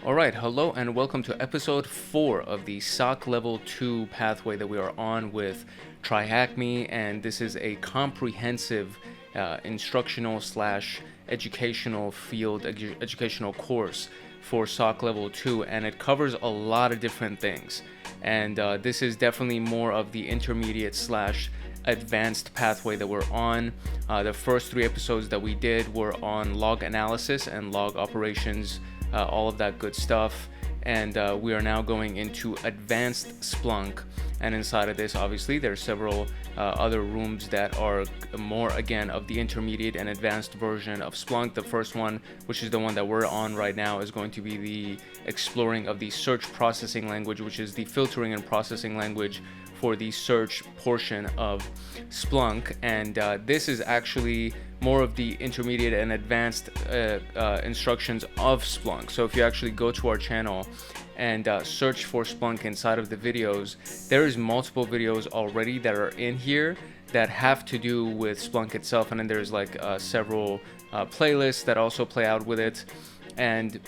Alright, hello and welcome to episode 4 of the SOC Level 2 pathway that we are on with TryHackMe, and this is a comprehensive instructional slash educational field, educational course for SOC Level 2, and it covers a lot of different things. And this is definitely more of the intermediate slash advanced pathway that we're on. The first 3 episodes that we did were on log analysis and log operations, all of that good stuff, and we are now going into Advanced Splunk, and inside of this obviously there's several other rooms that are more again of the intermediate and advanced version of Splunk. The first one, which is the one that we're on right now, is going to be the exploring of the search processing language, which is the filtering and processing language for the search portion of Splunk, and this is actually more of the intermediate and advanced instructions of Splunk. So if you actually go to our channel and search for Splunk inside of the videos, there is multiple videos already that are in here that have to do with Splunk itself, and then there's like several playlists that also play out with it. And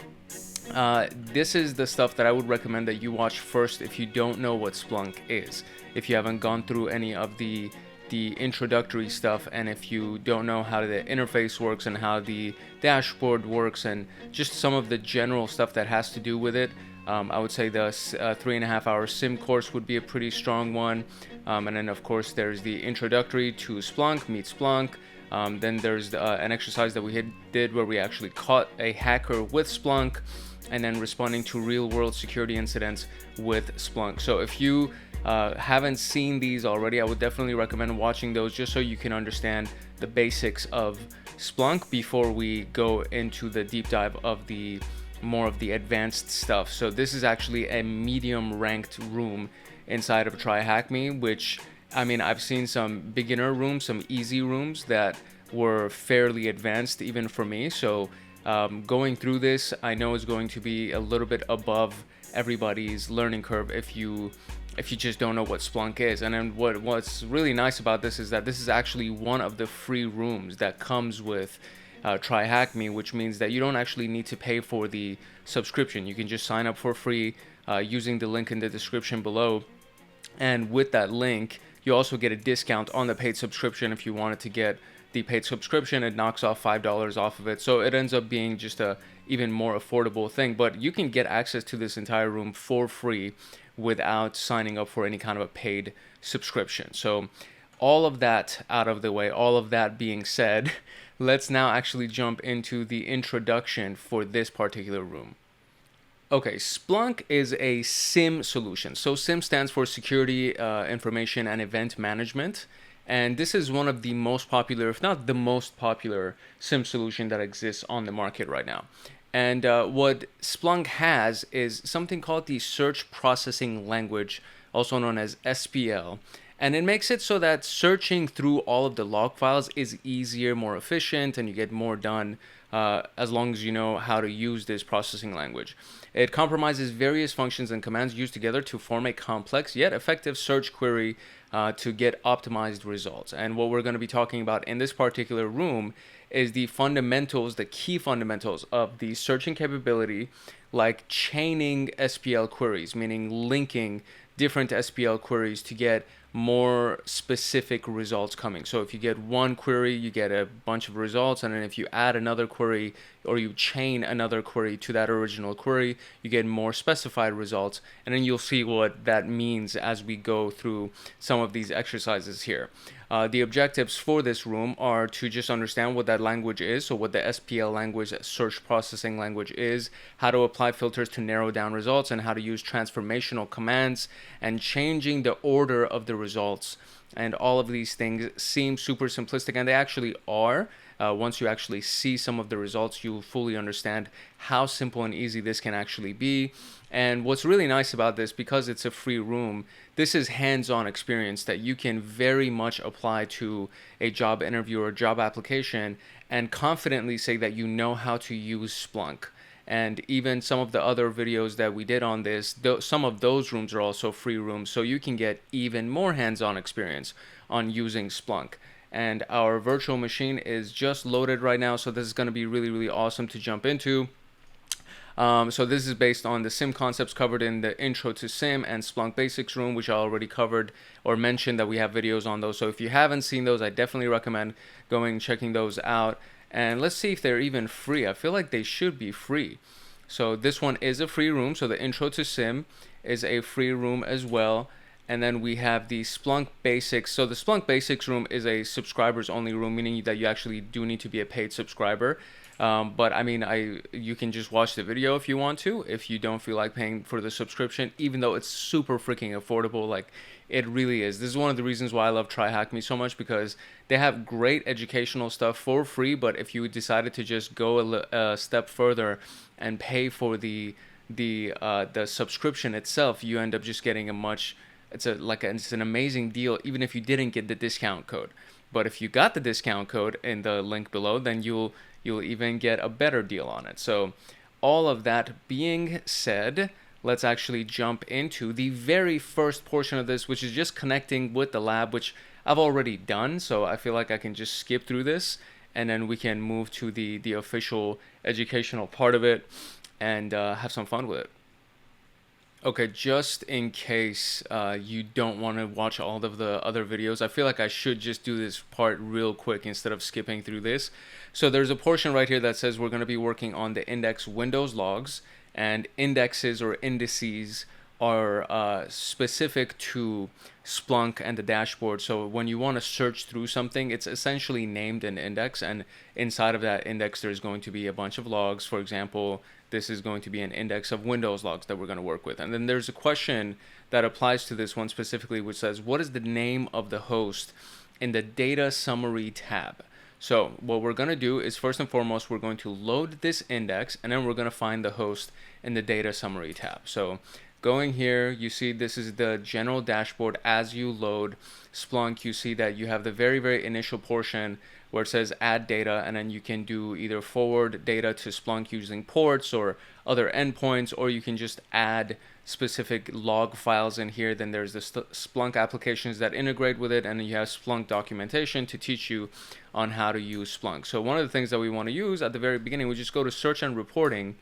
this is the stuff that I would recommend that you watch first if you don't know what Splunk is, if you haven't gone through any of the introductory stuff, and if you don't know how the interface works and how the dashboard works and just some of the general stuff that has to do with it. I would say the 3.5-hour sim course would be a pretty strong one, and then of course there's the introductory to Splunk, meet Splunk. Then there's an exercise that we did where we actually caught a hacker with Splunk, and then responding to real-world security incidents with Splunk. So if you haven't seen these already, I would definitely recommend watching those just so you can understand the basics of Splunk before we go into the deep dive of the more of the advanced stuff. So this is actually a medium ranked room inside of TryHackMe, which, I mean, I've seen some beginner rooms, some easy rooms that were fairly advanced even for me. So going through this, I know is going to be a little bit above everybody's learning curve if you just don't know what Splunk is. And then what's really nice about this is that this is actually one of the free rooms that comes with TryHackMe, which means that you don't actually need to pay for the subscription. You can just sign up for free using the link in the description below. And with that link, you also get a discount on the paid subscription. If you wanted to get the paid subscription, it knocks off $5 off of it. So it ends up being just a even more affordable thing. But you can get access to this entire room for free without signing up for any kind of a paid subscription. So all of that out of the way, all of that being said, let's now actually jump into the introduction for this particular room. Okay, Splunk is a SIM solution. So SIM stands for Security, Information, and Event Management. And this is one of the most popular, if not the most popular, SIM solution that exists on the market right now. And what Splunk has is something called the Search Processing Language, also known as SPL. And it makes it so that searching through all of the log files is easier, more efficient, and you get more done as long as you know how to use this processing language. It compromises various functions and commands used together to form a complex yet effective search query to get optimized results. And what we're going to be talking about in this particular room is the fundamentals, the key fundamentals of the searching capability, like chaining SPL queries, meaning linking different SPL queries to get more specific results coming. So if you get one query, you get a bunch of results, and then if you add another query or you chain another query to that original query, you get more specified results. And then you'll see what that means as we go through some of these exercises here. The objectives for this room are to just understand what that language is, so what the SPL language, search processing language is, how to apply filters to narrow down results, and how to use transformational commands and changing the order of the results. And all of these things seem super simplistic, and they actually are. Once you actually see some of the results, you'll fully understand how simple and easy this can actually be. And what's really nice about this, because it's a free room, this is hands-on experience that you can very much apply to a job interview or job application and confidently say that you know how to use Splunk. And even some of the other videos that we did on this, some of those rooms are also free rooms, so you can get even more hands-on experience on using Splunk. And our virtual machine is just loaded right now, so this is going to be really, really awesome to jump into. So this is based on the SIM concepts covered in the Intro to SIM and Splunk Basics room, which I already covered or mentioned that we have videos on those. So if you haven't seen those, I definitely recommend going and checking those out. And let's see if they're even free. I feel like they should be free. So this one is a free room. So the Intro to SIM is a free room as well. And then we have the Splunk Basics. So the Splunk Basics room is a subscribers only room, meaning that you actually do need to be a paid subscriber. But I mean, you can just watch the video if you want to, if you don't feel like paying for the subscription, even though it's super freaking affordable. Like, it really is. This is one of the reasons why I love TryHackMe so much, because they have great educational stuff for free. But if you decided to just go a step further and pay for the subscription itself, you end up just getting a much, it's an amazing deal, even if you didn't get the discount code. But if you got the discount code in the link below, then you'll even get a better deal on it. So all of that being said, let's actually jump into the very first portion of this, which is just connecting with the lab, which I've already done. So I feel like I can just skip through this, and then we can move to the official educational part of it and have some fun with it. Okay, just in case you don't want to watch all of the other videos, I feel like I should just do this part real quick instead of skipping through this. So there's a portion right here that says we're going to be working on the index Windows logs, and indexes or indices are specific to Splunk and the dashboard. So when you want to search through something, it's essentially named an index, and inside of that index there's going to be a bunch of logs. For example, this is going to be an index of Windows logs that we're going to work with. And then there's a question that applies to this one specifically, which says, what is the name of the host in the data summary tab? So what we're going to do is, first and foremost, we're going to load this index, and then we're going to find the host in the data summary tab. So going here, you see this is the general dashboard. As you load Splunk, you see that you have the very, very initial portion where it says add data, and then you can do either forward data to Splunk using ports or other endpoints, or you can just add specific log files in here. Then there's the Splunk applications that integrate with it, and then you have Splunk documentation to teach you on how to use Splunk. So one of the things that we want to use at the very beginning, we just go to search and reporting.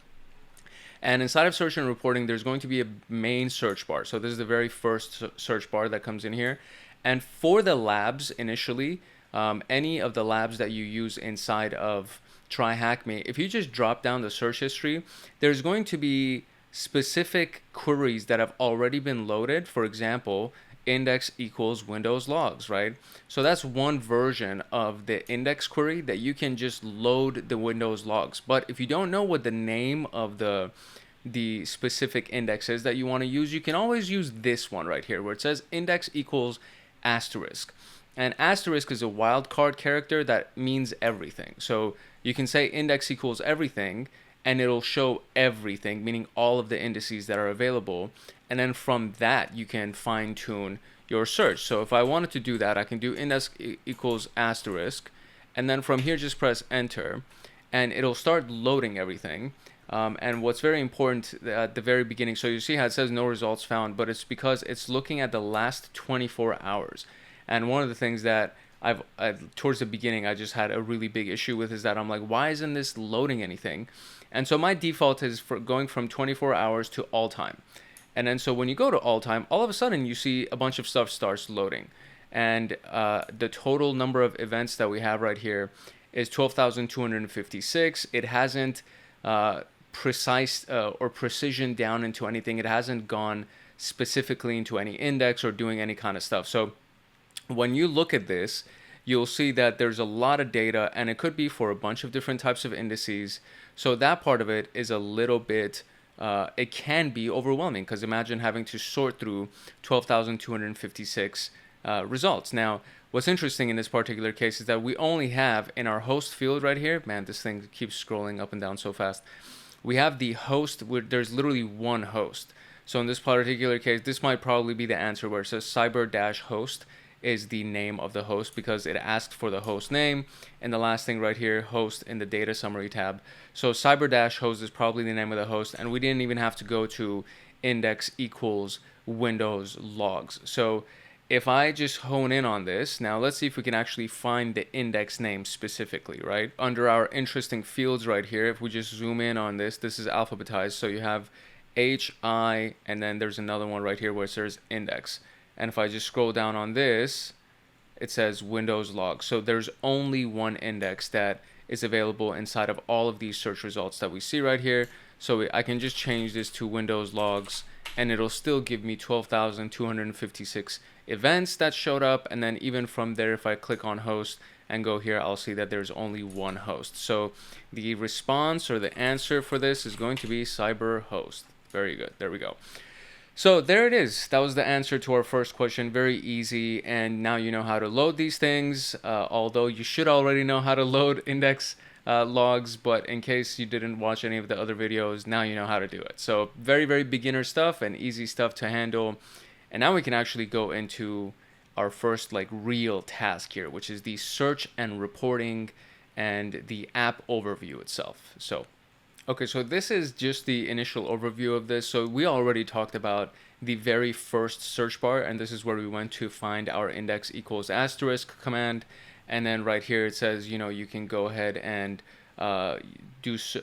And inside of search and reporting, there's going to be a main search bar. So this is the very first search bar that comes in here. And for the labs initially, any of the labs that you use inside of TryHackMe, if you just drop down the search history, there's going to be specific queries that have already been loaded. For example, index equals Windows logs, right? So that's one version of the index query that you can just load the Windows logs. But if you don't know what the name of the specific index is that you want to use, you can always use this one right here where it says index equals asterisk. And asterisk is a wildcard character that means everything. So you can say index equals everything, and it'll show everything, meaning all of the indices that are available. And then from that, you can fine tune your search. So if I wanted to do that, I can do index equals asterisk, and then from here, just press enter, and it'll start loading everything. And what's very important at the very beginning, so you see how it says no results found, but it's because it's looking at the last 24 hours. And one of the things that I've towards the beginning, I just had a really big issue with is that I'm like, why isn't this loading anything? And so my default is for going from 24 hours to all time. And then so when you go to all time, all of a sudden you see a bunch of stuff starts loading. And the total number of events that we have right here is 12,256. It hasn't precise or precision down into anything. It hasn't gone specifically into any index or doing any kind of stuff. So when you look at this, you'll see that there's a lot of data, and it could be for a bunch of different types of indices. So that part of it is a little bit, it can be overwhelming, because imagine having to sort through 12,256 results. Now, what's interesting in this particular case is that we only have in our host field right here, man, this thing keeps scrolling up and down so fast. We have the host, where there's literally one host. So in this particular case, this might probably be the answer where it says cyber-host is the name of the host, because it asked for the host name, and the last thing right here, host in the data summary tab. So cyber-host is probably the name of the host, and we didn't even have to go to index equals Windows logs. So if I just hone in on this, now let's see if we can actually find the index name specifically, right? Under our interesting fields right here, if we just zoom in on this, this is alphabetized. So you have HI, and then there's another one right here where it says index. And if I just scroll down on this, it says Windows log. So there's only one index that is available inside of all of these search results that we see right here. So I can just change this to Windows logs, and it'll still give me 12,256 events that showed up. And then even from there, if I click on host and go here, I'll see that there's only one host. So the response or the answer for this is going to be CyberHost. Very good. There we go. So there it is. That was the answer to our first question. Very easy. And now you know how to load these things, although you should already know how to load index logs, but in case you didn't watch any of the other videos, now you know how to do it. So very, very beginner stuff and easy stuff to handle. And now we can actually go into our first like real task here, which is the search and reporting and the app overview itself. So okay, so this is just the initial overview of this. So we already talked about the very first search bar, and this is where we went to find our index equals asterisk command. And then right here it says, you know, you can go ahead and use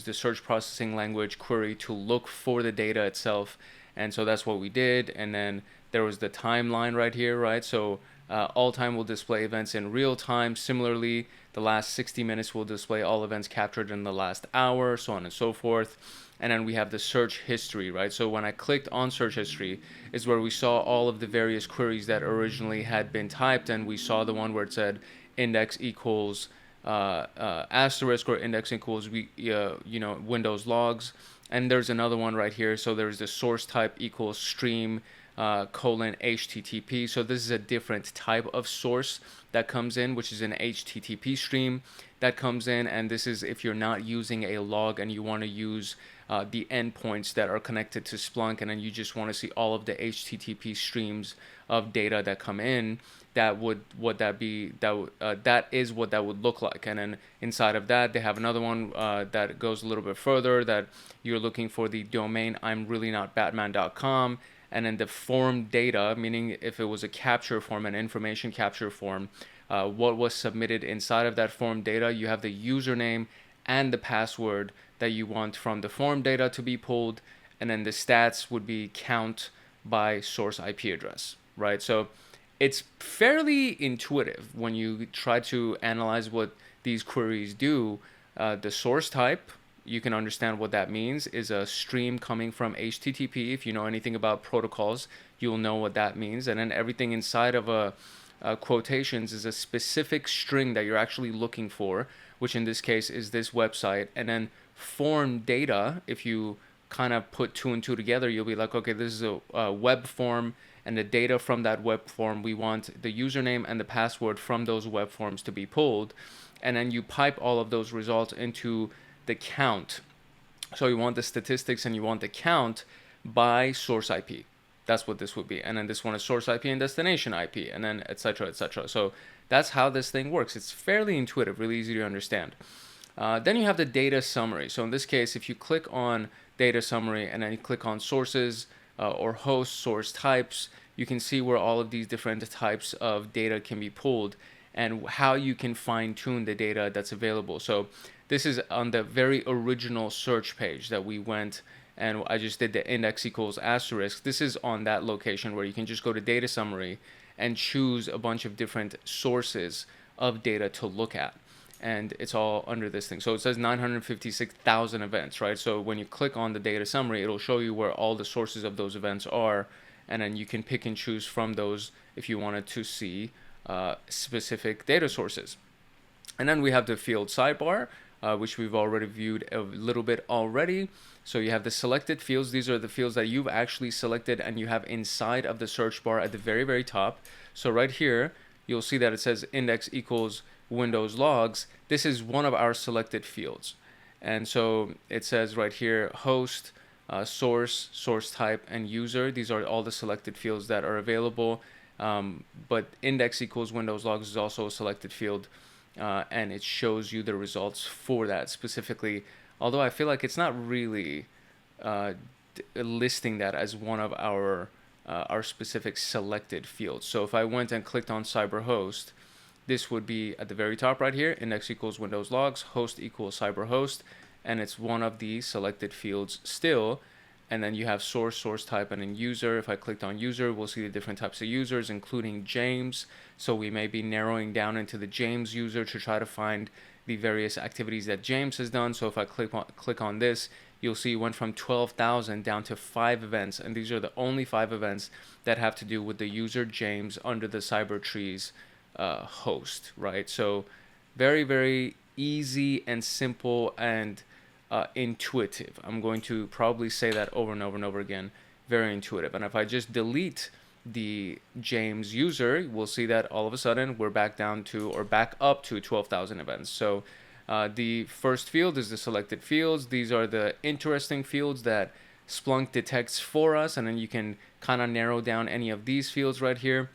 the search processing language query to look for the data itself. And so that's what we did. And then there was the timeline right here, right? So all time will display events in real time. Similarly, the last 60 minutes will display all events captured in the last hour, so on and so forth. And then we have the search history, right? So when I clicked on search history is where we saw all of the various queries that originally had been typed, and we saw the one where it said index equals asterisk or index equals Windows logs. And there's another one right here. So there's the source type equals stream :HTTP. So this is a different type of source that comes in, which is an HTTP stream that comes in. And this is if you're not using a log and you want to use the endpoints that are connected to Splunk, and then you just want to see all of the HTTP streams of data that come in. That is what that would look like. And then inside of that, they have another one that goes a little bit further, that you're looking for the domain I'mReallyNotBatman.com. And then the form data, meaning if it was a capture form, an information capture form, what was submitted inside of that form data. You have the username and the password that you want from the form data to be pulled. And then the stats would be count by source IP address, right? So it's fairly intuitive when you try to analyze what these queries do. The source type, you can understand what that means, is a stream coming from HTTP. If you know anything about protocols, you'll know what that means. And then everything inside of quotations is a specific string that you're actually looking for, which in this case is this website. And then form data, if you kind of put two and two together, you'll be like, okay, this is a web form, and the data from that web form, we want the username and the password from those web forms to be pulled. And then you pipe all of those results into the count. So you want the statistics and you want the count by source IP. That's what this would be. And then this one is source IP and destination IP, and then et cetera, et cetera. So that's how this thing works. It's fairly intuitive, really easy to understand. Then you have the data summary. So in this case, if you click on data summary and then you click on sources or host source types, you can see where all of these different types of data can be pulled and how you can fine tune the data that's available. So this is on the very original search page that we went, and I just did the index equals asterisk. This is on that location where you can just go to data summary and choose a bunch of different sources of data to look at. And it's all under this thing. So it says 956,000 events, right? So when you click on the data summary, it'll show you where all the sources of those events are. And then you can pick and choose from those if you wanted to see specific data sources. And then we have the field sidebar, which we've already viewed a little bit already. So you have the selected fields. These are the fields that you've actually selected and you have inside of the search bar at the very, very top. So right here, you'll see that it says index equals Windows logs. This is one of our selected fields. And so it says right here, host, source, source type, and user. These are all the selected fields that are available. But index equals Windows logs is also a selected field. And it shows you the results for that specifically. Although I feel like it's not really listing that as one of our our specific selected field. So if I went and clicked on cyberhost, this would be at the very top right here, index equals Windows logs, host equals cyberhost, and it's one of the selected fields still. And then you have source, source type, and then user. If I clicked on user, we'll see the different types of users, including James. So we may be narrowing down into the James user to try to find the various activities that James has done. So if I click on this, you'll see it went from 12,000 down to 5 events. And these are the only 5 events that have to do with the user James under the CyberTrees host, right? So very, very easy and simple and intuitive. I'm going to probably say that over and over and over again. Very intuitive. And if I just delete the James user, we'll see that all of a sudden we're back down to, or back up to 12,000 events. So the first field is the selected fields. These are the interesting fields that Splunk detects for us, and then you can kind of narrow down any of these fields right here.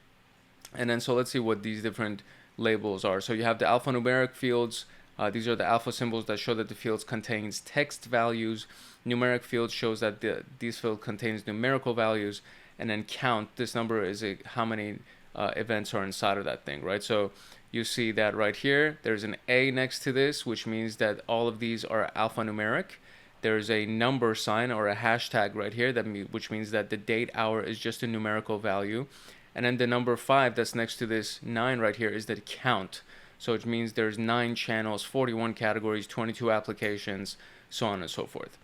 And then so let's see what these different labels are. So you have the alphanumeric fields. These are the alpha symbols that show that the fields contains text values. Numeric fields shows that these field contains numerical values. And then count, this number is how many events are inside of that thing, right? So you see that right here, there's an A next to this, which means that all of these are alphanumeric. There's a number sign or a hashtag right here, which means that the date hour is just a numerical value. And then the number 5 that's next to this 9 right here is the count. So it means there's 9 channels, 41 categories, 22 applications, so on and so forth.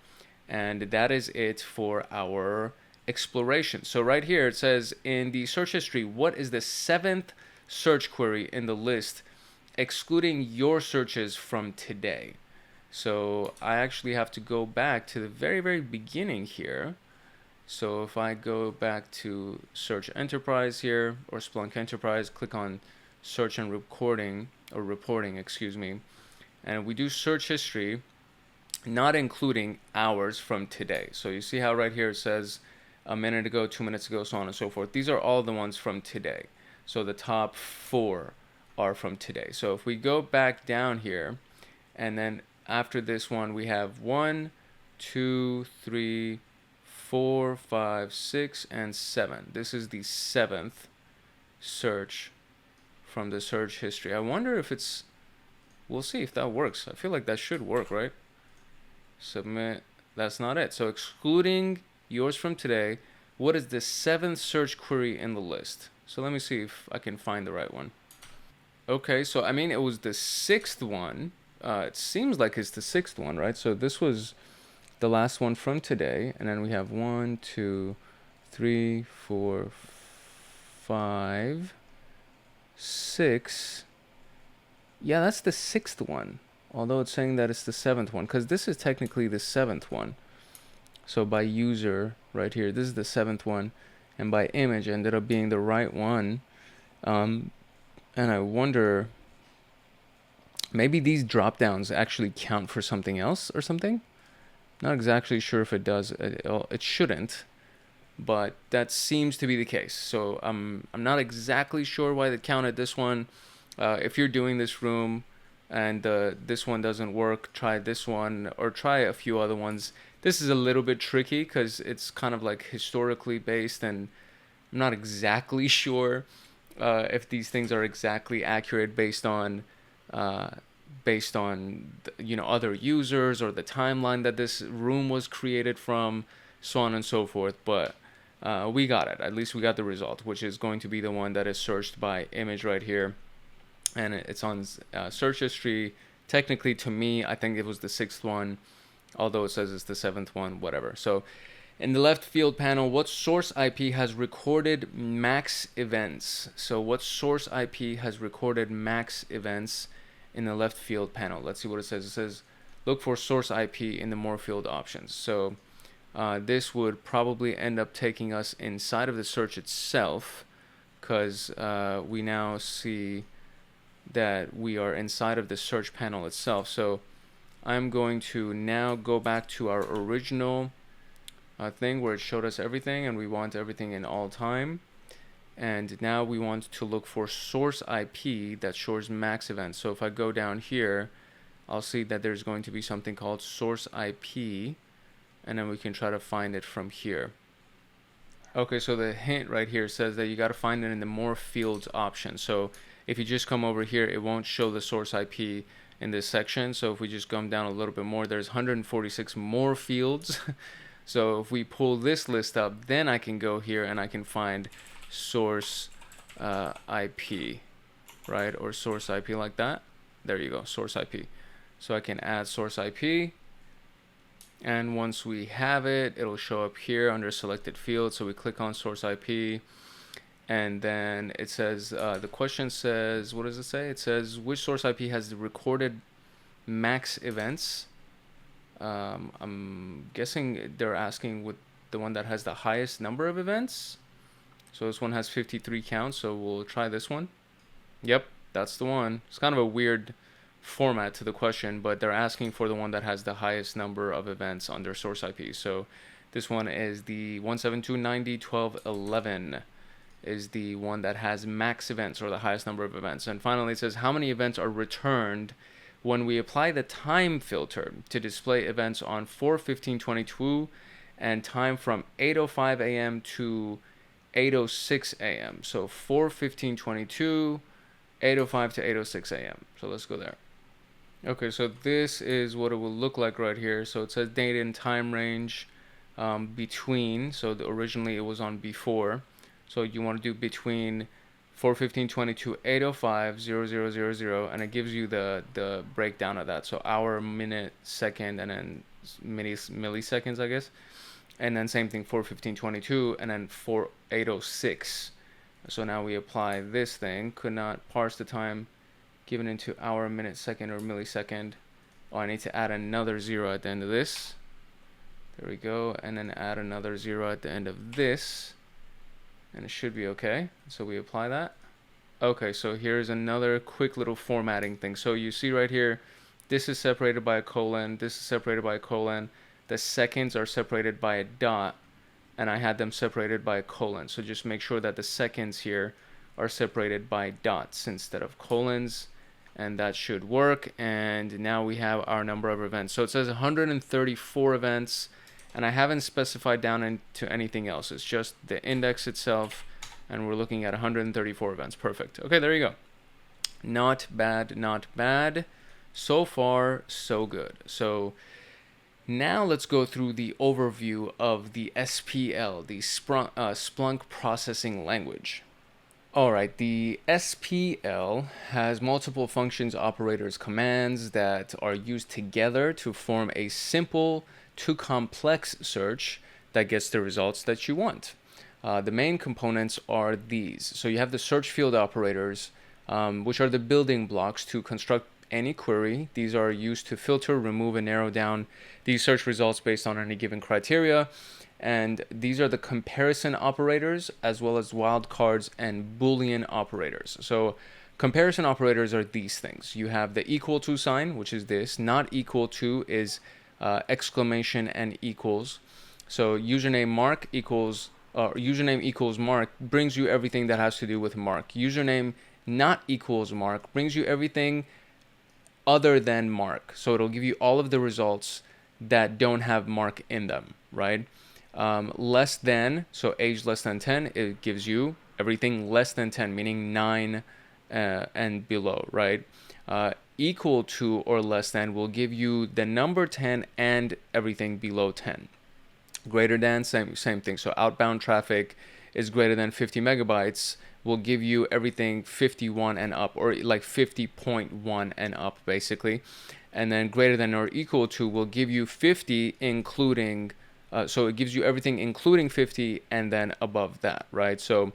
And that is it for our exploration. So right here it says in the search history, what is the 7th search query in the list, excluding your searches from today? So I actually have to go back to the very, very beginning here. So if I go back to Search Enterprise here, or Splunk Enterprise, click on Search and Reporting, and we do search history, not including hours from today. So you see how right here it says a minute ago, 2 minutes ago, so on and so forth. These are all the ones from today. So the top 4 are from today. So if we go back down here, and then after this one, we have 1, 2, 3, 4, 5, 6, and 7. This is the 7th search from the search history. I wonder if it's, we'll see if that works. I feel like that should work, right? Submit, that's not it. So excluding yours from today, what is the 7th search query in the list? So let me see if I can find the right one. Okay, so I mean, it was the 6th one. It seems like it's the 6th one, right? So this was the last one from today, and then we have 1, 2, 3, 4, 5, 6. Yeah, that's the 6th one, although it's saying that it's the 7th one, because this is technically the 7th one. So by user right here, this is the 7th one, and by image ended up being the right one. And I wonder, maybe these drop downs actually count for something else or something. Not exactly sure if it does. It shouldn't, but that seems to be the case. So I'm not exactly sure why they counted this one. If you're doing this room and this one doesn't work, try this one or try a few other ones. This is a little bit tricky because it's kind of like historically based, and I'm not exactly sure if these things are exactly accurate based on other users or the timeline that this room was created from, so on and so forth. But we got it. At least we got the result, which is going to be the one that is searched by image right here, and it's on search history. Technically, to me, I think it was the 6th one, although it says it's the 7th one, whatever. So in the left field panel, what source IP has recorded max events? So what source IP has recorded max events in the left field panel? Let's see what it says. It says look for source IP in the more field options. So this would probably end up taking us inside of the search itself, because we now see that we are inside of the search panel itself. So I'm going to now go back to our original thing where it showed us everything, and we want everything in all time. And now we want to look for source IP that shows max events. So if I go down here, I'll see that there's going to be something called source IP, and then we can try to find it from here. Okay, so the hint right here says that you got to find it in the more fields option. So if you just come over here, it won't show the source IP in this section. So if we just come down a little bit more, there's 146 more fields. So if we pull this list up, then I can go here and I can find source IP, right? Or source IP like that. There you go, source IP. So I can add source IP. And once we have it, it'll show up here under selected field. So we click on source IP, and then it says, the question says, what does it say? It says, which source IP has the recorded max events? I'm guessing they're asking with the one that has the highest number of events. So this one has 53 counts, so we'll try this one. Yep, that's the one. It's kind of a weird format to the question, but they're asking for the one that has the highest number of events on their source IP. So this one is the 172.90.12.11 is the one that has max events, or the highest number of events. And finally it says how many events are returned when we apply the time filter to display events on 4/15/22 and time from 8:05 a.m. to 8:06 a.m. So 4/15/22, 8:05 to 8:06 a.m. So let's go there. Okay, so this is what it will look like right here. So it says date and time range between. So originally it was on before. So you want to do between 4/15/22, 8:05, 0000, and it gives you the breakdown of that. So hour, minute, second, and then milliseconds, I guess. And then same thing, 4/15/22, and then 8:06. So now we apply this thing. Could not parse the time given into hour, minute, second, or millisecond. Oh, I need to add another 0 at the end of this. There we go. And then add another 0 at the end of this. And it should be okay. So we apply that. Okay, so here's another quick little formatting thing. So you see right here, this is separated by a colon. This is separated by a colon. The seconds are separated by a dot. And I had them separated by a colon. So just make sure that the seconds here are separated by dots instead of colons. And that should work. And now we have our number of events. So it says 134 events, and I haven't specified down into anything else. It's just the index itself, and we're looking at 134 events. Perfect. Okay, there you go. Not bad, not bad. So far, so good. So now let's go through the overview of the SPL, the Splunk Processing Language. Alright, the SPL has multiple functions, operators, commands that are used together to form a simple to complex search that gets the results that you want. The main components are these. So you have the search field operators, which are the building blocks to construct any query. These are used to filter, remove, and narrow down these search results based on any given criteria. And these are the comparison operators, as well as wildcards and Boolean operators. So comparison operators are these things. You have the equal to sign, which is this. Not equal to is exclamation and equals. So username mark equals username equals mark brings you everything that has to do with mark. Username not equals mark brings you everything other than mark. So it'll give you all of the results that don't have mark in them, right? Less than, so age less than 10, it gives you everything less than 10, meaning 9 and below, right? Equal to or less than will give you the number 10 and everything below 10. Greater than, same thing. So outbound traffic is greater than 50 megabytes will give you everything 51 and up, or like 50.1 and up, basically. And then greater than or equal to will give you 50 including so it gives you everything including 50 and then above that, right? So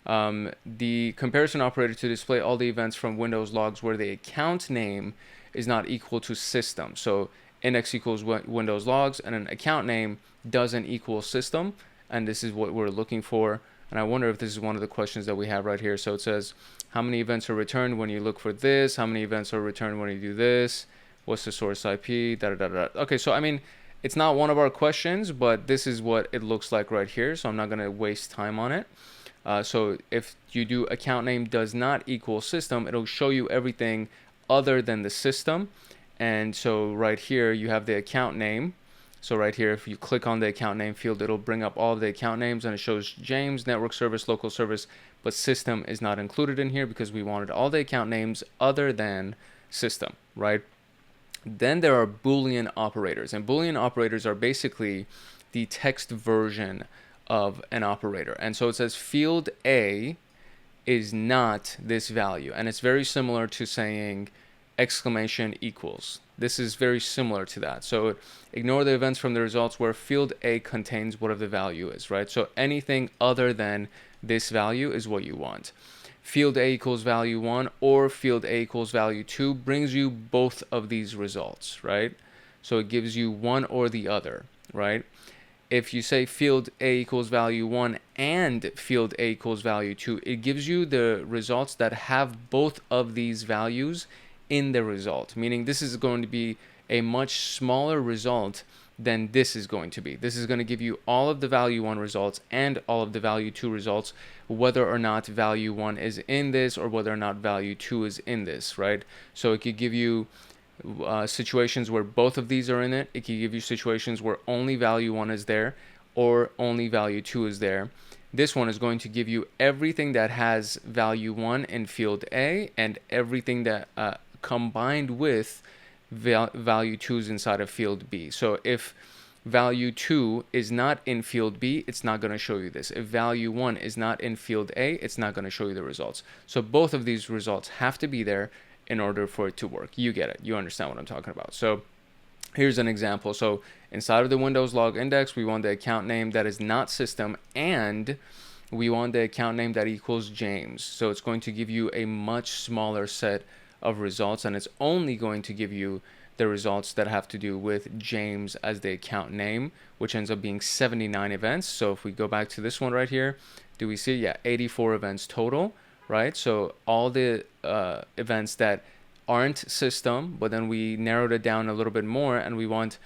the comparison operator to display all the events from Windows logs where the account name is not equal to system. So index equals Windows logs, and an account name doesn't equal system, and this is what we're looking for. And I wonder if this is one of the questions that we have right here. So it says, how many events are returned when you look for this? How many events are returned when you do this? What's the source IP? Da, da, da, da. Okay, so I mean, it's not one of our questions, but this is what it looks like right here. So I'm not going to waste time on it. So if you do account name does not equal system, it'll show you everything other than the system. And so right here, you have the account name. So right here, if you click on the account name field, it'll bring up all of the account names, and it shows James, network service, local service, but system is not included in here because we wanted all the account names other than system, right? Then there are Boolean operators, and Boolean operators are basically the text version of an operator. And so it says field A is not this value, and it's very similar to saying exclamation equals. This is very similar to that. So ignore the events from the results where field A contains whatever the value is, right? So anything other than this value is what you want. Field A equals value 1 or field A equals value 2 brings you both of these results, right? So it gives you one or the other, right? If you say field A equals value 1 and field A equals value 2, it gives you the results that have both of these values in the result, meaning this is going to be a much smaller result than this is going to be. This is going to give you all of the value 1 results and all of the value 2 results, whether or not value 1 is in this or whether or not value 2 is in this, right? So it could give you situations where both of these are in it. It could give you situations where only value 1 is there or only value 2 is there. This one is going to give you everything that has value 1 in field A and everything that combined with value 2 is inside of field B. So if value 2 is not in field B, it's not going to show you this. If value 1 is not in field A, it's not going to show you the results. So both of these results have to be there in order for it to work. You get it. You understand what I'm talking about. So here's an example. So inside of the Windows log index, we want the account name that is not system, and we want the account name that equals James. So it's going to give you a much smaller set of results, and it's only going to give you the results that have to do with James as the account name, which ends up being 79 events. So if we go back to this one right here, do we see? Yeah, 84 events total, right? So all the events that aren't system, but then we narrowed it down a little bit more and we want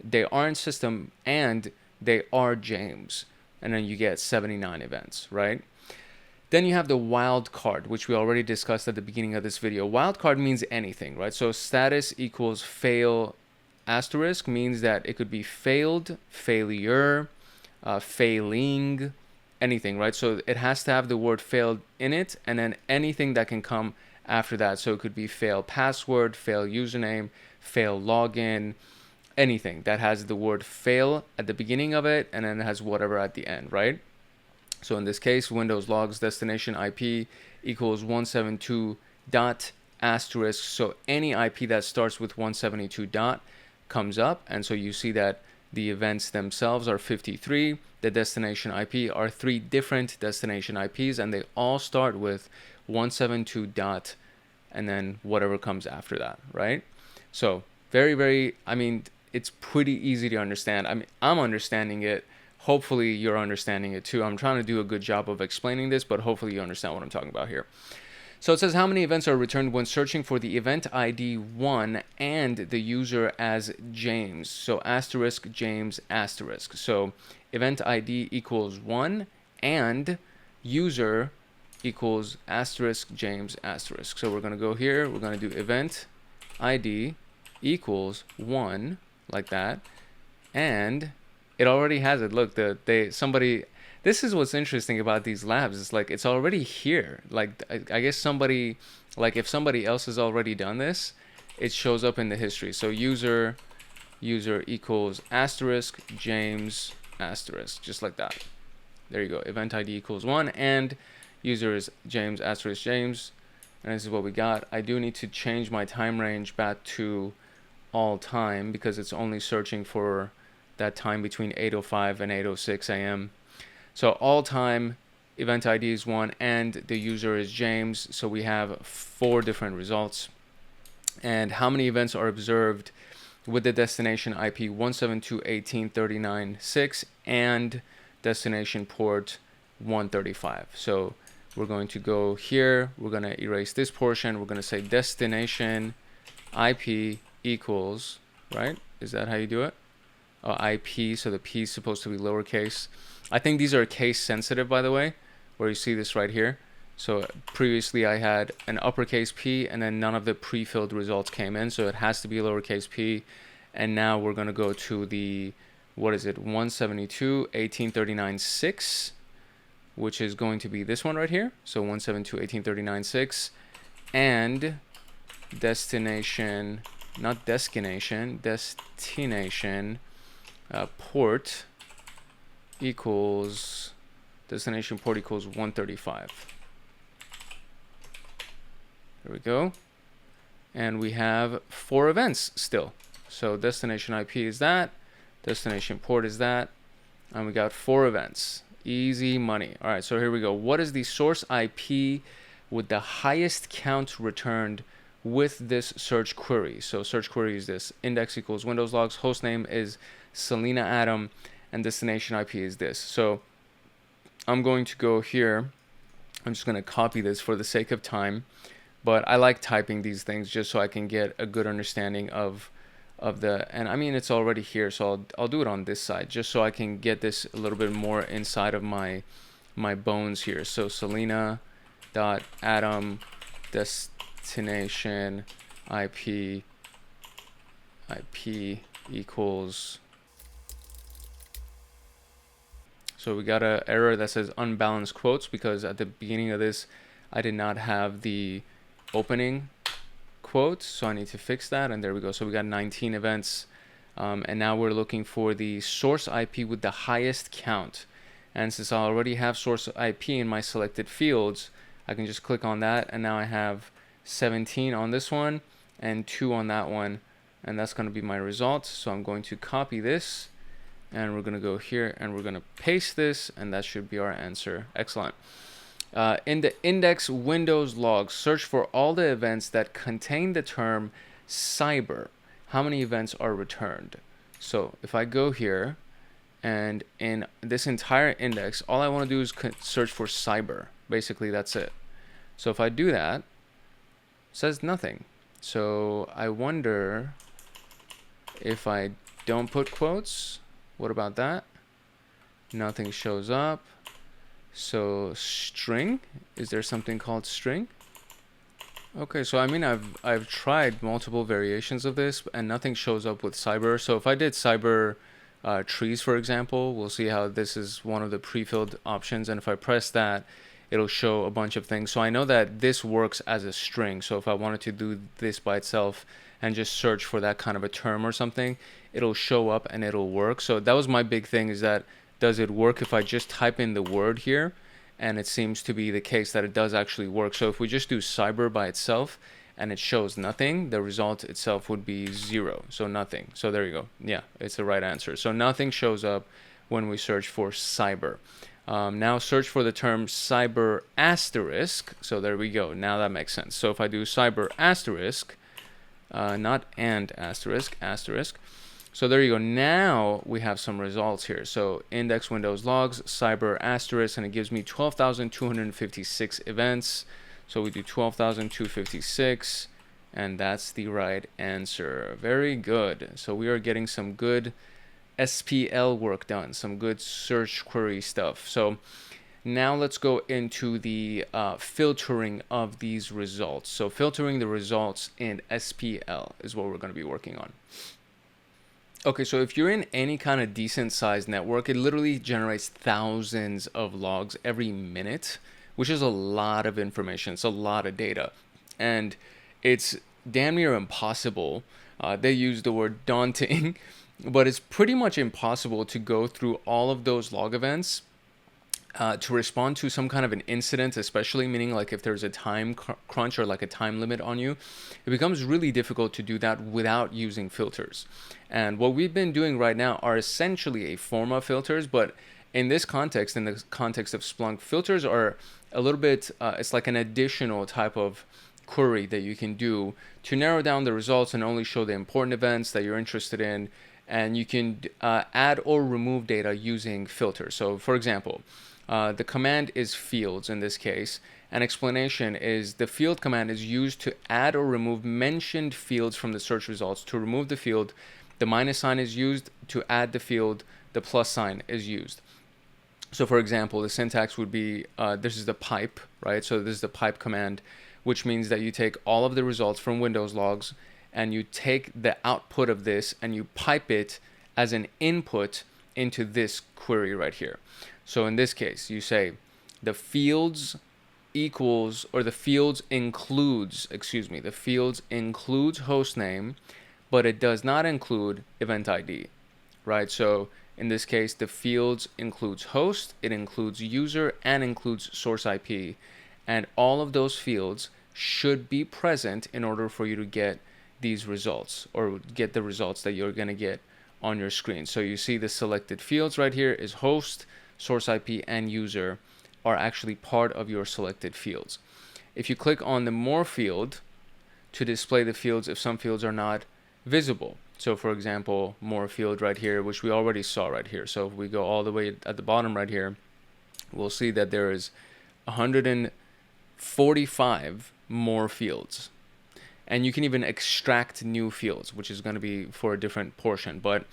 they aren't system and they are James, and then you get 79 events, right? Then you have the wildcard, which we already discussed at the beginning of this video. Wildcard means anything, right? So status equals fail asterisk means that it could be failed, failure, failing, anything, right? So it has to have the word failed in it, and then anything that can come after that. So it could be fail password, fail username, fail login, anything that has the word fail at the beginning of it, and then it has whatever at the end, right? So in this case, Windows logs destination IP equals 172 dot asterisk. So any IP that starts with 172 dot comes up. And so you see that the events themselves are 53. The destination IP are 3 different destination IPs, and they all start with 172 dot and then whatever comes after that, right? So very, I mean, it's pretty easy to understand. I mean, I'm understanding it. Hopefully you're understanding it too. I'm trying to do a good job of explaining this, but hopefully you understand what I'm talking about here. So it says how many events are returned when searching for the event ID 1 and the user as James. So asterisk James asterisk. So event ID equals 1 and user equals asterisk James asterisk. So we're going to go here. We're going to do event ID equals 1 like that, and it already has it. Look, somebody. This is what's interesting about these labs. It's like it's already here. Like I guess somebody, like if somebody else has already done this, it shows up in the history. So user equals asterisk James asterisk, just like that. There you go. Event ID equals 1 and user is James asterisk James, and this is what we got. I do need to change my time range back to all time because it's only searching for that time between 8:05 and 8:06 a.m. So all time event ID is 1 and the user is James. So we have 4 different results. And how many events are observed with the destination IP 172.18.39.6 and destination port 135. So we're going to go here. We're going to erase this portion. We're going to say destination IP equals, right? Is that how you do it? IP, so the P is supposed to be lowercase. I think these are case sensitive, by the way, where you see this right here. So previously I had an uppercase P and then none of the pre-filled results came in, so it has to be lowercase p. And now we're going to go to the, what is it, 172.1839.6, which is going to be this one right here. So 172.1839.6, and destination, not destination, destination port equals, destination port equals 135. There we go. And we have 4 events still. So destination IP is that, destination port is that, and we got 4 events. Easy money. All right, so here we go. What is the source IP with the highest count returned with this search query? So search query is this: index equals Windows logs, host name is Selena Adam, and destination IP is this. So I'm going to go here. I'm just going to copy this for the sake of time, but I like typing these things just so I can get a good understanding of the, and I mean, it's already here, so I'll do it on this side just so I can get this a little bit more inside of my bones here. So Selena dot Adam destination IP equals, so we got an error that says unbalanced quotes because at the beginning of this I did not have the opening quotes, so I need to fix that. And there we go. So we got 19 events, and now we're looking for the source IP with the highest count. And since I already have source IP in my selected fields, I can just click on that, and now I have 17 on this one and 2 on that one, and that's going to be my result. So I'm going to copy this, and we're going to go here and we're going to paste this, and that should be our answer. Excellent. In the index Windows logs, search for all the events that contain the term cyber. How many events are returned? So if I go here, and in this entire index, all I want to do is search for cyber. Basically, that's it. So if I do that, it says nothing. So I wonder if I don't put quotes, what about that? Nothing shows up. So string, is there something called string? Okay, so I mean, I've tried multiple variations of this and nothing shows up with cyber. So if I did cyber trees, for example, we'll see how this is one of the pre-filled options, and if I press that, it'll show a bunch of things. So I know that this works as a string. So if I wanted to do this by itself and just search for that kind of a term or something, it'll show up and it'll work. So that was my big thing, is that does it work if I just type in the word here? And it seems to be the case that it does actually work. So if we just do cyber by itself and it shows nothing, the result itself would be 0. So nothing. So there you go. Yeah, it's the right answer. So nothing shows up when we search for cyber. Now search for the term cyber asterisk. So there we go. Now that makes sense. So if I do cyber asterisk, not and asterisk, asterisk. So there you go. Now we have some results here. So index Windows logs, cyber asterisk, and it gives me 12,256 events. So we do 12,256, and that's the right answer. Very good. So we are getting some good SPL work done, some good search query stuff. So now let's go into the filtering of these results. So filtering the results in SPL is what we're going to be working on. Okay, so if you're in any kind of decent sized network, it literally generates thousands of logs every minute, which is a lot of information. It's a lot of data. And it's damn near impossible. They use the word daunting, but it's pretty much impossible to go through all of those log events to respond to some kind of an incident, especially, meaning like if there's a time crunch or like a time limit on you, it becomes really difficult to do that without using filters. And what we've been doing right now are essentially a form of filters, but in this context, in the context of Splunk, filters are a little bit, it's like an additional type of query that you can do to narrow down the results and only show the important events that you're interested in. And you can add or remove data using filters. So for example, the command is fields in this case. An explanation is the field command is used to add or remove mentioned fields from the search results. To remove the field, the minus sign is used. To add the field, the plus sign is used. So for example, the syntax would be, this is the pipe, right? So this is the pipe command, which means that you take all of the results from Windows logs and you take the output of this and you pipe it as an input into this query right here. So in this case, you say the fields equals, or the fields includes, the fields includes host name, but it does not include event ID, right? So in this case, the fields includes host, it includes user, and includes source IP. And all of those fields should be present in order for you to get these results, or get the results that you're going to get on your screen. So you see the selected fields right here is host, source IP, and user are actually part of your selected fields. If you click on the more field to display the fields if some fields are not visible. So for example, more field right here, which we already saw right here. So if we go all the way at the bottom right here, we'll see that there is 145 more fields. And you can even extract new fields, which is going to be for a different portion. But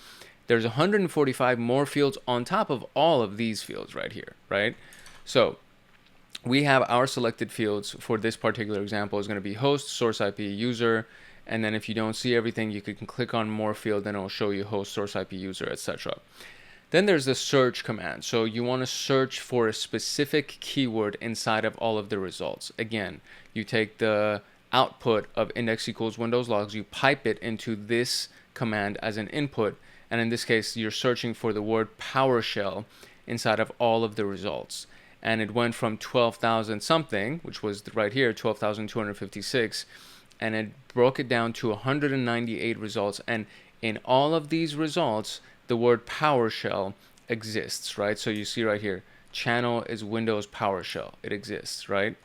there's 145 more fields on top of all of these fields right here, right? So we have our selected fields for this particular example is going to be host, source IP, user. And then if you don't see everything, you can click on more field and it'll show you host, source IP, user, etc. Then there's the search command. So you want to search for a specific keyword inside of all of the results. Again, you take the output of index equals Windows logs, you pipe it into this command as an input. And in this case, you're searching for the word PowerShell inside of all of the results. And it went from 12,000 something, which was right here, 12,256, and it broke it down to 198 results. And in all of these results, the word PowerShell exists, right? So you see right here, channel is Windows PowerShell. It exists, right?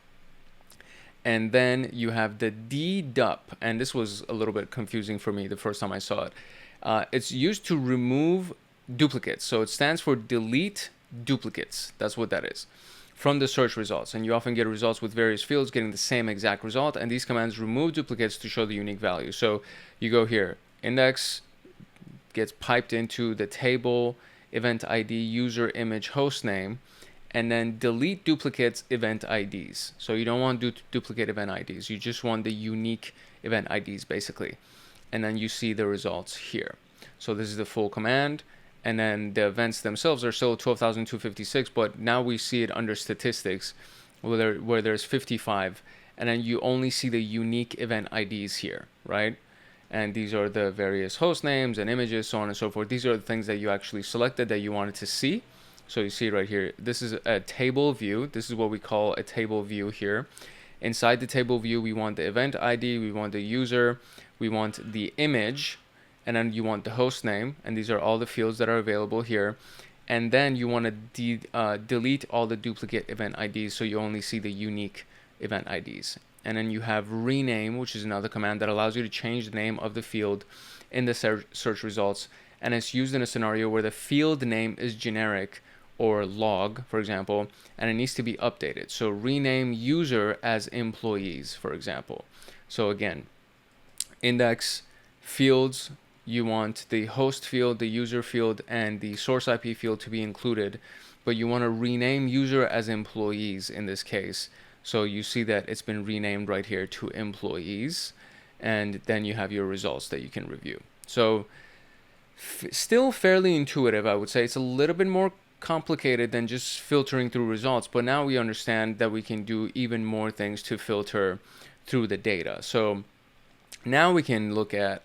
And then you have the dedup, and this was a little bit confusing for me the first time I saw it. It's used to remove duplicates. So it stands for delete duplicates. That's what that is from the search results. And you often get results with various fields getting the same exact result. And these commands remove duplicates to show the unique value. So you go here, index gets piped into the table, event ID, user, image, host name, and then delete duplicates event IDs. So you don't want duplicate event IDs. You just want the unique event IDs basically. And then you see the results here. So this is the full command. And then the events themselves are still 12,256, but now we see it under statistics where there's 55. And then you only see the unique event IDs here, right? And these are the various host names and images, so on and so forth. These are the things that you actually selected that you wanted to see. So you see right here, this is a table view. This is what we call a table view here. Inside the table view, we want the event ID, we want the user, we want the image, and then you want the host name. And these are all the fields that are available here. And then you want to delete all the duplicate event IDs, so you only see the unique event IDs. And then you have rename, which is another command that allows you to change the name of the field in the search results. And it's used in a scenario where the field name is generic or log, for example, and it needs to be updated. So rename user as employees, for example. So again, index fields, you want the host field, the user field, and the source IP field to be included, but you want to rename user as employees in this case. So you see that it's been renamed right here to employees, and then you have your results that you can review. So still fairly intuitive, I would say. It's a little bit more complicated than just filtering through results, but now we understand that we can do even more things to filter through the data. So now we can look at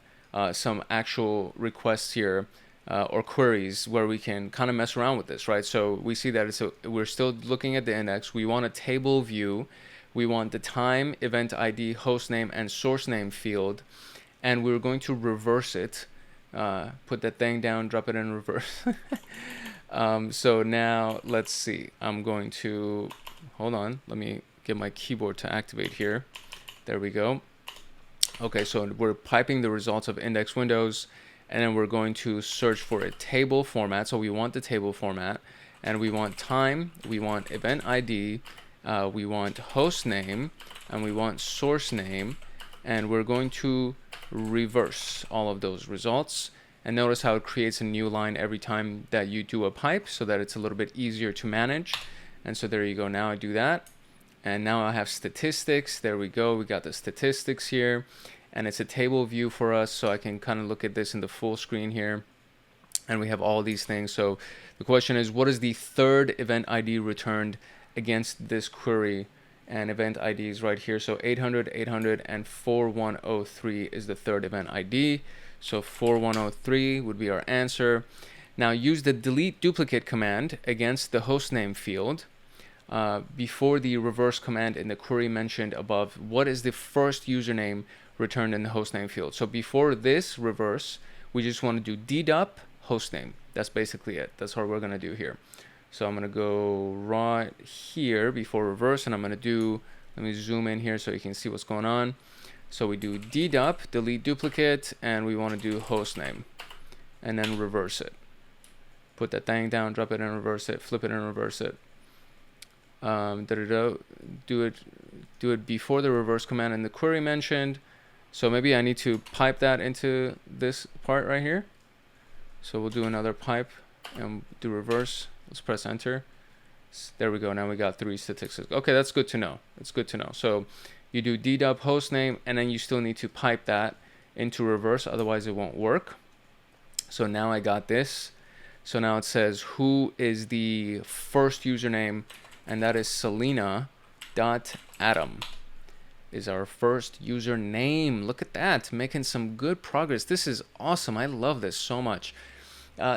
some actual requests here or queries where we can kind of mess around with this, right? So we see that we're still looking at the index. We want a table view. We want the time, event ID, host name, and source name field, and we're going to reverse it. Put that thing down, drop it in reverse. So now let's see. I'm going to, hold on, let me get my keyboard to activate here. There we go. Okay, so we're piping the results of index windows, and then we're going to search for a table format. So we want the table format, and we want time, we want event ID, we want host name, and we want source name, and we're going to reverse all of those results. And notice how it creates a new line every time that you do a pipe, so that it's a little bit easier to manage. And so there you go. Now I do that. And now I have statistics. There we go. We got the statistics here. and it's a table view for us, so I can kind of look at this in the full screen here, and we have all these things. So the question is, what is the third event ID returned against this query? And event ID is right here. So 800, 800, and 4103 is the third event ID. So 4103 would be our answer. Now use the delete duplicate command against the hostname field before the reverse command in the query mentioned above. What is the first username returned in the hostname field? So before this reverse, we just want to do dedup hostname. That's basically it. That's what we're going to do here. So I'm going to go right here before reverse, and I'm going to do, let me zoom in here so you can see what's going on. So we do dedup, delete duplicate, and we want to do hostname, and then reverse it. Put that thing down, drop it and reverse it, flip it and reverse it. Do it before the reverse command in the query mentioned. So maybe I need to pipe that into this part right here. So we'll do another pipe and do reverse. Let's press enter. There we go. Now we got 3 statistics. Okay, that's good to know. It's good to know. So you do dedup hostname, and then you still need to pipe that into reverse, otherwise it won't work. So now I got this. So now it says who is the first username, and that is Selena.Adam is our first username. Look at that, making some good progress. This is awesome. I love this so much.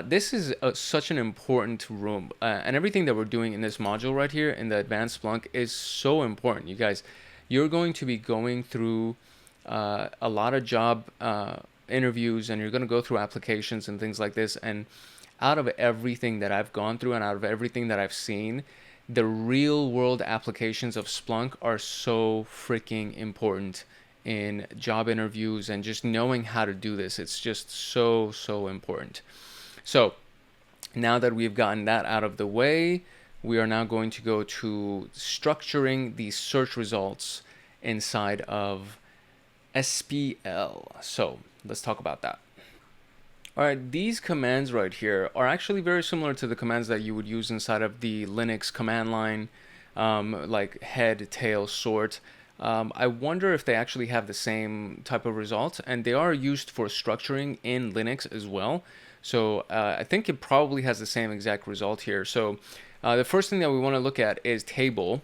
This is such an important room, and everything that we're doing in this module right here in the Advanced Splunk is so important. You guys, you're going to be going through a lot of job interviews, and you're going to go through applications and things like this. And out of everything that I've gone through and out of everything that I've seen, the real world applications of Splunk are so freaking important in job interviews and just knowing how to do this. It's just so important. So now that we've gotten that out of the way, we are now going to go to structuring the search results inside of SPL. So let's talk about that. All right, these commands right here are actually very similar to the commands that you would use inside of the Linux command line, like head, tail, sort. I wonder if they actually have the same type of result, and they are used for structuring in Linux as well. So I think it probably has the same exact result here. So the first thing that we want to look at is table.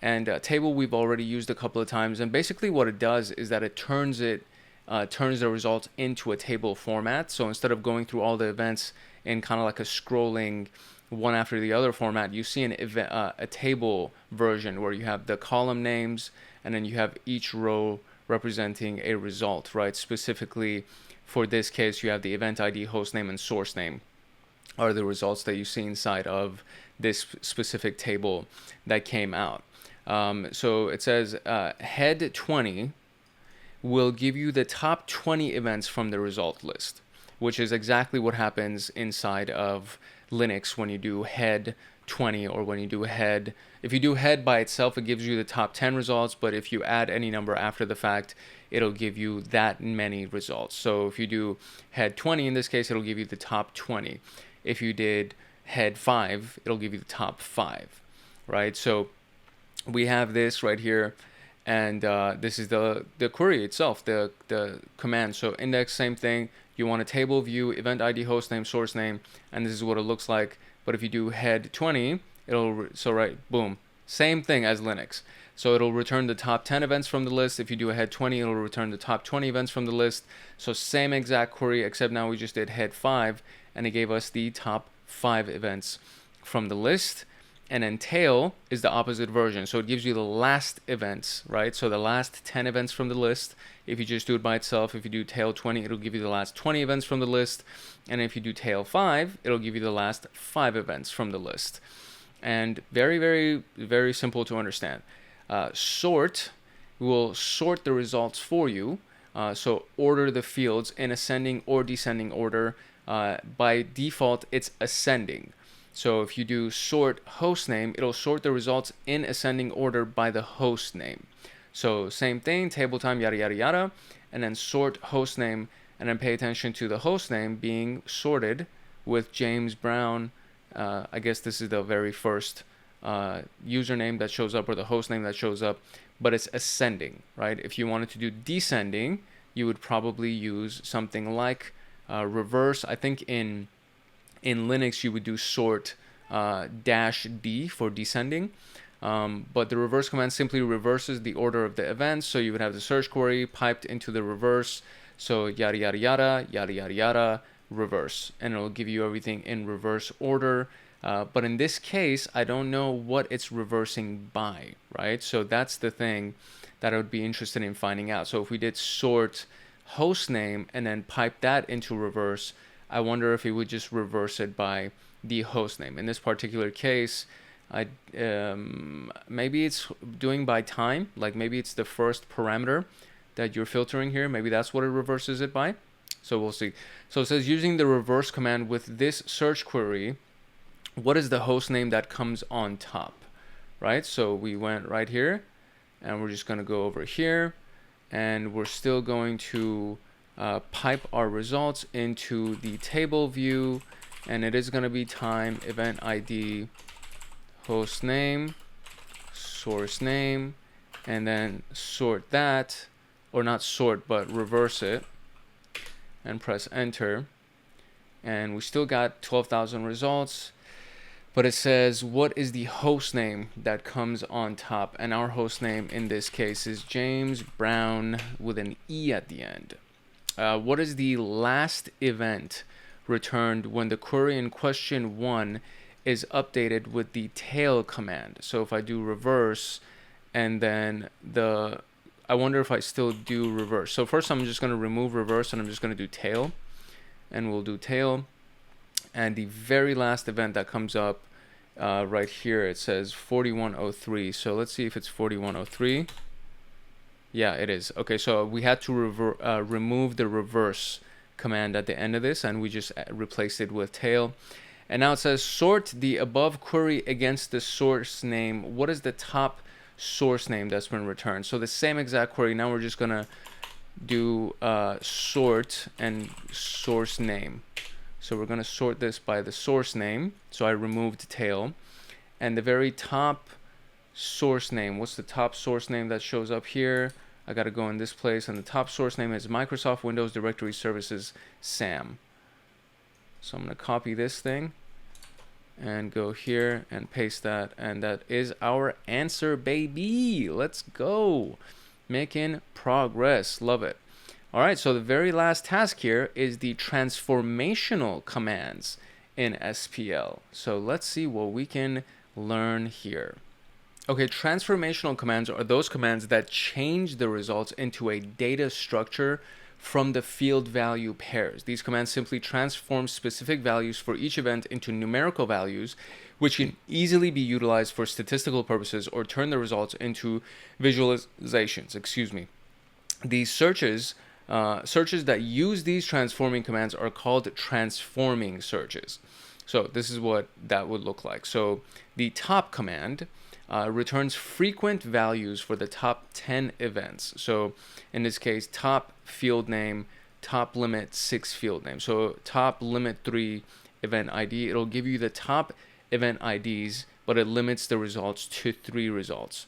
And table we've already used a couple of times. And basically what it does is that it turns the result into a table format. So instead of going through all the events in kind of like a scrolling one after the other format, you see a table version where you have the column names, and then you have each row representing a result, right? Specifically, for this case, you have the event ID, host name, and source name are the results that you see inside of this specific table that came out. So it says head 20 will give you the top 20 events from the result list, which is exactly what happens inside of Linux when you do head 20, or when you do head. If you do head by itself, it gives you the top 10 results, but if you add any number after the fact, it'll give you that many results. So if you do head 20, in this case, it'll give you the top 20. If you did head 5, it'll give you the top 5, right? So we have this right here, and this is the query itself, the command. So index, same thing. You want a table view, event ID, host name, source name, and this is what it looks like. But if you do head 20, boom, same thing as Linux. So it'll return the top 10 events from the list. If you do a head 20, it'll return the top 20 events from the list. So same exact query, except now we just did head 5, and it gave us the top 5 events from the list. And then tail is the opposite version. So it gives you the last events, right? So the last 10 events from the list. If you just do it by itself, if you do tail 20, it'll give you the last 20 events from the list. And if you do tail 5, it'll give you the last 5 events from the list. And very simple to understand. Sort will sort the results for you. So order the fields in ascending or descending order. By default, it's ascending. So if you do sort host name, it'll sort the results in ascending order by the host name. So same thing, table time, yada, yada, yada, and then sort host name, and then pay attention to the host name being sorted with James Brown. I guess this is the very first username that shows up, or the host name that shows up, but it's ascending, right? If you wanted to do descending, you would probably use something like reverse. I think in Linux you would do sort -d for descending. But the reverse command simply reverses the order of the events. So you would have the search query piped into the reverse. So yada, yada, yada, yada, yada, yada, reverse. And it'll give you everything in reverse order. But in this case, I don't know what it's reversing by, right? So that's the thing that I would be interested in finding out. So if we did sort hostname and then pipe that into reverse, I wonder if it would just reverse it by the hostname. In this particular case, maybe it's doing by time, like maybe it's the first parameter that you're filtering here. Maybe that's what it reverses it by. So we'll see. So it says using the reverse command with this search query, what is the host name that comes on top, right? So we went right here and we're just going to go over here and we're still going to pipe our results into the table view, and it is going to be time, event ID, host name, source name, and then sort that, or not sort, but reverse it, and press enter. And we still got 12,000 results, but it says what is the host name that comes on top, and our host name in this case is James Brown with an E at the end. What is the last event returned when the query in question 1 is updated with the tail command? So if I do reverse and then I wonder if I still do reverse. So first I'm just going to remove reverse and I'm just going to do tail, and we'll do tail. And the very last event that comes up right here, it says 4103. So let's see if it's 4103. Yeah, it is. Okay, so we had to remove the reverse command at the end of this, and we just replaced it with tail. And now it says sort the above query against the source name. What is the top source name that's been returned? So the same exact query. Now we're just gonna do sort and source name. So we're gonna sort this by the source name. So I removed tail, and the very top source name. What's the top source name that shows up here? I got to go in this place, and the top source name is Microsoft Windows Directory Services SAM. So I'm going to copy this thing and go here and paste that, and that is our answer, baby. Let's go. Making progress. Love it. All right, so the very last task here is the transformational commands in SPL. So let's see what we can learn here. Okay, transformational commands are those commands that change the results into a data structure from the field value pairs. These commands simply transform specific values for each event into numerical values, which can easily be utilized for statistical purposes or turn the results into visualizations. These searches that use these transforming commands are called transforming searches. So this is what that would look like. So the top command returns frequent values for the top 10 events. So in this case, top field name, top limit 6 field name. So top limit 3 event ID, it'll give you the top event IDs, but it limits the results to 3 results.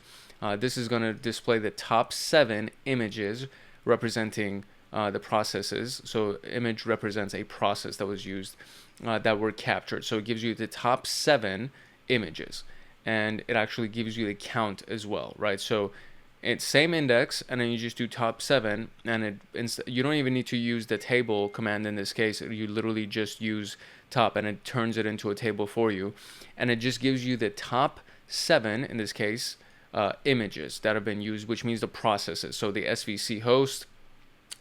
This is going to display the top 7 images representing the processes. So image represents a process that was used, that were captured. So it gives you the top 7 images, and it actually gives you the count as well, right? So it's same index, and then you just do top 7, and you don't even need to use the table command in this case. You literally just use top, and it turns it into a table for you, and it just gives you the top 7 in this case images that have been used, which means the processes. So the SVC host,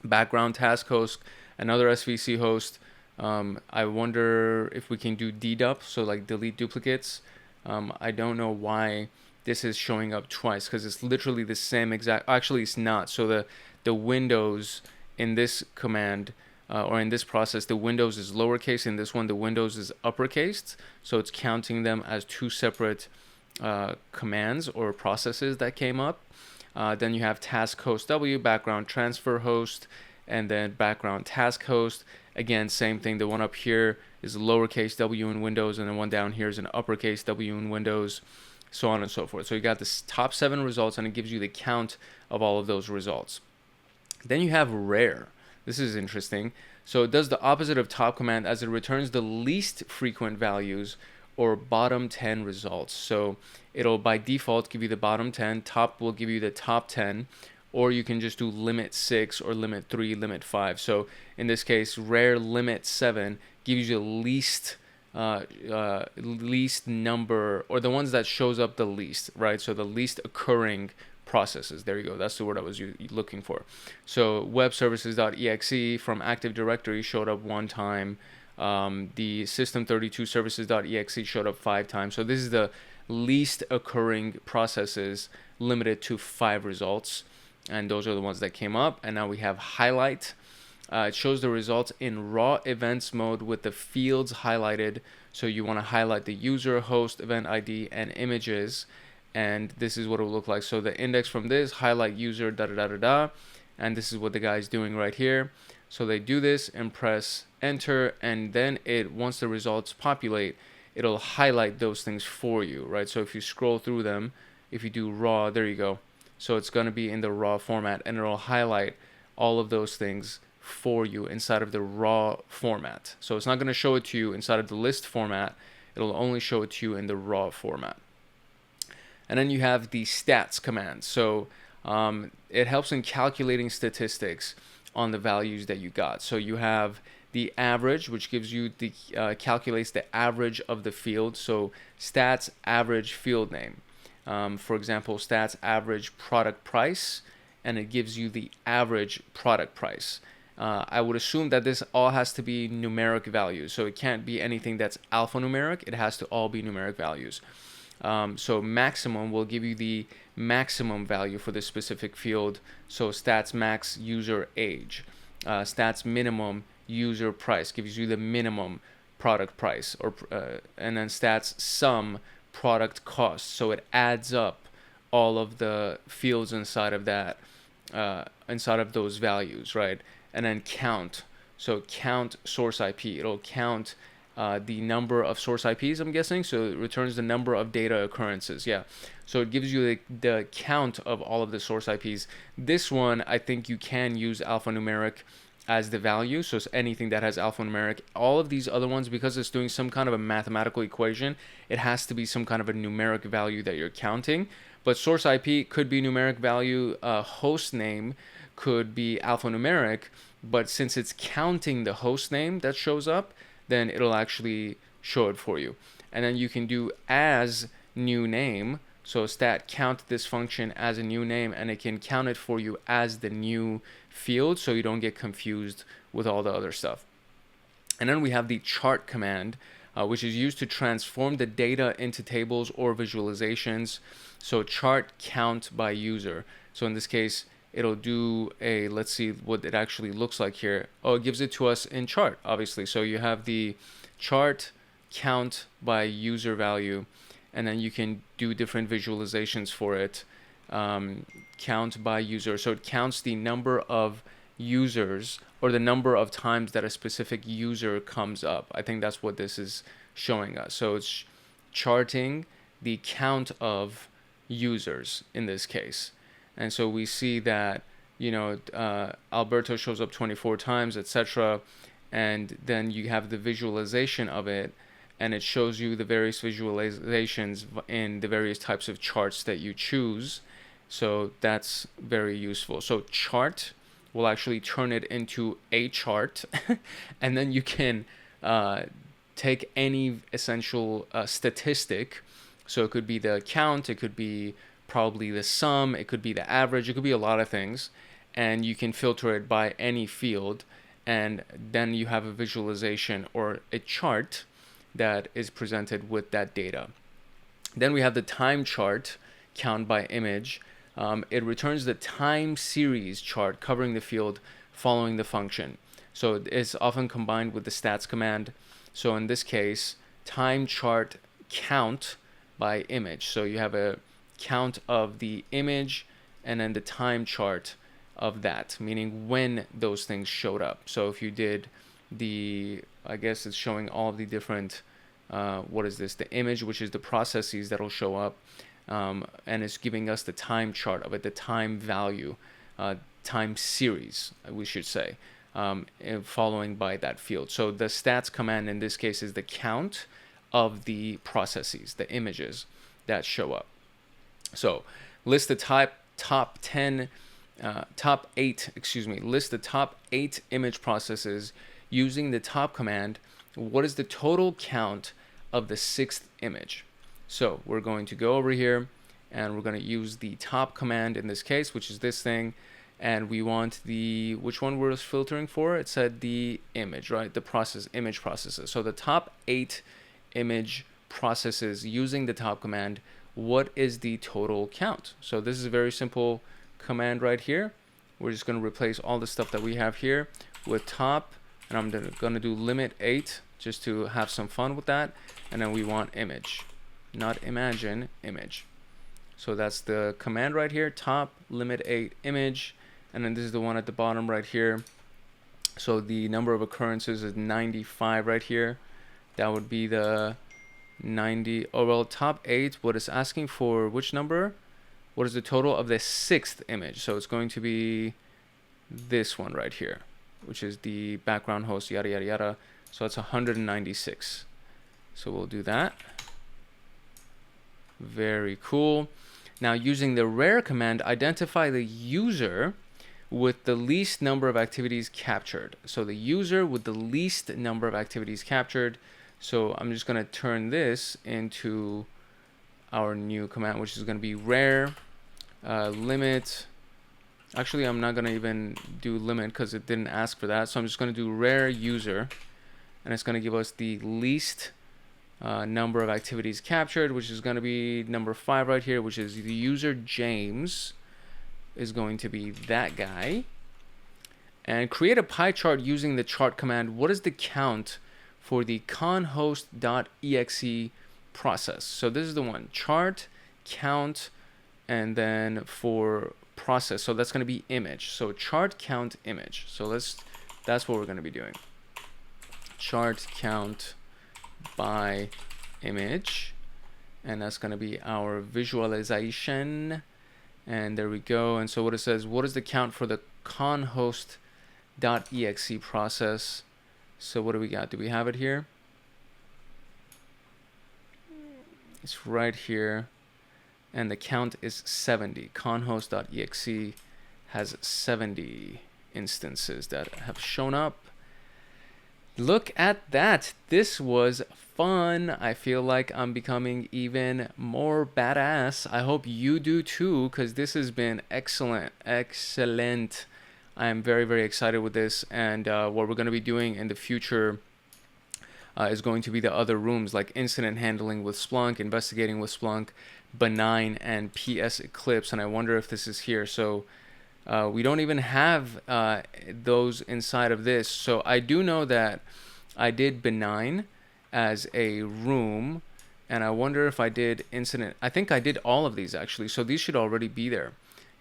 background task host, another SVC host. I wonder if we can do dedup, so like delete duplicates. I don't know why this is showing up twice, because it's literally the same exact. Actually, it's not. So the windows in this command or in this process, the windows is lowercase. In this one, the windows is uppercase. So it's counting them as 2 separate commands or processes that came up. Then you have task host W, background transfer host, and then background task host. Again, same thing. The one up here is lowercase w in Windows, and the one down here is an uppercase W in Windows, so on and so forth. So you got the top 7 results, and it gives you the count of all of those results. Then you have rare. This is interesting. So it does the opposite of top command as it returns the least frequent values or bottom 10 results. So it'll by default give you the bottom 10, top will give you the top 10, or you can just do limit 6 or limit 3, limit 5. So in this case, rare limit 7 gives you the least number, or the ones that shows up the least, right? So the least occurring processes. There you go. That's the word I was looking for. So web services.exe from Active Directory showed up 1 time. The system32 services.exe showed up 5 times. So this is the least occurring processes limited to 5 results. And those are the ones that came up. And now we have highlight. It shows the results in raw events mode with the fields highlighted. So you want to highlight the user, host, event ID, and images. And this is what it will look like. So the index from this, highlight user, da da da da da. And this is what the guy's doing right here. So they do this and press enter. And then once the results populate, it'll highlight those things for you, right? So if you scroll through them, if you do raw, there you go. So it's going to be in the raw format, and it'll highlight all of those things for you inside of the raw format. So it's not going to show it to you inside of the list format. It'll only show it to you in the raw format. And then you have the stats command. So it helps in calculating statistics on the values that you got. So you have the average, which gives you the calculates the average of the field. So stats average field name. For example, stats average product price, and it gives you the average product price. I would assume that this all has to be numeric values. So it can't be anything that's alphanumeric. It has to all be numeric values. So maximum will give you the maximum value for this specific field. So stats max user age. Stats minimum user price gives you the minimum product price, or and then stats sum product cost. So it adds up all of the fields inside of that, inside of those values, right? And then count. So count source IP. It'll count the number of source IPs, I'm guessing. So it returns the number of data occurrences. Yeah. So it gives you the count of all of the source IPs. This one, I think you can use alphanumeric as the value. So it's anything that has alphanumeric. All of these other ones, because it's doing some kind of a mathematical equation, it has to be some kind of a numeric value that you're counting. But source IP could be numeric value. Host name could be alphanumeric. But since it's counting the host name that shows up, then it'll actually show it for you. And then you can do as new name. So stat count this function as a new name, and it can count it for you as the new field, so you don't get confused with all the other stuff. And then we have the chart command, which is used to transform the data into tables or visualizations. So chart count by user. So in this case, it'll do a, let's see what it actually looks like here. Oh, it gives it to us in chart, obviously. So you have the chart count by user value, and then you can do different visualizations for it. Count by user. So it counts the number of users, or the number of times that a specific user comes up. I think that's what this is showing us. So it's charting the count of users in this case. And so we see that, you know, Alberto shows up 24 times, etc. And then you have the visualization of it, and it shows you the various visualizations in the various types of charts that you choose. So that's very useful. So chart will actually turn it into a chart, and then you can take any essential statistic. So it could be the count, it could be probably the sum, it could be the average, it could be a lot of things, and you can filter it by any field, and then you have a visualization or a chart that is presented with that data. Then we have the time chart, count by image. It returns the time series chart covering the field following the function. So it's often combined with the stats command. So in this case, time chart count by image. So you have a count of the image and then the time chart of that, meaning when those things showed up. So if you did the, I guess it's showing all of the different, what is this? The image, which is the processes that'll show up, and it's giving us the time chart of it, the time value time series, we should say, following by that field. So the stats command in this case is the count of the processes, the images that show up. So list the top 8, list the top 8 image processes using the top command. What is the total count of the 6th image? So we're going to go over here and we're going to use the top command in this case, which is this thing. And we want the, which one we're filtering for? It said the image, right? The process, image processes. So the top 8 image processes using the top command, what is the total count? So this is a very simple command right here. We're just going to replace all the stuff that we have here with top, and I'm going to do limit 8 just to have some fun with that. And then we want image, not imagine, image. So that's the command right here, top limit 8 image. And then this is the one at the bottom right here. So the number of occurrences is 95 right here. That would be the 90. Oh, well, top 8, what it's asking for, which number? What is the total of the 6th image? So it's going to be this one right here, which is the background host, yada, yada, yada. So it's 196. So we'll do that. Very cool. Now, using the rare command, identify the user with the least number of activities captured. So the user with the least number of activities captured. So I'm just going to turn this into our new command, which is going to be rare limit. Actually, I'm not going to even do limit because it didn't ask for that. So I'm just going to do rare user, and it's going to give us the least number of activities captured, which is going to be number 5 right here, which is the user James is going to be that guy. And create a pie chart using the chart command. What is the count for the conhost.exe process? So this is the one, chart count, and then for process, so that's going to be image. So chart count image. So that's what we're going to be doing. Chart count by image, and that's going to be our visualization. And there we go. And so what it says, what is the count for the conhost.exe process? So what do we got? Do we have it here? It's right here. And the count is 70. Conhost.exe has 70 instances that have shown up. Look at that. This was fun. I feel like I'm becoming even more badass. I hope you do too, because this has been excellent. I'm very, very excited with this. And what we're going to be doing in the future is going to be the other rooms, like incident handling with Splunk, investigating with Splunk, benign, and PSEclipse. And I wonder if this is here. So we don't even have those inside of this. So I do know that I did benign as a room, and I wonder if I did incident. I think I did all of these actually. So these should already be there.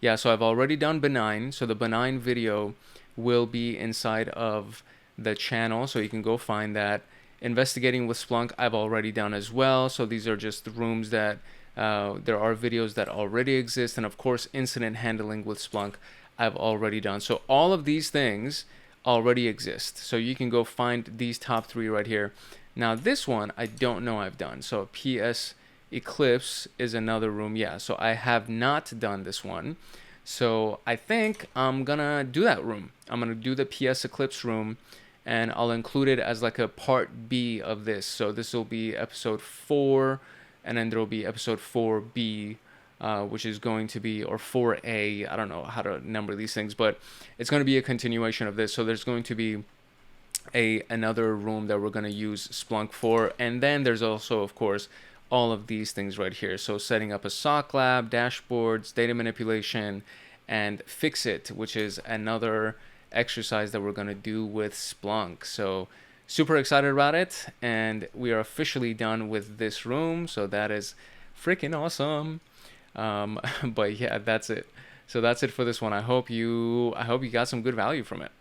Yeah, so I've already done benign. So the benign video will be inside of the channel. So you can go find that. Investigating with Splunk, I've already done as well. So these are just the rooms that there are videos that already exist. And of course, incident handling with Splunk, I've already done. So all of these things already exist. So you can go find these top 3 right here. Now this one, I don't know I've done. So PSEclipse is another room. Yeah, so I have not done this one. So I think I'm gonna do that room. I'm gonna do the PSEclipse room, and I'll include it as like a part B of this. So this will be episode 4, and then there will be episode 4B, which is going to be, or 4A, I don't know how to number these things, but it's going to be a continuation of this. So there's going to be another room that we're going to use Splunk for. And then there's also, of course, all of these things right here. So setting up a SOC Lab, dashboards, data manipulation, and Fixit, which is another exercise that we're going to do with Splunk. So super excited about it, and we are officially done with this room, so that is freaking awesome. But yeah, that's it. So that's it for this one. I hope you got some good value from it.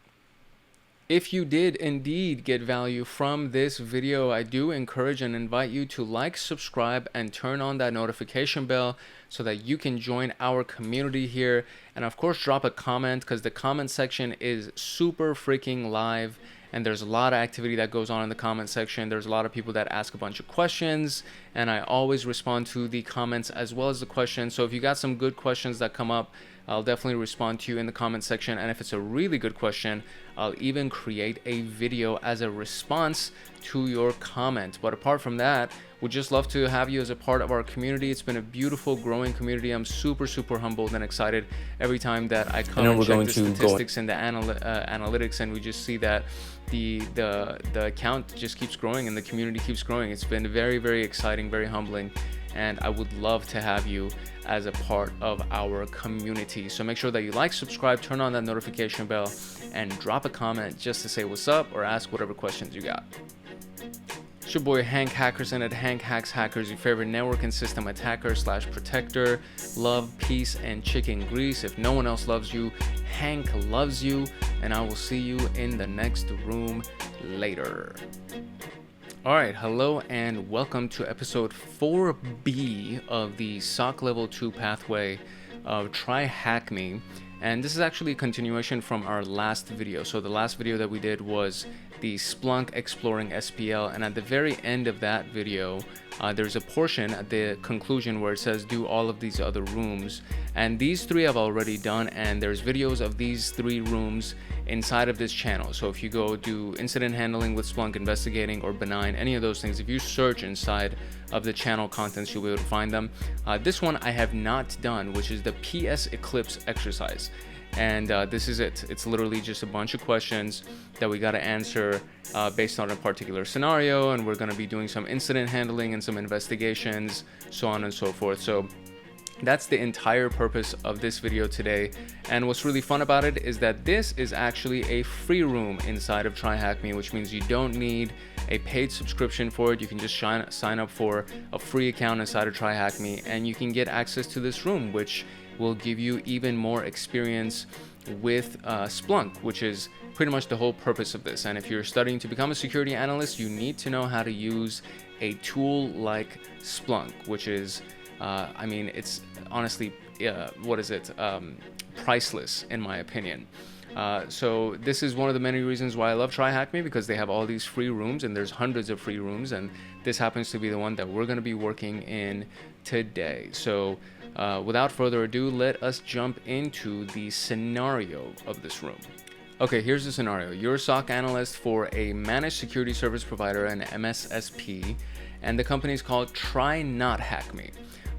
If you did indeed get value from this video, I do encourage and invite you to like, subscribe, and turn on that notification bell so that you can join our community here. And of course, drop a comment, because the comment section is super freaking live. And there's a lot of activity that goes on in the comment section. There's a lot of people that ask a bunch of questions, and I always respond to the comments as well as the questions. So if you got some good questions that come up, I'll definitely respond to you in the comment section. And if it's a really good question, I'll even create a video as a response to your comment. But apart from that, we'd just love to have you as a part of our community. It's been a beautiful, growing community. I'm super humbled and excited every time that I come and check the statistics and the analytics, and we just see that the account just keeps growing and the community keeps growing. It's been very exciting, very humbling, and I would love to have you as a part of our community. So make sure that you like, subscribe, turn on that notification bell, and drop a comment just to say what's up or ask whatever questions you got. It's your boy Hank Hackerson at Hank Hacks Hackers, your favorite network and system attacker / protector. Love, peace, and chicken grease. If no one else loves you, Hank loves you, and I will see you in the next room later. All right, hello and welcome to episode 4B of the SOC Level 2 pathway of TryHackMe. And this is actually a continuation from our last video. So the last video that we did was the Splunk Exploring SPL, and at the very end of that video, there's a portion at the conclusion where it says do all of these other rooms, and these 3 I've already done, and there's videos of these 3 rooms inside of this channel. So if you go do incident handling with Splunk, investigating, or benign, any of those things, if you search inside of the channel contents, you'll be able to find them. This one I have not done, which is the PSEclipse exercise. And this is it. It's literally just a bunch of questions that we got to answer based on a particular scenario, and we're going to be doing some incident handling and some investigations, so on and so forth. So that's the entire purpose of this video today. And what's really fun about it is that this is actually a free room inside of TryHackMe, which means you don't need a paid subscription for it. You can just sign up for a free account inside of TryHackMe, and you can get access to this room, which will give you even more experience with Splunk, which is pretty much the whole purpose of this. And if you're studying to become a security analyst, you need to know how to use a tool like Splunk, which is I mean, it's honestly priceless in my opinion. So this is one of the many reasons why I love TryHackMe, because they have all these free rooms, and there's hundreds of free rooms, and this happens to be the one that we're going to be working in today. So without further ado, let us jump into the scenario of this room. Okay, here's the scenario. You're a SOC analyst for a managed security service provider, an MSSP, and the company is called TryHackMe.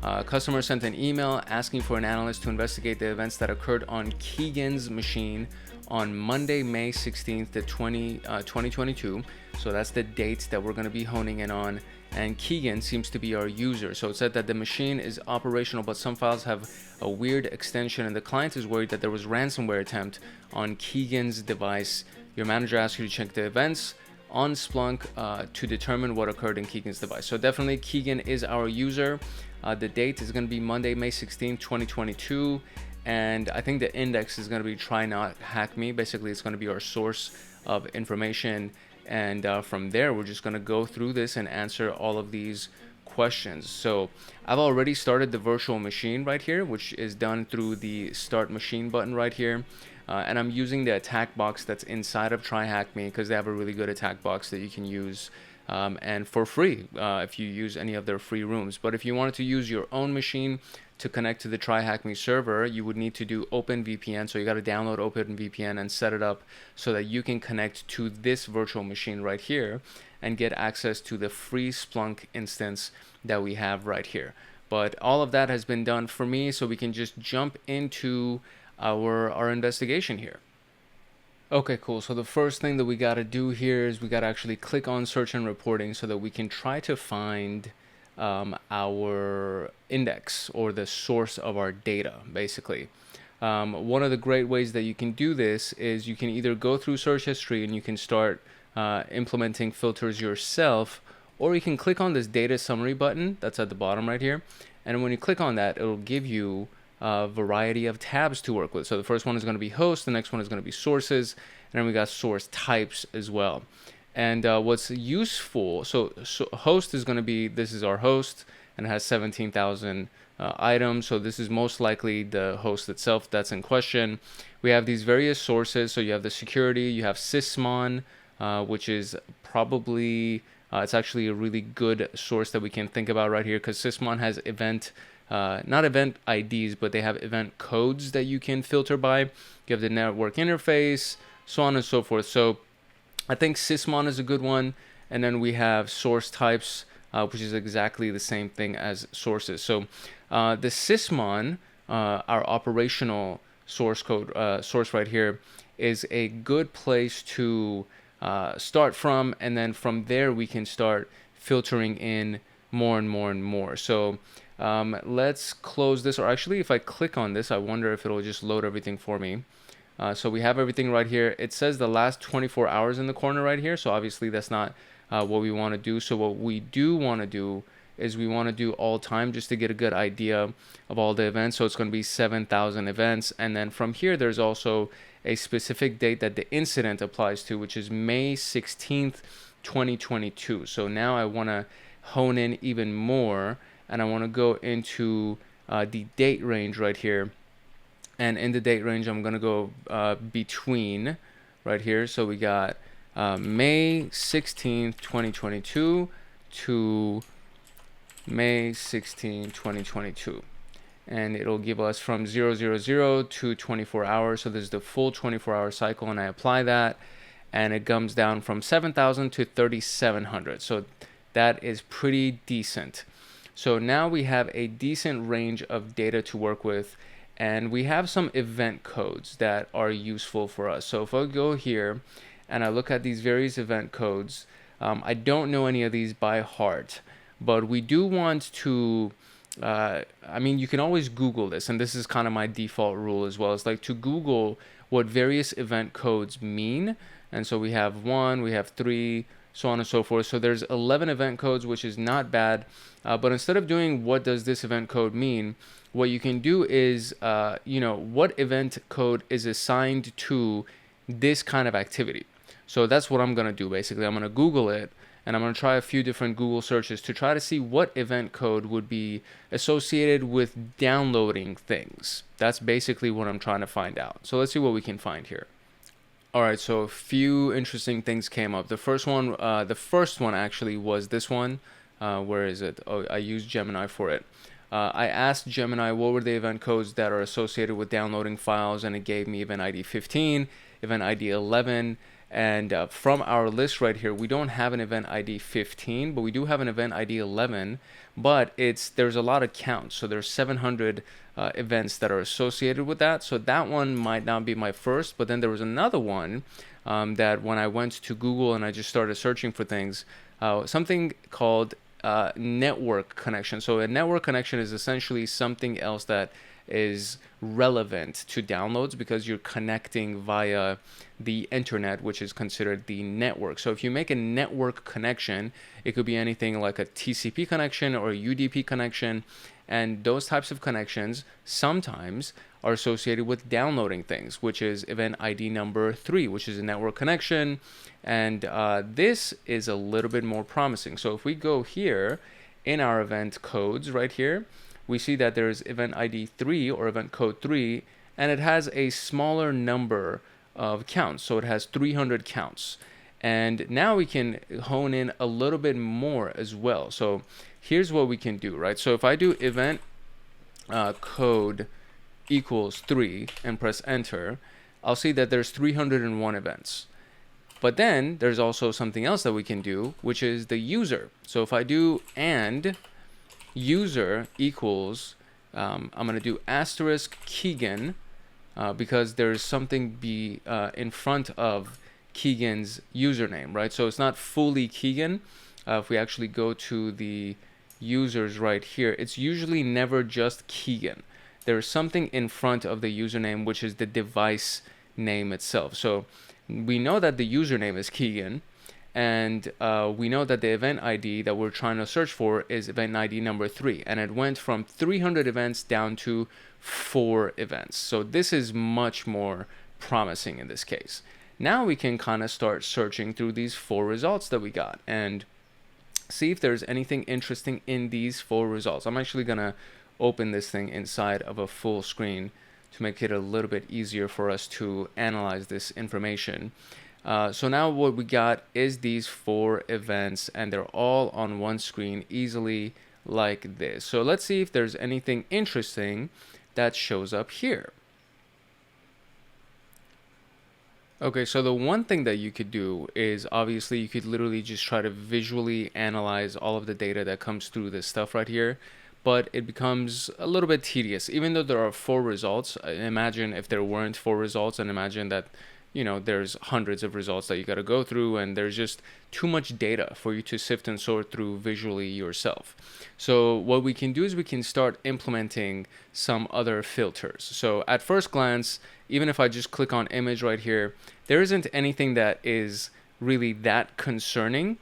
A customer sent an email asking for an analyst to investigate the events that occurred on Keegan's machine on Monday, May 16th, 2022. So that's the date that we're going to be honing in on. And Keegan seems to be our user. So it said that the machine is operational, but some files have a weird extension, and the client is worried that there was ransomware attempt on Keegan's device. Your manager asked you to check the events on Splunk to determine what occurred in Keegan's device. So definitely Keegan is our user. The date is going to be Monday, May 16th, 2022. And I think the index is going to be TryHackMe. Basically, it's going to be our source of information. And from there, we're just going to go through this and answer all of these questions. So I've already started the virtual machine right here, which is done through the Start Machine button right here. And I'm using the attack box that's inside of TryHackMe, because they have a really good attack box that you can use and for free if you use any of their free rooms. But if you wanted to use your own machine to connect to the TryHackMe server, you would need to do OpenVPN. So you got to download OpenVPN and set it up so that you can connect to this virtual machine right here and get access to the free Splunk instance that we have right here. But all of that has been done for me, so we can just jump into our investigation here. Okay, cool. So the first thing that we got to do here is we got to actually click on search and reporting so that we can try to find our index, or the source of our data, basically. One of the great ways that you can do this is you can either go through search history and you can start implementing filters yourself, or you can click on this data summary button that's at the bottom right here. And when you click on that, it'll give you a variety of tabs to work with. So the first one is going to be host, the next one is going to be sources, and then we got source types as well. And what's useful, so host is going to be, this is our host, and it has 17,000 items. So this is most likely the host itself that's in question. We have these various sources. So you have the security, you have sysmon, which is probably, it's actually a really good source that we can think about right here, because sysmon has event, not event IDs, but they have event codes that you can filter by. You have the network interface, so on and so forth. So I think sysmon is a good one. And then we have source types, which is exactly the same thing as sources. So the sysmon, our operational source code, source right here, is a good place to start from. And then from there, we can start filtering in more and more and more. So let's close this. Or actually, if I click on this, I wonder if it'll just load everything for me. So we have everything right here. It says the last 24 hours in the corner right here. So obviously that's not what we want to do. So what we do want to do is we want to do all time, just to get a good idea of all the events. So it's going to be 7,000 events. And then from here, there's also a specific date that the incident applies to, which is May 16th, 2022. So now I want to hone in even more, and I want to go into the date range right here. And in the date range, I'm going to go between right here. So we got May 16th, 2022 to May 16th, 2022. And it'll give us from 000 to 24 hours. So this is the full 24-hour cycle, and I apply that, and it comes down from 7,000 to 3,700. So that is pretty decent. So now we have a decent range of data to work with. And we have some event codes that are useful for us. So if I go here and I look at these various event codes, I don't know any of these by heart, but we do want to, I mean, you can always Google this, and this is kind of my default rule as well. It's like to Google what various event codes mean. And so we have 1, we have 3, so on and so forth. So there's 11 event codes, which is not bad. But instead of doing what does this event code mean, what you can do is, what event code is assigned to this kind of activity. So that's what I'm going to do. Basically, I'm going to Google it, and I'm going to try a few different Google searches to try to see what event code would be associated with downloading things. That's basically what I'm trying to find out. So let's see what we can find here. All right, so a few interesting things came up. The first one actually was this one. Where is it? Oh, I used Gemini for it. I asked Gemini what were the event codes that are associated with downloading files, and it gave me event ID 15, event ID 11, and from our list right here, we don't have an event ID 15, but we do have an event ID 11, but there's a lot of counts, so there's 700 events that are associated with that, so that one might not be my first, but then there was another one that when I went to Google and I just started searching for things, something called network connection. So a network connection is essentially something else that is relevant to downloads because you're connecting via the internet, which is considered the network. So if you make a network connection, it could be anything like a TCP connection or a UDP connection, and those types of connections sometimes are associated with downloading things, which is event ID number 3, which is a network connection. And this is a little bit more promising. So if we go here in our event codes right here, we see that there's event ID 3 or event code 3, and it has a smaller number of counts. So it has 300 counts. And now we can hone in a little bit more as well. So here's what we can do, right? So if I do event code equals 3 and press enter, I'll see that there's 301 events. But then there's also something else that we can do, which is the user. So if I do and user equals, I'm going to do asterisk Keegan because there's something in front of Keegan's username, right? So it's not fully Keegan. If we actually go to the users right here, it's usually never just Keegan. There's something in front of the username, which is the device name itself. So we know that the username is Keegan, and we know that the event ID that we're trying to search for is event ID number 3, and it went from 300 events down to 4 events. So this is much more promising in this case. Now we can kind of start searching through these 4 results that we got and see if there's anything interesting in these 4 results. I'm actually gonna open this thing inside of a full screen to make it a little bit easier for us to analyze this information. So now what we got is these 4 events, and they're all on one screen easily like this. So let's see if there's anything interesting that shows up here. Okay, so the one thing that you could do is obviously you could literally just try to visually analyze all of the data that comes through this stuff right here, but it becomes a little bit tedious. Even though there are 4 results, imagine if there weren't 4 results, and imagine that, you know, there's hundreds of results that you got to go through, and there's just too much data for you to sift and sort through visually yourself. So what we can do is we can start implementing some other filters. So at first glance, even if I just click on image right here, there isn't anything that is really that concerning.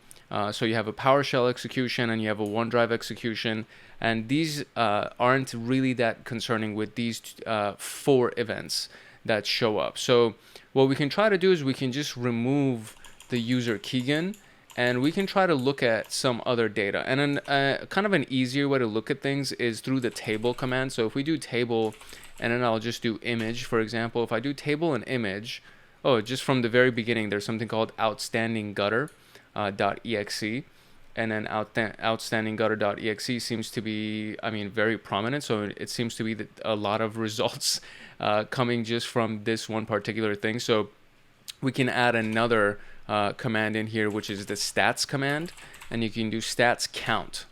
So you have a PowerShell execution and you have a OneDrive execution, and these aren't really that concerning with these 4 events that show up. So what we can try to do is we can just remove the user keygen, and we can try to look at some other data. And then kind of an easier way to look at things is through the table command. So if we do table, and then I'll just do image, for example. If I do table and image, just from the very beginning, there's something called outstanding gutter .exe, and then outstanding gutter.exe seems to be, very prominent. So it seems to be a lot of results coming just from this one particular thing. So we can add another command in here, which is the stats command, and you can do stats count,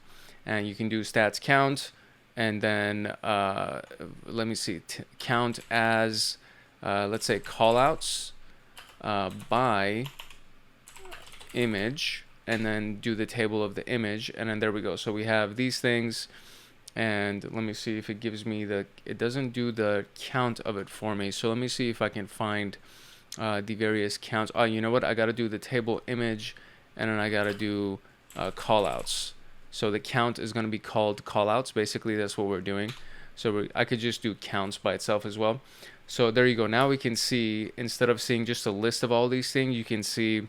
and you can do stats count, and then let me see, count as let's say callouts by image, and then do the table of the image, and then there we go. So we have these things, and let me see if it gives me it doesn't do the count of it for me. So let me see if I can find the various counts. You know what? I got to do the table image, and then I got to do callouts. So the count is going to be called callouts. Basically, that's what we're doing. So I could just do counts by itself as well. So there you go. Now we can see, instead of seeing just a list of all these things, you can see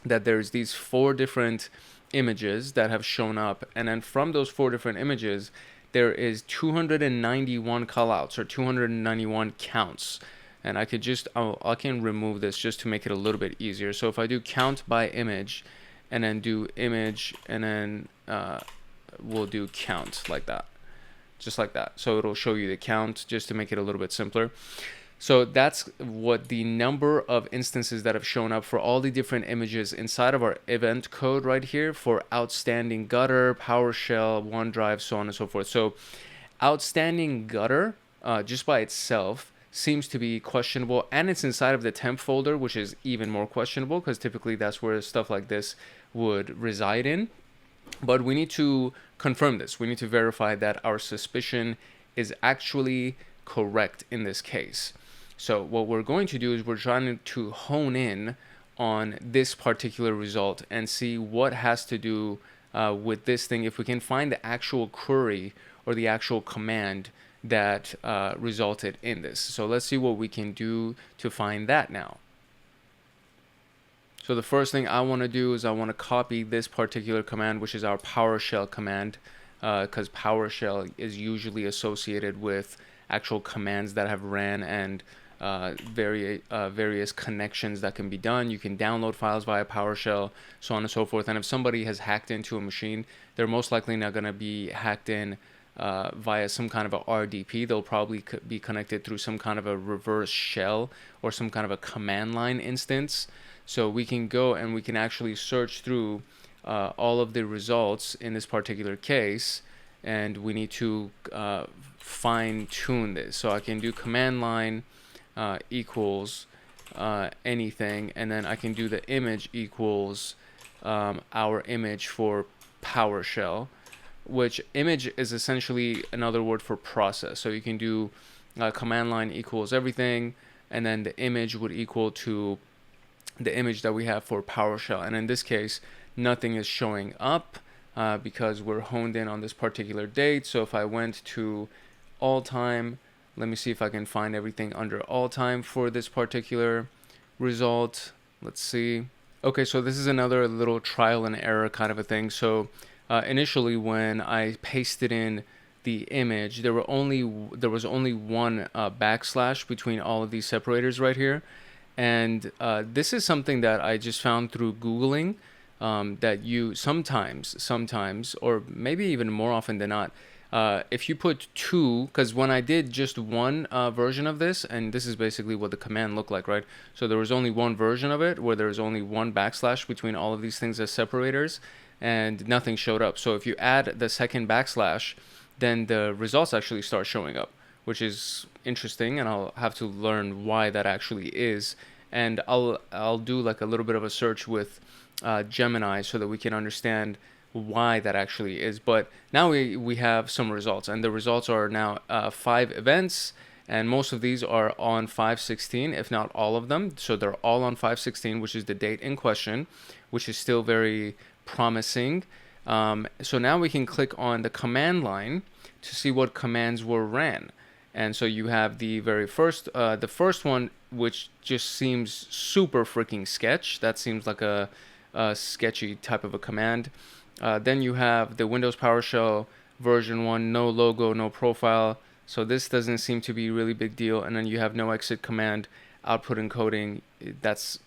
that there's these 4 different images that have shown up, and then from those 4 different images there is 291 callouts, or 291 counts. And I could just I can remove this just to make it a little bit easier. So if I do count by image, and then do image, and then we'll do count like that, just like that. So it'll show you the count just to make it a little bit simpler. So that's what the number of instances that have shown up for all the different images inside of our event code right here for outstanding gutter, PowerShell, OneDrive, so on and so forth. So outstanding gutter just by itself seems to be questionable, and it's inside of the temp folder, which is even more questionable because typically that's where stuff like this would reside in. But we need to confirm this. We need to verify that our suspicion is actually correct in this case. So what we're going to do is we're trying to hone in on this particular result and see what has to do with this thing, if we can find the actual query or the actual command that resulted in this. So let's see what we can do to find that now. So the first thing I want to do is I want to copy this particular command, which is our PowerShell command, because PowerShell is usually associated with actual commands that have ran and various connections that can be done. You can download files via PowerShell, so on and so forth. And if somebody has hacked into a machine, they're most likely not going to be hacked in via some kind of a RDP. They'll probably be connected through some kind of a reverse shell or some kind of a command line instance. So we can go and we can actually search through all of the results in this particular case, and we need to fine tune this. So I can do command line equals anything, and then I can do the image equals our image for PowerShell, which image is essentially another word for process. So you can do command line equals everything, and then the image would equal to the image that we have for PowerShell. And in this case, nothing is showing up because we're honed in on this particular date. So if I went to all time, let me see if I can find everything under all time for this particular result. Let's see. Okay, so this is another little trial and error kind of a thing. So initially when I pasted in the image, there was only one backslash between all of these separators right here. And this is something that I just found through Googling, that you sometimes, or maybe even more often than not, if you put two, because when I did just one version of this, and this is basically what the command looked like, right? So there was only one version of it where there was only one backslash between all of these things as separators, and nothing showed up. So if you add the second backslash, then the results actually start showing up, which is interesting, and I'll have to learn why that actually is. And I'll do like a little bit of a search with Gemini so that we can understand why that actually is. But now we have some results, and the results are now 5 events, and most of these are on 5/16, if not all of them. So they're all on 5/16, which is the date in question, which is still very promising. So now we can click on the command line to see what commands were ran. And so you have the very first, the first one, which just seems super freaking sketch. That seems like a sketchy type of a command. Then you have the Windows PowerShell version 1, no logo, no profile. So this doesn't seem to be a really big deal. And then you have no exit command, output encoding. That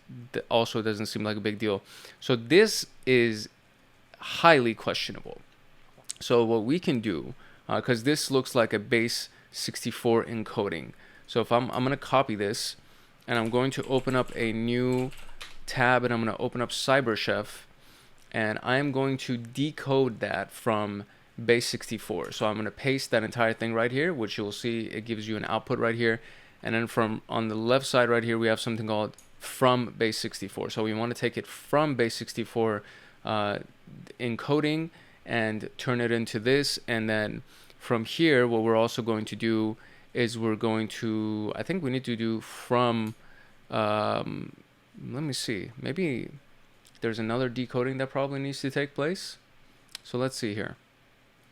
also doesn't seem like a big deal. So this is highly questionable. So what we can do, because this looks like a base 64 encoding. So if I'm going to copy this, and I'm going to open up a new tab, and I'm going to open up CyberChef, and I'm going to decode that from base 64. So I'm going to paste that entire thing right here, which you'll see it gives you an output right here. And then from on the left side right here, we have something called from base 64. So we want to take it from base 64 encoding and turn it into this. And then from here, what we're also going to do is we're going to, I think we need to do from, let me see, maybe there's another decoding that probably needs to take place. So let's see here.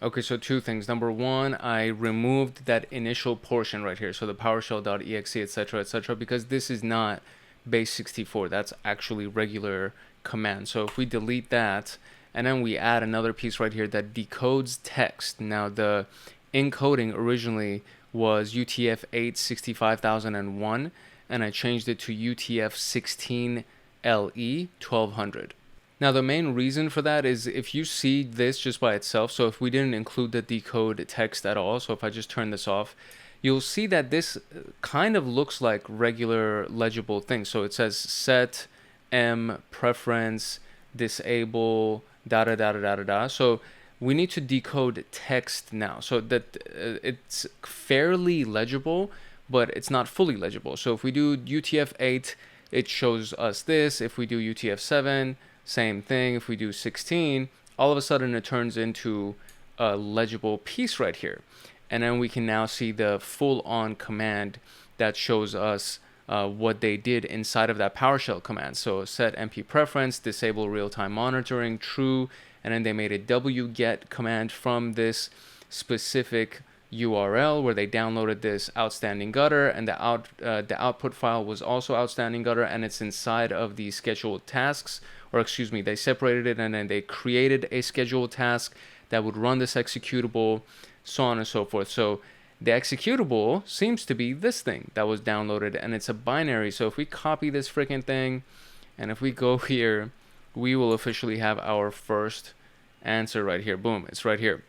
Okay, so 2 things. Number 1, I removed that initial portion right here. So the PowerShell.exe, etc., because this is not base 64. That's actually regular command. So if we delete that, and then we add another piece right here that decodes text. Now the encoding originally was UTF-8 65001, and I changed it to UTF-16 LE 1200. Now the main reason for that is if you see this just by itself, so if we didn't include the decode text at all, so if I just turn this off, you'll see that this kind of looks like regular legible things. So it says set M preference disable da da da da da da. So we need to decode text now, so that it's fairly legible, but it's not fully legible. So if we do UTF-8, it shows us this. If we do UTF-7, same thing. If we do 16, all of a sudden it turns into a legible piece right here. And then we can now see the full-on command that shows us what they did inside of that PowerShell command. So set MP preference, disable real-time monitoring, true, and then they made a wget command from this specific URL where they downloaded this outstanding gutter, and the output file was also outstanding gutter, and it's inside of the scheduled tasks, or excuse me, they separated it and then they created a scheduled task that would run this executable, so on and so forth. So the executable seems to be this thing that was downloaded, and it's a binary. So if we copy this freaking thing, and if we go here, we will officially have our first answer right here. Boom, it's right here.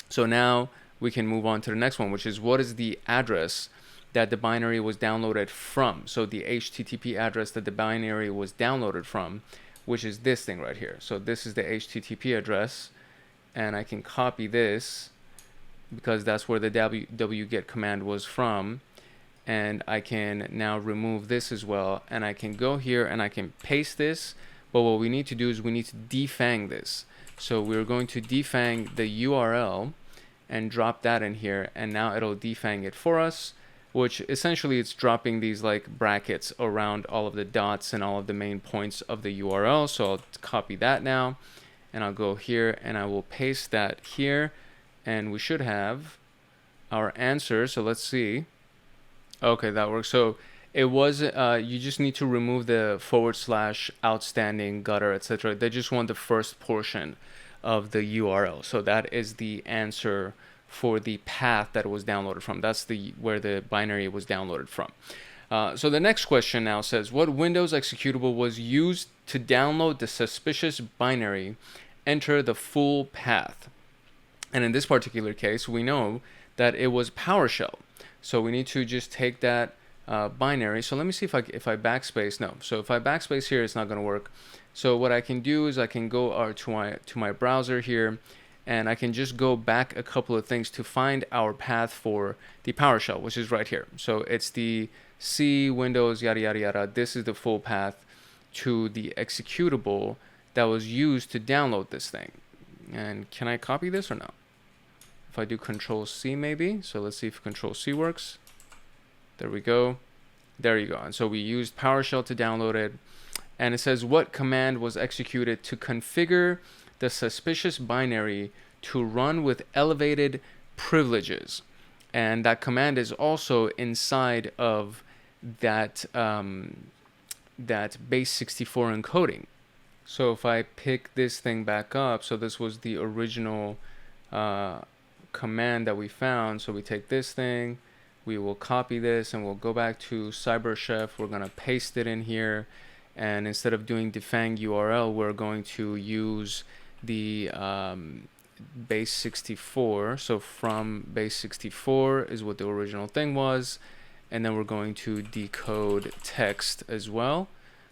So now we can move on to the next one, which is what is the address that the binary was downloaded from. So the HTTP address that the binary was downloaded from, which is this thing right here. So this is the HTTP address, and I can copy this because that's where the wget command was from, and I can now remove this as well, and I can go here and I can paste this. But what we need to do is we need to defang this. So we're going to defang the URL and drop that in here, and now it'll defang it for us, which essentially it's dropping these like brackets around all of the dots and all of the main points of the URL. So I'll copy that now, and I'll go here and I will paste that here, and we should have our answer. So let's see. Okay, that works. So It was you just need to remove the / outstanding gutter, etc. They just want the first portion of the URL. So that is the answer for the path that it was downloaded from. That's the where the binary was downloaded from. So the next question now says, what Windows executable was used to download the suspicious binary? Enter the full path. And in this particular case, we know that it was PowerShell. So we need to just take that binary. So let me see if I backspace. No. So if I backspace here, it's not going to work. So what I can do is I can go to my browser here, and I can just go back a couple of things to find our path for the PowerShell, which is right here. So it's the C, Windows, yada, yada, yada. This is the full path to the executable that was used to download this thing. And can I copy this or no? If I do Control C maybe. So let's see if Control C works. There we go. There you go. And so we used PowerShell to download it. And it says what command was executed to configure the suspicious binary to run with elevated privileges. And that command is also inside of that that base64 encoding. So if I pick this thing back up, so this was the original command that we found. So we take this thing, we will copy this, and we'll go back to CyberChef. We're going to paste it in here. And instead of doing defang URL, we're going to use the base64. So from base64 is what the original thing was. And then we're going to decode text as well.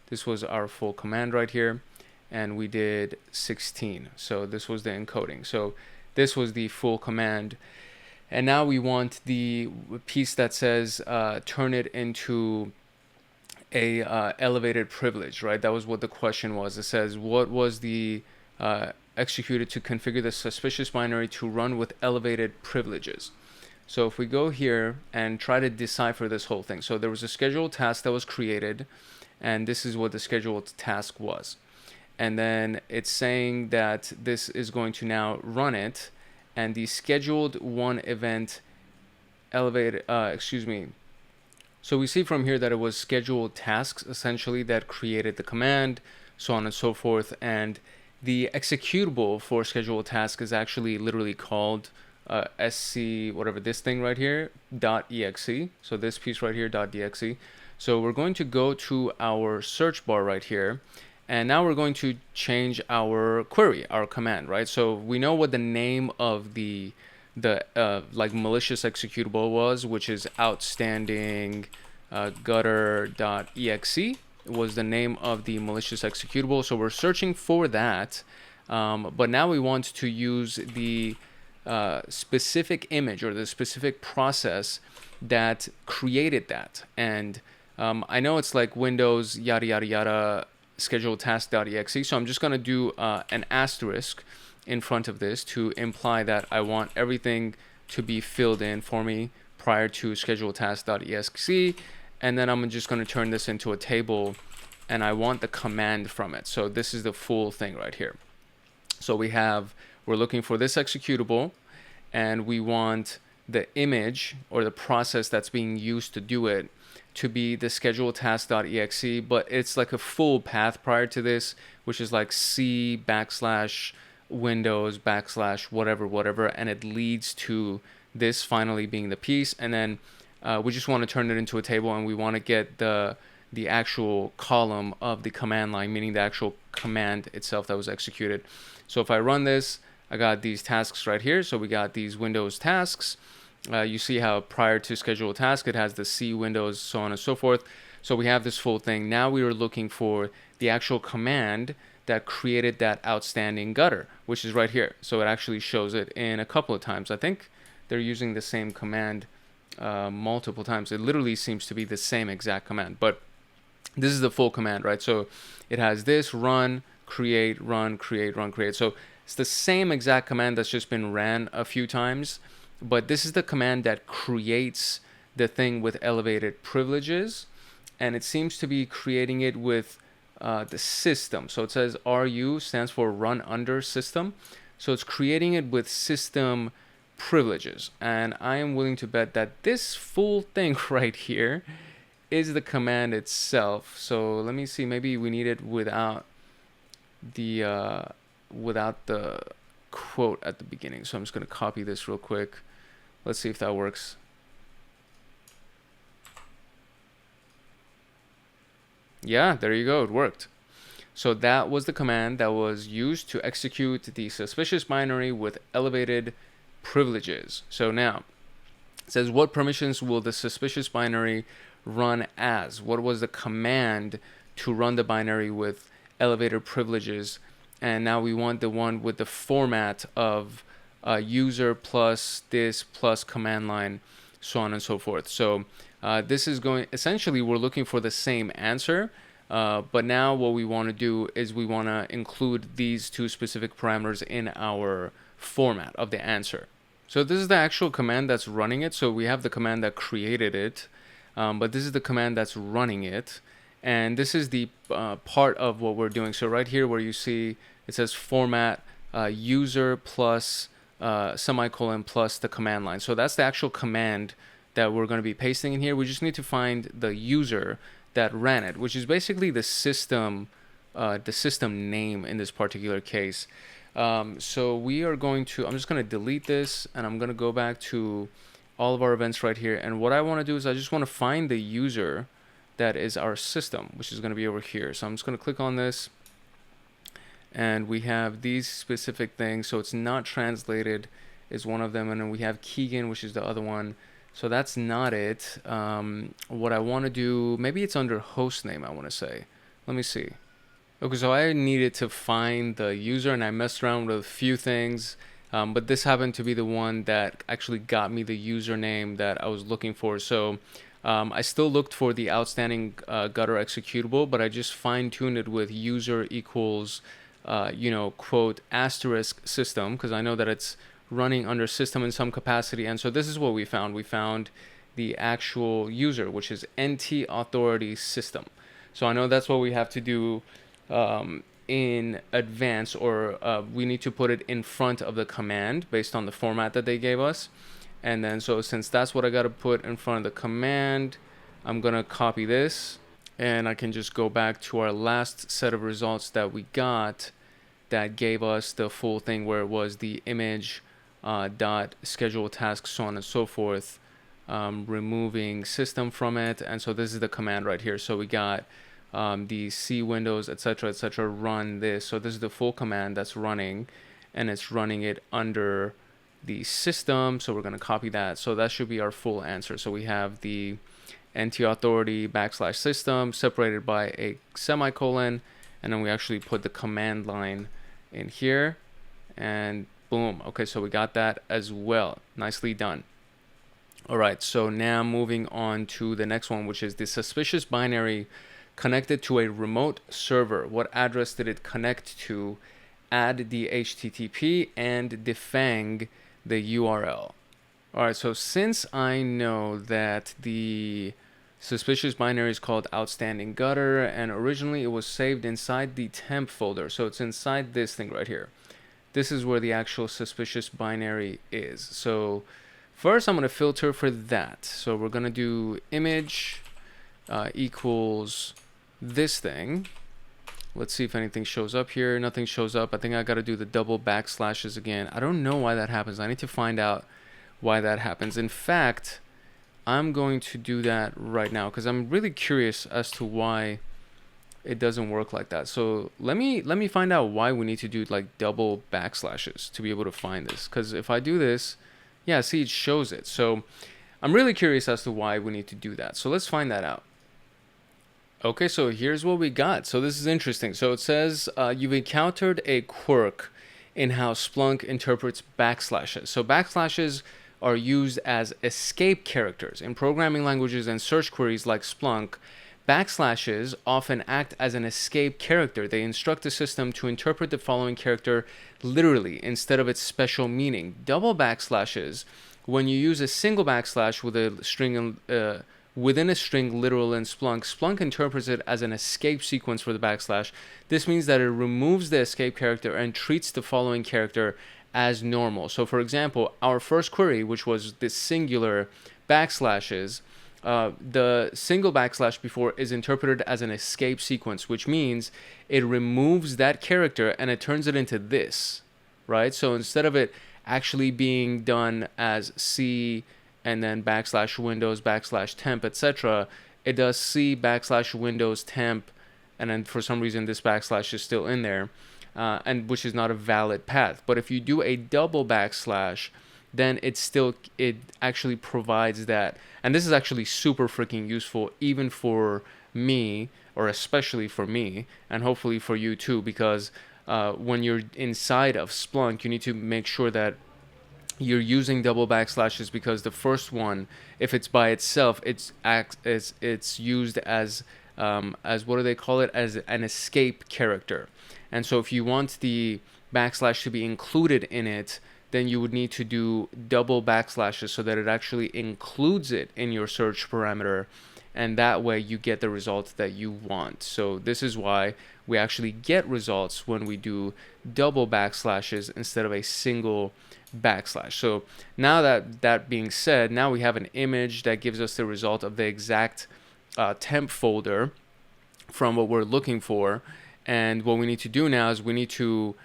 This was our full command right here. And we did 16. So this was the encoding. So this was the full command. And now we want the piece that says turn it into a elevated privilege, right? That was what the question was. It says what was the executed to configure the suspicious binary to run with elevated privileges. So if we go here and try to decipher this whole thing. So there was a scheduled task that was created, and this is what the scheduled task was. And then it's saying that this is going to now run it, and the scheduled one event elevated, So we see from here that it was scheduled tasks essentially that created the command, so on and so forth. And the executable for scheduled task is actually literally called SC, whatever this thing right here, .exe. So this piece right here, .exe. So we're going to go to our search bar right here. And now we're going to change our query, our command, right? So we know what the name of the like malicious executable was, which is outstanding gutter.exe was the name of the malicious executable. So we're searching for that. But now we want to use the specific image or the specific process that created that. And I know it's like Windows yada yada yada scheduled task.exe. So I'm just going to do an asterisk in front of this to imply that I want everything to be filled in for me prior to scheduled task.exe. And then I'm just going to turn this into a table, and I want the command from it. So this is the full thing right here. So we're looking for this executable, and we want the image or the process that's being used to do it to be the scheduled task.exe, but it's like a full path prior to this, which is like C / Windows / whatever, and it leads to this finally being the piece. And then we just want to turn it into a table, and we want to get the actual column of the command line, meaning the actual command itself that was executed. So if I run this, I got these tasks right here. So we got these Windows tasks. You see how prior to scheduled task, it has the C, Windows, so on and so forth. So we have this full thing. Now we are looking for the actual command that created that outstanding gutter, which is right here. So it actually shows it in a couple of times. I think they're using the same command multiple times. It literally seems to be the same exact command, but this is the full command, right? So it has this run, create, run, create, run, create. So it's the same exact command that's just been ran a few times, but this is the command that creates the thing with elevated privileges, and it seems to be creating it with the system. So it says RU stands for run under system. So it's creating it with system privileges. And I am willing to bet that this full thing right here is the command itself. So let me see, maybe we need it without the quote at the beginning. So I'm just going to copy this real quick. Let's see if that works. Yeah, there you go, it worked. So that was the command that was used to execute the suspicious binary with elevated privileges. So now it says, what permissions will the suspicious binary run as? What was the command to run the binary with elevated privileges? And now we want the one with the format of user plus this plus command line, so on and so forth. So this is going, essentially we're looking for the same answer, but now what we want to do is we want to include these two specific parameters in our format of the answer. So this is the actual command that's running it. So we have the command that created it, but this is the command that's running it. And this is the part of what we're doing. So right here where you see it says format user plus semicolon plus the command line. So that's the actual command that we're going to be pasting in here. We just need to find the user that ran it, which is basically the system name in this particular case. So we are going to, I'm just going to delete this and I'm going to go back to all of our events right here. And what I want to do is I just want to find the user that is our system, which is going to be over here. So I'm just going to click on this and we have these specific things. So it's not translated is one of them. And then we have Keegan, which is the other one. So that's not it. What I want to do, maybe it's under host name, I want to say. Let me see. Okay, so I needed to find the user and I messed around with a few things, but this happened to be the one that actually got me the username that I was looking for. So I still looked for the outstanding gutter executable, but I just fine-tuned it with user equals, quote, asterisk system, because I know that it's running under system in some capacity. And so this is what we found. We found the actual user, which is NT authority system. So I know that's what we have to do in advance, or we need to put it in front of the command based on the format that they gave us. And then so since that's what I got to put in front of the command, I'm going to copy this and I can just go back to our last set of results that we got that gave us the full thing where it was the image dot schedule task, so on and so forth, removing system from it. And so this is the command right here. So we got the C windows, etc., run this. So this is the full command that's running, and it's running it under the system. So we're going to copy that. So that should be our full answer. So we have the NT authority / system separated by a semicolon, and then we actually put the command line in here, and boom. Okay, so we got that as well. Nicely done. All right, so now moving on to the next one, which is the suspicious binary connected to a remote server. What address did it connect to? Add the HTTP and defang the URL. All right, so since I know that the suspicious binary is called outstanding gutter, and originally it was saved inside the temp folder, so it's inside this thing right here. This is where the actual suspicious binary is. So first I'm going to filter for that. So we're going to do image equals this thing. Let's see if anything shows up here. Nothing shows up. I think I got to do the double backslashes again. I don't know why that happens. I need to find out why that happens. In fact, I'm going to do that right now because I'm really curious as to why it doesn't work like that. So let me find out why we need to do like double backslashes to be able to find this. Because if I do this, yeah, see, it shows it. So I'm really curious as to why we need to do that. So let's find that out. Okay, so here's what we got. So this is interesting. So it says you've encountered a quirk in how Splunk interprets backslashes. So backslashes are used as escape characters in programming languages and search queries like Splunk. Backslashes often act as an escape character. They instruct the system to interpret the following character literally instead of its special meaning. Double backslashes, when you use a single backslash with a string within a string literal in Splunk, Splunk interprets it as an escape sequence for the backslash. This means that it removes the escape character and treats the following character as normal. So for example, our first query, which was this singular backslashes, the single backslash before is interpreted as an escape sequence, which means it removes that character and it turns it into this, right? So instead of it actually being done as C and then backslash Windows backslash temp, etc., it does C backslash Windows temp, and then for some reason this backslash is still in there, and which is not a valid path. But if you do a double backslash, then it actually provides that. And this is actually super freaking useful, even for me, or especially for me, and hopefully for you too, because when you're inside of Splunk, you need to make sure that you're using double backslashes, because the first one, if it's by itself, it's used as what do they call it, as an escape character. And so if you want the backslash to be included in it, then you would need to do double backslashes so that it actually includes it in your search parameter, and that way you get the results that you want. So this is why we actually get results when we do double backslashes instead of a single backslash. So now that being said, now we have an image that gives us the result of the exact temp folder from what we're looking for. And what we need to do now is we need to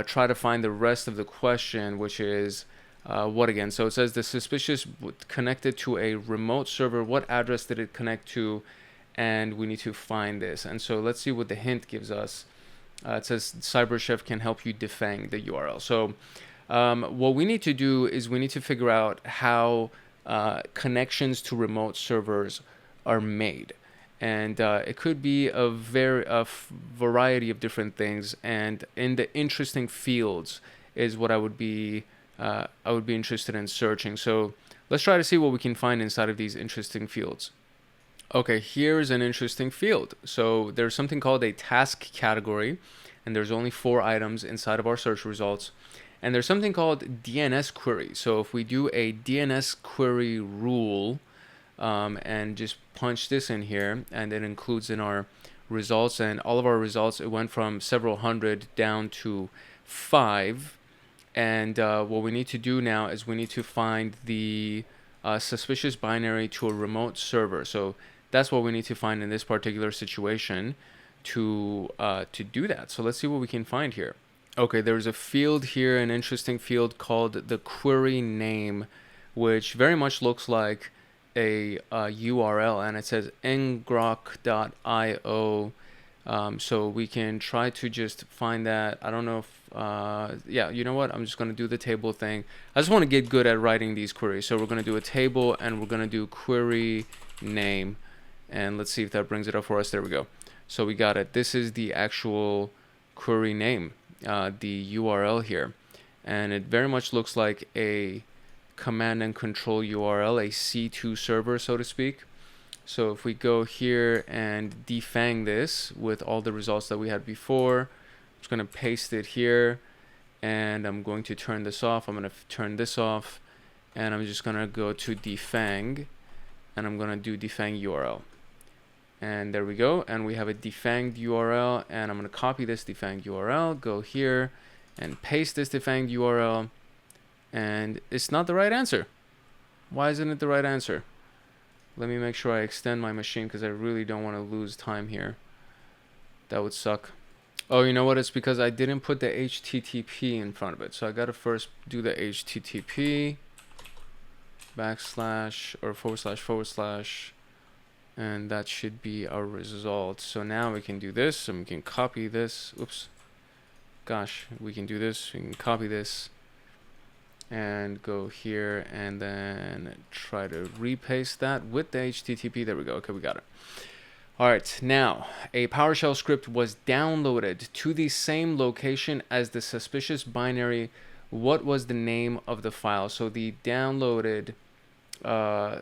try to find the rest of the question, which is what again? So it says the suspicious connected to a remote server. What address did it connect to? And we need to find this. And so let's see what the hint gives us. It says CyberChef can help you defang the URL. So what we need to do is we need to figure out how connections to remote servers are made. And it could be a variety of different things. And in the interesting fields is what I would be interested in searching. So let's try to see what we can find inside of these interesting fields. Okay, here's an interesting field. So there's something called a task category, and there's only 4 items inside of our search results. And there's something called DNS query. So if we do a DNS query rule, and just punch this in here, and it includes in our results, and all of our results, it went from several hundred down to 5. And what we need to do now is we need to find the suspicious binary to a remote server. So that's what we need to find in this particular situation to do that. So let's see what we can find here. Okay, there's a field here, an interesting field called the query name, which very much looks like a URL, and it says ngrok.io. So we can try to just find that. I don't know if yeah, you know what, I'm just going to do the table thing. I just want to get good at writing these queries. So we're going to do a table, and we're going to do query name, and let's see if that brings it up for us. There we go. So we got it. This is the actual query name, the URL here, and it very much looks like a command and control URL, a C2 server, so to speak. So if we go here and defang this with all the results that we had before, I'm just going to paste it here, and I'm going to turn this off. I'm going to turn this off, and I'm just going to go to defang, and I'm going to do defang URL. And there we go, and we have a defanged URL, and I'm going to copy this defanged URL, go here and paste this defanged URL, and it's not the right answer. Why isn't it the right answer? Let me make sure I extend my machine, because I really don't want to lose time here. That would suck. Oh, you know what? It's because I didn't put the HTTP in front of it. So I got to first do the HTTP backslash or // and that should be our result. So now we can do this, and we can copy this. Oops. Gosh, we can do this. We can copy this and go here and then try to repaste that with the HTTP. There we go. Okay, we got it. All right, now a PowerShell script was downloaded to the same location as the suspicious binary. What was the name of the file? So the downloaded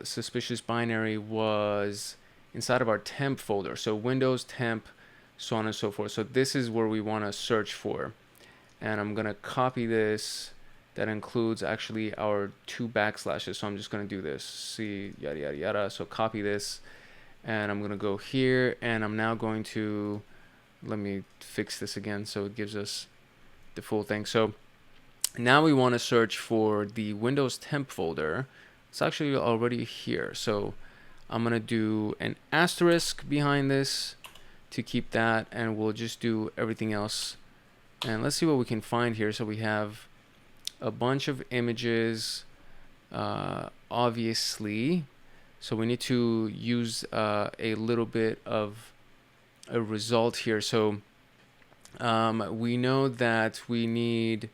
suspicious binary was inside of our temp folder. So Windows temp, so on and so forth. So this is where we want to search for. And I'm going to copy this. That includes actually our 2 backslashes. So I'm just going to do this. See, yada, yada, yada. So copy this. And I'm going to go here. And I'm now going to, let me fix this again so it gives us the full thing. So now we want to search for the Windows temp folder. It's actually already here. So I'm gonna do an asterisk behind this to keep that, and we'll just do everything else. And let's see what we can find here. So we have a bunch of images, obviously. So we need to use a little bit of a result here. So we know that we need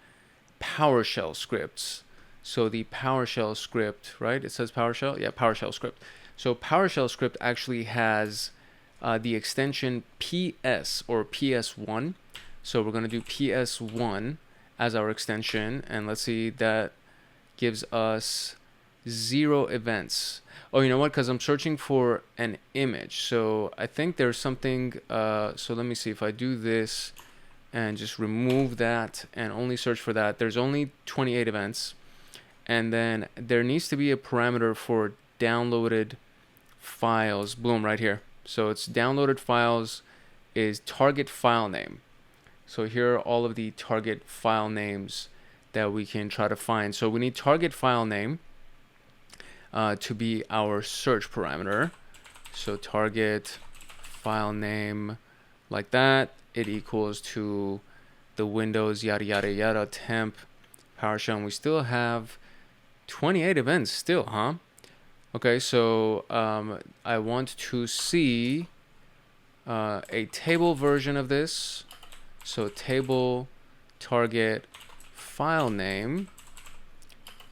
PowerShell scripts. So the PowerShell script, right? It says PowerShell? Yeah, PowerShell script. So PowerShell script actually has the extension PS or PS1. So we're going to do PS1 as our extension. And let's see, that gives us 0 events. Oh, you know what? Because I'm searching for an image. So I think there's something. So let me see if I do this and just remove that and only search for that. There's only 28 events. And then there needs to be a parameter for downloaded files. Boom, right here. So it's downloaded files is target file name. So here are all of the target file names that we can try to find. So we need target file name to be our search parameter. So target file name like that. It equals to the Windows yada yada yada temp PowerShell. And we still have 28 events still, huh? Okay, so I want to see a table version of this. So table target file name.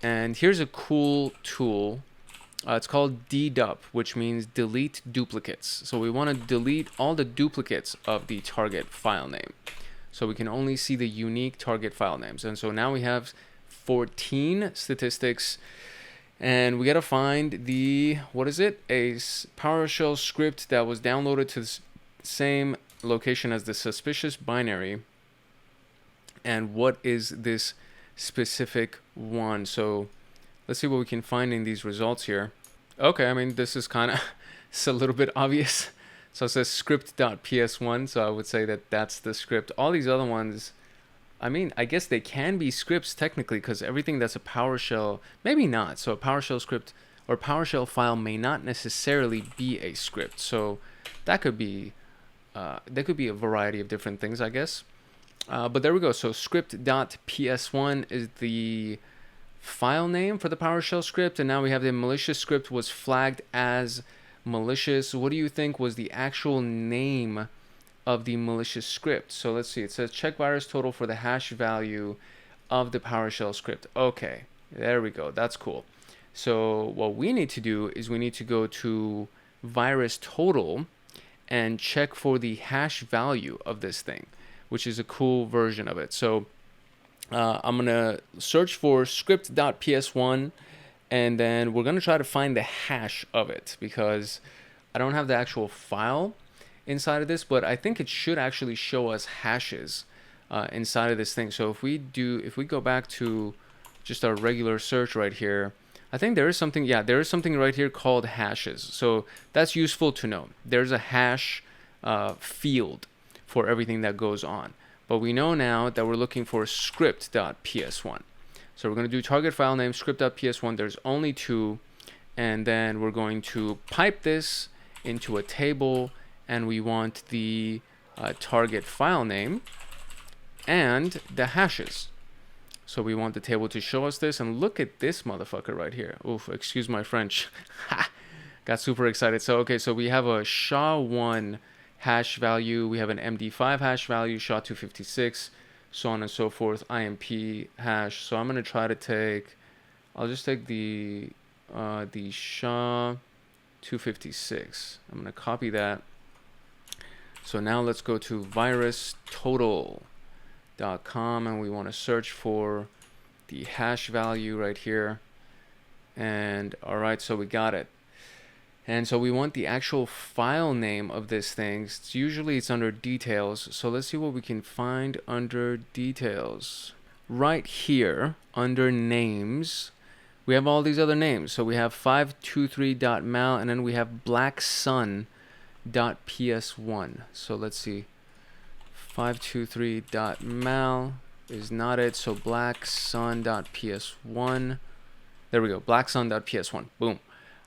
And here's a cool tool. It's called dedup, which means delete duplicates. So we want to delete all the duplicates of the target file name. So we can only see the unique target file names. And so now we have 14 statistics. And we got to find the, what is it? A PowerShell script that was downloaded to the same location as the suspicious binary. And what is this specific one? So let's see what we can find in these results here. Okay, I mean, this is kind of, it's a little bit obvious. So it says script.ps1. So I would say that that's the script. All these other ones, I mean, I guess they can be scripts technically because everything that's a PowerShell, maybe not. So a PowerShell script or PowerShell file may not necessarily be a script. So that could be, there could be a variety of different things, I guess. But there we go. So script.ps1 is the file name for the PowerShell script. And now we have the malicious script was flagged as malicious. What do you think was the actual name of the malicious script? So let's see. It says check virus total for the hash value of the PowerShell script. Okay, there we go. That's cool. So what we need to do is we need to go to virus total and check for the hash value of this thing, which is a cool version of it. So I'm going to search for script.ps1, and then we're going to try to find the hash of it because I don't have the actual file inside of this, but I think it should actually show us hashes inside of this thing. So if we go back to just our regular search right here, I think there is something, yeah, there is something right here called hashes. So that's useful to know. There's a hash field for everything that goes on. But we know now that we're looking for script.ps1. So we're going to do target file name script.ps1. There's only 2. And then we're going to pipe this into a table. And we want the target file name and the hashes. So we want the table to show us this. And look at this motherfucker right here. Oof, excuse my French. Got super excited. So, okay, so we have a SHA-1 hash value. We have an MD5 hash value, SHA-256, so on and so forth, IMP hash. So I'm going to try to take, I'll just take the SHA-256. I'm going to copy that. So now let's go to virustotal.com and we want to search for the hash value right here. And all right, so we got it. And so we want the actual file name of this thing. Usually it's under details. So let's see what we can find under details. Right here under names, we have all these other names. So we have 523.mal and then we have blacksun.ps1. So let's see. 523.mal is not it. So blacksun.ps1. There we go. Blacksun.ps1. Boom.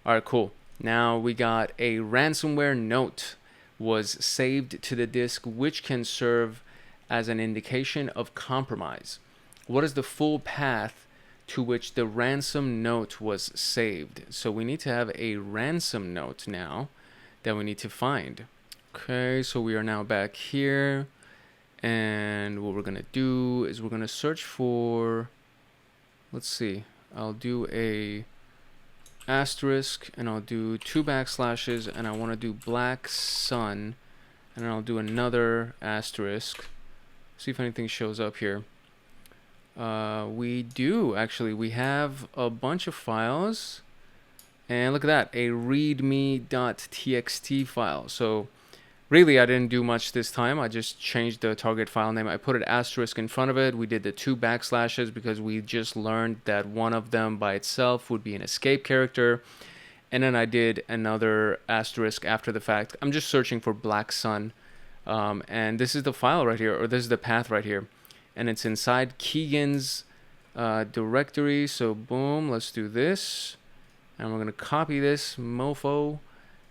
All right, cool. Now we got a ransomware note was saved to the disk, which can serve as an indication of compromise. What is the full path to which the ransom note was saved? So we need to have a ransom note now that we need to find. Okay, so we are now back here, and what we're gonna do is we're gonna search for, let's see, I'll do a asterisk, and I'll do 2 backslashes, and I want to do black sun, and then I'll do another asterisk. See if anything shows up here. We do actually. We have a bunch of files, and look at that, a readme.txt file. So really, I didn't do much this time. I just changed the target file name. I put an asterisk in front of it. We did the 2 backslashes because we just learned that one of them by itself would be an escape character. And then I did another asterisk after the fact. I'm just searching for black sun. And this is the file right here, or this is the path right here. And it's inside Keegan's directory. So boom, let's do this. And we're going to copy this mofo.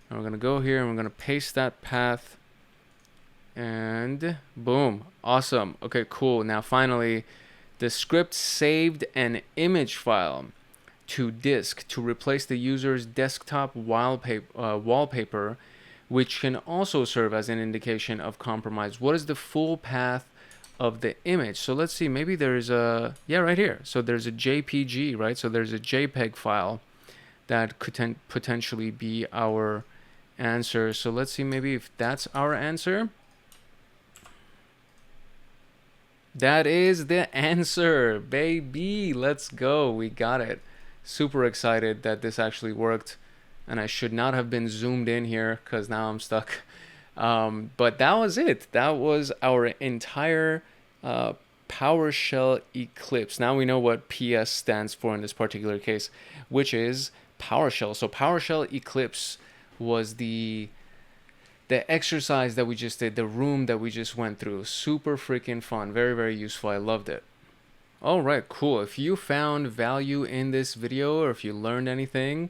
And we're going to go here and we're going to paste that path. And boom. Awesome. Okay, cool. Now finally, the script saved an image file to disk to replace the user's desktop wallpaper, which can also serve as an indication of compromise. What is the full path of the image? So let's see, maybe there's a, yeah, right here. So there's a JPG, right? So there's a JPEG file that could potentially be our answer. So let's see, maybe if that's our answer. That is the answer, baby. Let's go. We got it. Super excited that this actually worked. And I should not have been zoomed in here because now I'm stuck. But that was it. That was our entire PowerShell Eclipse. Now we know what PS stands for in this particular case, which is PowerShell. So PowerShell Eclipse was the exercise that we just did, the room that we just went through. Super freaking fun. Very, very useful. I loved it. All right, cool. If you found value in this video, or if you learned anything,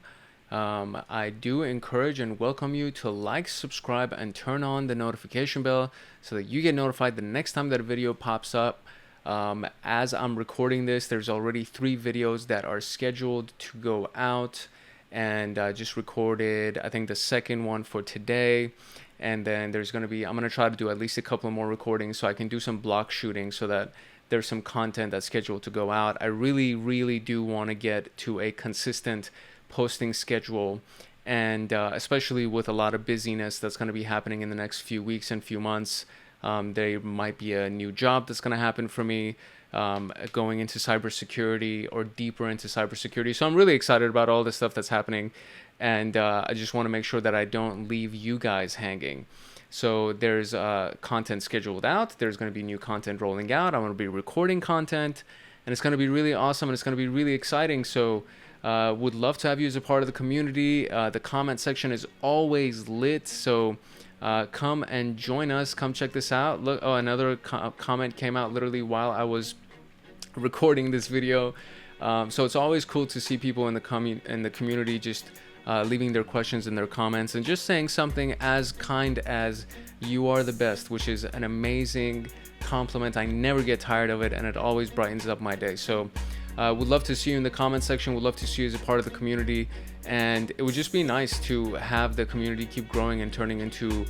I do encourage and welcome you to like, subscribe, and turn on the notification bell so that you get notified the next time that a video pops up. As I'm recording this, there's already 3 videos that are scheduled to go out, and I just recorded, I think, the second one for today. And then there's going to be, I'm going to try to do at least a couple more recordings so I can do some block shooting so that there's some content that's scheduled to go out. I really, really do want to get to a consistent posting schedule, and especially with a lot of busyness that's going to be happening in the next few weeks and few months. There might be a new job that's going to happen for me, going into cybersecurity or deeper into cybersecurity. So I'm really excited about all the stuff that's happening, and I just want to make sure that I don't leave you guys hanging. So there's content scheduled out. There's going to be new content rolling out. I'm going to be recording content, and it's going to be really awesome, and it's going to be really exciting. So would love to have you as a part of the community. The comment section is always lit, so come and join us. Come check this out. Look, oh, another comment came out literally while I was recording this video. So it's always cool to see people in the community just leaving their questions in their comments and just saying something as kind as "you are the best," which is an amazing compliment. I never get tired of it, and it always brightens up my day. So would love to see you in the comment section. Would love to see you as a part of the community, and it would just be nice to have the community keep growing and turning into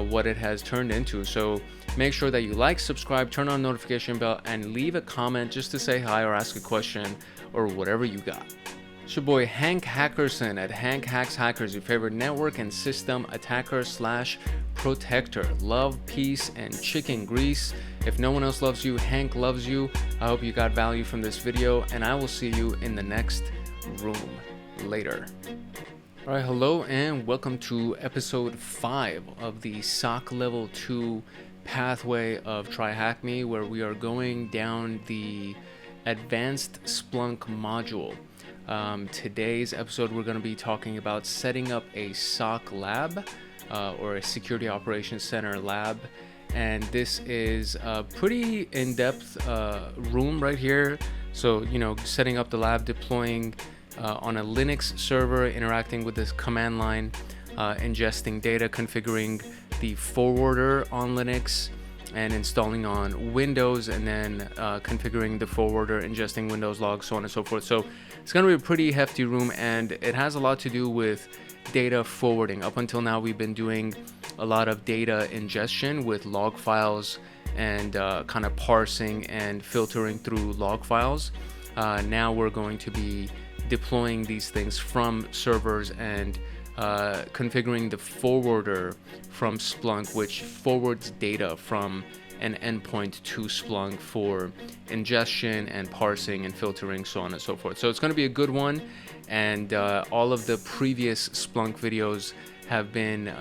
what it has turned into. So make sure that you like, subscribe, turn on notification bell, and leave a comment just to say hi or ask a question or whatever you got. It's your boy Hank Hackerson at Hank Hacks Hackers, your favorite network and system attacker / protector. Love, peace, and chicken grease. If no one else loves you, Hank loves you. I hope you got value from this video, and I will see you in the next room. Later. All right, hello, and welcome to episode 5 of the SOC Level 2 pathway of TryHackMe, where we are going down the Advanced Splunk module. Today's episode, we're going to be talking about setting up a SOC Lab, or a Security Operations Center lab. And this is a pretty in-depth room right here. So, you know, setting up the lab, deploying on a Linux server, interacting with this command line, ingesting data, configuring the forwarder on Linux, and installing on Windows, and then configuring the forwarder, ingesting Windows logs, so on and so forth. So it's going to be a pretty hefty room, and it has a lot to do with data forwarding. Up until now, we've been doing a lot of data ingestion with log files and kind of parsing and filtering through log files. Now we're going to be deploying these things from servers and configuring the forwarder from Splunk, which forwards data from an endpoint to Splunk for ingestion and parsing and filtering, so on and so forth. So it's going to be a good one, and all of the previous Splunk videos have been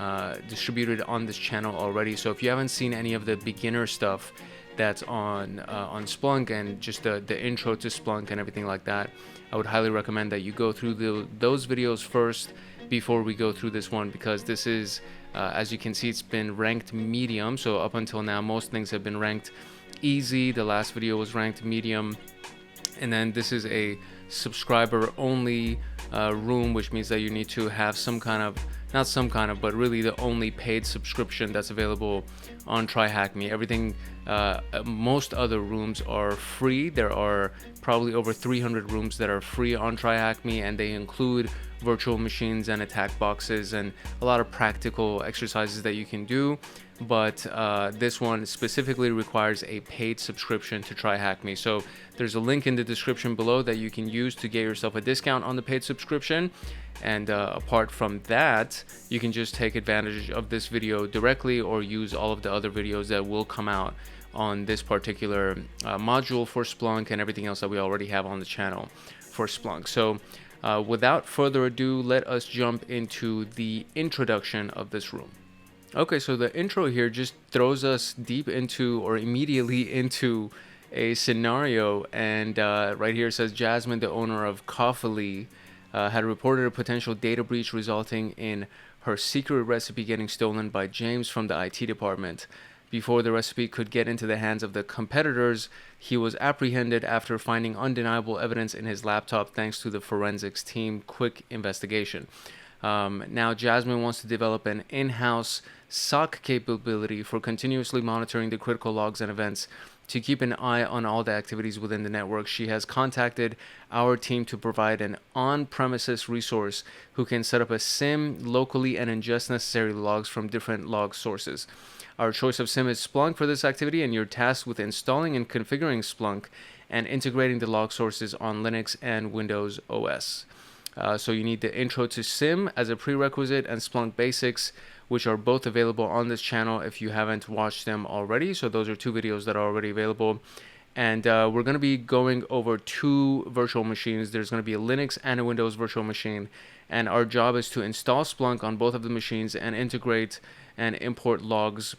distributed on this channel already. So if you haven't seen any of the beginner stuff that's on Splunk and just the intro to Splunk and everything like that, I would highly recommend that you go through those videos first before we go through this one, because this is, as you can see, it's been ranked medium. So up until now, most things have been ranked easy. The last video was ranked medium, and then this is a subscriber only room, which means that you need to have some kind of, not some kind of, but really the only paid subscription that's available on TryHackMe. Everything, most other rooms are free. There are probably over 300 rooms that are free on TryHackMe, and they include virtual machines and attack boxes and a lot of practical exercises that you can do. But this one specifically requires a paid subscription to TryHackMe. So there's a link in the description below that you can use to get yourself a discount on the paid subscription. And apart from that, you can just take advantage of this video directly, or use all of the other videos that will come out on this particular module for Splunk and everything else that we already have on the channel for Splunk. So without further ado, let us jump into the introduction of this room. Okay, so the intro here just throws us deep into, or immediately into, a scenario, and right here it says Jasmine, the owner of Coffee, had reported a potential data breach resulting in her secret recipe getting stolen by James from the IT department. Before the recipe could get into the hands of the competitors, he was apprehended after finding undeniable evidence in his laptop thanks to the forensics team quick investigation. Now Jasmine wants to develop an in-house SOC capability for continuously monitoring the critical logs and events. To keep an eye on all the activities within the network, she has contacted our team to provide an on-premises resource who can set up a SIM locally and ingest necessary logs from different log sources. Our choice of SIM is Splunk for this activity, and you're tasked with installing and configuring Splunk and integrating the log sources on Linux and Windows OS. So you need the intro to SIM as a prerequisite, and Splunk Basics, which are both available on this channel if you haven't watched them already. So those are two videos that are already available. And we're going to be going over two virtual machines. There's going to be a Linux and a Windows virtual machine. And our job is to install Splunk on both of the machines and integrate and import logs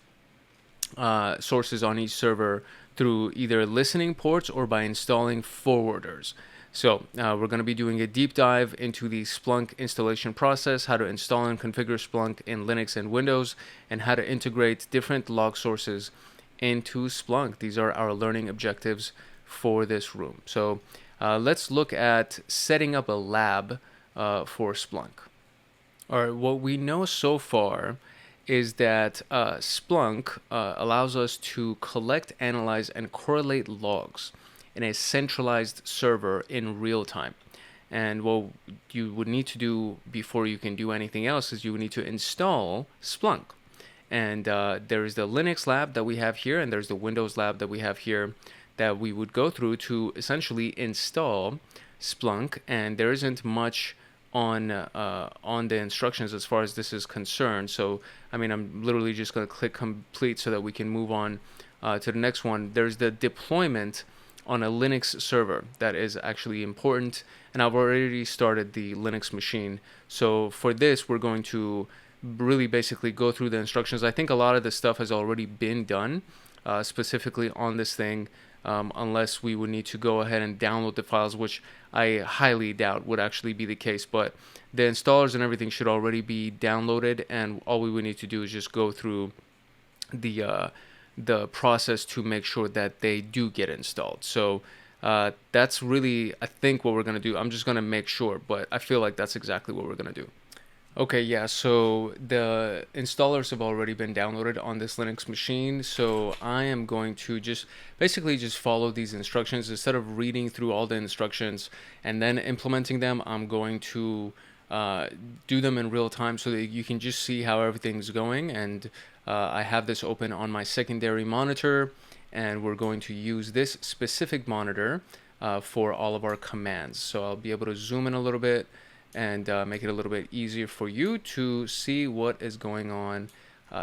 sources on each server through either listening ports or by installing forwarders. So we're going to be doing a deep dive into the Splunk installation process, how to install and configure Splunk in Linux and Windows, and how to integrate different log sources into Splunk. These are our learning objectives for this room. So let's look at setting up a lab for Splunk. All right, what we know so far is that Splunk allows us to collect, analyze, and correlate logs in a centralized server in real time. And what you would need to do before you can do anything else is you would need to install Splunk. And there is the Linux lab that we have here, and there's the Windows lab that we have here that we would go through to essentially install Splunk. And there isn't much on the instructions as far as this is concerned. So, I mean, I'm literally just going to click complete so that we can move on to the next one. There's the deployment on a Linux server that is actually important, and I've already started the Linux machine. So for this, we're going to really basically go through the instructions. I think a lot of the stuff has already been done specifically on this thing, unless we would need to go ahead and download the files, which I highly doubt would actually be the case. But the installers and everything should already be downloaded, and all we would need to do is just go through the process to make sure that they do get installed. So That's really, I think, what we're going to do. I'm just going to make sure, but I feel like that's exactly what we're going to do. Okay, yeah, so the installers have already been downloaded on this Linux machine, so I am going to just basically just follow these instructions. Instead of reading through all the instructions and then implementing them, I'm going to do them in real time so that you can just see how everything's going. And I have this open on my secondary monitor, and we're going to use this specific monitor for all of our commands. So I'll be able to zoom in a little bit and make it a little bit easier for you to see what is going on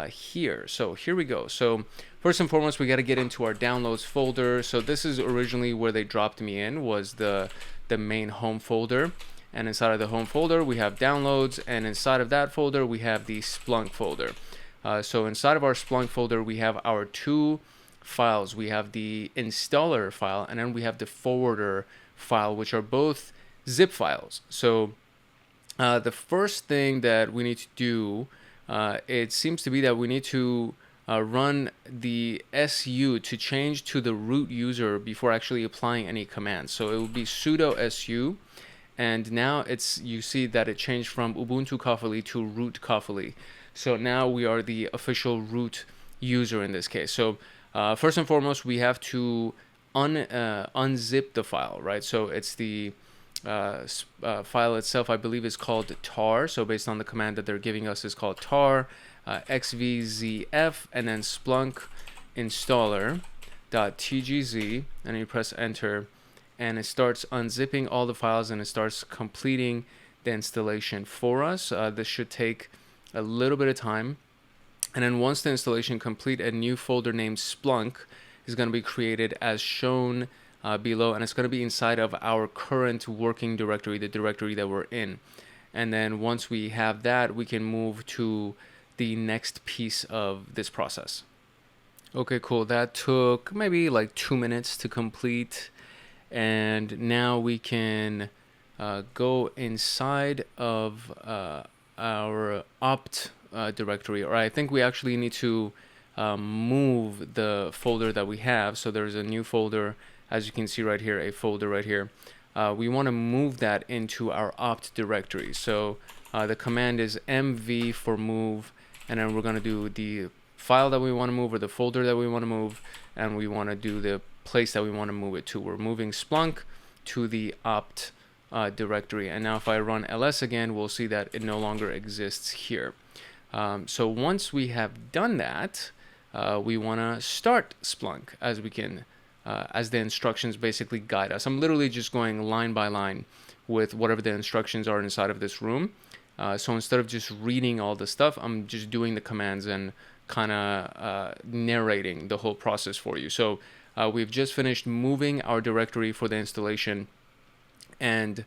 here. So here we go. So first and foremost, we got to get into our downloads folder. So this is originally where they dropped me in, was the main home folder. And inside of the home folder, we have downloads, and inside of that folder, we have the Splunk folder. So inside of our Splunk folder, we have our two files. We have the installer file, and then we have the forwarder file, which are both zip files. So the first thing that we need to do, it seems to be that we need to run the su to change to the root user before actually applying any commands. So it will be sudo su, and now you see that it changed from Ubuntu Kafali to root Kafali. So now we are the official root user in this case. So first and foremost, we have to unzip the file, right? So it's the file itself, I believe, is called tar. So based on the command that they're giving us, is called tar xvzf, and then Splunk installer.tgz, and you press enter, and it starts unzipping all the files, and it starts completing the installation for us. This should take a little bit of time, and then once the installation complete, a new folder named Splunk is going to be created as shown below, and it's going to be inside of our current working directory, the directory that we're in. And then once we have that, we can move to the next piece of this process. Okay, cool. That took maybe like 2 minutes to complete, and now we can go inside of our opt directory, or I think we actually need to move the folder that we have. So there's a new folder, as you can see right here, a folder right here. We want to move that into our opt directory. So the command is mv for move, and then we're going to do the file that we want to move, or the folder that we want to move, and we want to do the place that we want to move it to. We're moving Splunk to the opt directory. And now if I run ls again, we'll see that it no longer exists here. So once we have done that, we want to start Splunk, as we can as the instructions basically guide us. I'm literally just going line by line with whatever the instructions are inside of this room. So instead of just reading all the stuff, I'm just doing the commands and kind of narrating the whole process for you. So we've just finished moving our directory for the installation, and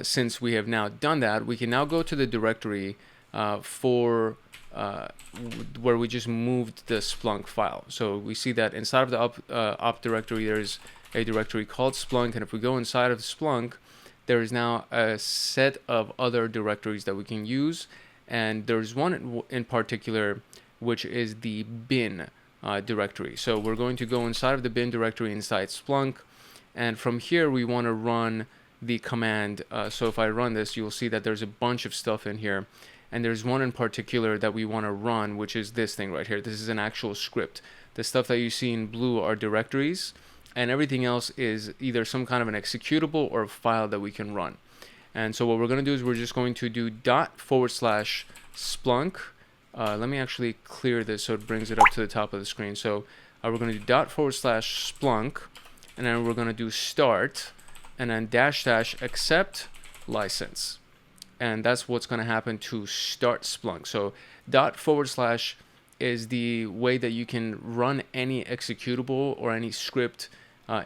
since we have now done that, we can now go to the directory for where we just moved the Splunk file. So we see that inside of the opt directory, there's a directory called Splunk, and if we go inside of Splunk, there is now a set of other directories that we can use, and there's one in particular, which is the bin directory. So we're going to go inside of the bin directory inside Splunk, and from here we want to run the command. So if I run this, you'll see that there's a bunch of stuff in here, and there's one in particular that we want to run, which is this thing right here. This is an actual script. The stuff that you see in blue are directories, and everything else is either some kind of an executable or a file that we can run. And so what we're going to do is we're just going to do ./Splunk. Let me actually clear this so it brings it up to the top of the screen. So we're going to do ./Splunk, and then we're going to do start, and then -- accept license. And that's what's going to happen to start Splunk. So ./ is the way that you can run any executable or any script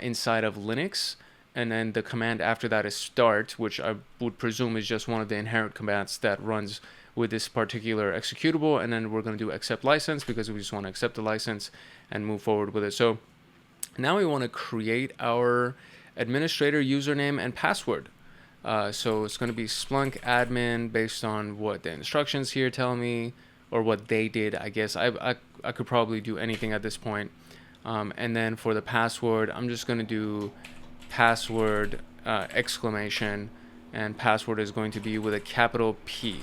inside of Linux. And then the command after that is start, which I would presume is just one of the inherent commands that runs with this particular executable. And then we're going to do accept license, because we just want to accept the license and move forward with it. So now we want to create our administrator username and password. So it's going to be Splunk admin based on what the instructions here tell me, or what they did, I guess. I could probably do anything at this point. And then for the password, I'm just going to do password exclamation, and password is going to be with a capital P.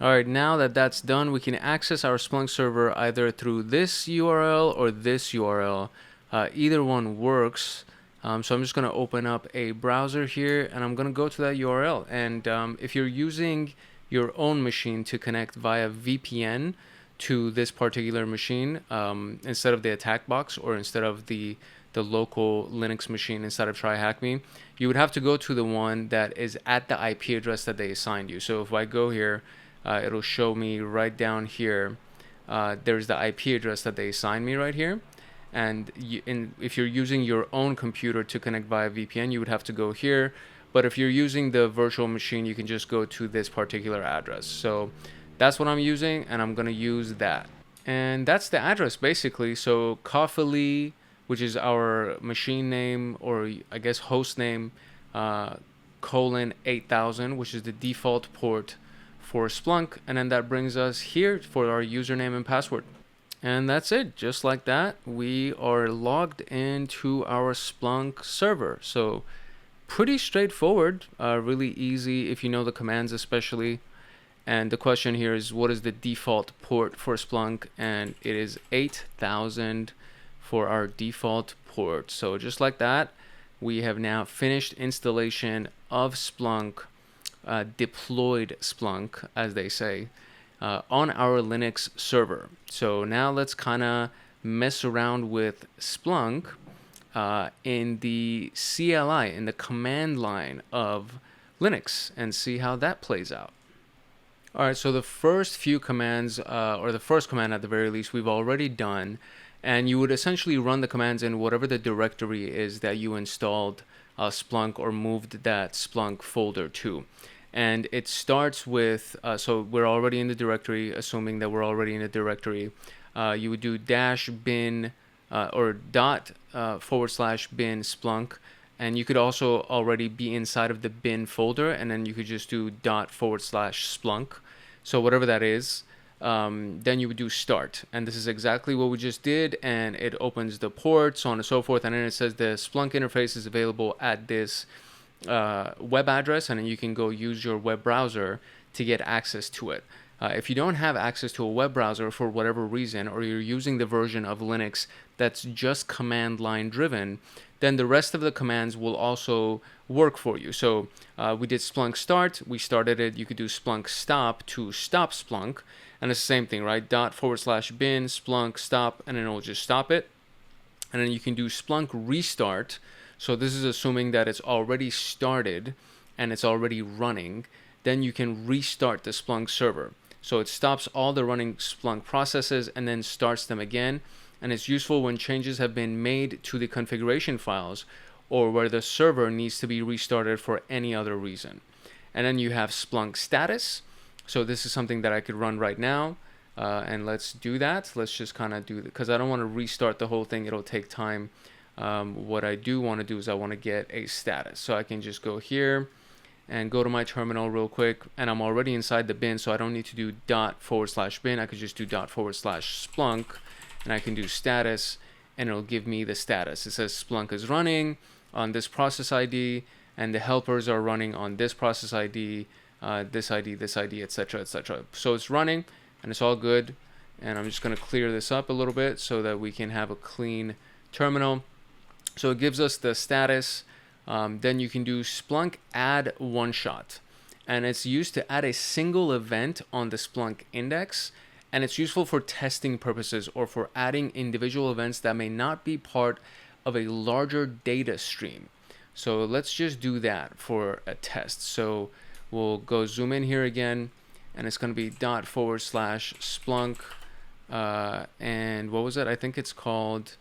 Alright, now that that's done, we can access our Splunk server either through this URL or this URL. Either one works. So I'm just going to open up a browser here, and I'm going to go to that URL. And if you're using your own machine to connect via VPN to this particular machine, instead of the attack box or instead of the local Linux machine inside of TryHackMe, you would have to go to the one that is at the IP address that they assigned you. So if I go here, it'll show me right down here, there's the IP address that they assigned me right here. And if you're using your own computer to connect via VPN, you would have to go here. But if you're using the virtual machine, you can just go to this particular address. So that's what I'm using, and I'm going to use that. And that's the address basically. So Coffee, which is our machine name, or I guess host name, colon 8000, which is the default port for Splunk, and then that brings us here for our username and password. And that's it. Just like that, we are logged into our Splunk server. So pretty straightforward, really easy if you know the commands especially. And the question here is, what is the default port for Splunk? And it is 8000 for our default port. So just like that, we have now finished installation of Splunk, deployed Splunk, as they say, on our Linux server. So now let's kind of mess around with Splunk in the CLI, in the command line of Linux, and see how that plays out. All right, so the first few commands, or the first command at the very least, we've already done. And you would essentially run the commands in whatever the directory is that you installed Splunk or moved that Splunk folder to. And it starts with, so we're already in the directory, assuming that we're already in the directory. You would do -bin or dot /bin Splunk. And you could also already be inside of the bin folder, and then you could just do dot /Splunk. So whatever that is, then you would do start. And this is exactly what we just did. And it opens the port, so on and so forth. And then it says the Splunk interface is available at this web address, and then you can go use your web browser to get access to it. If you don't have access to a web browser for whatever reason, or you're using the version of Linux that's just command line driven, then the rest of the commands will also work for you. So we did Splunk start, we started it. You could do Splunk stop to stop Splunk, and it's the same thing, right? Dot /bin Splunk stop, and then it'll just stop it. And then you can do Splunk restart. So this is assuming that it's already started and it's already running. Then you can restart the Splunk server. So it stops all the running Splunk processes and then starts them again. And it's useful when changes have been made to the configuration files or where the server needs to be restarted for any other reason. And then you have Splunk status. So this is something that I could run right now. And let's do that. Let's just kind of do that because I don't want to restart the whole thing. It'll take time. What I do want to do is I want to get a status. So I can just go here and go to my terminal real quick. And I'm already inside the bin, so I don't need to do dot /bin. I could just do dot /Splunk. And I can do status, and it'll give me the status. It says Splunk is running on this process ID, and the helpers are running on this process ID, this ID, etc., etc. So it's running, and it's all good. And I'm just going to clear this up a little bit so that we can have a clean terminal. So it gives us the status. Then you can do Splunk add one shot, and it's used to add a single event on the Splunk index. And it's useful for testing purposes or for adding individual events that may not be part of a larger data stream. So let's just do that for a test. So we'll go zoom in here again, and it's going to be dot /Splunk. And what was it? I think it's called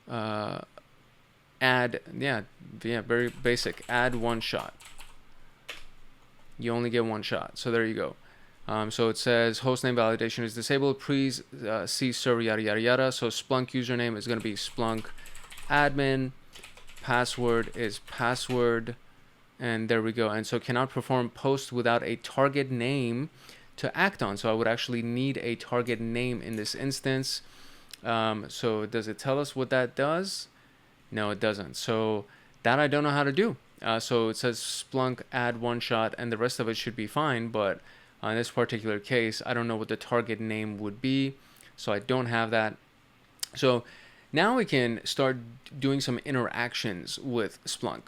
add. Yeah, very basic. Add one shot. You only get one shot. So there you go. So it says hostname validation is disabled. Please see server yada yada yada. So Splunk username is going to be Splunk admin. Password is password, and there we go. And so cannot perform post without a target name to act on. So I would actually need a target name in this instance. So does it tell us what that does? No, it doesn't. So That I don't know how to do. So it says Splunk add one shot, and the rest of it should be fine. But in this particular case, I don't know what the target name would be, so I don't have that. So now we can start doing some interactions with Splunk.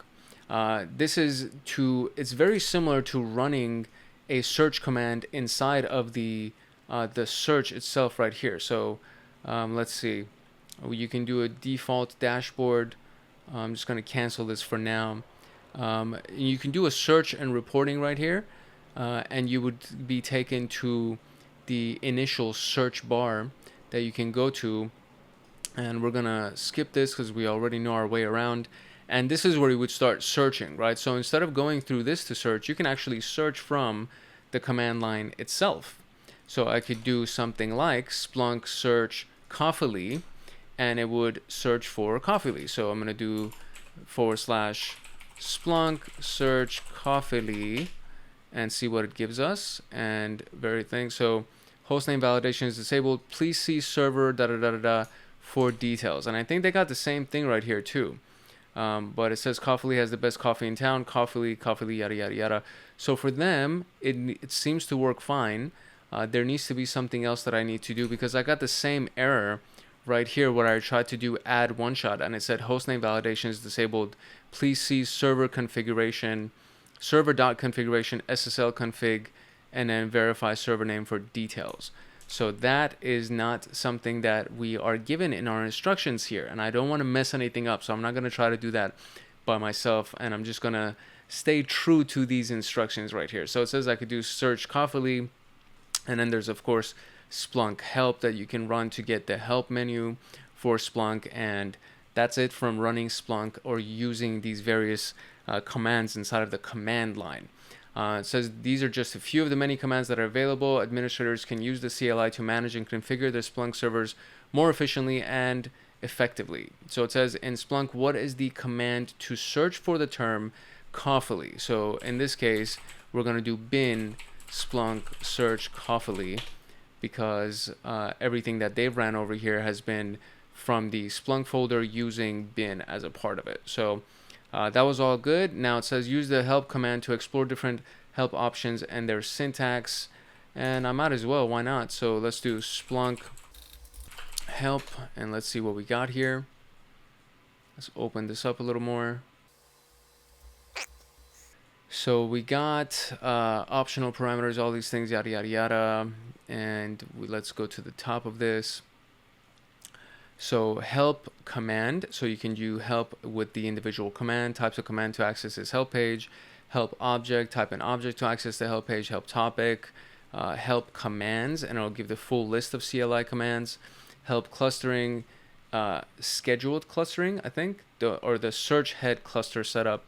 It's very similar to running a search command inside of the search itself right here. So let's see, you can do a default dashboard. I'm just going to cancel this for now. You can do a search and reporting right here, and you would be taken to the initial search bar that you can go to. And we're going to skip this because we already know our way around. And this is where you would start searching, right? So instead of going through this to search, you can actually search from the command line itself. So I could do something like Splunk search Coffee, and it would search for Coffee. So I'm going to do / Splunk search Coffee and see what it gives us. And so hostname validation is disabled. Please see server for details. And I think they got the same thing right here too. But it says Coffee has the best coffee in town. Coffee, yada, yada, yada. So for them, it seems to work fine. There needs to be something else that I need to do, because I got the same error right here where I tried to do add one shot and it said hostname validation is disabled. Please see server.configuration, SSL config, and then verify server name for details. So that is not something that we are given in our instructions here, and I don't want to mess anything up, so I'm not going to try to do that by myself, and I'm just going to stay true to these instructions right here. So it says I could do search Coffee, and then there's of course Splunk help that you can run to get the help menu for Splunk, and that's it from running Splunk or using these various commands inside of the command line. It says these are just a few of the many commands that are available. Administrators can use the CLI to manage and configure their Splunk servers more efficiently and effectively. So it says in Splunk, what is the command to search for the term Coffee? So in this case, we're going to do bin Splunk search Coffee, because everything that they've ran over here has been from the Splunk folder using bin as a part of it. So that was all good. Now it says use the help command to explore different help options and their syntax, and I might as well, why not? So let's do Splunk help and let's see what we got here. Let's open this up a little more. So we got optional parameters, all these things, yada yada yada, and let's go to the top of this. So help command, so you can do help with the individual command. Types of command to access this help page. Help object, type an object to access the help page. Help topic, help commands, and it'll give the full list of CLI commands. Help clustering, scheduled clustering, I think, or the search head cluster setup.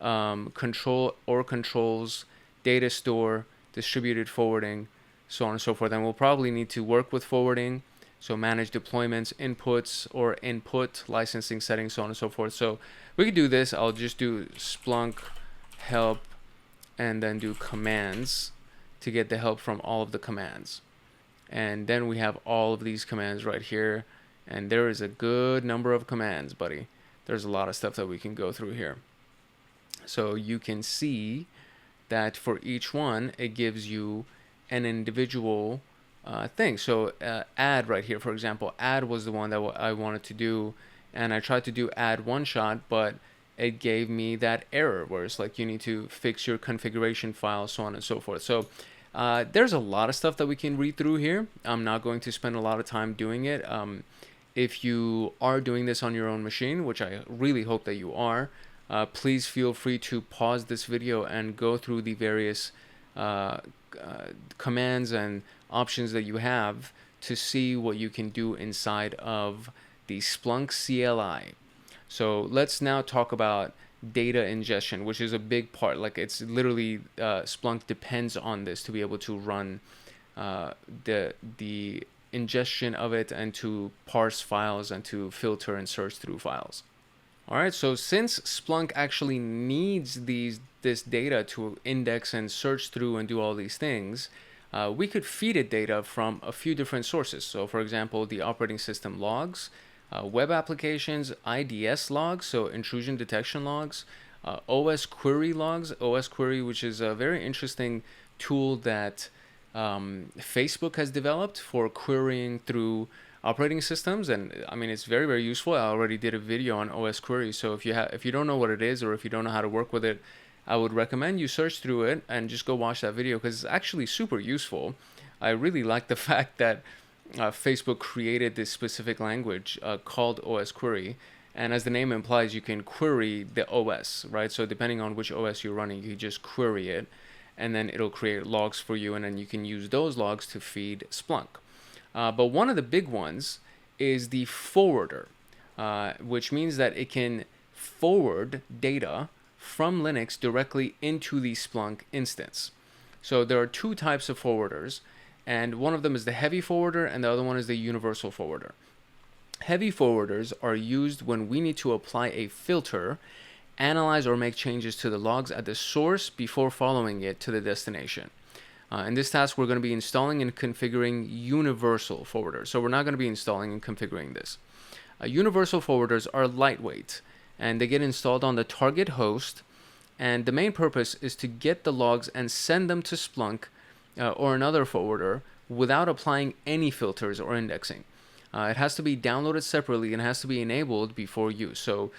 Control or controls, data store, distributed forwarding, so on and so forth. And we'll probably need to work with forwarding. So manage deployments, inputs or input, licensing settings, so on and so forth. So we could do this. I'll just do Splunk help and then do commands to get the help from all of the commands. And then we have all of these commands right here. And there is a good number of commands, buddy. There's a lot of stuff that we can go through here. So you can see that for each one, it gives you an individual thing. So add right here, for example, add was the one that I wanted to do, and I tried to do add one shot, but it gave me that error where it's like you need to fix your configuration file, so on and so forth. So there's a lot of stuff that we can read through here. I'm not going to spend a lot of time doing it. If you are doing this on your own machine, which I really hope that you are, please feel free to pause this video and go through the various commands and options that you have to see what you can do inside of the Splunk CLI. So let's now talk about data ingestion, which is a big part. Like it's literally Splunk depends on this to be able to run the ingestion of it and to parse files and to filter and search through files. All right, so since Splunk actually needs this data to index and search through and do all these things, we could feed it data from a few different sources. So for example, the operating system logs, web applications, IDS logs, so intrusion detection logs, OS query logs, OS query, which is a very interesting tool that Facebook has developed for querying through operating systems, and I mean it's very, very useful. I already did a video on OS query, so if you don't know what it is, or if you don't know how to work with it, I would recommend you search through it and just go watch that video, because it's actually super useful. I really like the fact that Facebook created this specific language called OS query, and as the name implies, you can query the OS, right? So depending on which OS you're running, you just query it, and then it'll create logs for you, and then you can use those logs to feed Splunk. But one of the big ones is the forwarder, which means that it can forward data from Linux directly into the Splunk instance. So there are two types of forwarders, and one of them is the heavy forwarder, and the other one is the universal forwarder. Heavy forwarders are used when we need to apply a filter, analyze or make changes to the logs at the source before following it to the destination. In this task, we're going to be installing and configuring universal forwarders. So we're not going to be installing and configuring this. Universal forwarders are lightweight, and they get installed on the target host. And the main purpose is to get the logs and send them to Splunk or another forwarder without applying any filters or indexing. It has to be downloaded separately and has to be enabled before use. So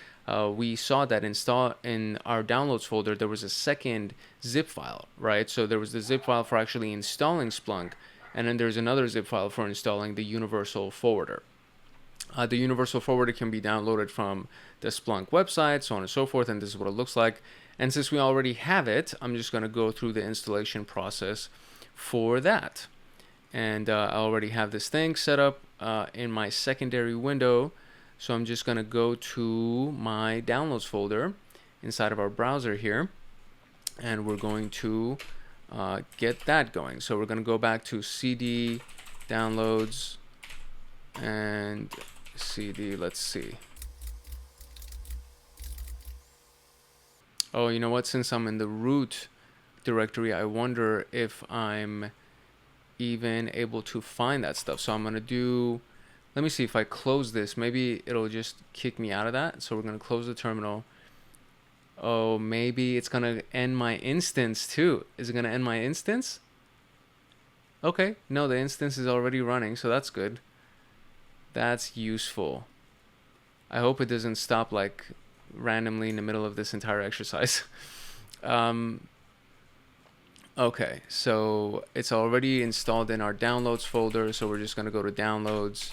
we saw that in our downloads folder, there was a second zip file, right? So there was the zip file for actually installing Splunk, and then there's another zip file for installing the universal forwarder. The universal forwarder can be downloaded from the Splunk website, so on and so forth, and this is what it looks like. And since we already have it, I'm just going to go through the installation process for that. And I already have this thing set up in my secondary window. So I'm just going to go to my downloads folder inside of our browser here, and we're going to get that going. So we're going to go back to CD downloads and CD, let's see. Oh, you know what? Since I'm in the root directory, I wonder if I'm even able to find that stuff. So I'm going to do... Let me see if I close this. Maybe it'll just kick me out of that. So we're going to close the terminal. Oh, maybe it's going to end my instance too. Is it going to end my instance? Okay. No, the instance is already running, so that's good. That's useful. I hope it doesn't stop like randomly in the middle of this entire exercise. Okay, so it's already installed in our downloads folder. So we're just going to go to downloads.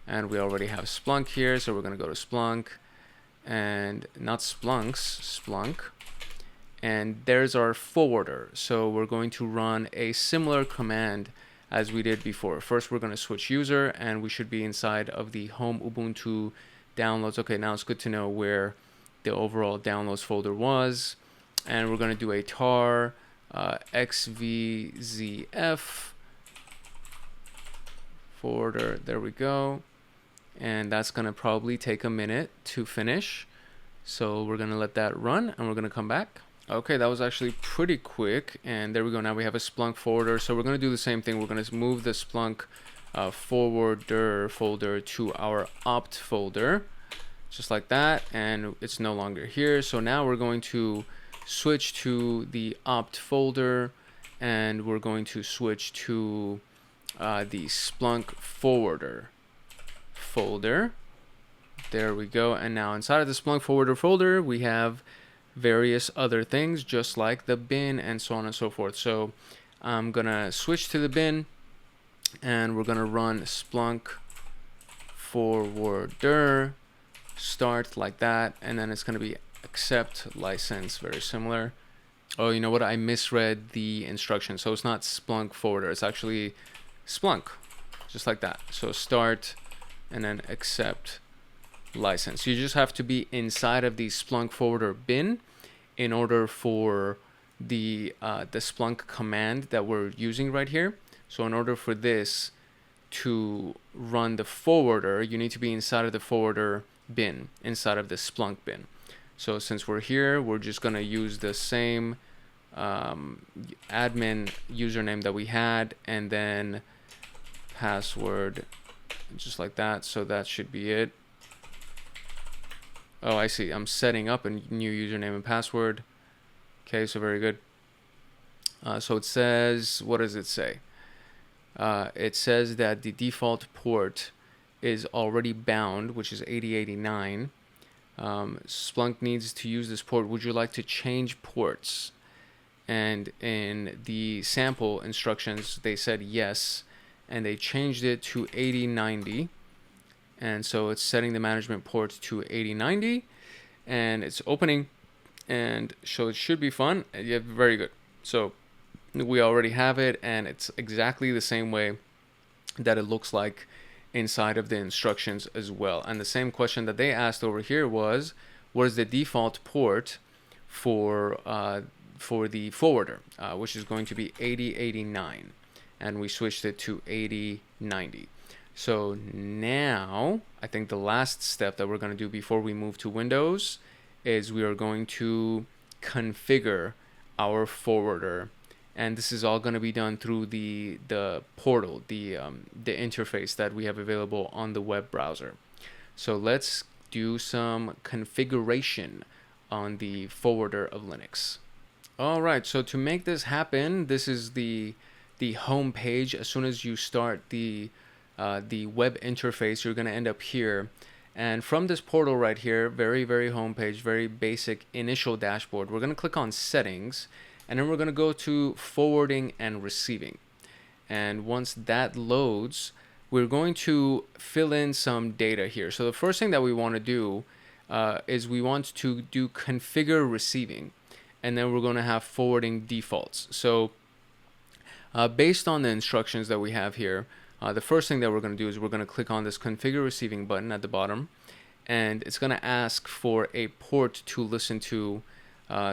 And we already have Splunk here, so we're going to go to Splunk, and not Splunk's, Splunk. And there's our forwarder. So we're going to run a similar command as we did before. First, we're going to switch user, and we should be inside of the home Ubuntu downloads. Okay, now it's good to know where the overall downloads folder was. And we're going to do a tar xvzf forwarder. There we go. And that's going to probably take a minute to finish. So we're going to let that run, and we're going to come back. Okay, that was actually pretty quick. And there we go. Now we have a Splunk forwarder. So we're going to do the same thing. We're going to move the Splunk forwarder folder to our opt folder, just like that. And it's no longer here. So now we're going to switch to the opt folder, and we're going to switch to the Splunk forwarder folder. There we go. And now inside of the Splunk forwarder folder, we have various other things, just like the bin and so on and so forth. So I'm gonna switch to the bin, and we're gonna run Splunk forwarder start like that, and then it's gonna be accept license, very similar. Oh, you know what? I misread the instruction. So it's not Splunk forwarder. It's actually Splunk, just like that. So start and then accept license. You just have to be inside of the Splunk forwarder bin in order for the Splunk command that we're using right here. So in order for this to run the forwarder, you need to be inside of the forwarder bin, inside of the Splunk bin. So since we're here, we're just going to use the same admin username that we had, and then password, just like that. So that should be it. Oh, I see. I'm setting up a new username and password. Okay, so very good. So it says, what does it say? It says that the default port is already bound, which is 8089. Splunk needs to use this port. Would you like to change ports? And in the sample instructions, they said yes, and they changed it to 8090. And so it's setting the management port to 8090, and it's opening, and so it should be fun. Yeah, very good. So we already have it, and it's exactly the same way that it looks like inside of the instructions as well. And the same question that they asked over here was, what is the default port for the forwarder, which is going to be 8089, and we switched it to 8090. So now I think the last step that we're going to do before we move to Windows is we are going to configure our forwarder, and this is all going to be done through the portal, the interface that we have available on the web browser. So let's do some configuration on the forwarder of Linux. All right, so to make this happen, this is the home page. As soon as you start the web interface, you're going to end up here. And from this portal right here, very homepage, very basic initial dashboard, we're going to click on settings, and then we're going to go to forwarding and receiving. And once that loads, we're going to fill in some data here. So the first thing that we want to do is we want to do configure receiving, and then we're going to have forwarding defaults. So based on the instructions that we have here, the first thing that we're going to do is we're going to click on this configure receiving button at the bottom, and it's going to ask for a port to listen to.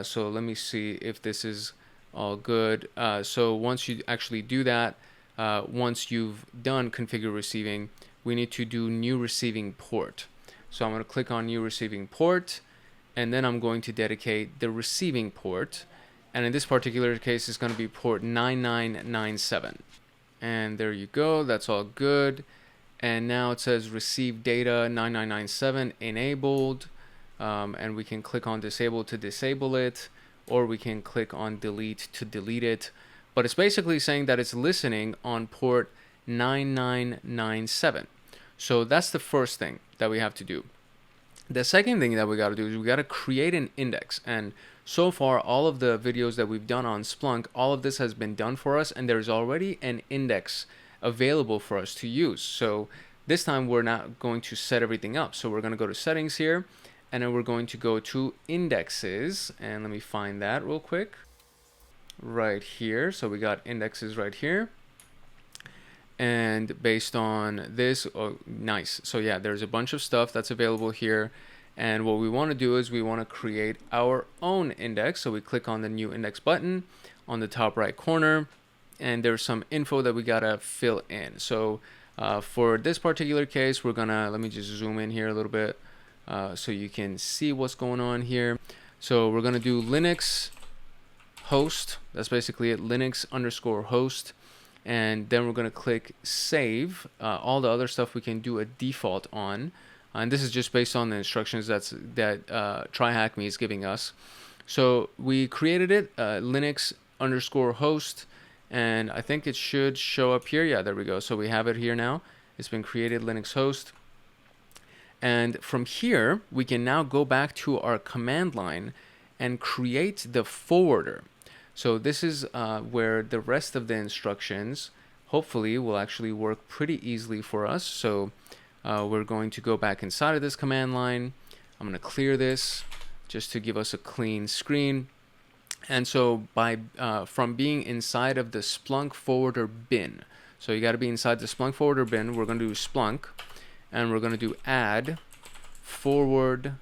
So let me see if this is all good. So once you actually do that, once you've done configure receiving, we need to do new receiving port. So I'm going to click on new receiving port, and then I'm going to dedicate the receiving port, and in this particular case it's going to be port 9997. And there you go, that's all good. And now it says receive data 9997 enabled, and we can click on disable to disable it, or we can click on delete to delete it. But it's basically saying that it's listening on port 9997. So that's the first thing that we have to do. The second thing that we got to do is we got to create an index. And so far, all of the videos that we've done on Splunk, all of this has been done for us, and there's already an index available for us to use. So this time we're not going to set everything up. So we're going to go to settings here, and then we're going to go to indexes, and let me find that real quick. Right here. So we got indexes right here. And based on this, oh, nice. So yeah, there's a bunch of stuff that's available here. And what we want to do is we want to create our own index. So we click on the new index button on the top right corner, and there's some info that we got to fill in. So for this particular case, we're gonna, let me just zoom in here a little bit so you can see what's going on here. So we're gonna do Linux host. That's basically it, Linux _ host. And then we're going to click save. All the other stuff we can do a default on, and this is just based on the instructions that TryHackMe is giving us. So we created it, Linux _ host, and I think it should show up here. Yeah, there we go. So we have it here now. It's been created, Linux host. And from here, we can now go back to our command line and create the forwarder. So this is where the rest of the instructions hopefully will actually work pretty easily for us. So we're going to go back inside of this command line. I'm going to clear this just to give us a clean screen. And so by from being inside of the Splunk forwarder bin, so you got to be inside the Splunk forwarder bin, we're going to do Splunk, and we're going to do add forward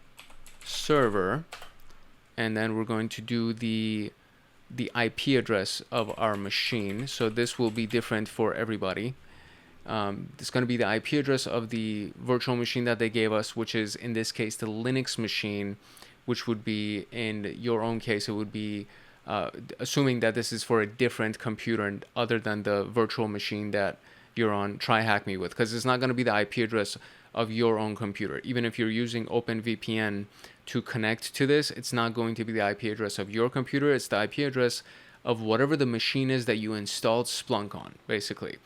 server, and then we're going to do the IP address of our machine. So this will be different for everybody. It's going to be the IP address of the virtual machine that they gave us, which is in this case the Linux machine, which would be, in your own case, it would be assuming that this is for a different computer and other than the virtual machine that you're on TryHackMe with, because it's not going to be the IP address of your own computer. Even if you're using OpenVPN to connect to this, it's not going to be the IP address of your computer. It's the IP address of whatever the machine is that you installed Splunk on, basically.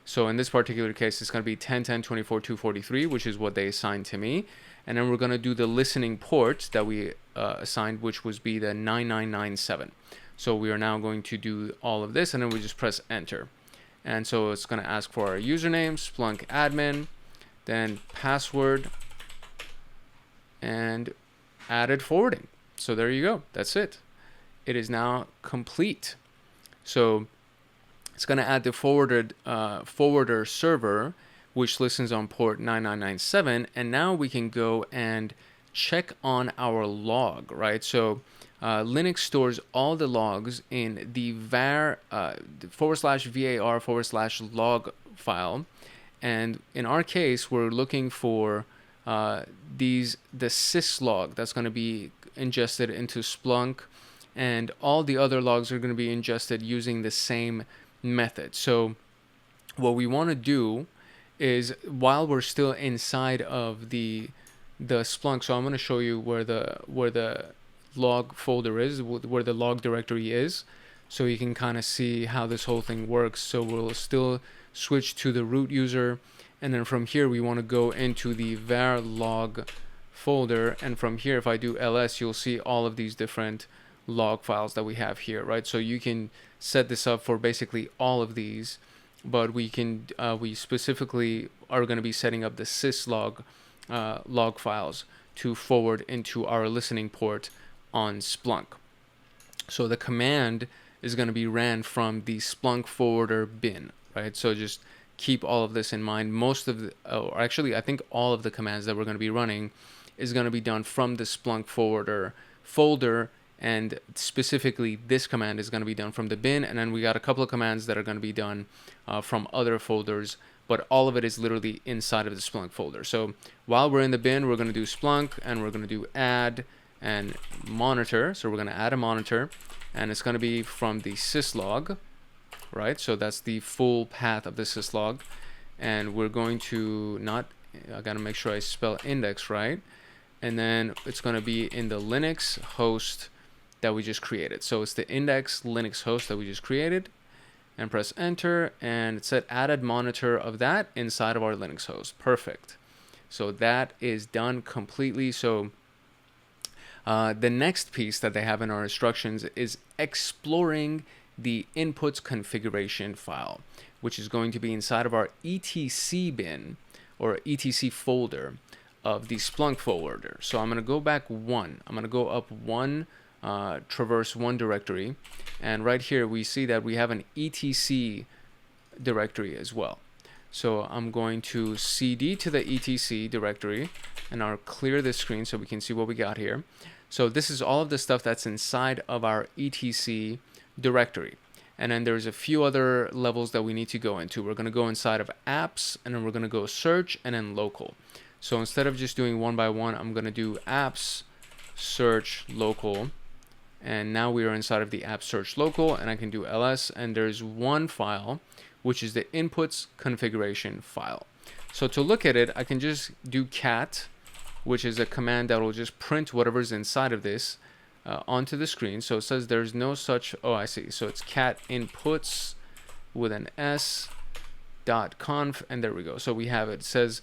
So in this particular case, it's going to be 10.10.24.243, which is what they assigned to me. And then we're going to do the listening port that we assigned, which was be the 9997. So we are now going to do all of this, and then we just press enter. And so it's going to ask for our username, Splunk admin, then password, and added forwarding. So there you go. That's it. It is now complete. So it's going to add the forwarder server, which listens on port 9997. And now we can go and check on our log, right? So Linux stores all the logs in the var /var/log file. And in our case, we're looking for the syslog that's going to be ingested into Splunk, and all the other logs are going to be ingested using the same method. So what we want to do is, while we're still inside of the Splunk, so I'm going to show you where the log folder is, where the log directory is, so you can kind of see how this whole thing works. So we'll still switch to the root user, and then from here we want to go into the var log folder, and from here, if I do ls, you'll see all of these different log files that we have here, right? So you can set this up for basically all of these, but we specifically are going to be setting up the syslog log files to forward into our listening port on Splunk. So the command is going to be ran from the Splunk forwarder bin, right? So just keep all of this in mind. Actually, I think all of the commands that we're going to be running is going to be done from the Splunk forwarder folder, and specifically this command is going to be done from the bin, and then we got a couple of commands that are going to be done from other folders, but all of it is literally inside of the Splunk folder. So while we're in the bin, we're going to do Splunk, and we're going to do add and monitor. So we're going to add a monitor, and it's going to be from the syslog, right? So that's the full path of the syslog, and we're going to I got to make sure I spell index right, and then it's going to be in the Linux host that we just created. So it's the index Linux host that we just created, and press enter, and it said added monitor of that inside of our Linux host. Perfect. So that is done completely. So the next piece that they have in our instructions is exploring the inputs configuration file, which is going to be inside of our etc bin or etc folder of the Splunk forwarder. So I'm going to go back one. I'm going to go up one, traverse one directory, and right here we see that we have an etc directory as well. So I'm going to cd to the etc directory, and I'll clear this screen so we can see what we got here. So this is all of the stuff that's inside of our etc directory. And then there's a few other levels that we need to go into. We're going to go inside of apps, and then we're going to go search, and then local. So instead of just doing one by one, I'm going to do apps, search, local. And now we are inside of the app search local, and I can do ls, and there's one file, which is the inputs configuration file. So to look at it, I can just do cat, which is a command that will just print whatever's inside of this onto the screen. So it says there's no such, oh, I see. So it's cat inputs with an s .conf, and there we go. So we have it. It says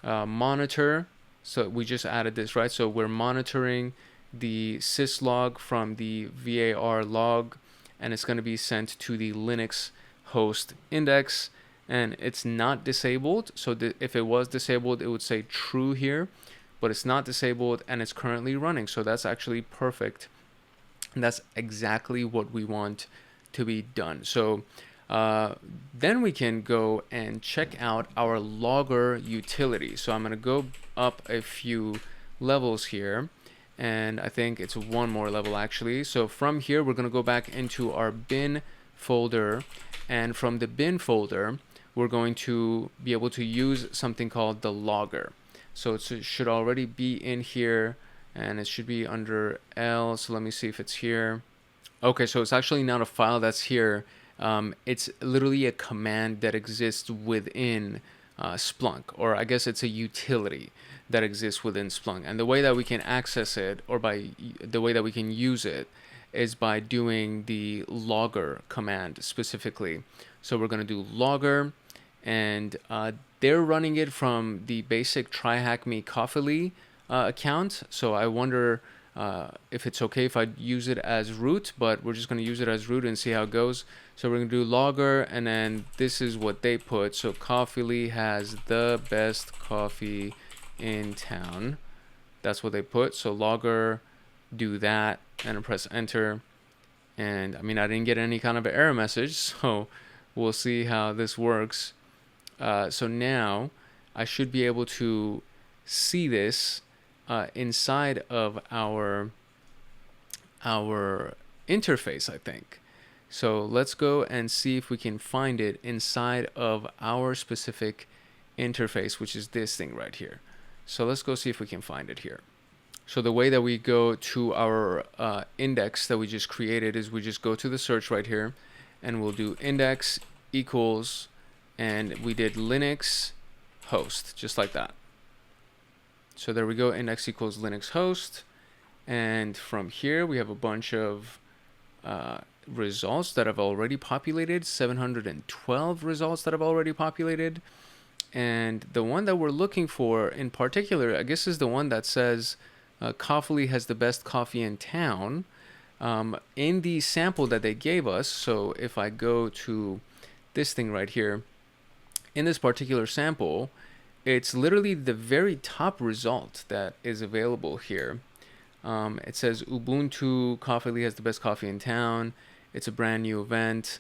monitor. So we just added this, right? So we're monitoring the syslog from the var log, and it's going to be sent to the Linux host index, and it's not disabled. So if it was disabled, it would say true here, but it's not disabled, and it's currently running. So that's actually perfect, and that's exactly what we want to be done. So then we can go and check out our logger utility. So I'm going to go up a few levels here, and I think it's one more level actually. So from here, we're going to go back into our bin folder, and from the bin folder, we're going to be able to use something called the logger. So it should already be in here, and it should be under L. So let me see if it's here. Okay, so it's actually not a file that's here. It's literally a command that exists within Splunk, or I guess it's a utility that exists within Splunk. And the way that we can access it, or the way that we can use it, is by doing the logger command specifically. So we're going to do logger, and they're running it from the basic TryHackMe Coffee account. So I wonder if it's okay if I use it as root, but we're just going to use it as root and see how it goes. So we're going to do logger, and then this is what they put. So Coffee has the best coffee in town. That's what they put. So logger, do that, and I press enter. And I mean, I didn't get any kind of error message, so we'll see how this works. So now I should be able to see this inside of our interface, I think. So let's go and see if we can find it inside of our specific interface, which is this thing right here. So let's go see if we can find it here. So the way that we go to our index that we just created is we just go to the search right here, and we'll do index equals, and we did Linux host, just like that. So there we go, index equals Linux host. And from here, we have a bunch of results that have already populated, 712 results that have already populated. And the one that we're looking for in particular, I guess, is the one that says Coffee has the best coffee in town. In the sample that they gave us, so if I go to this thing right here, in this particular sample, it's literally the very top result that is available here. It says Ubuntu Coffee has the best coffee in town. It's a brand new event,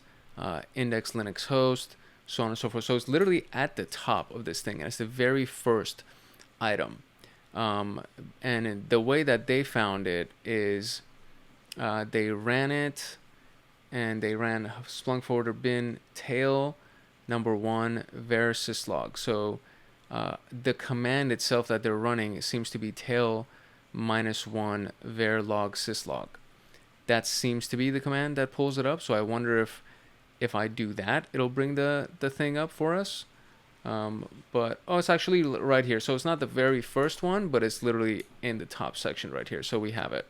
index Linux host, so on and so forth. So it's literally at the top of this thing, and it's the very first item. And the way that they found it is they ran it, and they ran Splunk forwarder bin tail #1 var syslog. So the command itself that they're running seems to be tail -1 var log syslog. That seems to be the command that pulls it up. So I wonder if I do that, it'll bring the thing up for us. But it's actually right here. So it's not the very first one, but it's literally in the top section right here. So we have it.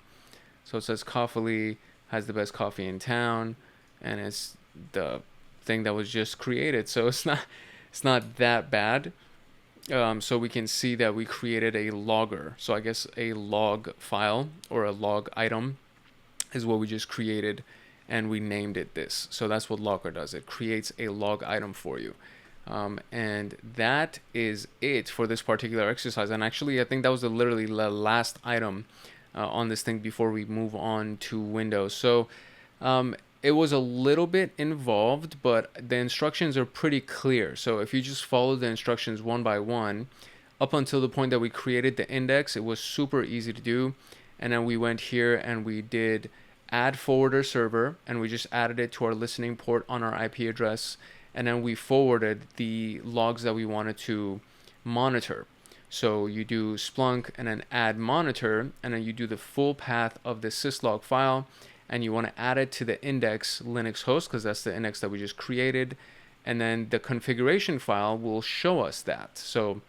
So it says Coffee has the best coffee in town, and it's the thing that was just created. So it's not that bad. So we can see that we created a logger. So I guess a log file or a log item is what we just created, and we named it this. So that's what logger does. It creates a log item for you. And that is it for this particular exercise. And actually, I think that was literally the last item on this thing before we move on to Windows. So it was a little bit involved, but the instructions are pretty clear. So if you just follow the instructions one by one, up until the point that we created the index, it was super easy to do. And then we went here and we did add forwarder server, and we just added it to our listening port on our IP address. And then we forwarded the logs that we wanted to monitor. So you do Splunk and then add monitor, and then you do the full path of the syslog file, and you want to add it to the index Linux host, because that's the index that we just created. And then the configuration file will show us that. So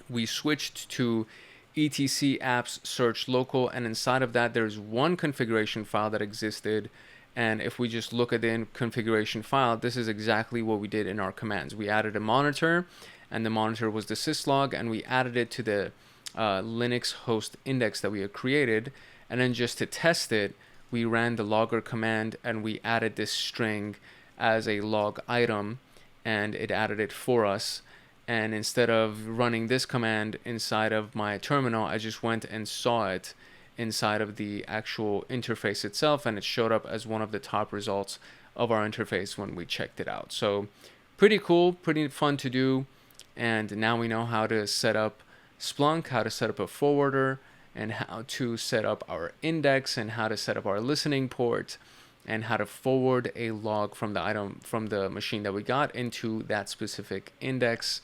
we switched to etc apps search local, and inside of that there's one configuration file that existed. And if we just look at the configuration file, this is exactly what we did in our commands. We added a monitor, and the monitor was the syslog, and we added it to the Linux host index that we had created. And then just to test it, we ran the logger command, and we added this string as a log item, and it added it for us. And instead of running this command inside of my terminal, I just went and saw it inside of the actual interface itself, and it showed up as one of the top results of our interface when we checked it out. So pretty cool, pretty fun to do. And now we know how to set up Splunk, how to set up a forwarder, and how to set up our index, and how to set up our listening port, and how to forward a log from the item from the machine that we got into that specific index,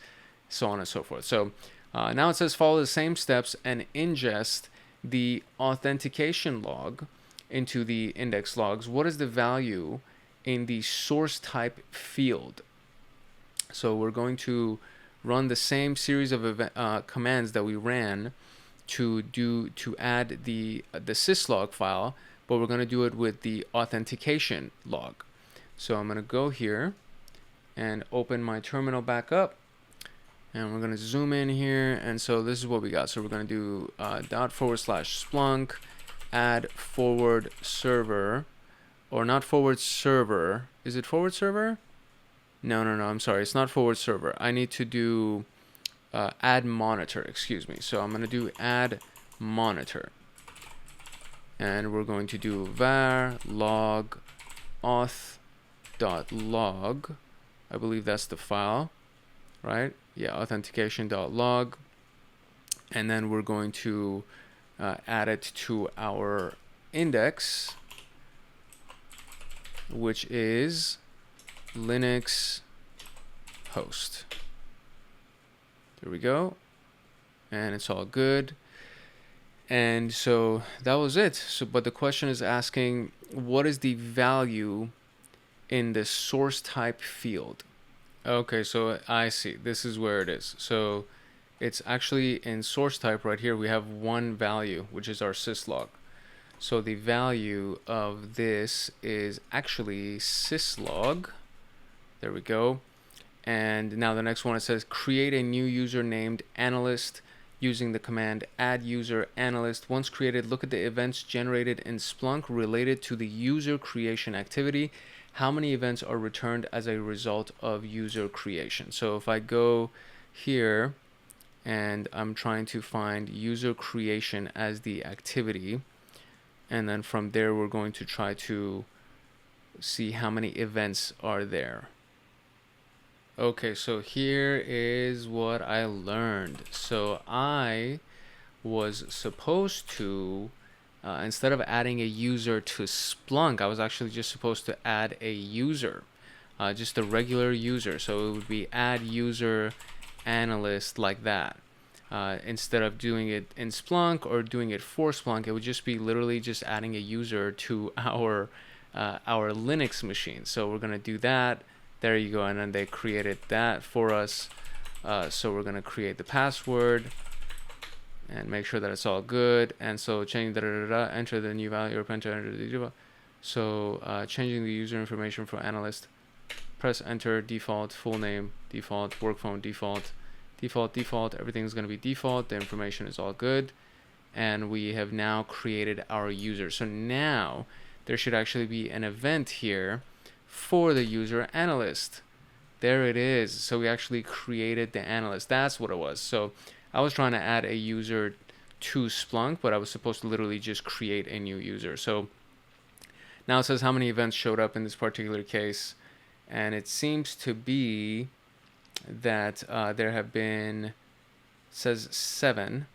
so on and so forth. So now it says follow the same steps and ingest the authentication log into the index logs. What is the value in the source type field. So we're going to run the same series of commands that we ran to add the syslog file, but we're going to do it with the authentication log. So I'm going to go here and open my terminal back up, and we're going to zoom in here, and so this is what we got. So we're going to do //Splunk add forward server, or not forward server. Is it forward server? No, I'm sorry, it's not forward server. I need to do add monitor, excuse me. So I'm going to do add monitor, and we're going to do var log auth.log. I believe that's the file, right? Yeah, authentication.log, and then we're going to add it to our index, which is Linux host. There we go, and it's all good. And so that was it. So, but the question is asking, what is the value in the source type field? Okay, so I see. This is where it is. So it's actually in source type right here. We have one value, which is our syslog. So the value of this is actually syslog. There we go. And now the next one, it says create a new user named analyst using the command add user analyst. Once created, look at the events generated in Splunk related to the user creation activity. How many events are returned as a result of user creation? So if I go here and I'm trying to find user creation as the activity, and then from there we're going to try to see how many events are there. Okay, so here is what I learned. So I was supposed to, instead of adding a user to Splunk, I was actually just supposed to add a user, just a regular user. So it would be add user analyst like that. Instead of doing it in Splunk or doing it for Splunk, it would just be literally just adding a user to our Linux machine. So we're gonna do that. There you go, and then they created that for us. So we're gonna create the password and make sure that it's all good. And so change enter the new value or enter the so changing the user information for analyst. Press enter, default, full name, default, work phone, default, default. Everything's gonna be default. The information is all good, and we have now created our user. So now there should actually be an event here for the user analyst. There it is. So we actually created the analyst. That's what it was. So I was trying to add a user to Splunk, but I was supposed to literally just create a new user. So now it says how many events showed up in this particular case, and it seems to be that there have been, it says 7.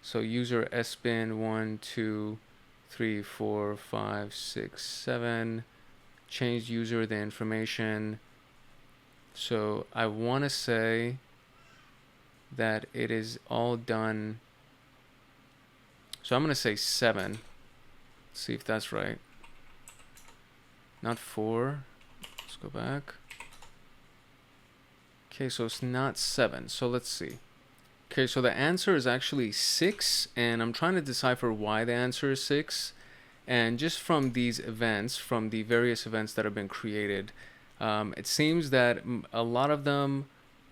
So user sbin 1 2 3 4 5 6 7. Change user the information. So I want to say that it is all done. So I'm going to say 7. Let's see if that's right. Not 4. Let's go back. Okay, so it's not 7. So let's see. Okay, so the answer is actually 6, and I'm trying to decipher why the answer is 6. And just from these events, from the various events that have been created, it seems that a lot of them,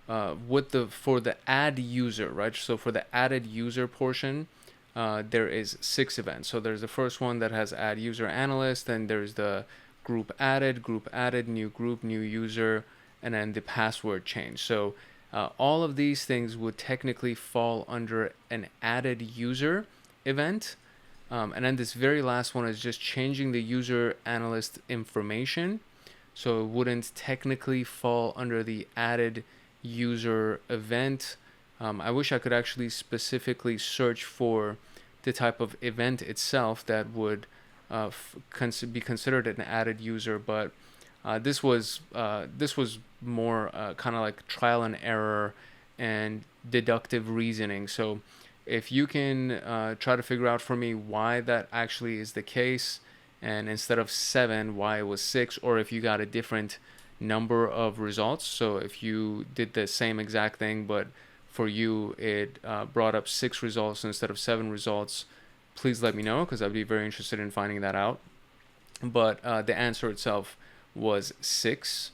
for the add user, right? So for the added user portion, there is 6 events. So there's the first one that has add user analyst, then there's the group added, new group, new user, and then the password change. So all of these things would technically fall under an added user event. And then this very last one is just changing the user analyst information. So it wouldn't technically fall under the added user event. I wish I could actually specifically search for the type of event itself that would be considered an added user, but this was more kind of like trial and error and deductive reasoning. So if you can try to figure out for me why that actually is the case, and instead of 7, why it was 6, or if you got a different number of results. So if you did the same exact thing, but for you it brought up 6 results instead of 7 results, please let me know, because I'd be very interested in finding that out. But the answer itself was 6.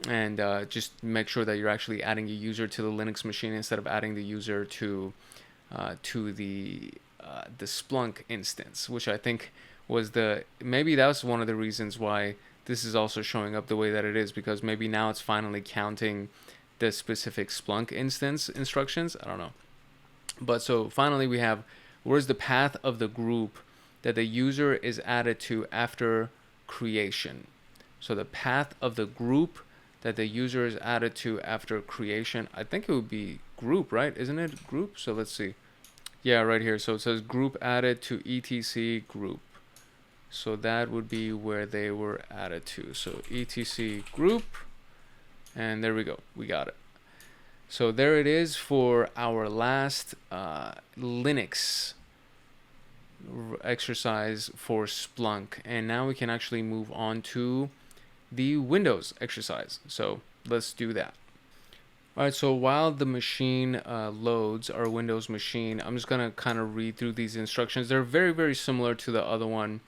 And just make sure that you're actually adding a user to the Linux machine instead of adding the user to the Splunk instance, which I think was maybe that was one of the reasons why this is also showing up the way that it is, because maybe now it's finally counting the specific Splunk instance instructions. I don't know. But so finally we have, where's the path of the group that the user is added to after creation. So the path of the group that the user is added to after creation, I think it would be group, right? Isn't it group? So let's see. Yeah, right here. So it says group added to etc group. So that would be where they were added to. So etc group, and there we go. We got it. So there it is for our last Linux exercise for Splunk. And now we can actually move on to the Windows exercise. So let's do that. All right, so while the machine loads our Windows machine, I'm just gonna kind of read through these instructions. They're very, very similar to the other one,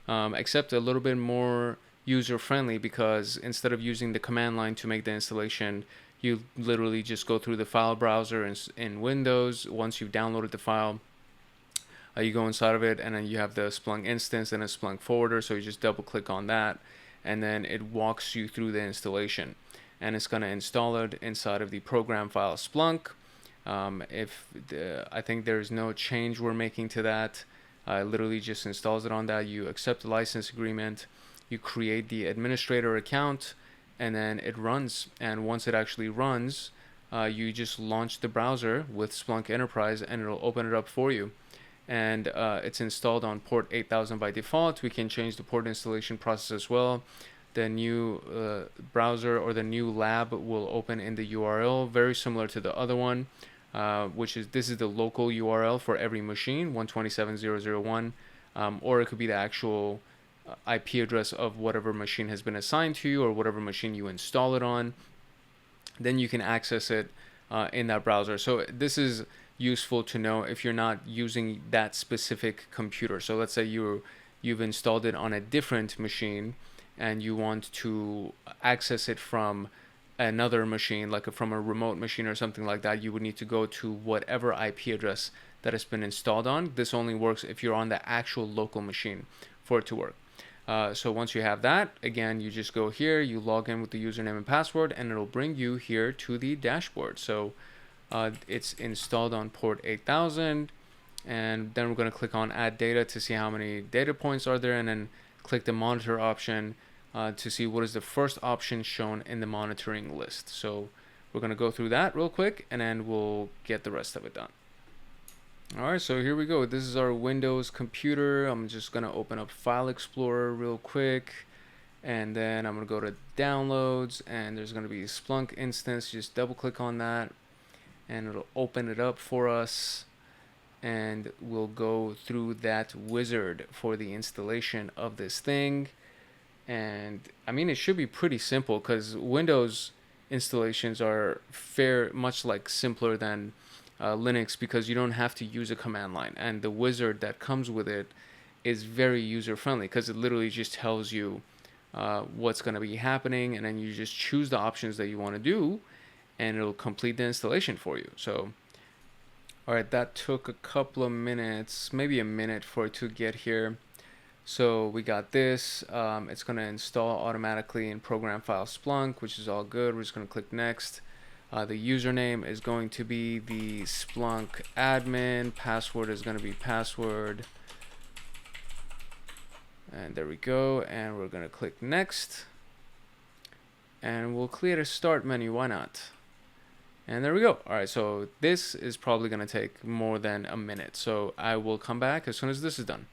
except a little bit more user-friendly, because instead of using the command line to make the installation, you literally just go through the file browser in Windows. Once you've downloaded the file, you go inside of it, and then you have the Splunk instance and a Splunk forwarder, so you just double click on that, and then it walks you through the installation, and it's going to install it inside of the program file Splunk. I think there's no change we're making to that. It literally just installs it on that. You accept the license agreement, you create the administrator account, and then it runs. And once it actually runs, you just launch the browser with Splunk Enterprise, and it'll open it up for you. And it's installed on port 8000 by default. We can change the port installation process as well. The new browser or the new lab will open in the URL, very similar to the other one, this is the local URL for every machine, 127.0.0.1, or it could be the actual IP address of whatever machine has been assigned to you, or whatever machine you install it on. Then you can access it in that browser. So this is useful to know if you're not using that specific computer. So let's say you've installed it on a different machine and you want to access it from another machine, like from a remote machine or something like that. You would need to go to whatever IP address that has been installed on. This only works if you're on the actual local machine for it to work. So once you have that, again, you just go here, you log in with the username and password, and it'll bring you here to the dashboard. So it's installed on port 8000, and then we're going to click on add data to see how many data points are there, and then click the monitor option to see what is the first option shown in the monitoring list. So we're going to go through that real quick, and then we'll get the rest of it done. Alright, so here we go. This is our Windows computer. I'm just going to open up File Explorer real quick, and then I'm going to go to Downloads, and there's going to be a Splunk instance. Just double click on that, and it'll open it up for us, and we'll go through that wizard for the installation of this thing. And I mean, it should be pretty simple, because Windows installations are much like simpler than Linux, because you don't have to use a command line, and the wizard that comes with it is very user friendly, because it literally just tells you what's going to be happening, and then you just choose the options that you want to do, and it'll complete the installation for you. So alright, that took a couple of minutes, maybe a minute for it to get here. So we got this. It's going to install automatically in program file Splunk, which is all good. We're just going to click next. The username is going to be the Splunk admin. Password is going to be password. And there we go. And we're going to click next. And we'll create a start menu. Why not? And there we go. All right, so this is probably going to take more than a minute. So I will come back as soon as this is done.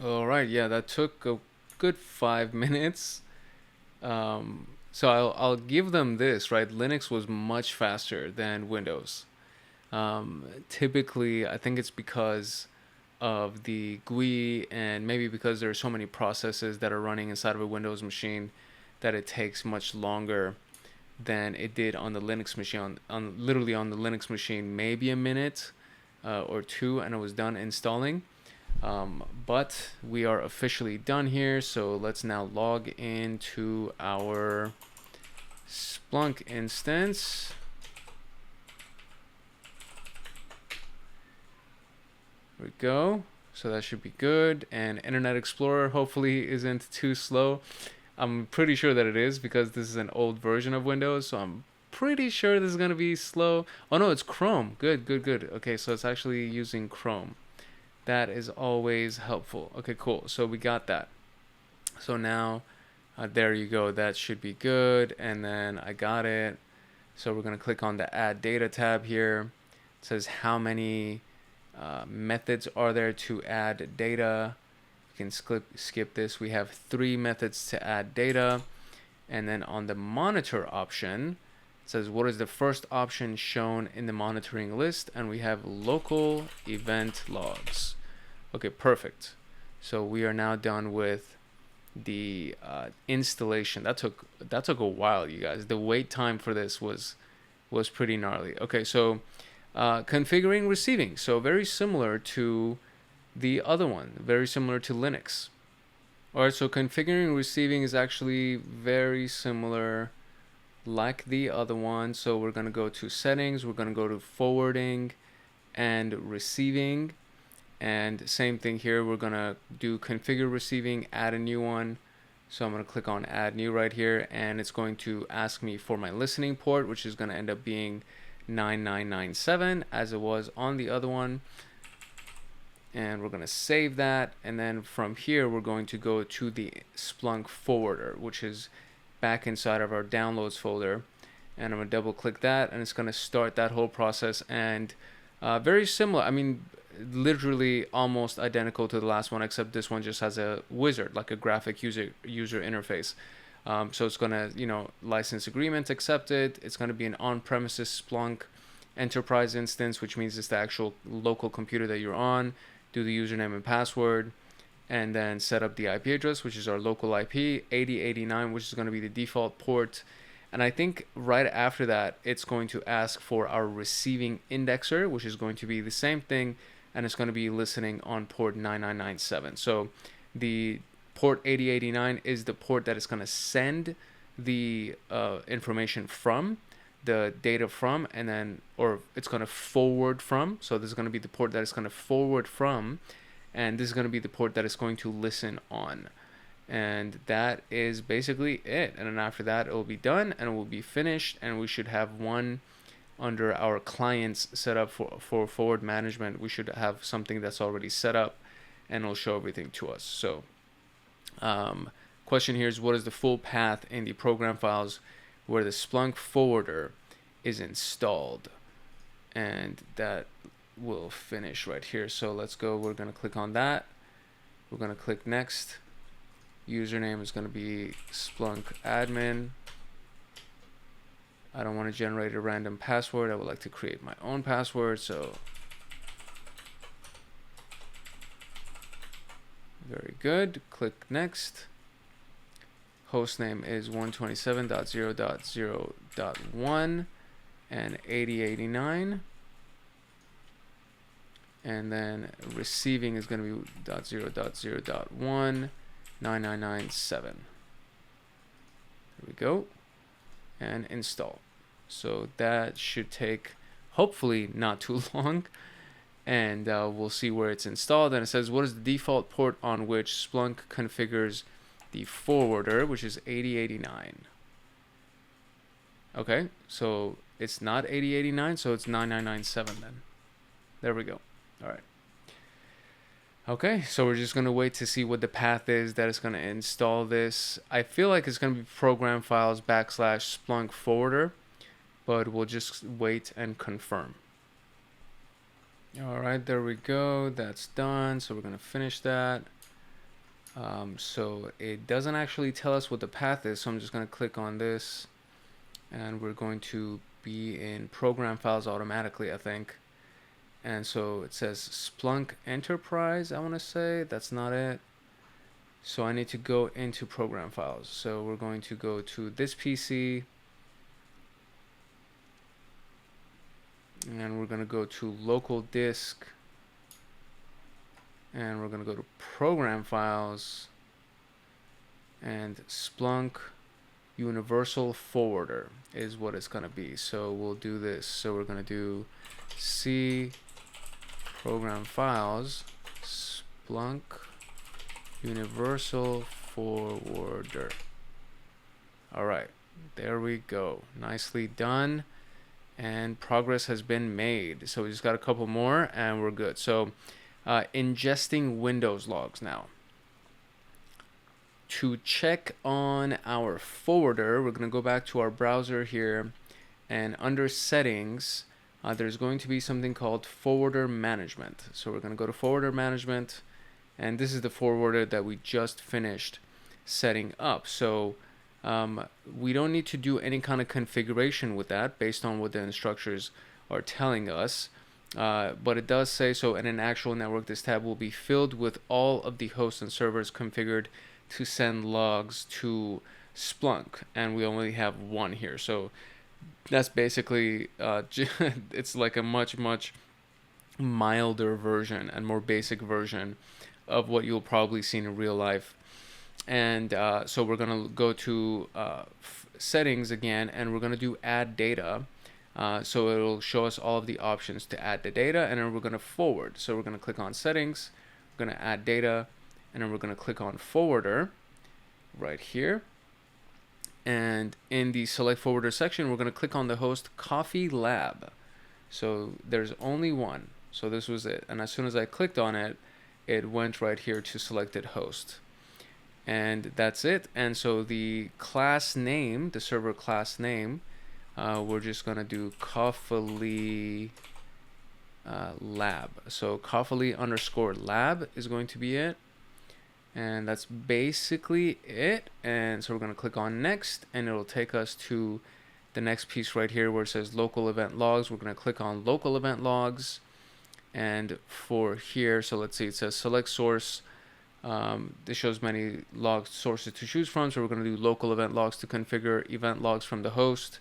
All right, yeah, that took a good 5 minutes. So I'll give them this, right? Linux was much faster than Windows. Typically, I think it's because of the GUI, and maybe because there are so many processes that are running inside of a Windows machine that it takes much longer than it did on the Linux machine. Literally on the Linux machine, maybe a minute or two, and it was done installing. But we are officially done here, so let's now log into our Splunk instance. There we go. So that should be good. And Internet Explorer hopefully isn't too slow. I'm pretty sure that it is because this is an old version of Windows, so I'm pretty sure this is going to be slow. Oh no, it's Chrome. Good, good, good. Okay, so it's actually using Chrome. That is always helpful. Okay, cool. So we got that. So now, there you go. That should be good. And then I got it. So we're going to click on the Add Data tab here. It says how many methods are there to add data. You can skip this. We have 3 methods to add data. And then on the monitor option, it says what is the first option shown in the monitoring list, and we have local event logs. Okay, perfect. So we are now done with the installation. That took a while, you guys. The wait time for this was pretty gnarly. Okay, so configuring receiving. So very similar to the other one, very similar to Linux. All right, so configuring receiving is actually very similar like the other one. So we're going to go to settings, we're going to go to forwarding and receiving, and same thing here. We're going to do configure receiving, add a new one. So I'm going to click on add new right here, and it's going to ask me for my listening port, which is going to end up being 9997 as it was on the other one. And we're going to save that, and then from here we're going to go to the Splunk forwarder, which is back inside of our downloads folder, and I'm going to double click that, and it's going to start that whole process. And very similar, I mean literally almost identical to the last one, except this one just has a wizard, like a graphic user interface. So it's going to, license agreement accepted. It's going to be an on-premises Splunk enterprise instance, which means it's the actual local computer that you're on. Do the username and password, and then set up the IP address, which is our local IP, 8089, which is going to be the default port. And I think right after that, it's going to ask for our receiving indexer, which is going to be the same thing, and it's going to be listening on port 9997. So the port 8089 is the port that is going to send the information from, the data from, and then, or it's going to forward from. So this is going to be the port that is going to forward from, and this is going to be the port that is going to listen on. And that is basically it. And then after that, it will be done and it will be finished, and we should have one under our clients set up for forward management. We should have something that's already set up, and it'll show everything to us. So question here is, what is the full path in the program files where the Splunk forwarder is installed? And that will finish right here. So let's go. We're going to click on that. We're going to click next. Username is going to be Splunk admin. I don't want to generate a random password. I would like to create my own password. So very good. Click next. Hostname is 127.0.0.1 and 8089. And then receiving is going to be .0.0.1 9997. There we go. And install. So that should take hopefully not too long. And we'll see where it's installed. And it says, what is the default port on which Splunk configures the forwarder, which is 8089. Okay, so it's not 8089, so it's 9997 then. There we go. All right. Okay, so we're just going to wait to see what the path is that is going to install this. I feel like it's going to be program files / Splunk forwarder, but we'll just wait and confirm. All right, there we go. That's done. So we're going to finish that. So it doesn't actually tell us what the path is, so I'm just going to click on this, and we're going to be in program files automatically, I think. And so it says Splunk Enterprise, I want to say. That's not it. So I need to go into program files. So we're going to go to this PC. And we're going to go to local disk. And we're going to go to program files. And Splunk Universal Forwarder is what it's going to be. So we'll do this. So we're going to do C program files Splunk Universal Forwarder. All right, there we go. Nicely done. And progress has been made. So we just got a couple more and we're good. So ingesting Windows logs now. To check on our forwarder, we're going to go back to our browser here, and under settings, there's going to be something called forwarder management. So we're going to go to forwarder management, and this is the forwarder that we just finished setting up. So we don't need to do any kind of configuration with that based on what the instructors are telling us. But it does say, so in an actual network, this tab will be filled with all of the hosts and servers configured to send logs to Splunk, and we only have one here. So that's basically it's like a much milder version and more basic version of what you'll probably see in real life. And so we're gonna go to settings again, and we're gonna do add data. So it'll show us all of the options to add the data, and then we're gonna forward. So we're gonna click on settings, we're gonna add data, and then we're going to click on forwarder right here. And in the select forwarder section, we're going to click on the host Coffee Lab. So there's only one. So this was it. And as soon as I clicked on it, it went right here to selected host. And that's it. And so the class name, the server class name, we're just going to do Coffee Lab. So Coffee_lab is going to be it. And that's basically it. And so we're going to click on next, and it'll take us to the next piece right here where it says local event logs. We're going to click on local event logs. And for here, so let's see, it says select source. This shows many log sources to choose from. So we're going to do local event logs to configure event logs from the host.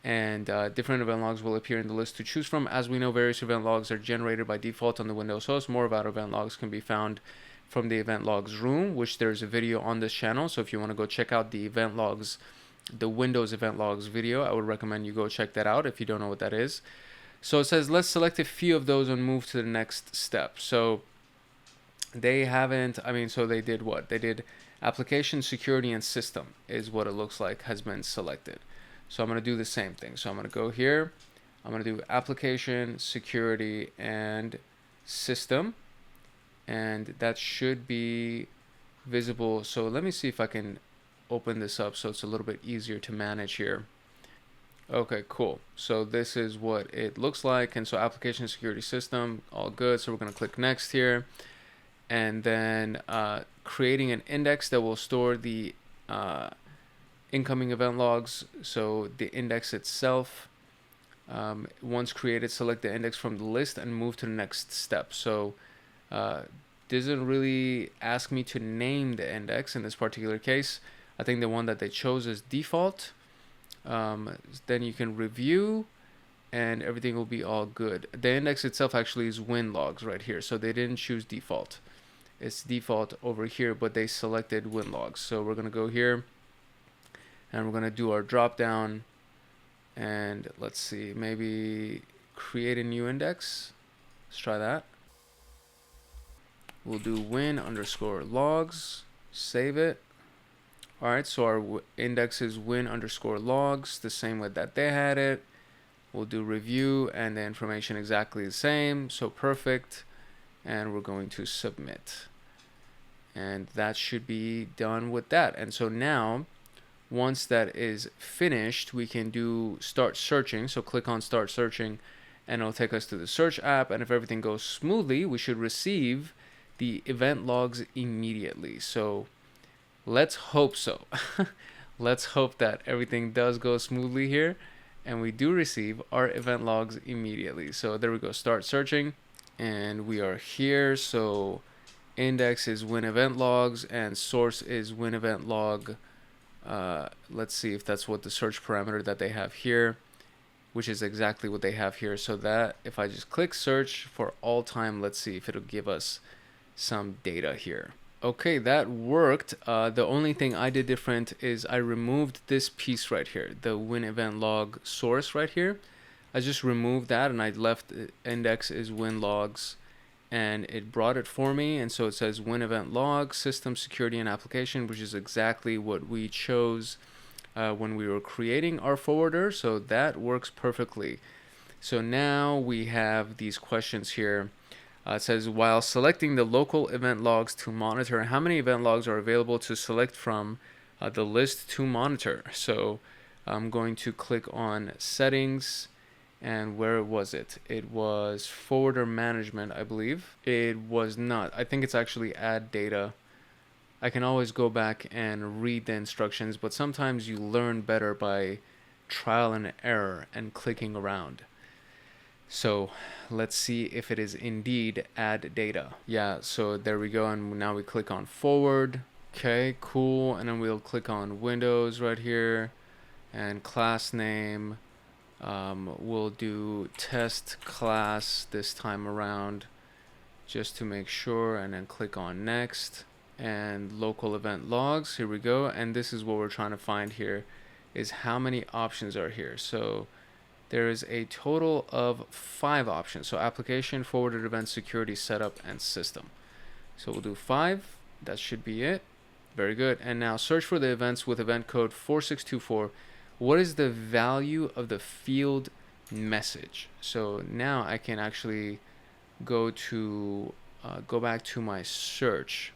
And different event logs will appear in the list to choose from. As we know, various event logs are generated by default on the Windows host. More about event logs can be found from the event logs room, which there's a video on this channel. So if you want to go check out the event logs, the Windows event logs video, I would recommend you go check that out if you don't know what that is. So it says, let's select a few of those and move to the next step. So they haven't, so they did what? They did application, security, and system is what it looks like has been selected. So I'm going to do the same thing. So I'm going to go here. I'm going to do application, security, and system. And that should be visible. So let me see if I can open this up so it's a little bit easier to manage here. Okay, cool. So this is what it looks like. And so application, security, system, all good. So we're going to click next here. And then creating an index that will store the incoming event logs. So the index itself, once created, select the index from the list and move to the next step. So doesn't really ask me to name the index in this particular case. I think the one that they chose is default. Then you can review and everything will be all good. The index itself actually is win logs right here. So they didn't choose default. It's default over here, but they selected win logs. So we're going to go here and we're going to do our drop down. And let's see, maybe create a new index. Let's try that. We'll do win_logs, save it. All right, so our index is win_logs, the same way that they had it. We'll do review and the information exactly the same. So perfect. And we're going to submit. And that should be done with that. And so now, once that is finished, we can do start searching. So click on start searching and it'll take us to the search app. And if everything goes smoothly, we should receive the event logs immediately. So let's hope so. Let's hope that everything does go smoothly here and we do receive our event logs immediately. So there we go, start searching, and we are here. So index is win event logs and source is win event log. Let's see if that's what the search parameter that they have here, which is exactly what they have here. So that if I just click search for all time, let's see if it'll give us some data here. Okay, that worked. The only thing I did different is I removed this piece right here, the win event log source right here. I just removed that and I left index is win logs, and it brought it for me. And so it says win event log, system security and application, which is exactly what we chose when we were creating our forwarder. So that works perfectly. So now we have these questions here. It says, while selecting the local event logs to monitor, how many event logs are available to select from the list to monitor? So I'm going to click on settings, and where was it? It was forwarder management, I believe. It was not. I think it's actually add data. I can always go back and read the instructions, but sometimes you learn better by trial and error and clicking around. So let's see if it is indeed add data. Yeah, so there we go, and now we click on forward. Okay, cool, and then we'll click on Windows right here, and class name. We'll do test class this time around just to make sure, and then click on next, and local event logs. Here we go, and this is what we're trying to find here, is how many options are here. So there is a total of 5 options. So application, forwarded event, security, setup, and system. So we'll do 5. That should be it. Very good. And now search for the events with event code 4624. What is the value of the field message? So now I can actually go back to my search.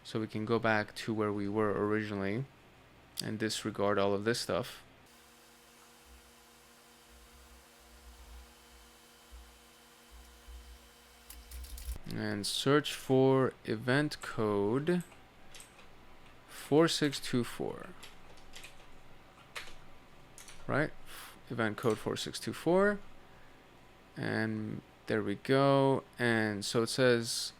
So we can go back to where we were originally and disregard all of this stuff. And search for event code 4624. Right? Event code 4624. And there we go. And so it says,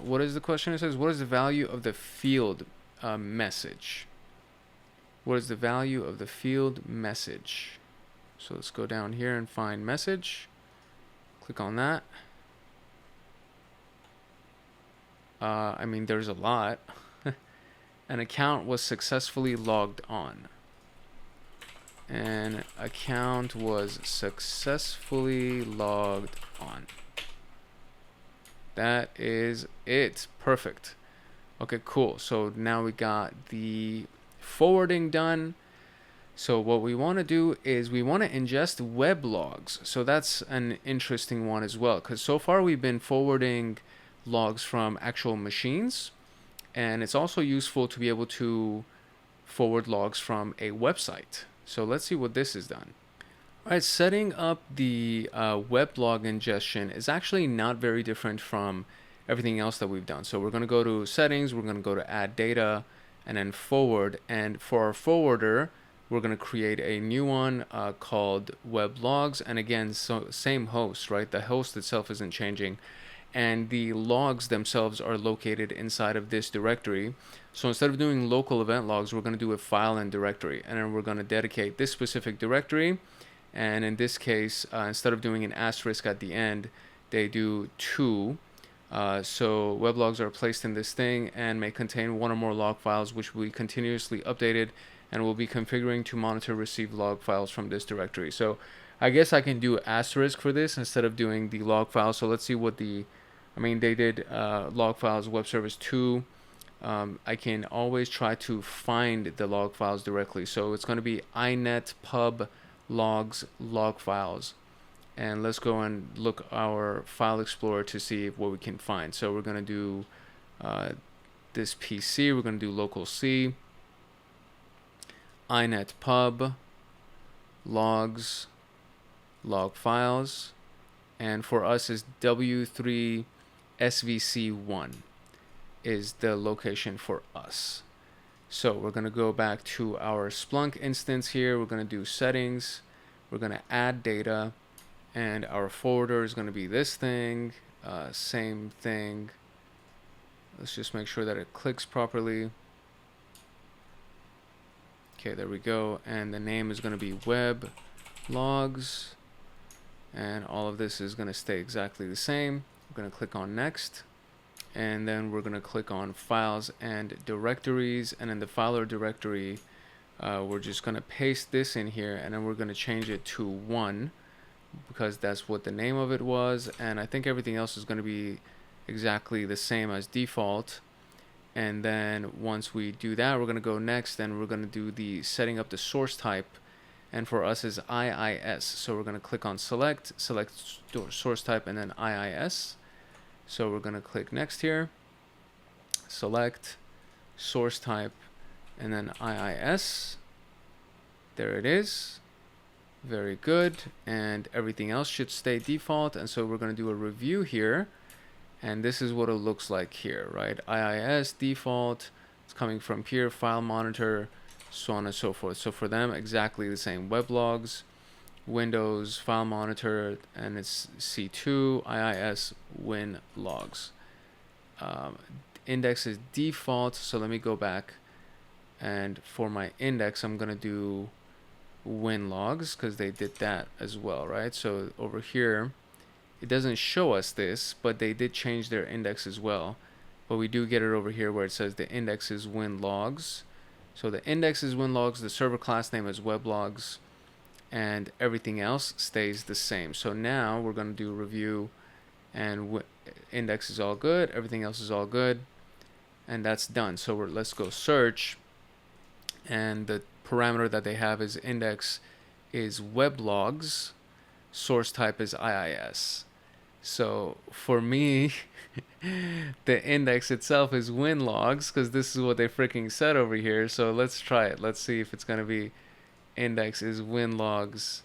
what is the question? It says, what is the value of the field message? What is the value of the field message? So let's go down here and find message. Click on that. I mean, there's a lot. An account was successfully logged on. An account was successfully logged on. That is it. Perfect. Okay, cool. So now we got the forwarding done. So what we want to do is we want to ingest web logs. So that's an interesting one as well, because so far we've been forwarding logs from actual machines, and it's also useful to be able to forward logs from a website. So let's see what this is done. All right, setting up the web log ingestion is actually not very different from everything else that we've done. So we're going to go to settings, we're going to go to add data, and then forward. And for our forwarder, we're going to create a new one called web logs. And again, so same host, right? The host itself isn't changing, and the logs themselves are located inside of this directory. So instead of doing local event logs, we're going to do a file and directory, and then we're going to dedicate this specific directory. And in this case, instead of doing an asterisk at the end, they do 2. So web logs are placed in this thing and may contain 1 or more log files, which will be continuously updated, and will be configuring to monitor receive log files from this directory. So I guess I can do asterisk for this instead of doing the log file. So let's see what they did log files web service 2. I can always try to find the log files directly. So it's going to be inet pub logs log files. And let's go and look our file explorer to see what we can find. So we're going to do this PC. We're going to do local C, inet pub logs log files, and for us is W3 SVC1 is the location for us. So we're going to go back to our Splunk instance here. We're going to do settings. We're going to add data, and our forwarder is going to be this thing. Same thing. Let's just make sure that it clicks properly. Okay, there we go. And the name is going to be web logs. And all of this is going to stay exactly the same. We're going to click on next. And then we're going to click on files and directories. And in the file or directory, we're just going to paste this in here. And then we're going to change it to 1 because that's what the name of it was. And I think everything else is going to be exactly the same as default. And then once we do that, we're going to go next, and we're going to do the setting up the source type. And for us is IIS. So we're going to click on select source type, and then IIS. So we're going to click next here, select source type, and then IIS. There it is. Very good. And everything else should stay default. And so we're going to do a review here. And this is what it looks like here, right? IIS default, it's coming from here, file monitor, so on and so forth. So for them, exactly the same. Web logs, Windows, file monitor, and it's C2, IIS, win logs. Index is default, so let me go back. And for my index, I'm going to do win logs because they did that as well, right? So over here, it doesn't show us this, but they did change their index as well. But we do get it over here where it says the index is win logs. So the index is win logs, the server class name is web logs, and everything else stays the same. So now we're going to do review, and index is all good, everything else is all good, and that's done. So let's go search, and the parameter that they have is index is web logs, source type is IIS. So for me, the index itself is win logs because this is what they freaking said over here. So let's try it. Let's see if it's going to be index is win logs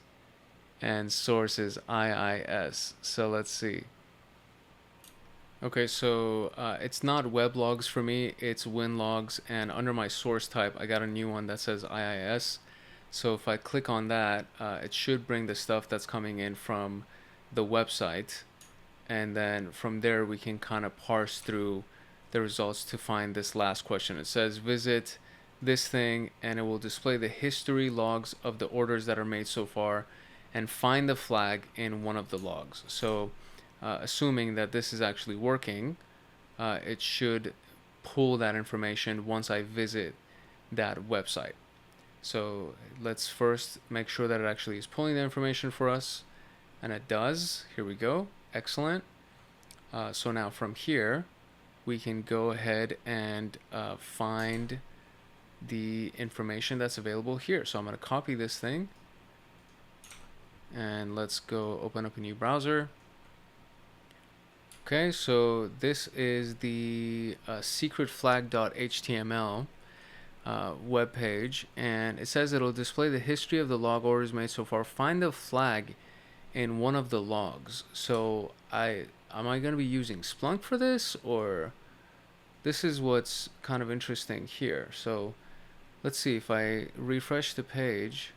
and source is IIS. So let's see. Okay, so it's not web logs for me. It's win logs. And under my source type, I got a new one that says IIS. So if I click on that, it should bring the stuff that's coming in from the website. And then from there, we can kind of parse through the results to find this last question. It says visit this thing, and it will display the history logs of the orders that are made so far and find the flag in one of the logs. So assuming that this is actually working, it should pull that information once I visit that website. So let's first make sure that it actually is pulling the information for us, and it does. Here we go. Excellent. So now from here, we can go ahead and find the information that's available here. So I'm going to copy this thing, and let's go open up a new browser. Okay, so this is the secretflag.html web page, and it says it'll display the history of the log orders made so far. Find the flag in one of the logs. So am I going to be using Splunk for this, or this is what's kind of interesting here. So let's see if I refresh the page.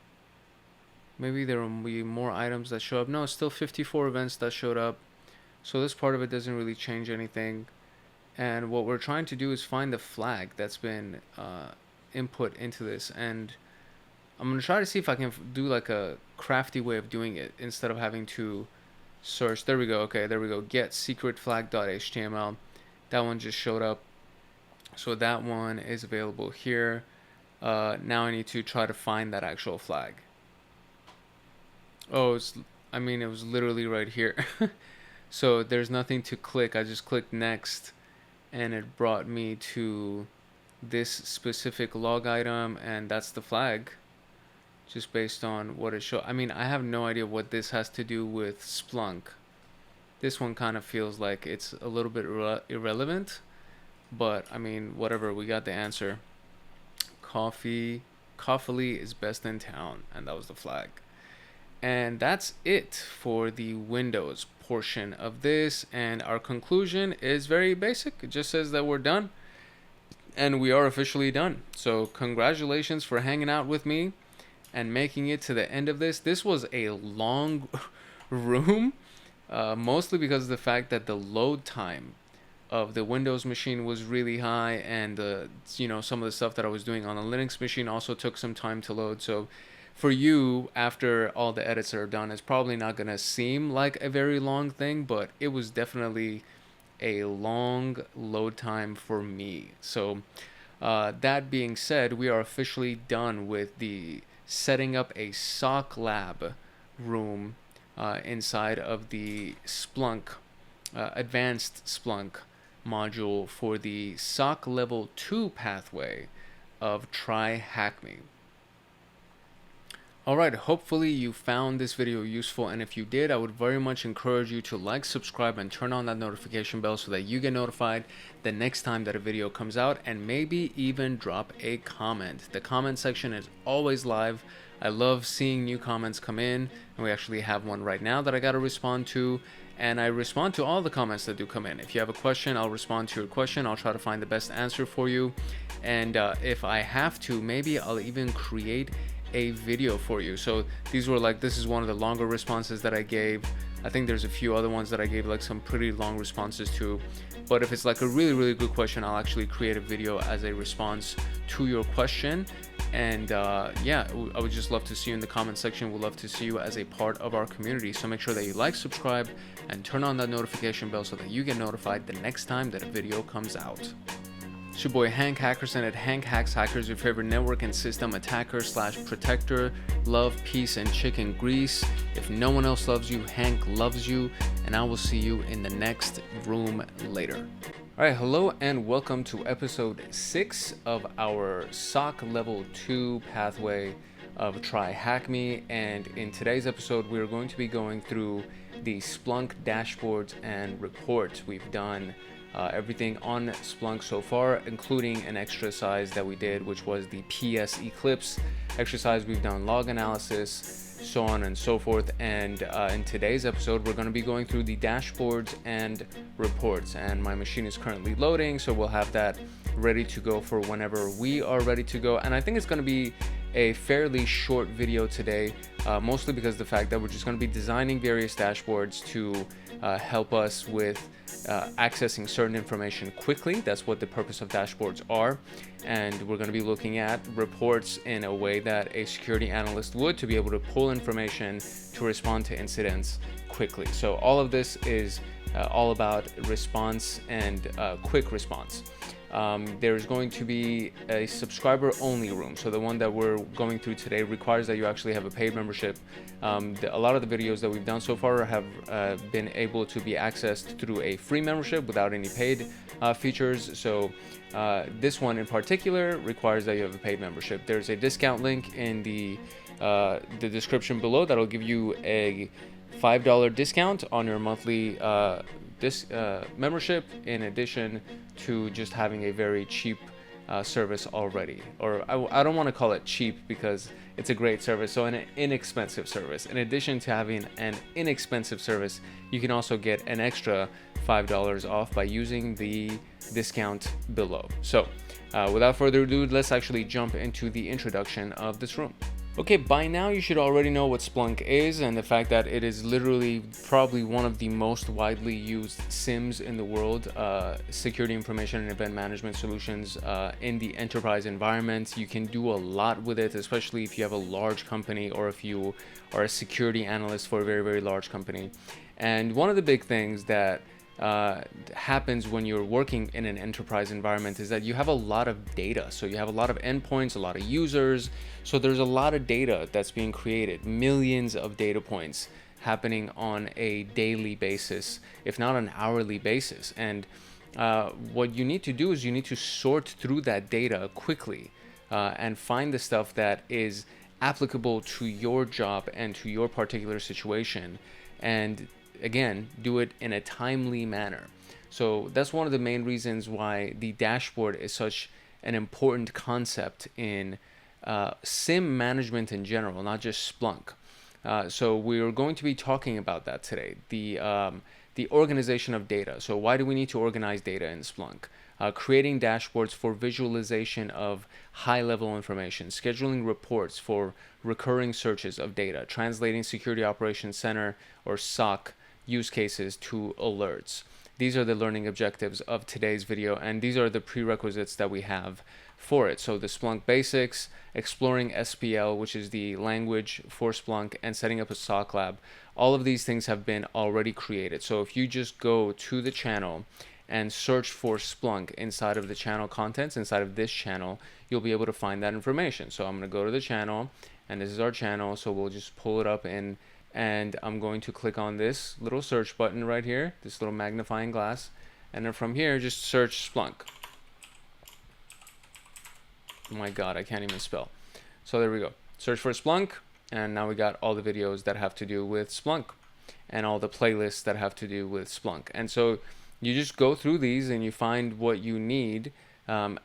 Maybe there will be more items that show up. No, it's still 54 events that showed up. So this part of it doesn't really change anything. And what we're trying to do is find the flag that's been input into this. And I'm going to try to see if I can do like a crafty way of doing it instead of having to search. There we go. Okay, there we go. Get secret flag.html. That one just showed up. So that one is available here. Now I need to try to find that actual flag. Oh, it was literally right here. So there's nothing to click. I just clicked next, and it brought me to this specific log item, and that's the flag, just based on what it shows. I mean, I have no idea what this has to do with Splunk. This one kind of feels like it's a little bit irrelevant, but I mean, whatever, we got the answer. Coffee is best in town, and that was the flag. And that's it for the Windows portion of this, and our conclusion is very basic. It just says that we're done. And we are officially done. So congratulations for hanging out with me and making it to the end of this. This was a long room, mostly because of the fact that the load time of the Windows machine was really high, and some of the stuff that I was doing on the Linux machine also took some time to load. So for you, after all the edits are done, it's probably not gonna seem like a very long thing, but it was definitely a long load time for me. So that being said, we are officially done with the setting up a SOC Lab room inside of the Splunk Advanced Splunk module for the SOC Level 2 pathway of TryHackMe. Alright, hopefully you found this video useful, and if you did, I would very much encourage you to like, subscribe, and turn on that notification bell so that you get notified the next time that a video comes out, and maybe even drop a comment. The comment section is always live. I love seeing new comments come in, and we actually have one right now that I got to respond to, and I respond to all the comments that do come in. If you have a question, I'll respond to your question. I'll try to find the best answer for you, and if I have to, maybe I'll even create a video for you. So these were this is one of the longer responses that I gave. I think there's a few other ones that I gave some pretty long responses to, but if it's a really good question, I'll actually create a video as a response to your question. And yeah, I would just love to see you in the comment section. We'd love to see you as a part of our community. So make sure that you like, subscribe, and turn on that notification bell so that you get notified the next time that a video comes out. It's your boy Hank Hackerson at Hank Hacks Hackers, your favorite network and system attacker / protector. Love, peace, and chicken grease. If no one else loves you, Hank loves you, and I will see you in the next room later. Alright, hello and welcome to episode 6 of our SOC Level 2 pathway of TryHackMe, and in today's episode we're going to be going through the Splunk dashboards and reports. We've done everything on Splunk so far, including an exercise that we did, which was the PSEclipse exercise. We've done log analysis, so on and so forth, and in today's episode we're going to be going through the dashboards and reports, and my machine is currently loading, so we'll have that ready to go for whenever we are ready to go. And I think it's going to be a fairly short video today, mostly because of the fact that we're just going to be designing various dashboards to help us with accessing certain information quickly. That's what the purpose of dashboards are, and we're going to be looking at reports in a way that a security analyst would, to be able to pull information to respond to incidents quickly. So all of this is all about response and quick response. There's going to be a subscriber only room. So the one that we're going through today requires that you actually have a paid membership. A lot of the videos that we've done so far have been able to be accessed through a free membership without any paid features. So this one in particular requires that you have a paid membership. There's a discount link in the description below that'll give you a $5 discount on your monthly membership, in addition to just having a very cheap service already. Or I don't want to call it cheap because it's a great service, so an inexpensive service. In addition to having an inexpensive service, you can also get an extra $5 off by using the discount below. So without further ado, let's actually jump into the introduction of this room. Okay, by now you should already know what Splunk is, and the fact that it is literally probably one of the most widely used SIEMs in the world, security information and event management solutions in the enterprise environment. You can do a lot with it, especially if you have a large company or if you are a security analyst for a very, very large company. And one of the big things that happens when you're working in an enterprise environment is that you have a lot of data. So you have a lot of endpoints, a lot of users. So there's a lot of data that's being created, millions of data points happening on a daily basis, if not an hourly basis. And what you need to do is you need to sort through that data quickly and find the stuff that is applicable to your job and to your particular situation, and again, do it in a timely manner. So that's one of the main reasons why the dashboard is such an important concept in SIEM management in general, not just Splunk. So we're going to be talking about that today, the organization of data. So why do we need to organize data in Splunk? creating dashboards for visualization of high-level information, scheduling reports for recurring searches of data, translating Security Operations Center or SOC use cases to alerts. These are the learning objectives of today's video, and these are the prerequisites that we have for it. So the Splunk basics, exploring SPL, which is the language for Splunk, and setting up a SOC Lab. All of these things have been already created. So if you just go to the channel and search for Splunk inside of the channel contents, inside of this channel, you'll be able to find that information. So I'm going to go to the channel, and this is our channel. So we'll just pull it up in, and I'm going to click on this little search button right here, this little magnifying glass. And then from here, just search Splunk. Oh my God, I can't even spell. So there we go. Search for Splunk, and now we got all the videos that have to do with Splunk and all the playlists that have to do with Splunk. And so you just go through these and you find what you need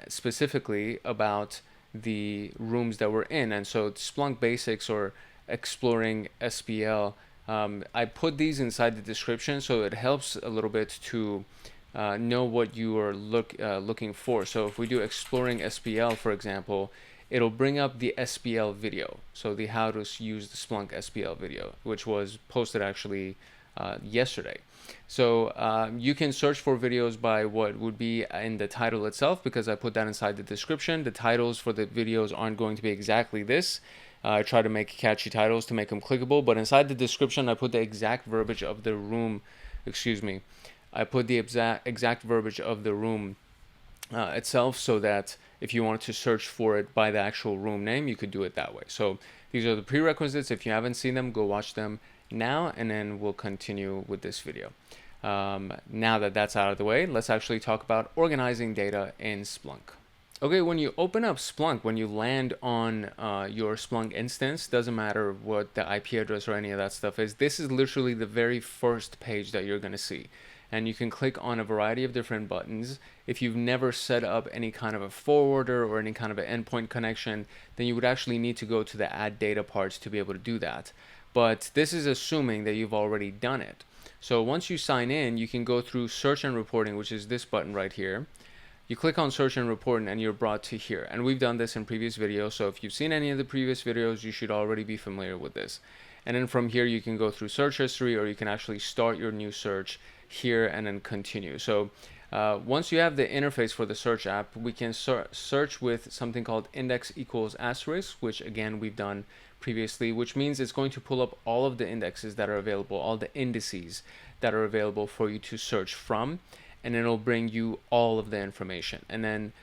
specifically about the rooms that we're in. And so Splunk basics or exploring SPL, I put these inside the description so it helps a little bit to know what you are looking for. So if we do exploring SPL, for example, it'll bring up the SPL video. So the how to use the Splunk SPL video, which was posted actually yesterday. So you can search for videos by what would be in the title itself, because I put that inside the description. The titles for the videos aren't going to be exactly this. I try to make catchy titles to make them clickable, but inside the description I put the exact verbiage of the room, I put the exact verbiage of the room itself, so that if you wanted to search for it by the actual room name, you could do it that way. So these are the prerequisites. If you haven't seen them, go watch them now, and then we'll continue with this video. Now that that's out of the way, let's actually talk about organizing data in Splunk. Okay, when you open up Splunk, when you land on your Splunk instance, doesn't matter what the IP address or any of that stuff is, this is literally the very first page that you're going to see. And you can click on a variety of different buttons. If you've never set up any kind of a forwarder or any kind of an endpoint connection, then you would actually need to go to the add data parts to be able to do that. But this is assuming that you've already done it. So once you sign in, you can go through search and reporting, which is this button right here. You click on search and reporting and you're brought to here. And we've done this in previous videos. So if you've seen any of the previous videos, you should already be familiar with this. And then from here, you can go through search history, or you can actually start your new search here and then continue. So once you have the interface for the search app, we can search with something called index equals asterisk, which again we've done previously, which means it's going to pull up all of the indexes that are available, all the indices that are available for you to search from, and then it'll bring you all of the information. And then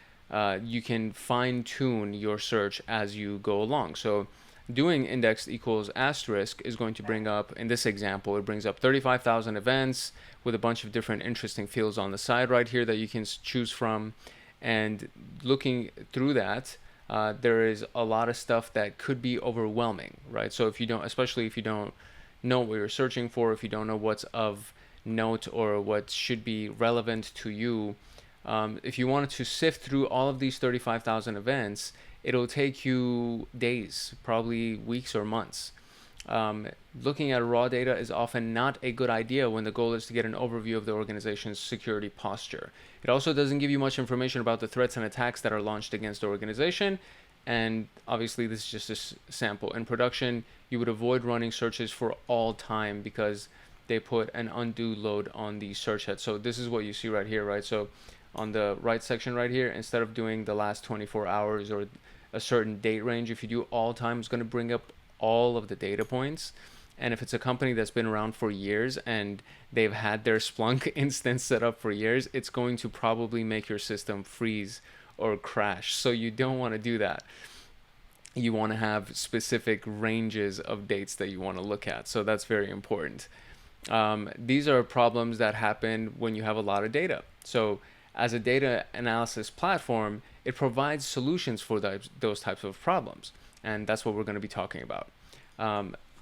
you can fine tune your search as you go along. So doing index equals asterisk is going to bring up, in this example, it brings up 35,000 events with a bunch of different interesting fields on the side right here that you can choose from. And looking through that, there is a lot of stuff that could be overwhelming, right? So if you don't, especially if you don't know what you're searching for, if you don't know what's of note or what should be relevant to you, if you wanted to sift through all of these 35,000 events, it'll take you days, probably weeks or months. Looking at raw data is often not a good idea when the goal is to get an overview of the organization's security posture. It also doesn't give you much information about the threats and attacks that are launched against the organization. And obviously this is just a sample. In production, you would avoid running searches for all time because they put an undue load on the search head. So this is what you see right here, right? So on the right section right here, instead of doing the last 24 hours or a certain date range, if you do all time, it's going to bring up all of the data points. And if it's a company that's been around for years and they've had their Splunk instance set up for years, it's going to probably make your system freeze or crash. So you don't want to do that. You want to have specific ranges of dates that you want to look at. So that's very important. These are problems that happen when you have a lot of data. So as a data analysis platform, it provides solutions for those types of problems. And that's what we're going to be talking about.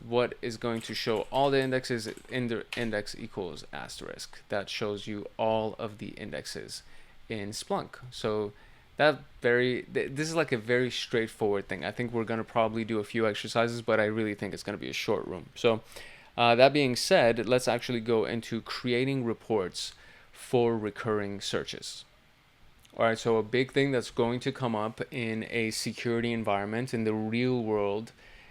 What is going to show all the indexes in the index equals asterisk. That shows you all of the indexes in Splunk. So this is like a very straightforward thing. I think we're going to probably do a few exercises, but I really think it's going to be a short room. So that being said, let's actually go into creating reports for recurring searches. All right, so a big thing that's going to come up in a security environment in the real world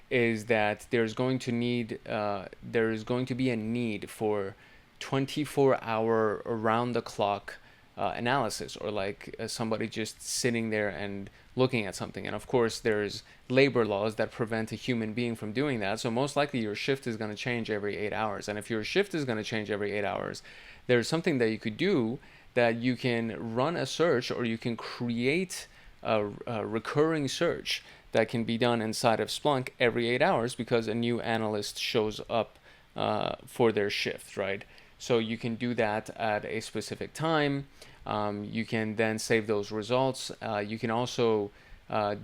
is that there is going to be a need for 24-hour around the clock analysis, or like somebody just sitting there and looking at something. And of course, there's labor laws that prevent a human being from doing that. So most likely your shift is going to change every 8 hours. And if your shift is going to change every 8 hours, there's something that you could do, that you can run a search, or you can create a recurring search that can be done inside of Splunk every 8 hours, because a new analyst shows up for their shift, right? So you can do that at a specific time. You can then save those results. You can also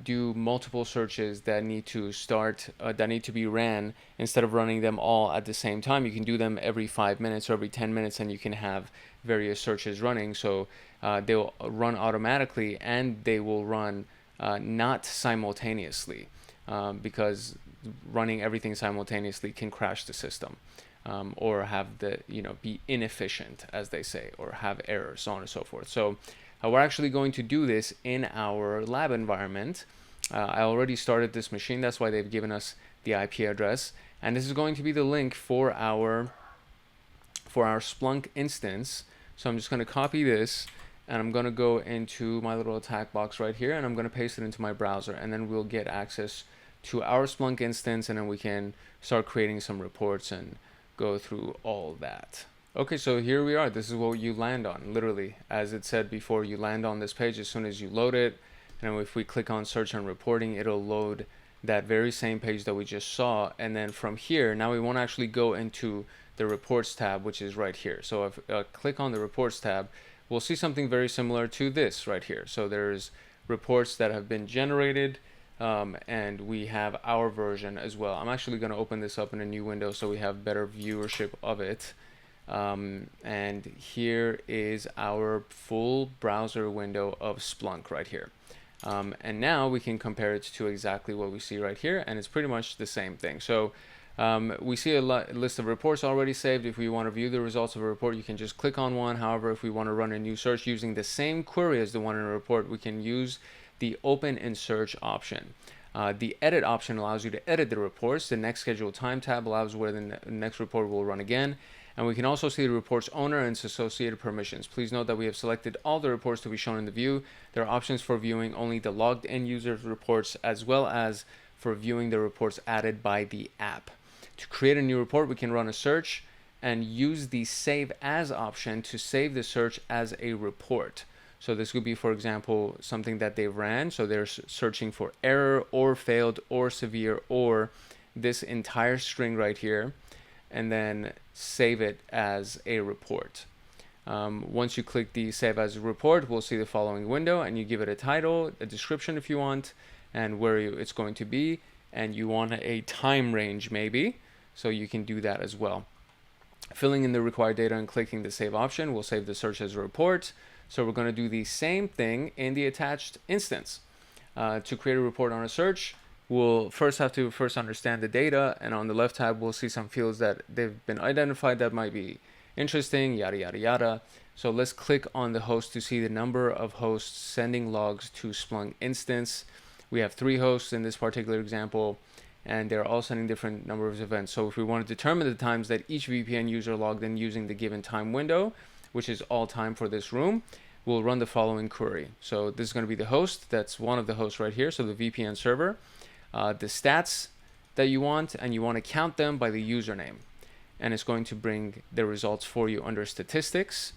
do multiple searches that need to be ran. Instead of running them all at the same time, you can do them every 5 minutes or every 10 minutes, and you can have various searches running. So they'll run automatically, and they will run not simultaneously, because running everything simultaneously can crash the system, or have be inefficient, as they say, or have errors, so on and so forth. So we're actually going to do this in our lab environment. I already started this machine. That's why they've given us the IP address, and this is going to be the link for our Splunk instance. So I'm just going to copy this, and I'm going to go into my little attack box right here, and I'm going to paste it into my browser, and then we'll get access to our Splunk instance, and then we can start creating some reports and go through all that. Okay, so here we are. This is what you land on. Literally, as it said before, you land on this page as soon as you load it. And if we click on search and reporting, it'll load that very same page that we just saw. And then from here, now we want to actually go into the reports tab, which is right here. So if I click on the reports tab, we'll see something very similar to this right here. So there's reports that have been generated, and we have our version as well. I'm actually going to open this up in a new window so we have better viewership of it. And here is our full browser window of Splunk right here. And now we can compare it to exactly what we see right here, and it's pretty much the same thing. So we see a list of reports already saved. If we want to view the results of a report, you can just click on one. However, if we want to run a new search using the same query as the one in a report, we can use the open in search option. The edit option allows you to edit the reports. The next scheduled time tab allows where the next report will run again. And we can also see the report's owner and its associated permissions. Please note that we have selected all the reports to be shown in the view. There are options for viewing only the logged in user reports, as well as for viewing the reports added by the app. To create a new report, we can run a search and use the save as option to save the search as a report. So this would be, for example, something that they ran. So they're searching for error or failed or severe or this entire string right here, and then save it as a report. Once you click the save as a report, we'll see the following window, and you give it a title, a description if you want, and where it's going to be, and you want a time range maybe, so you can do that as well. Filling in the required data and clicking the save option will save the search as a report. So we're going to do the same thing in the attached instance. To create a report on a search, we'll first have to understand the data, and on the left tab we'll see some fields that they've been identified that might be interesting, yada yada yada. So let's click on the host to see the number of hosts sending logs to Splunk instance. We have 3 hosts in this particular example, and they're all sending different number of events. So if we want to determine the times that each VPN user logged in using the given time window, which is all time for this room, we'll run the following query. So this is going to be the host. That's one of the hosts right here, so the VPN server. The stats that you want, and you want to count them by the username, and it's going to bring the results for you under statistics,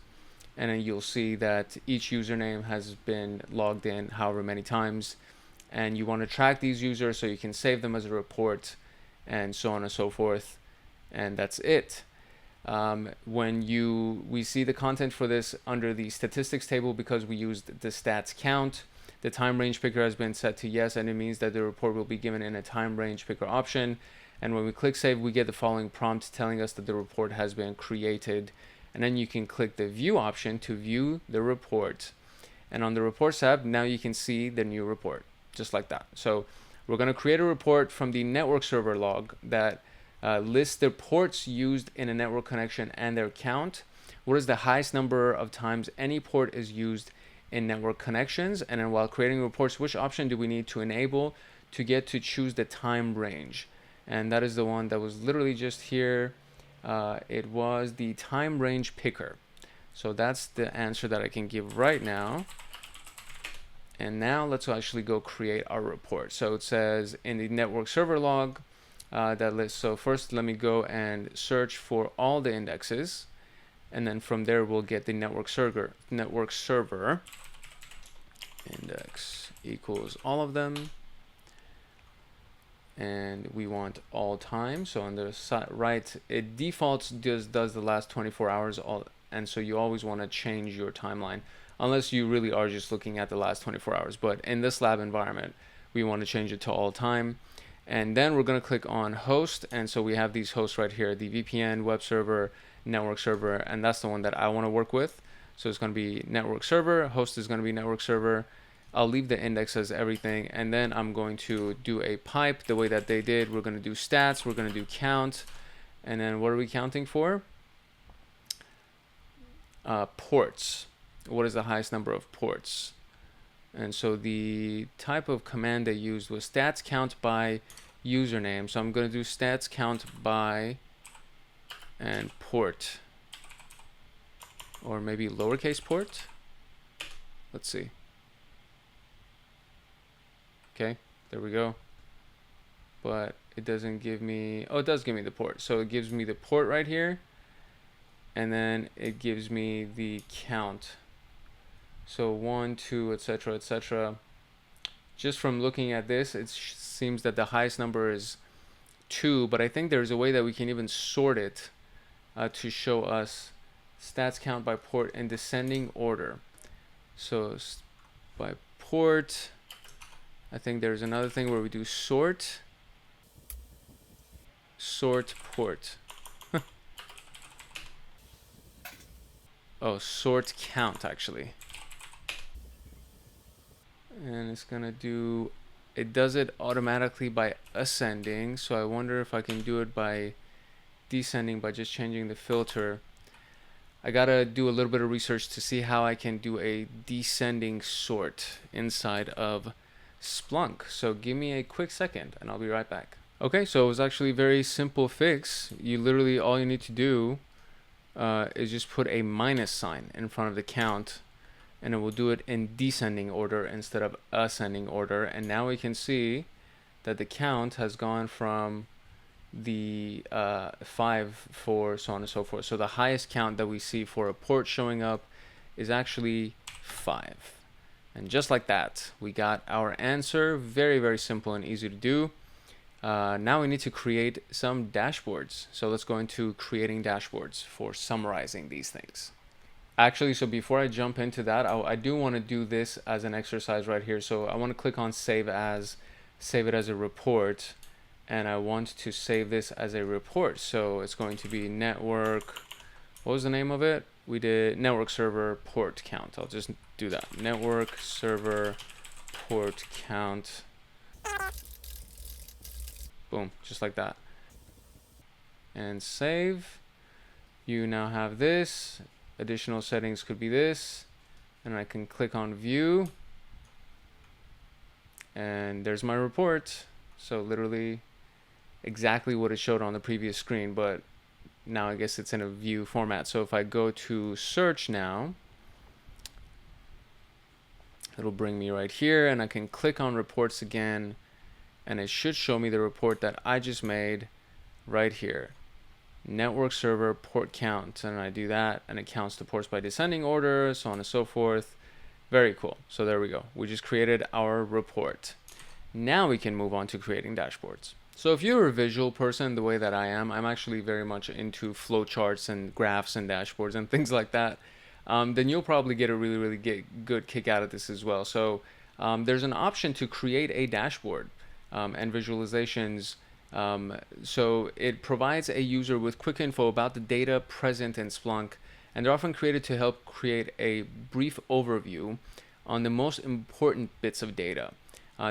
and then you'll see that each username has been logged in however many times, and you want to track these users so you can save them as a report, and so on and so forth, and that's it. We see the content for this under the statistics table because we used the stats count. The time range picker has been set to yes, and it means that the report will be given in a time range picker option. And when we click save, we get the following prompt telling us that the report has been created. And then you can click the view option to view the report. And on the reports tab, now you can see the new report, just like that. So we're going to create a report from the network server log that lists the ports used in a network connection and their count. What is the highest number of times any port is used in network connections. And then while creating reports, which option do we need to enable to get to choose the time range? And that is the one that was literally just here. It was the time range picker. So that's the answer that I can give right now. And now let's actually go create our report. So it says in the network server log that list. So first let me go and search for all the indexes. And then from there we'll get the network server index equals all of them. And we want all time. So on the side right, it defaults does the last 24 hours and so you always want to change your timeline unless you really are just looking at the last 24 hours. But in this lab environment, we want to change it to all time. And then we're going to click on host. And so we have these hosts right here, the VPN, web server, network server, and that's the one that I want to work with. So it's going to be network server, host is going to be network server. I'll leave the index as everything, and then I'm going to do a pipe the way that they did. We're going to do stats, we're going to do count, and then what are we counting for? Ports. What is the highest number of ports? And so the type of command they used was stats count by username. So I'm going to do stats count by and port, or maybe lowercase port. Let's see. Okay, there we go. But it doesn't give me, oh, it does give me the port. So it gives me the port right here, and then it gives me the count. So 1, 2, etc., etc. Just from looking at this, it seems that the highest number is 2, but I think there's a way that we can even sort it to show us stats count by port in descending order. So by port, I think there's another thing where we do sort port. Oh, sort count actually. And it's gonna do, it does it automatically by ascending, so I wonder if I can do it by descending by just changing the filter. I gotta do a little bit of research to see how I can do a descending sort inside of Splunk. So give me a quick second and I'll be right back. Okay, so it was actually a very simple fix. You literally, all you need to do is just put a minus sign in front of the count, and it will do it in descending order instead of ascending order. And now we can see that the count has gone from the 5 for so on and so forth. So the highest count that we see for a port showing up is actually 5. And just like that, we got our answer. Very, very simple and easy to do. Now we need to create some dashboards. So let's go into creating dashboards for summarizing these things. Actually, so before I jump into that, I do want to do this as an exercise right here. So I want to click on save as, save it as a report, and I want to save this as a report. So it's going to be network, what was the name of it? We did network server port count. I'll just do that. Network server port count. Boom, just like that. And save. You now have this. Additional settings could be this. And I can click on view. And there's my report. So literally exactly what it showed on the previous screen, but now I guess it's in a view format. So if I go to search now, it'll bring me right here, and I can click on reports again, and it should show me the report that I just made right here. Network server port count, and I do that, and it counts the ports by descending order, so on and so forth. Very cool. So there we go. We just created our report. Now we can move on to creating dashboards. So if you're a visual person the way that I am, I'm actually very much into flowcharts and graphs and dashboards and things like that. Then you'll probably get a really good kick out of this as well. So there's an option to create a dashboard and visualizations. So it provides a user with quick info about the data present in Splunk, and they're often created to help create a brief overview on the most important bits of data.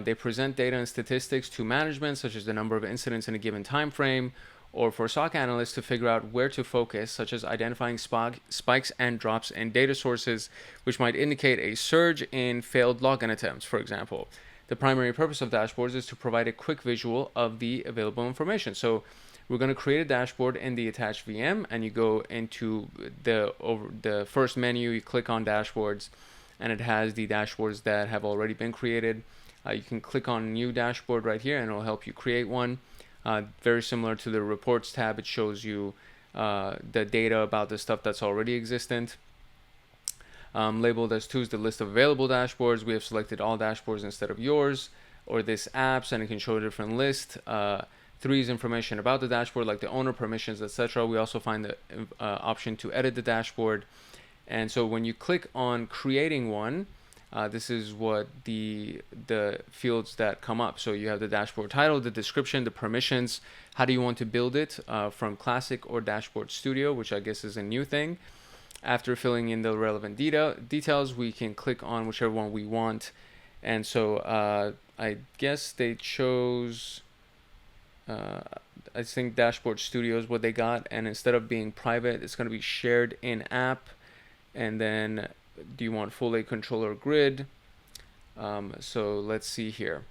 They present data and statistics to management, such as the number of incidents in a given time frame, or for SOC analysts to figure out where to focus, such as identifying spikes and drops in data sources, which might indicate a surge in failed login attempts, for example. The primary purpose of dashboards is to provide a quick visual of the available information. So we're going to create a dashboard in the attached VM, and you go into the first menu, you click on dashboards, and it has the dashboards that have already been created. You can click on new dashboard right here, and it'll help you create one. Very similar to the reports tab, it shows you the data about the stuff that's already existent. Labeled as 2 is the list of available dashboards. We have selected all dashboards instead of yours or this apps, and it can show a different list. 3 is information about the dashboard, like the owner, permissions, etc. We also find the option to edit the dashboard. And so when you click on creating one, this is what the fields that come up. So you have the dashboard title, the description, the permissions. How do you want to build it from Classic or Dashboard Studio, which I guess is a new thing. After filling in the relevant details, we can click on whichever one we want. And so I guess they chose, I think Dashboard Studio is what they got. And instead of being private, it's going to be shared in app. And then do you want full A controller grid? So let's see here.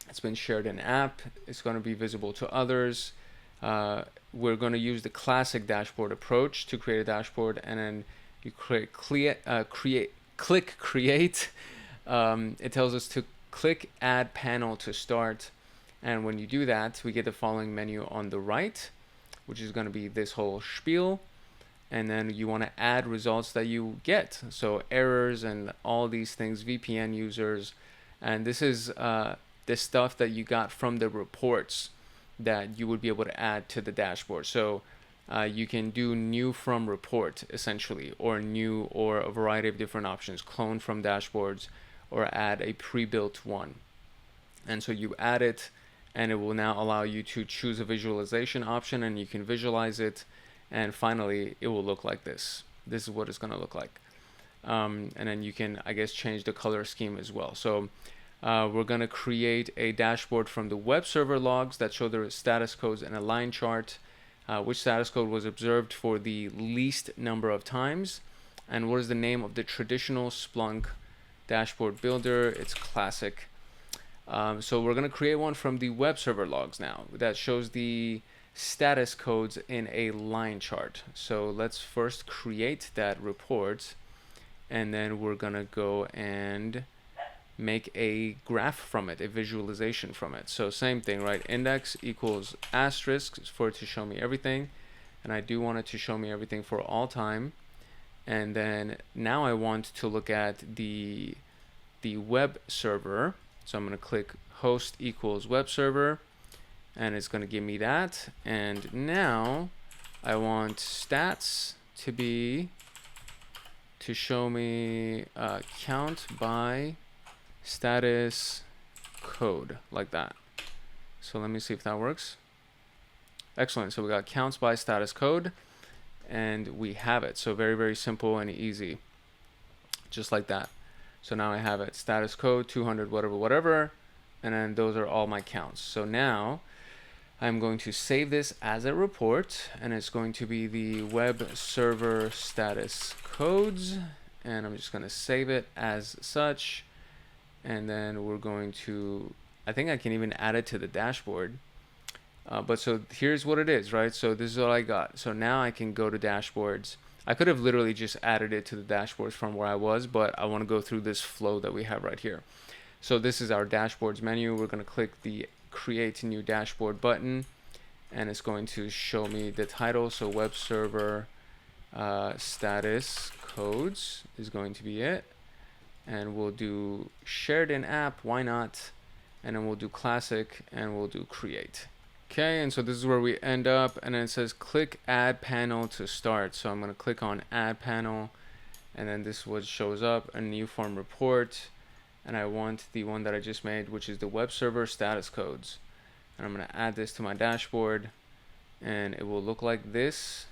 It's been shared in app. It's going to be visible to others. We're going to use the classic dashboard approach to create a dashboard, and then you click create. It tells us to click add panel to start, and when you do that, we get the following menu on the right, which is going to be this whole spiel. And then you want to add results that you get, so errors and all these things, VPN users, and this is the stuff that you got from the reports that you would be able to add to the dashboard. So you can do new from report essentially, or new, or a variety of different options, clone from dashboards, or add a pre-built one. And so you add it, and it will now allow you to choose a visualization option, and you can visualize it. And finally, it will look like this. This is what it's going to look like. And then you can, I guess, change the color scheme as well. So we're going to create a dashboard from the web server logs that show the status codes in a line chart, which status code was observed for the least number of times, and what is the name of the traditional Splunk dashboard builder. It's classic. So we're going to create one from the web server logs now that shows the status codes in a line chart. So let's first create that report, and then we're gonna go and make a graph from it, a visualization from it. So same thing, right? Index equals asterisk for it to show me everything, and I do want it to show me everything for all time. And then now I want to look at the web server, so I'm going to click host equals web server, and it's going to give me that. And now I want stats to show me count by status code, like that. So let me see if that works. Excellent. So we got counts by status code, and we have it. So very, very simple and easy, just like that. So now I have it, status code 200 whatever whatever, and then those are all my counts. So now I'm going to save this as a report, and it's going to be the web server status codes, and I'm just going to save it as such. And then we're going to, I think I can even add it to the dashboard. But so here's what it is, right? So this is what I got. So now I can go to dashboards. I could have literally just added it to the dashboards from where I was, but I want to go through this flow that we have right here. So this is our dashboards menu. We're going to click the create new dashboard button, and it's going to show me the title. So web server status codes is going to be it. And we'll do shared in app, why not? And then we'll do classic, and we'll do create. Okay, and so this is where we end up, and then it says click add panel to start. So I'm going to click on add panel, and then this is what shows up, a new form report, and I want the one that I just made, which is the web server status codes. And I'm going to add this to my dashboard, and it will look like this.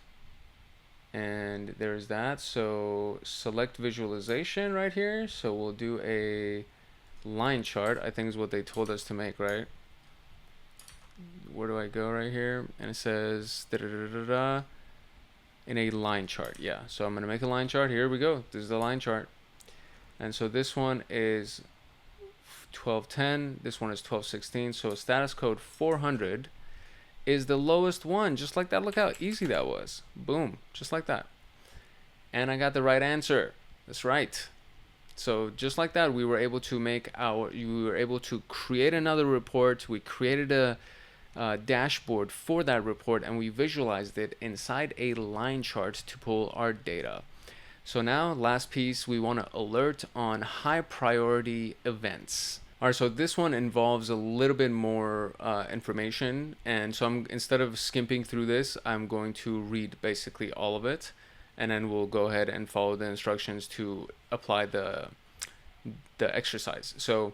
And there's that. So select visualization right here. So we'll do a line chart, I think is what they told us to make, right? where do I go right here? And it says da, da, da, da, da, in a line chart. Yeah, so I'm gonna make a line chart. Here we go. This is the line chart. And so this one is 1210, this one is 1216. So status code 400 is the lowest one, just like that. Look how easy that was. Boom, just like that. And I got the right answer. That's right. So just like that, we were able to create another report. We created a dashboard for that report, and we visualized it inside a line chart to pull our data. So now, last piece, we want to alert on high priority events. All right, so this one involves a little bit more information, and so instead of skimping through this, I'm going to read basically all of it, and then we'll go ahead and follow the instructions to apply the exercise. So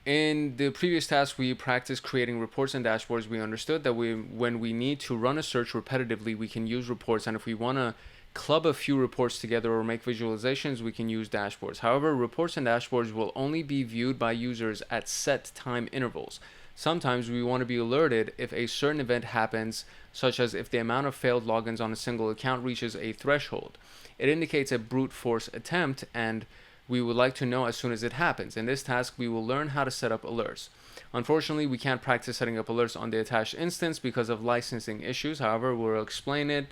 in the previous task, we practiced creating reports and dashboards. We understood that when we need to run a search repetitively, we can use reports, and if we want to club a few reports together or make visualizations, we can use dashboards. However, reports and dashboards will only be viewed by users at set time intervals. Sometimes we want to be alerted if a certain event happens, such as if the amount of failed logins on a single account reaches a threshold. It indicates a brute force attempt, and we would like to know as soon as it happens. In this task, we will learn how to set up alerts. Unfortunately, we can't practice setting up alerts on the attached instance because of licensing issues. However, we'll explain it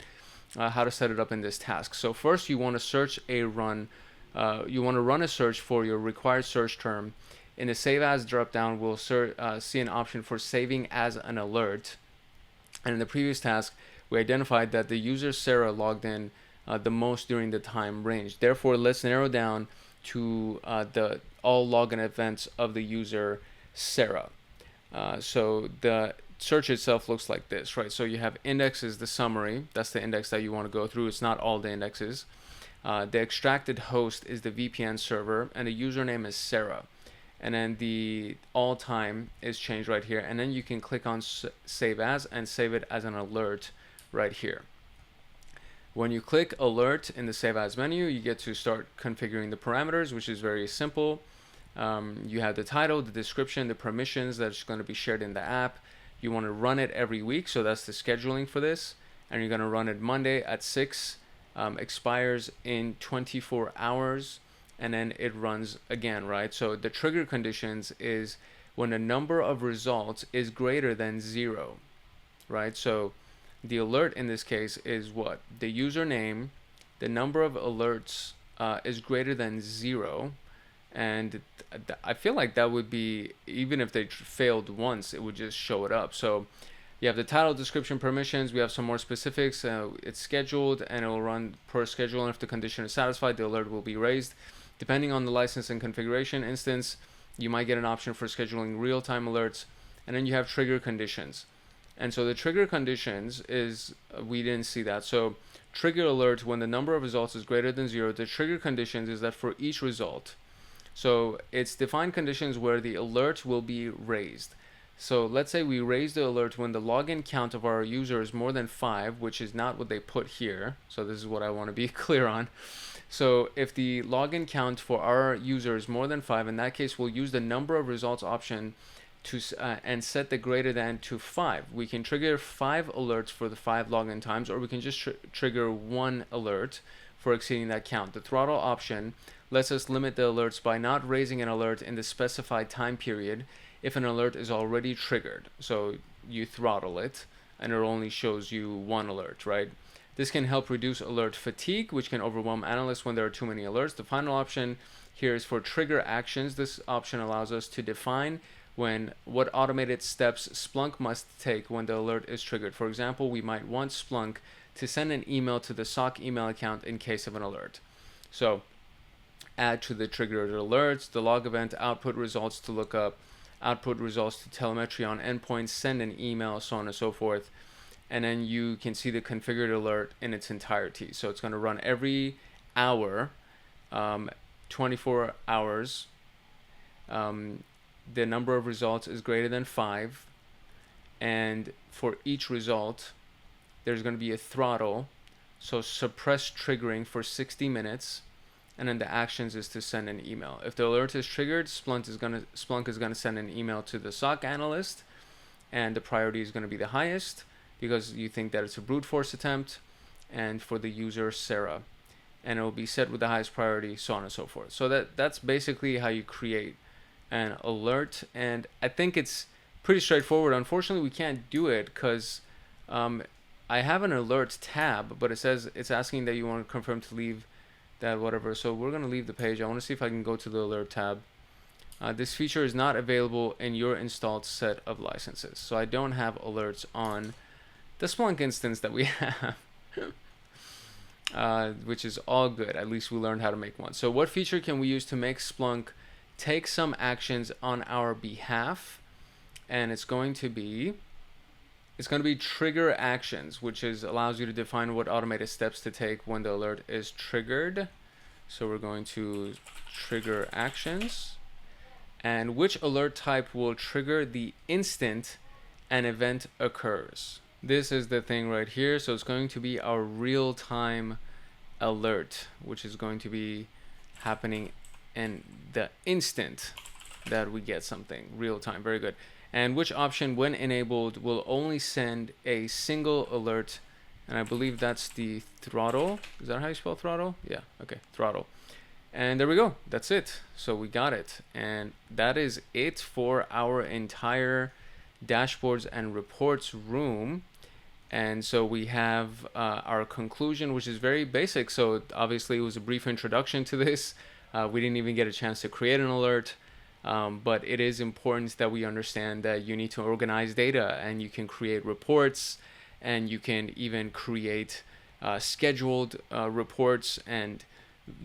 how to set it up in this task. So first, you want to run a search for your required search term. In the Save As dropdown, we'll see an option for saving as an alert. And in the previous task, we identified that the user Sarah logged in the most during the time range. Therefore, let's narrow down to all login events of the user Sarah. So the search itself looks like this, right? So you have index is the summary. That's the index that you want to go through. It's not all the indexes. The extracted host is the VPN server, and the username is Sarah. And then the all time is changed right here. And then you can click on Save As and save it as an alert right here. When you click alert in the Save As menu, you get to start configuring the parameters, which is very simple. You have the title, the description, the permissions that's going to be shared in the app. You want to run it every week, so that's the scheduling for this. And you're going to run it Monday at 6, expires in 24 hours, and then it runs again, right? So the trigger conditions is when the number of results is greater than 0, right? So the alert in this case is what? The username, the number of alerts is greater than 0, and I feel like that would be, even if they failed once, it would just show it up. So you have the title, description, permissions. We have some more specifics. It's scheduled, and it will run per schedule, and if the condition is satisfied, the alert will be raised. Depending on the license and configuration instance, you might get an option for scheduling real-time alerts. And then you have trigger conditions. And so the trigger conditions is, we didn't see that. So trigger alert when the number of results is greater than 0. The trigger conditions is that for each result, so it's defined conditions where the alert will be raised. So let's say we raise the alert when the login count of our user is more than 5, which is not what they put here. So this is what I want to be clear on. So if the login count for our user is more than 5, in that case, we'll use the number of results option to and set the greater than to 5. We can trigger 5 alerts for the 5 login times, or we can just trigger 1 alert for exceeding that count. The throttle option lets us limit the alerts by not raising an alert in the specified time period if an alert is already triggered. So you throttle it, and it only shows you 1 alert, right? This can help reduce alert fatigue, which can overwhelm analysts when there are too many alerts. The final option here is for trigger actions. This option allows us to define what automated steps Splunk must take when the alert is triggered. For example, we might want Splunk to send an email to the SOC email account in case of an alert. So add to the triggered alerts, the log event, output results to lookup, output results to telemetry on endpoints, send an email, so on and so forth. And then you can see the configured alert in its entirety. So it's going to run every hour, 24 hours. The number of results is greater than 5. And for each result, there's going to be a throttle. So suppress triggering for 60 minutes. And then the actions is to send an email. If the alert is triggered, Splunk is going to send an email to the SOC analyst. and the priority is going to be the highest because you think that it's a brute force attempt, and for the user Sarah, and it will be set with the highest priority, so on and so forth. So that's basically how you create an alert, and I think it's pretty straightforward. Unfortunately, we can't do it because I have an alert tab, but it says it's asking that you want to confirm to leave that whatever. So we're going to leave the page. I want to see if I can go to the alert tab. This feature is not available in your installed set of licenses. So I don't have alerts on the Splunk instance that we have, which is all good. At least we learned how to make one. So what feature can we use to make Splunk take some actions on our behalf? And it's going to be trigger actions, which allows you to define what automated steps to take when the alert is triggered. So we're going to trigger actions, and which alert type will trigger the instant an event occurs. This is the thing right here. So it's going to be our real-time alert, which is going to be happening in the instant that we get something real-time. Very good. And which option, when enabled, will only send a single alert, and I believe that's the throttle. Is that how you spell throttle? Yeah, okay, throttle. And there we go, that's it. So we got it, and that is it for our entire dashboards and reports room. And so we have our conclusion, which is very basic. So obviously it was a brief introduction to this. We didn't even get a chance to create an alert. But it is important that we understand that you need to organize data, and you can create reports, and you can even create scheduled reports, and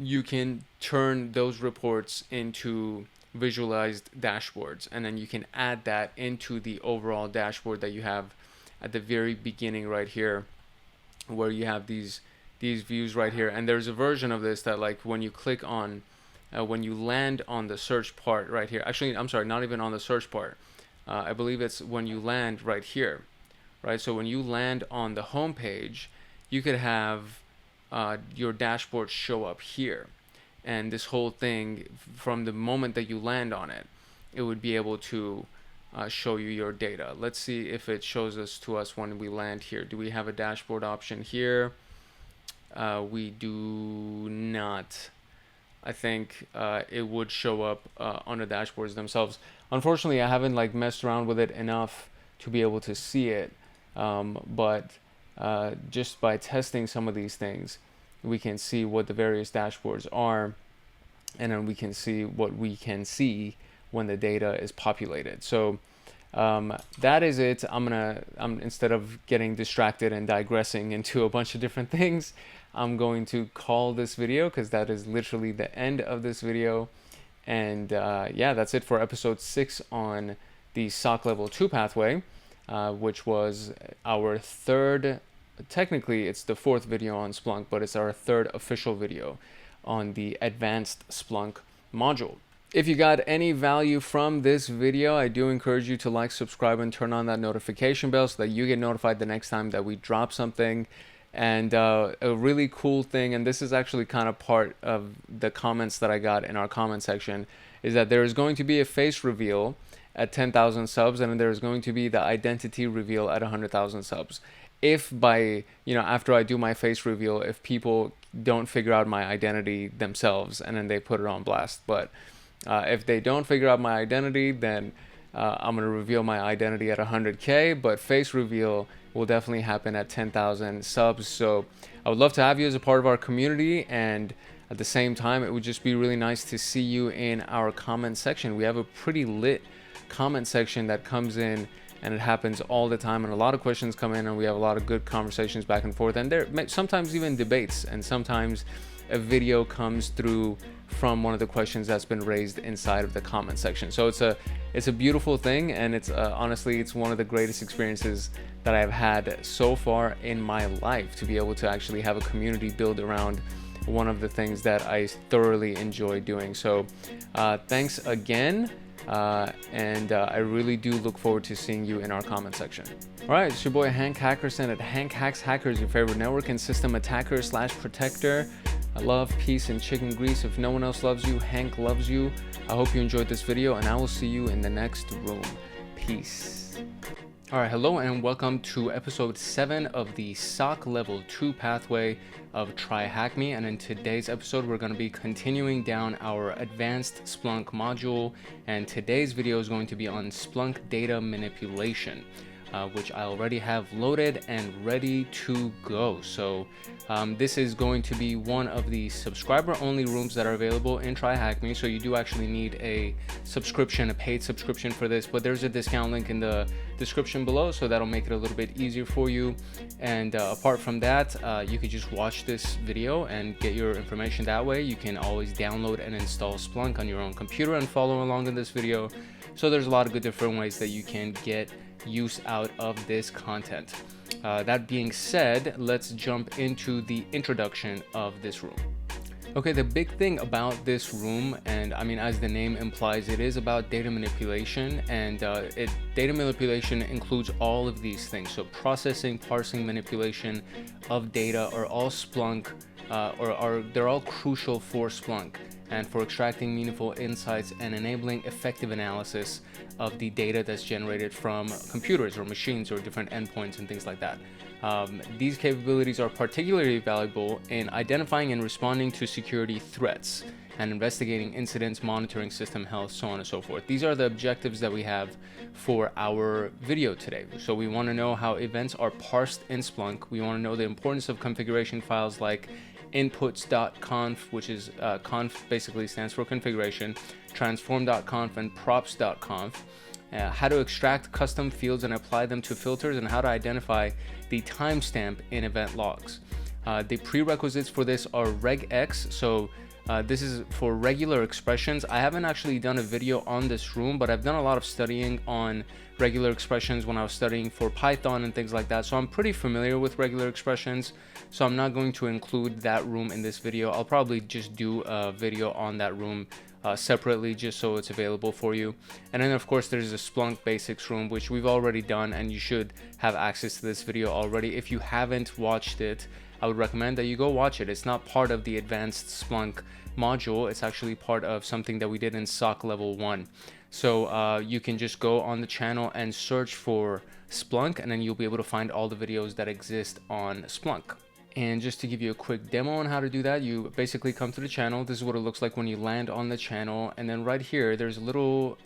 you can turn those reports into visualized dashboards, and then you can add that into the overall dashboard that you have at the very beginning right here, where you have these views right here. And there's a version of this that, like, when you click on when you land on the search part right here, actually, I'm sorry, not even on the search part. I believe it's when you land right here, right? So when you land on the home page, you could have your dashboard show up here. And this whole thing, from the moment that you land on it, it would be able to show you your data. Let's see if it shows us to us when we land here. Do we have a dashboard option here? We do not. I think it would show up on the dashboards themselves. Unfortunately, I haven't messed around with it enough to be able to see it. But just by testing some of these things, we can see what the various dashboards are, and then we can see what we can see when the data is populated. So that is it. Instead of getting distracted and digressing into a bunch of different things, I'm going to call this video, because that is literally the end of this video. And yeah, that's it for episode 6 on the SOC Level 2 pathway, which was our third, technically it's the 4th video on Splunk, but it's our 3rd official video on the Advanced Splunk module. If you got any value from this video, I do encourage you to like, subscribe, and turn on that notification bell so that you get notified the next time that we drop something. And a really cool thing, and this is actually kind of part of the comments that I got in our comment section, is that there is going to be a face reveal at 10,000 subs, and there is going to be the identity reveal at 100,000 subs. If by, after I do my face reveal, if people don't figure out my identity themselves and then they put it on blast. But if they don't figure out my identity, then I'm going to reveal my identity at 100K, but face reveal will definitely happen at 10,000 subs. So I would love to have you as a part of our community, and at the same time, it would just be really nice to see you in our comment section. We have a pretty lit comment section that comes in, and it happens all the time, and a lot of questions come in, and we have a lot of good conversations back and forth, and there sometimes even debates, and sometimes a video comes through from one of the questions that's been raised inside of the comment section. So it's a beautiful thing, and it's honestly, it's one of the greatest experiences that I've had so far in my life, to be able to actually have a community build around one of the things that I thoroughly enjoy doing. So thanks again, and I really do look forward to seeing you in our comment section. All right, it's your boy Hank Hackerson at Hank Hacks Hackers, your favorite network and system attacker / protector. I love peace and chicken grease. If no one else loves you, Hank loves you. I hope you enjoyed this video, and I will see you in the next room. Peace. All right, hello and welcome to episode 7 of the SOC Level 2 pathway of TryHackMe. And in today's episode, we're going to be continuing down our Advanced Splunk module. And today's video is going to be on Splunk data manipulation, which I already have loaded and ready to go. So this is going to be one of the subscriber-only rooms that are available in TryHackMe. So you do actually need a subscription, a paid subscription for this, but there's a discount link in the description below, so that'll make it a little bit easier for you. And apart from that, you could just watch this video and get your information that way. You can always download and install Splunk on your own computer and follow along in this video. So there's a lot of good different ways that you can get use out of this content. That being said, let's jump into the introduction of this room. Okay, the big thing about this room, and I mean, as the name implies, it is about data manipulation, and data manipulation includes all of these things. So processing, parsing, manipulation of data are all Splunk, they're all crucial for Splunk and for extracting meaningful insights and enabling effective analysis of the data that's generated from computers or machines or different endpoints and things like that. These capabilities are particularly valuable in identifying and responding to security threats and investigating incidents, monitoring system health, so on and so forth. These are the objectives that we have for our video today. So we want to know how events are parsed in Splunk. We want to know the importance of configuration files like inputs.conf, which is conf basically stands for configuration, transform.conf, and props.conf. How to extract custom fields and apply them to filters, and how to identify the timestamp in event logs. The prerequisites for this are regex. So this is for regular expressions. I haven't actually done a video on this room, but I've done a lot of studying on regular expressions when I was studying for Python and things like that. So I'm pretty familiar with regular expressions. So I'm not going to include that room in this video. I'll probably just do a video on that room separately, just so it's available for you. And then of course there's a Splunk basics room, which we've already done, and you should have access to this video already. If you haven't watched it, I would recommend that you go watch it. It's not part of the Advanced Splunk module. It's actually part of something that we did in SOC Level 1. So you can just go on the channel and search for Splunk, and then you'll be able to find all the videos that exist on Splunk. And just to give you a quick demo on how to do that, you basically come to the channel. This is what it looks like when you land on the channel. And then right here, there's a little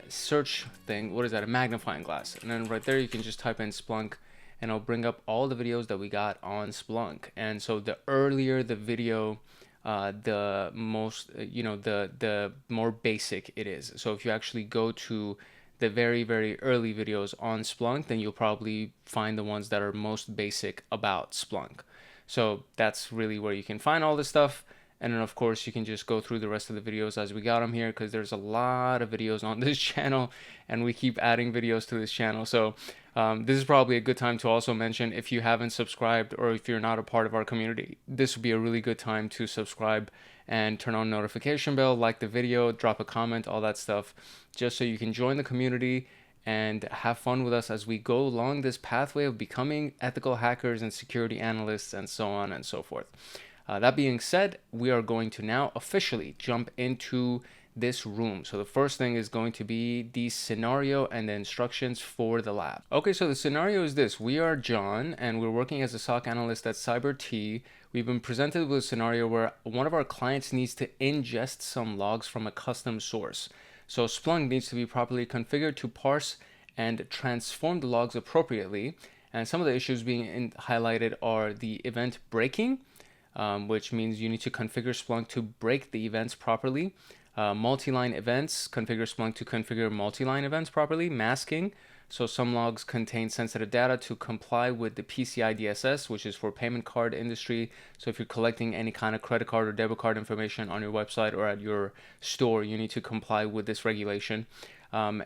search thing. What is that? A magnifying glass. And then right there, you can just type in Splunk, and it'll bring up all the videos that we got on Splunk. And so the earlier the video, the most, the more basic it is. So if you actually go to the very, very early videos on Splunk, then you'll probably find the ones that are most basic about Splunk. So that's really where you can find all this stuff. And then of course you can just go through the rest of the videos as we got them here, because there's a lot of videos on this channel and we keep adding videos to this channel. So this is probably a good time to also mention, if you haven't subscribed or if you're not a part of our community, this would be a really good time to subscribe and turn on notification bell, like the video, drop a comment, all that stuff, just so you can join the community and have fun with us as we go along this pathway of becoming ethical hackers and security analysts and so on and so forth. That being said, we are going to now officially jump into this room. So the first thing is going to be the scenario and the instructions for the lab. Okay, so the scenario is this. We are John and we're working as a SOC analyst at CyberT. We've been presented with a scenario where one of our clients needs to ingest some logs from a custom source. So Splunk needs to be properly configured to parse and transform the logs appropriately. And some of the issues being highlighted are the event breaking, which means you need to configure Splunk to break the events properly. Multi-line events, configure Splunk to configure multi-line events properly. Masking, so some logs contain sensitive data to comply with the PCI DSS, which is for payment card industry. So if you're collecting any kind of credit card or debit card information on your website or at your store, you need to comply with this regulation. So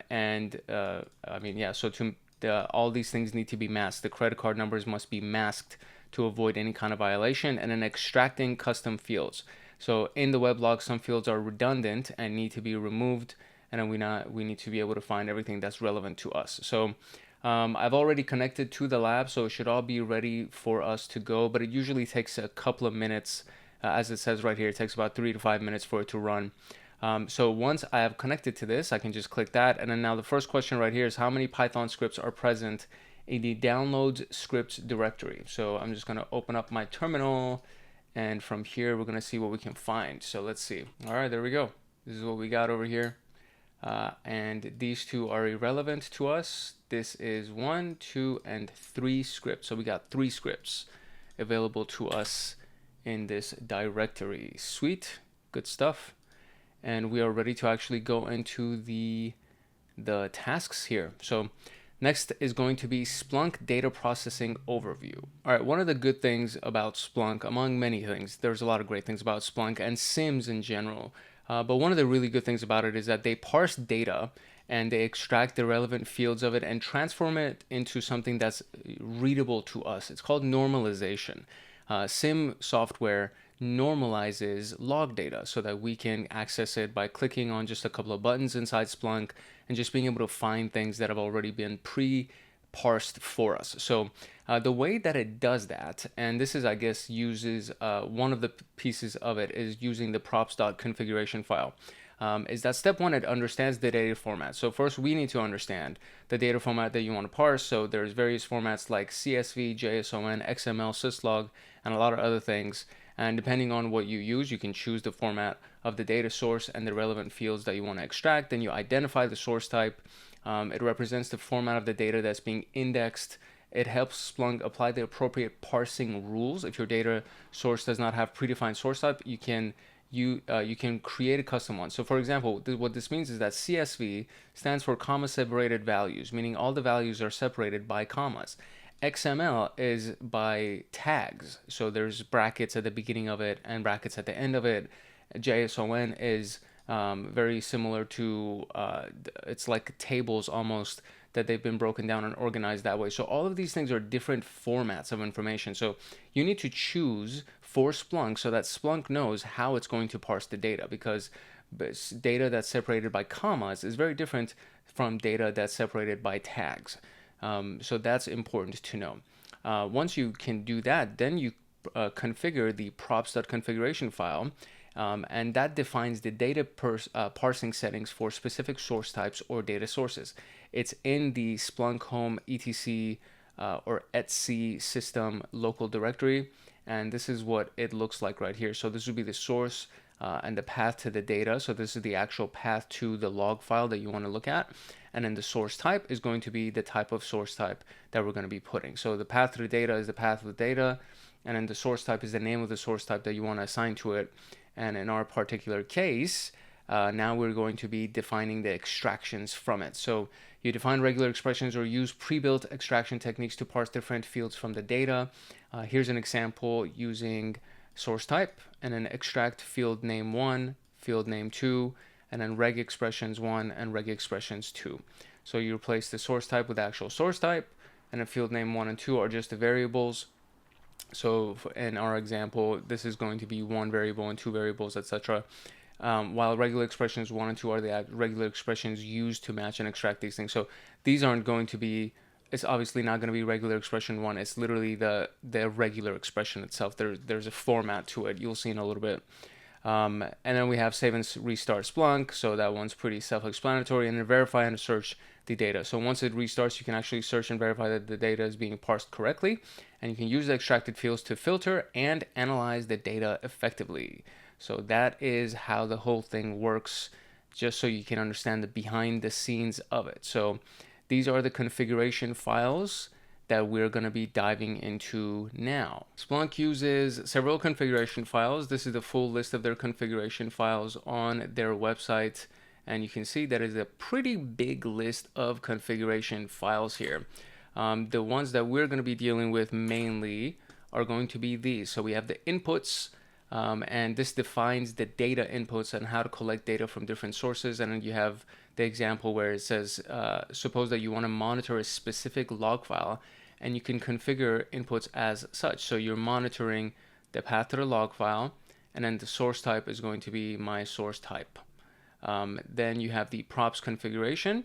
all these things need to be masked. The credit card numbers must be masked to avoid any kind of violation. And then extracting custom fields. So in the web log, some fields are redundant and need to be removed, and then we need to be able to find everything that's relevant to us. So I've already connected to the lab, so it should all be ready for us to go, but it usually takes a couple of minutes. As it says right here, it takes about 3 to 5 minutes for it to run. So once I have connected to this, I can just click that. And then now the first question right here is how many Python scripts are present in the downloads scripts directory. So I'm just going to open up my terminal, and from here we're going to see what we can find. So let's see. All right, there we go. This is what we got over here. And these two are irrelevant to us. This is 1, 2, and 3 scripts. So we got 3 scripts available to us in this directory. Sweet, good stuff. And we are ready to actually go into the tasks here. So next is going to be Splunk data processing overview. All right, one of the good things about Splunk, among many things, there's a lot of great things about Splunk and SIMs in general. But one of the really good things about it is that they parse data and they extract the relevant fields of it and transform it into something that's readable to us. It's called normalization. SIM software normalizes log data so that we can access it by clicking on just a couple of buttons inside Splunk and just being able to find things that have already been pre-parsed for us. So the way that it does that, and this is, I guess, uses one of the pieces of it is using the props.configuration file. Is that step one, it understands the data format. So first we need to understand the data format that you want to parse. So there's various formats like CSV, JSON, XML, syslog, and a lot of other things. And depending on what you use, you can choose the format of the data source and the relevant fields that you want to extract. Then you identify the source type. It represents the format of the data that's being indexed. It helps Splunk apply the appropriate parsing rules. If your data source does not have predefined source type, you can create a custom one. So for example, what this means is that CSV stands for comma separated values, meaning all the values are separated by commas. XML is by tags, so there's brackets at the beginning of it and brackets at the end of it. JSON is very similar to, it's like tables almost, that they've been broken down and organized that way. So all of these things are different formats of information. So you need to choose for Splunk so that Splunk knows how it's going to parse the data, because data that's separated by commas is very different from data that's separated by tags. So that's important to know. Once you can do that, then you configure the props.configuration file, and that defines the data parsing settings for specific source types or data sources. It's in the Splunk home etc or etc system local directory, and this is what it looks like right here. So this would be the source and the path to the data. So this is the actual path to the log file that you want to look at. And then the source type is going to be the type of source type that we're going to be putting. So the path to the data is the path of the data, and then the source type is the name of the source type that you want to assign to it. And in our particular case, now we're going to be defining the extractions from it. So you define regular expressions or use pre-built extraction techniques to parse different fields from the data. Here's an example using source type and then extract field name 1, field name 2, and then reg expressions 1 and reg expressions 2. So you replace the source type with the actual source type, and then field name 1 and 2 are just the variables. So in our example, this is going to be 1 variable and 2 variables, etc. While regular expressions 1 and 2 are the regular expressions used to match and extract these things. So these aren't going to be, it's obviously not going to be regular expression 1. It's literally the regular expression itself. There's a format to it. You'll see in a little bit. And then we have save and restart Splunk. So that one's pretty self-explanatory. And then verify and search the data. So once it restarts, you can actually search and verify that the data is being parsed correctly. And you can use the extracted fields to filter and analyze the data effectively. So that is how the whole thing works, just so you can understand the behind the scenes of it. So these are the configuration files that we're going to be diving into now. Splunk uses several configuration files. This is the full list of their configuration files on their website, and you can see that is a pretty big list of configuration files here. The ones that we're going to be dealing with mainly are going to be these. So we have the inputs, and this defines the data inputs and how to collect data from different sources. And then you have the example where it says, suppose that you want to monitor a specific log file, and you can configure inputs as such. So you're monitoring the path to the log file, and then the source type is going to be my source type. Then you have the props configuration,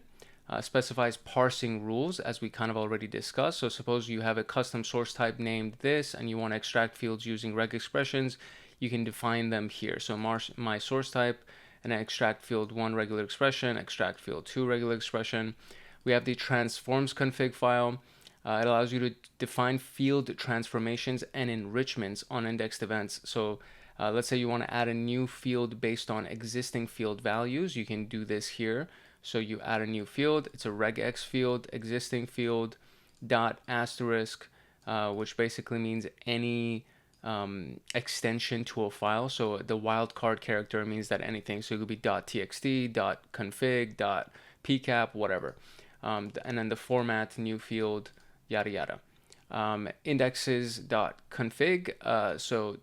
specifies parsing rules, as we kind of already discussed. So suppose you have a custom source type named this, and you want to extract fields using reg expressions, you can define them here. So my source type, and then extract field 1 regular expression, extract field 2 regular expression. We have the transforms config file. It allows you to define field transformations and enrichments on indexed events. So let's say you want to add a new field based on existing field values. You can do this here. So you add a new field. It's a regex field, existing field, dot asterisk, which basically means any extension to a file. So the wildcard character means that anything. So it could be .txt, .config, .pcap, whatever. And then the format, new field, yada yada. Indexes.config,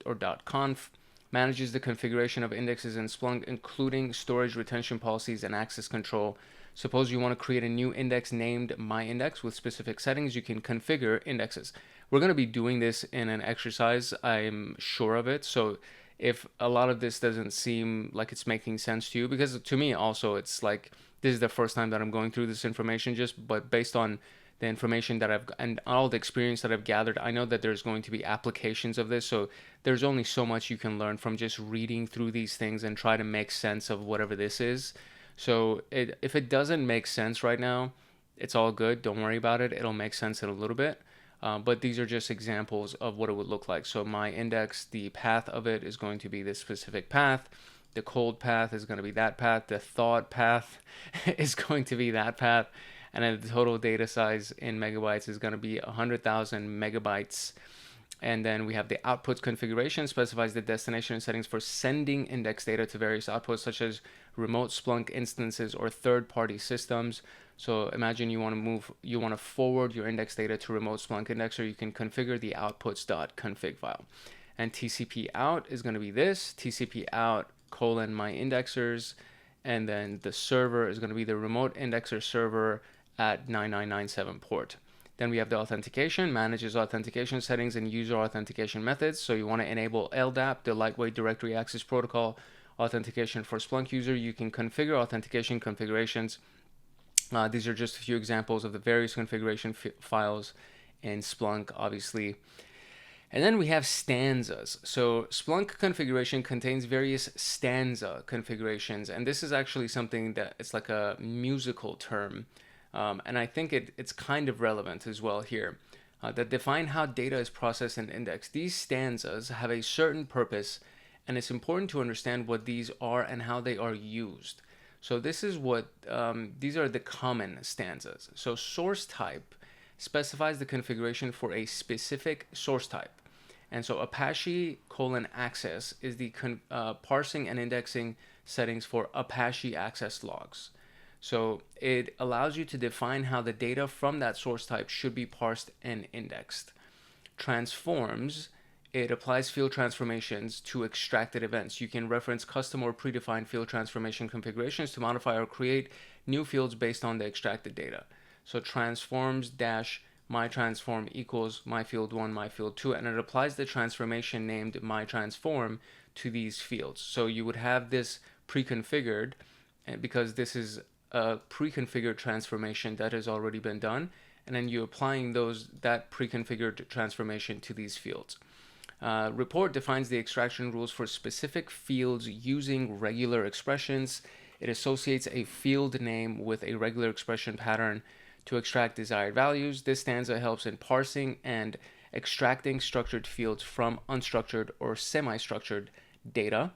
or .conf, manages the configuration of indexes in Splunk, including storage retention policies and access control. Suppose you want to create a new index named myIndex with specific settings, you can configure indexes. We're going to be doing this in an exercise, I'm sure of it. So if a lot of this doesn't seem like it's making sense to you, because to me also it's like this is the first time that I'm going through this information, but based on the information that and all the experience that I've gathered, I know that there's going to be applications of this. So there's only so much you can learn from just reading through these things and try to make sense of whatever this is. So if it doesn't make sense right now, it's all good. Don't worry about it. It'll make sense in a little bit. But these are just examples of what it would look like. So my index, the path of it is going to be this specific path. The cold path is going to be that path. The thawed path is going to be that path. And then the total data size in megabytes is going to be 100,000 megabytes. And then we have the outputs configuration, specifies the destination and settings for sending index data to various outputs, such as remote Splunk instances or third-party systems. So imagine you want to forward your index data to remote Splunk indexer. You can configure the outputs.config file. And TCP out is going to be this, TCP out : my indexers. And then the server is going to be the remote indexer server at 9997 port. Then we have the authentication, manages authentication settings and user authentication methods. So you want to enable LDAP, the Lightweight Directory Access Protocol authentication for Splunk user. You can configure authentication configurations. These are just a few examples of the various configuration files in Splunk, obviously. And then we have stanzas. So Splunk configuration contains various stanza configurations. And this is actually something that it's like a musical term. And I think it's kind of relevant as well here, that define how data is processed and indexed. These stanzas have a certain purpose, and it's important to understand what these are and how they are used. So this is what, these are the common stanzas. So source type specifies the configuration for a specific source type. And so Apache :access is the parsing and indexing settings for Apache access logs. So it allows you to define how the data from that source type should be parsed and indexed. Transforms, it applies field transformations to extracted events. You can reference custom or predefined field transformation configurations to modify or create new fields based on the extracted data. So transforms dash myTransform equals myField1, myField2, and it applies the transformation named myTransform to these fields. So you would have this pre-configured, because this is a pre-configured transformation that has already been done, and then you're applying that pre-configured transformation to these fields. Report defines the extraction rules for specific fields using regular expressions. It associates a field name with a regular expression pattern to extract desired values. This stanza helps in parsing and extracting structured fields from unstructured or semi-structured data.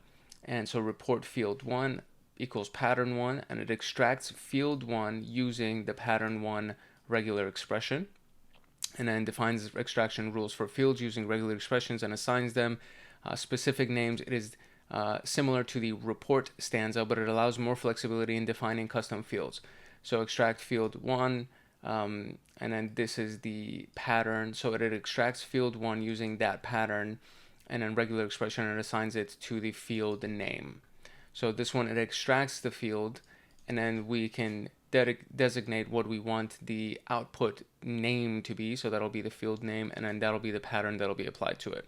And so report field 1 equals pattern 1, and it extracts field 1 using the pattern 1 regular expression, and then defines extraction rules for fields using regular expressions and assigns them specific names. It is similar to the report stanza, but it allows more flexibility in defining custom fields. So extract field 1, and then this is the pattern. So it extracts field 1 using that pattern and then regular expression, and assigns it to the field name. So this one, it extracts the field, and then we can designate what we want the output name to be. So that'll be the field name, and then that'll be the pattern that'll be applied to it.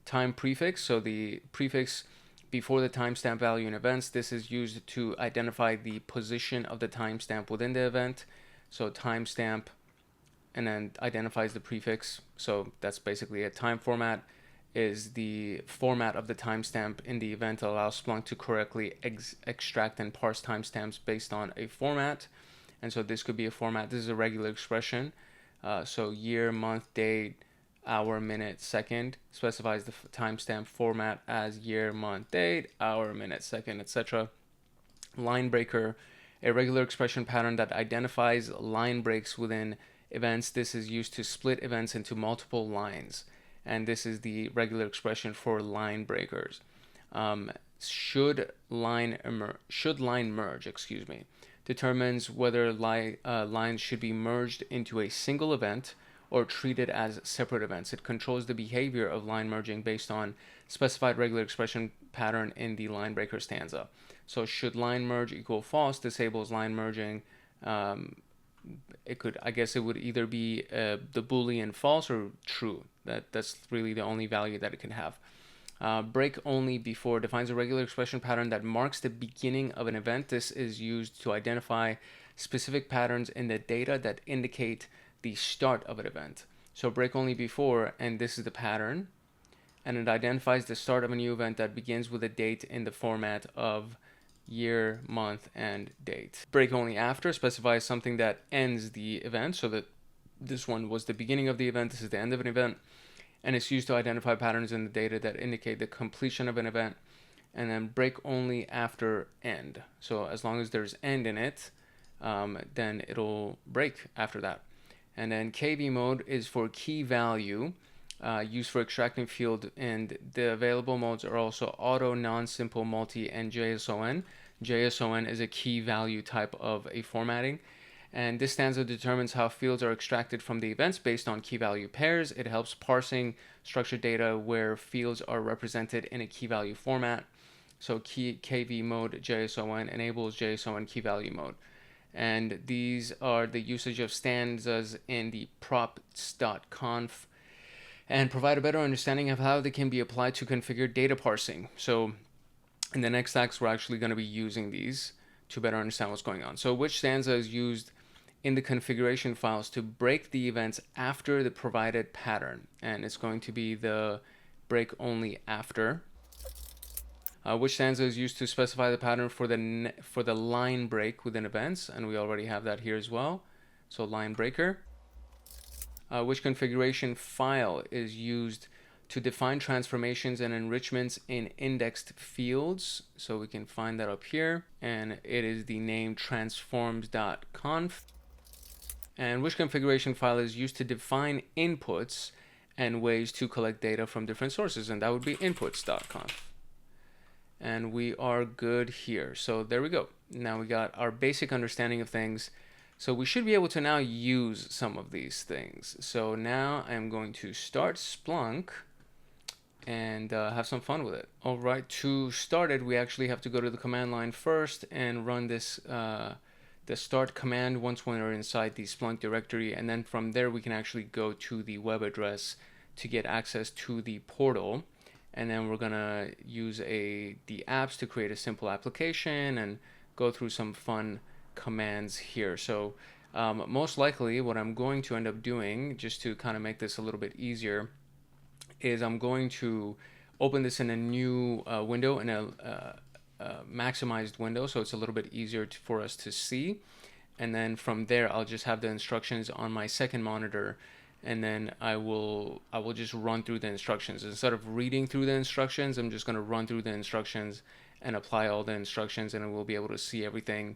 Time prefix, so the prefix before the timestamp value in events, this is used to identify the position of the timestamp within the event. So timestamp, and then identifies the prefix. So that's basically a time format. is the format of the timestamp in the event that allows Splunk to correctly extract and parse timestamps based on a format. And so this could be a format. This is a regular expression. So year, month, date, hour, minute, second, specifies the timestamp format as year, month, date, hour, minute, second, etc. Line breaker, a regular expression pattern that identifies line breaks within events. This is used to split events into multiple lines. And this is the regular expression for line breakers. Should line merge, determines whether lines should be merged into a single event or treated as separate events. It controls the behavior of line merging based on specified regular expression pattern in the line breaker stanza. So should line merge equal false, disables line merging. I guess it would either be the Boolean false or true. That's really the only value that it can have. Break only before defines a regular expression pattern that marks the beginning of an event. This is used to identify specific patterns in the data that indicate the start of an event. So break only before, and this is the pattern, and it identifies the start of a new event that begins with a date in the format of year, month, and date. Break only after specifies something that ends the event, so that this one was the beginning of the event, this is the end of an event, and it's used to identify patterns in the data that indicate the completion of an event. And then break only after end. So as long as there's end in it, then it'll break after that. And then KV mode is for key value, used for extracting field, and the available modes are also auto, non-simple, multi, and JSON. JSON is a key value type of a formatting. And this stanza determines how fields are extracted from the events based on key value pairs. It helps parsing structured data where fields are represented in a key value format. So KV mode JSON enables JSON key value mode. And these are the usage of stanzas in the props.conf and provide a better understanding of how they can be applied to configure data parsing. So in the next acts, we're actually going to be using these to better understand what's going on. So which stanza is used in the configuration files to break the events after the provided pattern? And it's going to be the break only after. Which stanza is used to specify the pattern for the line break within events? And we already have that here as well. So line breaker. Which configuration file is used to define transformations and enrichments in indexed fields? So we can find that up here, and it is the name transforms.conf. And which configuration file is used to define inputs and ways to collect data from different sources? And that would be inputs.conf. And we are good here. So there we go. Now we got our basic understanding of things. So we should be able to now use some of these things. So now I'm going to start Splunk and have some fun with it. All right, to start it, we actually have to go to the command line first and run this the start command once we're inside the Splunk directory, and then from there we can actually go to the web address to get access to the portal. And then we're gonna use the apps to create a simple application and go through some fun commands here. So most likely what I'm going to end up doing, just to kind of make this a little bit easier, is I'm going to open this in a new window, in a maximized window, so it's a little bit easier for us to see. And then from there I'll just have the instructions on my second monitor, and then I will just run through the instructions. Instead of reading through the instructions, I'm just going to run through the instructions and apply all the instructions, and we'll be able to see everything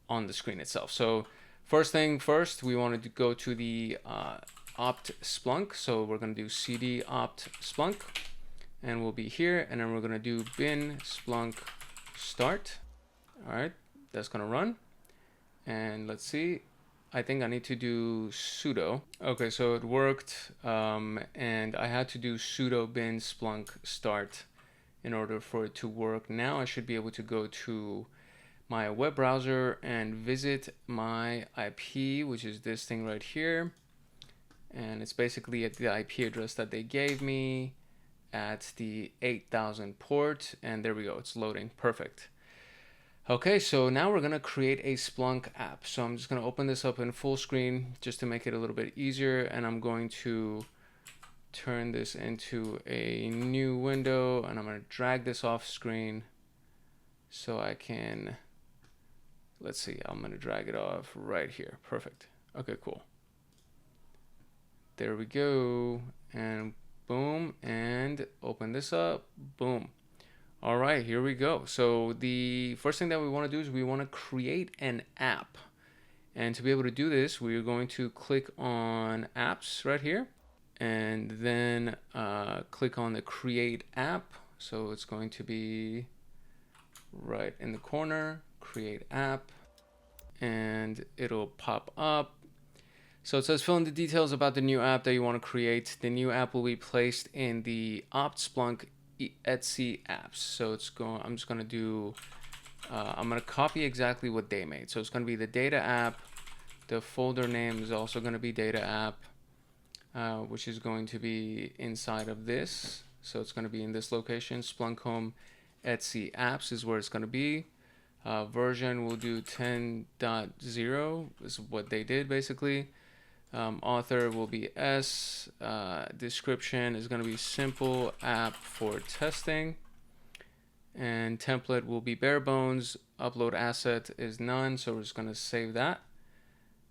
on the screen itself. So first thing first, we wanted to go to the opt Splunk. So we're going to do cd opt Splunk, and we'll be here, and then we're going to do bin Splunk start. All right, that's going to run. And let's see, I think I need to do sudo. Okay, so it worked, and I had to do sudo bin Splunk start in order for it to work. Now I should be able to go to my web browser and visit my IP, which is this thing right here. And it's basically at the IP address that they gave me at the 8000 port. And there we go, it's loading, perfect. Okay, so now we're gonna create a Splunk app. So I'm just gonna open this up in full screen just to make it a little bit easier. And I'm going to turn this into a new window, and I'm going to drag this off screen so I can, let's see, I'm going to drag it off right here. Perfect. Okay, cool. There we go. And boom, and open this up. Boom. All right, here we go. So the first thing that we want to do is we want to create an app. And to be able to do this, we're going to click on apps right here, and then click on the create app. So it's going to be right in the corner, create app, and it'll pop up. So it says fill in the details about the new app that you want to create. The new app will be placed in the Splunk Etsy apps. So it's going, I'm just going to do, I'm going to copy exactly what they made. So it's going to be the data app. The folder name is also going to be data app, which is going to be inside of this. So it's going to be in this location. Splunk Home Etsy apps is where it's going to be. Version we'll do 10.0 is what they did basically. Author will be S. Description is going to be simple app for testing. And template will be bare bones. Upload asset is none, so we're just going to save that.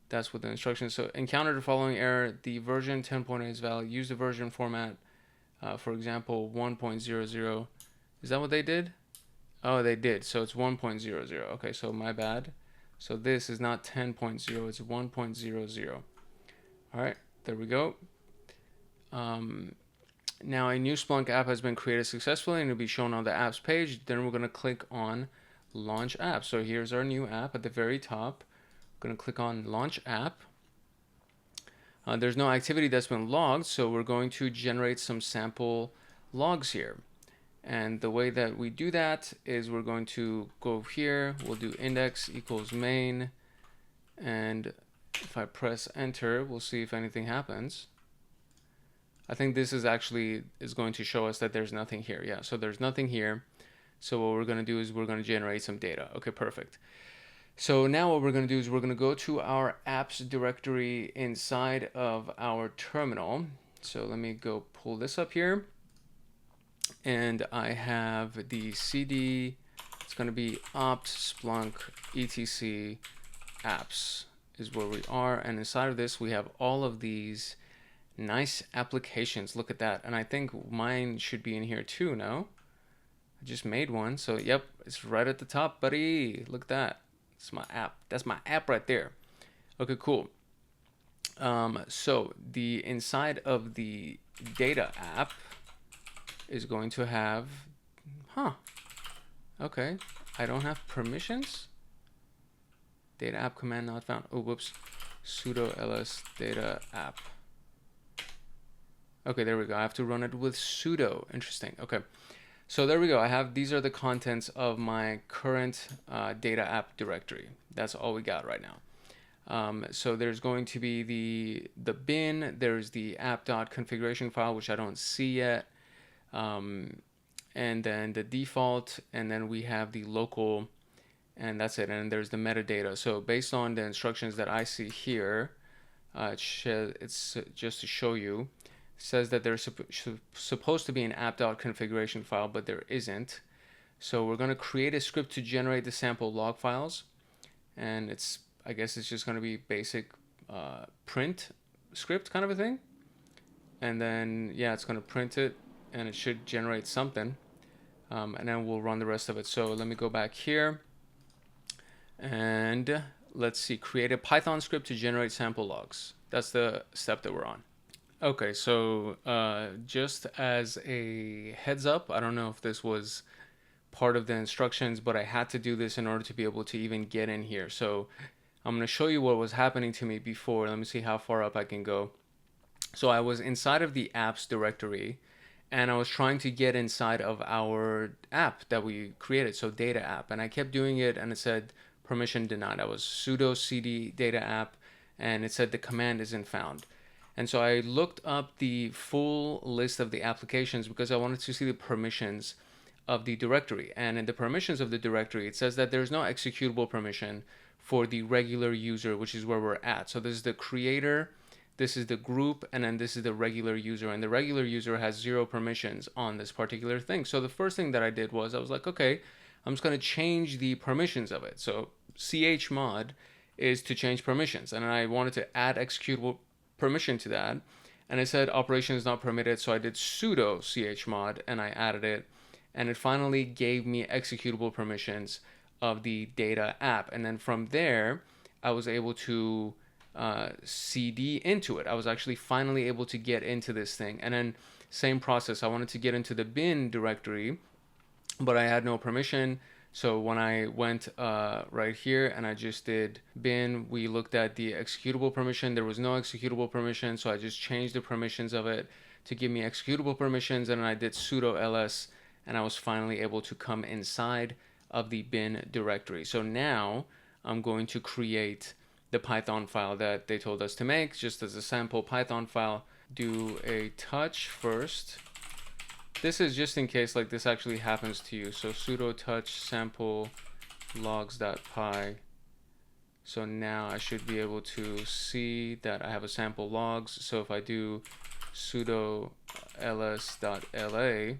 That's what the instructions. So encounter the following error. The version 10.8 is valid. Use the version format. For example, 1.00. Is that what they did? Oh, they did. So it's 1.00. Okay, so my bad. So this is not 10.0. It's 1.00. All right, there we go. Now a new Splunk app has been created successfully and it'll be shown on the apps page. Then we're going to click on launch app. So here's our new app at the very top. We're going to click on launch app. There's no activity that's been logged, so we're going to generate some sample logs here. And the way that we do that is we're going to go here. We'll do index equals main, and if I press enter, we'll see if anything happens. I think this is actually going to show us that there's nothing here. Yeah, so there's nothing here. So what we're going to do is we're going to generate some data. Okay, perfect. So now what we're going to do is we're going to go to our apps directory inside of our terminal. So let me go pull this up here. And I have the CD. It's going to be opt Splunk etc apps is where we are, and inside of this we have all of these nice applications. Look at that. And I think mine should be in here too. No, I just made one, so yep, it's right at the top, buddy. Look at that. It's my app. That's my app right there. Okay, cool. So the inside of the data app is going to have, okay, I don't have permissions. Data app command not found. Oh, whoops. Sudo ls data app. Okay, there we go. I have to run it with sudo. Interesting. Okay. So there we go. I have, these are the contents of my current data app directory. That's all we got right now. So there's going to be the bin. There's the app.configuration file, which I don't see yet. And then the default, and then we have the local, and that's it. And there's the metadata. So based on the instructions that I see here, it's just to show you, says that there's supposed to be an app.configuration file, but there isn't. So we're going to create a script to generate the sample log files, and it's, I guess it's just going to be basic print script kind of a thing. And then yeah, it's going to print it, and it should generate something, and then we'll run the rest of it. So let me go back here, and let's see, create a Python script to generate sample logs. That's the step that we're on. Okay, so just as a heads up, I don't know if this was part of the instructions, but I had to do this in order to be able to even get in here. So I'm going to show you what was happening to me before. Let me see how far up I can go. So I was inside of the apps directory, and I was trying to get inside of our app that we created, so data app, and I kept doing it, and it said permission denied. I was sudo cd data app, and it said the command isn't found. And so I looked up the full list of the applications because I wanted to see the permissions of the directory. And in the permissions of the directory, it says that there's no executable permission for the regular user, which is where we're at. So this is the creator, this is the group, and then this is the regular user, and the regular user has 0 permissions on this particular thing. So the first thing that I did was I was like, okay, I'm just going to change the permissions of it. So chmod is to change permissions, and I wanted to add executable permission to that, and it said operation is not permitted, so I did sudo chmod and I added it, and it finally gave me executable permissions of the data app. And then from there I was able to cd into it. I was actually finally able to get into this thing. And then same process, I wanted to get into the bin directory, but I had no permission. So when I went right here and I just did bin, we looked at the executable permission. There was no executable permission, so I just changed the permissions of it to give me executable permissions, and then I did sudo ls, and I was finally able to come inside of the bin directory. So now I'm going to create the Python file that they told us to make, just as a sample Python file. Do a touch first. This is just in case like this actually happens to you. So sudo touch sample logs.py. So now I should be able to see that I have a sample logs. So if I do sudo ls.la,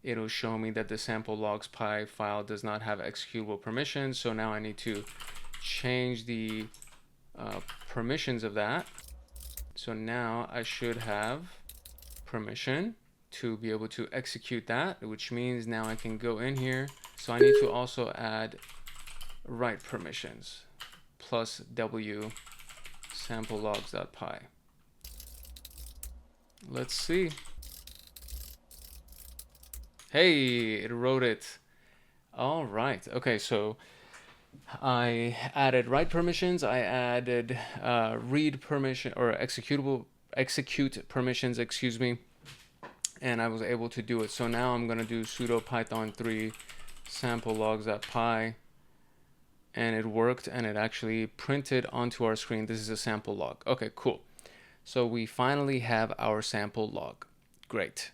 it'll show me that the sample logs.py file does not have executable permissions. So now I need to change the permissions of that. So now I should have permission to be able to execute that, which means now I can go in here. So I need to also add write permissions plus w sample logs.py. Let's see. Hey, it wrote it. All right. Okay, so I added write permissions. I added read permission or execute permissions, excuse me. And I was able to do it. So now I'm going to do sudo python3 sample logs.py, and it worked, and it actually printed onto our screen. This is a sample log. Okay, cool. So we finally have our sample log. Great.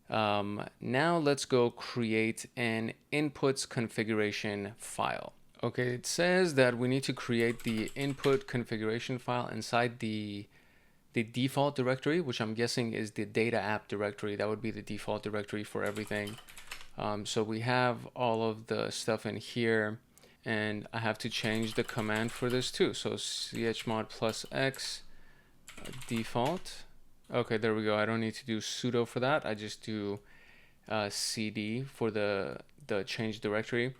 Now let's go create an inputs configuration file. Okay, it says that we need to create the input configuration file inside the default directory, which I'm guessing is the data app directory. That would be the default directory for everything. So we have all of the stuff in here, and I have to change the command for this too. So chmod plus x default. Okay, there we go. I don't need to do sudo for that. I just do cd for the change directory.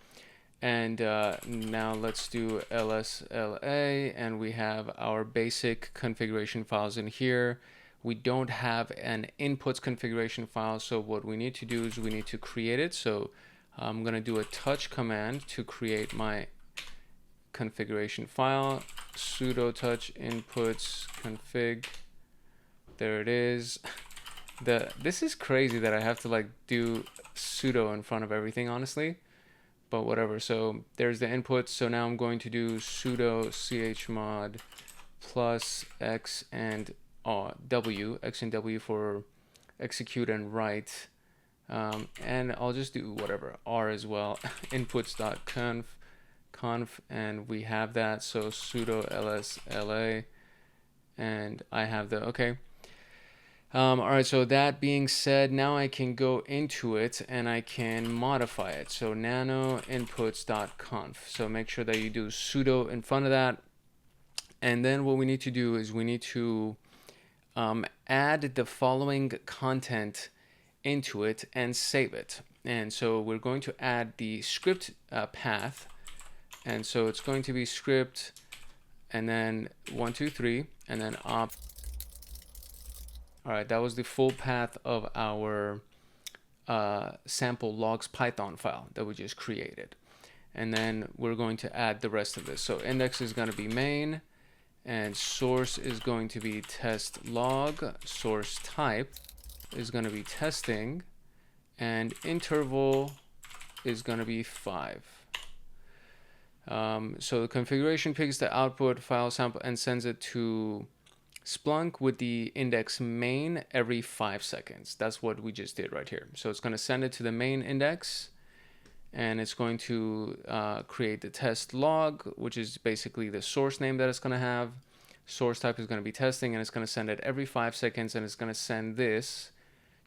And now let's do lsla, and we have our basic configuration files in here. We don't have an inputs configuration file, so what we need to do is we need to create it. So I'm going to do a touch command to create my configuration file. Sudo touch inputs config. There it is. This is crazy that I have to like do sudo in front of everything, honestly. But whatever. So there's the inputs. So now I'm going to do sudo chmod plus x and w, x and w for execute and write. And I'll just do whatever, r as well, inputs.conf, and we have that. So sudo lsla, and I have the, okay. All right, so that being said, now I can go into it and I can modify it. So nano inputs.conf. So make sure that you do sudo in front of that. And then what we need to do is we need to add the following content into it and save it. And so we're going to add the script path. And so it's going to be script and then 1, 2, 3, and then op. All right, that was the full path of our sample logs Python file that we just created. And then we're going to add the rest of this. So index is going to be main, and source is going to be test log, source type is going to be testing, and interval is going to be 5. So the configuration picks the output file sample and sends it to Splunk with the index main every 5 seconds. That's what we just did right here. So it's going to send it to the main index, and it's going to create the test log, which is basically the source name that it's going to have. source type is going to be testing, and it's going to send it every 5 seconds, and it's going to send this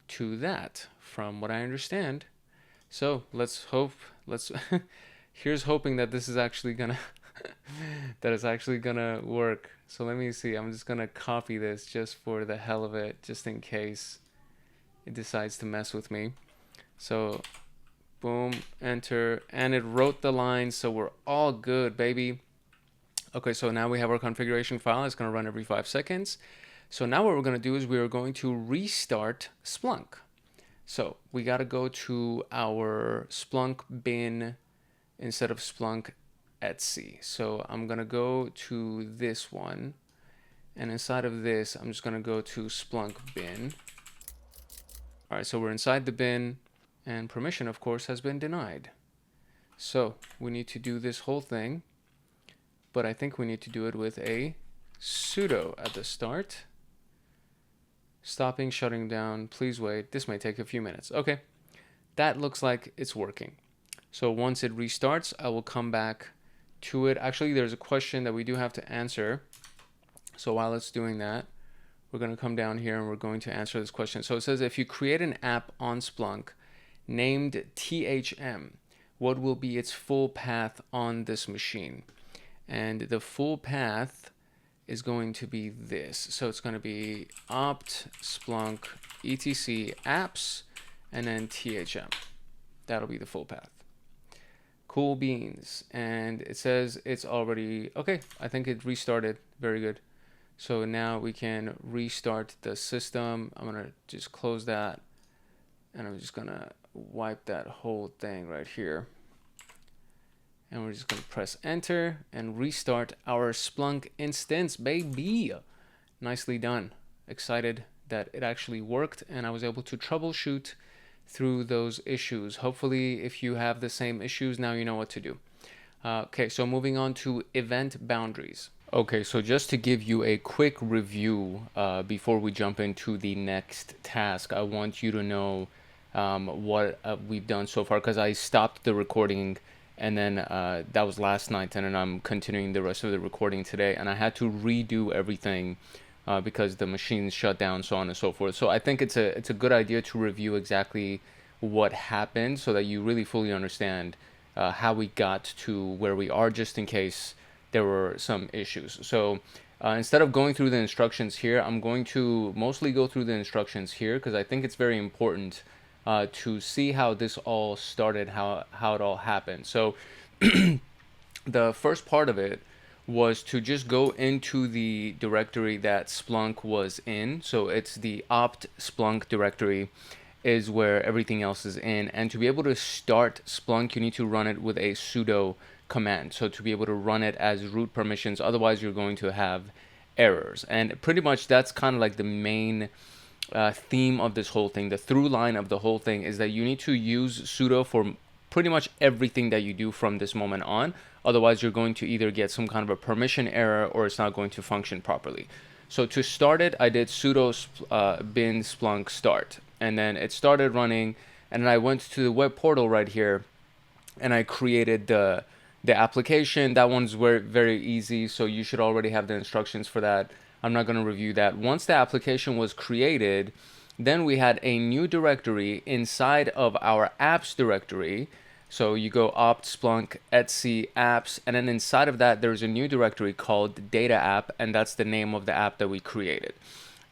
to that, from what I understand. So let's hope, here's hoping that this is actually gonna, that it's actually gonna work. So let me see, I'm just gonna copy this just for the hell of it, just in case it decides to mess with me. So boom, enter, and it wrote the line, so we're all good, baby. Okay, so now we have our configuration file. It's gonna run every 5 seconds. So now what we're gonna do is we are going to restart Splunk. So we gotta go to our Splunk bin instead of Splunk etc. So I'm gonna go to this one, and inside of this, I'm just gonna go to Splunk bin. All right, so we're inside the bin, and permission, of course, has been denied. So we need to do this whole thing, but I think we need to do it with a sudo at the start. Stopping, shutting down, please wait. This may take a few minutes. Okay, that looks like it's working. So once it restarts, I will come back to it. Actually, there's a question that we do have to answer. So while it's doing that, we're going to come down here and we're going to answer this question. So it says, if you create an app on Splunk named THM, what will be its full path on this machine? And the full path is going to be this. So it's going to be opt Splunk etc apps and then THM. That'll be the full path. Cool beans. And it says it's already okay. I think it restarted. Very good. So now we can restart the system. I'm gonna just close that, and I'm just gonna wipe that whole thing right here. And we're just going to press enter and restart our Splunk instance, baby. Nicely done. Excited that it actually worked and I was able to troubleshoot through those issues. Hopefully, if you have the same issues, now you know what to do. Okay, so moving on to event boundaries. Okay, so just to give you a quick review before we jump into the next task, I want you to know what we've done so far, because I stopped the recording, and then that was last night, and then I'm continuing the rest of the recording today, and I had to redo everything because the machines shut down, so on and so forth. So I think it's a good idea to review exactly what happened so that you really fully understand how we got to where we are, just in case there were some issues. So instead of going through the instructions here, I'm going to mostly go through the instructions here because I think it's very important to see how this all started, how it all happened. So the first part of it was to just go into the directory that Splunk was in. So it's the opt Splunk directory is where everything else is in. And to be able to start Splunk, you need to run it with a sudo command. So to be able to run it as root permissions, otherwise you're going to have errors. And pretty much that's kind of like the main theme of this whole thing. The through line of the whole thing is that you need to use sudo for pretty much everything that you do from this moment on. Otherwise, you're going to either get some kind of a permission error or it's not going to function properly. So to start it, I did sudo bin Splunk start, and then it started running, and then I went to the web portal right here and I created the application. That one's very easy, so you should already have the instructions for that. I'm not going to review that. Once the application was created, then we had a new directory inside of our apps directory. So you go opt Splunk etc apps, and then inside of that there's a new directory called data app, and that's the name of the app that we created.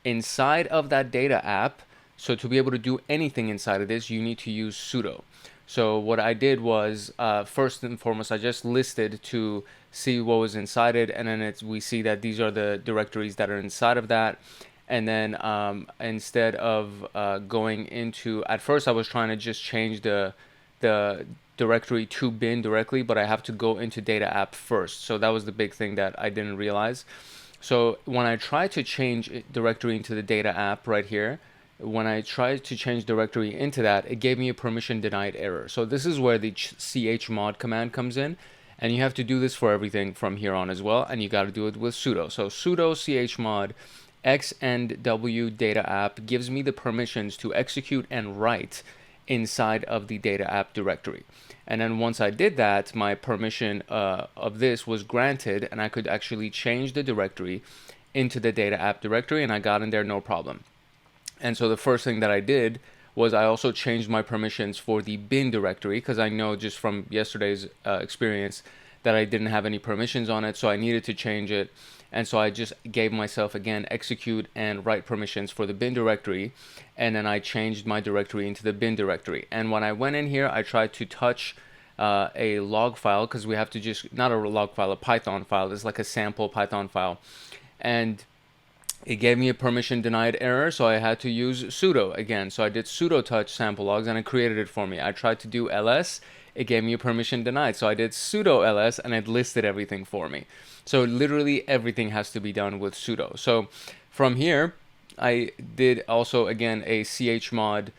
Inside of that data app, so to be able to do anything inside of this, you need to use sudo. So what I did was, first and foremost, I just listed to see what was inside it, and then we see that these are the directories that are inside of that. And then instead of going into, at first I was trying to just change the directory to bin directly, but I have to go into data app first. So that was the big thing that I didn't realize. So when I tried to change directory into the data app right here, when I tried to change directory into that, it gave me a permission denied error. So this is where the chmod command comes in, and you have to do this for everything from here on as well, and you got to do it with sudo. So sudo chmod x and w data app gives me the permissions to execute and write inside of the data app directory. And then once I did that, my permission of this was granted, and I could actually change the directory into the data app directory, and I got in there no problem. And so the first thing that I did was I also changed my permissions for the bin directory, because I know just from yesterday's experience that I didn't have any permissions on it, so I needed to change it. And so I just gave myself, again, execute and write permissions for the bin directory, and then I changed my directory into the bin directory. And when I went in here, I tried to touch a log file, because we have to just, not a log file, a Python file. It's like a sample Python file. And it gave me a permission denied error, so I had to use sudo again. So I did sudo touch sample logs, and it created it for me. I tried to do ls, it gave me a permission denied. So I did sudo ls, and it listed everything for me. So literally everything has to be done with sudo. So from here, I did also, again, a chmod.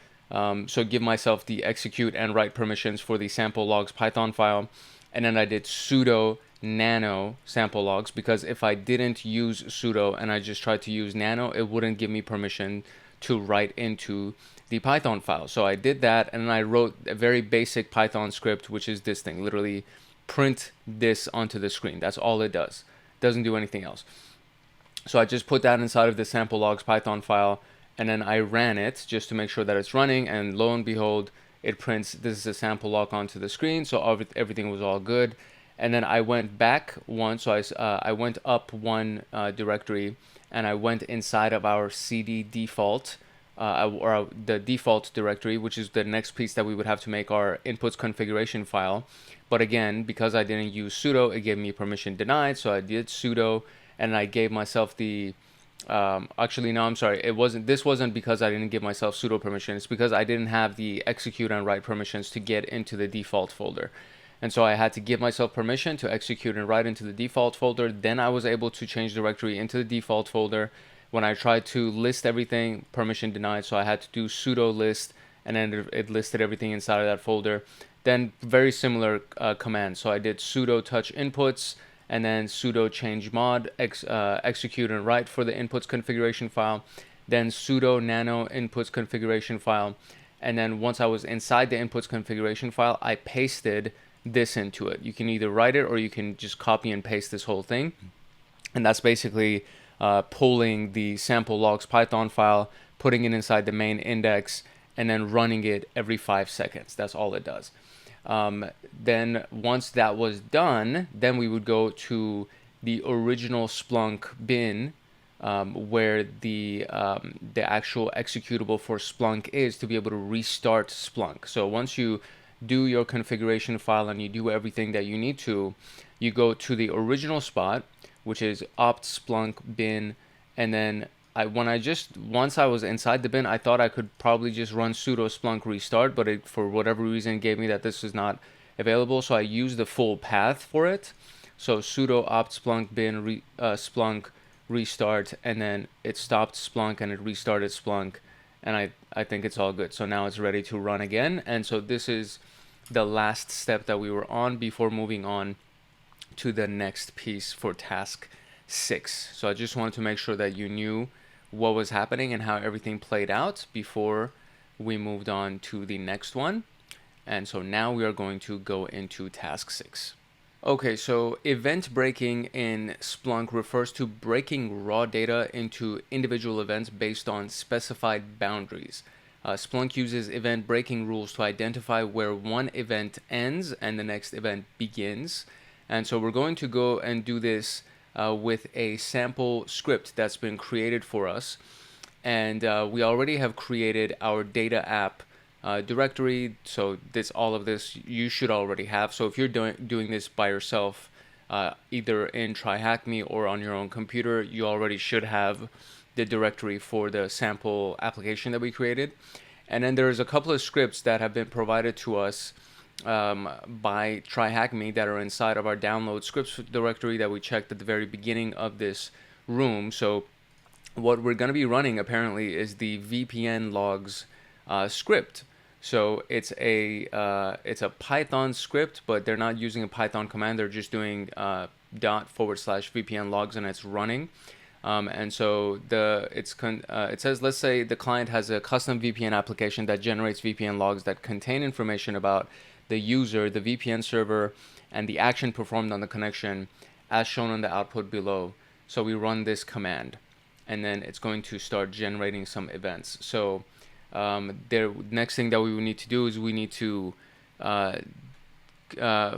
So give myself the execute and write permissions for the sample logs Python file. And then I did sudo nano sample logs, because if I didn't use sudo and I just tried to use nano, it wouldn't give me permission to write into the Python file. So I did that, and then I wrote a very basic Python script, which is this thing, literally print this onto the screen. That's all it does. It doesn't do anything else. So I just put that inside of the sample logs Python file, and then I ran it just to make sure that it's running, and lo and behold, it prints this is a sample log onto the screen. So everything was all good. And then I went back one, so I went up one directory, and I went inside of our cd default, or the default directory, which is the next piece that we would have to make our inputs configuration file. But again, because I didn't use sudo, it gave me permission denied, so I did sudo, and I gave myself the, actually, no, I'm sorry, this wasn't because I didn't give myself sudo permission, it's because I didn't have the execute and write permissions to get into the default folder. And so I had to give myself permission to execute and write into the default folder. Then I was able to change directory into the default folder. When I tried to list everything, permission denied. So I had to do sudo list, and then it listed everything inside of that folder. Then very similar command. So I did sudo touch inputs, and then sudo change mod, execute and write for the inputs configuration file. Then sudo nano inputs configuration file. And then once I was inside the inputs configuration file, I pasted this into it. You can either write it or you can just copy and paste this whole thing. And that's basically pulling the sample logs Python file, putting it inside the main index, and then running it every 5 seconds. That's all it does. Then once that was done, then we would go to the original Splunk bin, where the actual executable for Splunk is, to be able to restart Splunk. So once you do your configuration file and you do everything that you need to, you go to the original spot, which is opt Splunk bin, and then once I was inside the bin, I thought I could probably just run sudo Splunk restart, but it, for whatever reason, gave me that this is not available, so I used the full path for it. So sudo opt Splunk bin Splunk restart, and then it stopped Splunk and it restarted Splunk, and I think it's all good. So now it's ready to run again. And so this is the last step that we were on before moving on to the next piece for task 6. So I just wanted to make sure that you knew what was happening and how everything played out before we moved on to the next one. And so now we are going to go into task 6. Okay, so event breaking in Splunk refers to breaking raw data into individual events based on specified boundaries. Splunk uses event breaking rules to identify where one event ends and the next event begins. And so we're going to go and do this with a sample script that's been created for us. And we already have created our data app directory, so all of this you should already have. So if you're doing this by yourself, either in TryHackMe or on your own computer, you already should have the directory for the sample application that we created. And then there's a couple of scripts that have been provided to us by TryHackMe that are inside of our download scripts directory that we checked at the very beginning of this room. So what we're going to be running apparently is the VPN logs script. So it's a Python script, but they're not using a Python command. They're just doing ./VPN logs, and it's running. And so it says, let's say the client has a custom VPN application that generates VPN logs that contain information about the user, the VPN server, and the action performed on the connection, as shown on the output below. So we run this command, and then it's going to start generating some events. So the next thing that we will need to do is we need to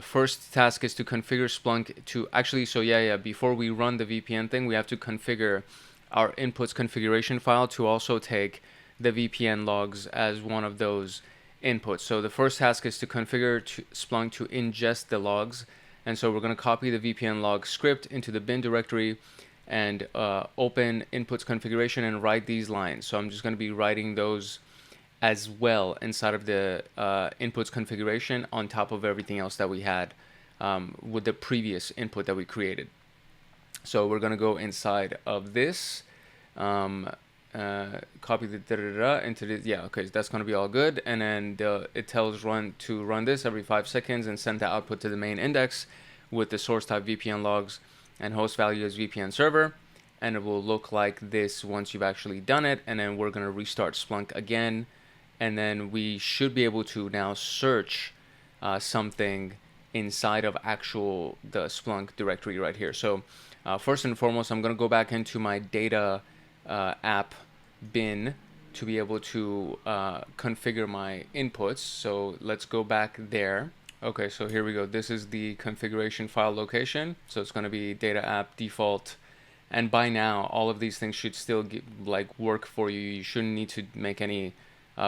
first task is to configure Splunk to actually, so before we run the VPN thing, we have to configure our inputs configuration file to also take the VPN logs as one of those inputs. So the first task is to configure Splunk to ingest the logs. And so we're going to copy the VPN log script into the bin directory and open inputs configuration and write these lines. So I'm just going to be writing those as well inside of the inputs configuration on top of everything else that we had with the previous input that we created. So we're going to go inside of this, copy the into the, okay, that's going to be all good. And then it tells run to run this every 5 seconds and send the output to the main index with the source type VPN logs and host value as VPN server. And it will look like this once you've actually done it. And then we're going to restart Splunk again. And then we should be able to now search something inside of the Splunk directory right here. So first and foremost, I'm going to go back into my data app bin to be able to configure my inputs. So let's go back there. Okay, so here we go. This is the configuration file location. So it's going to be data app default. And by now, all of these things should still work for you. You shouldn't need to make any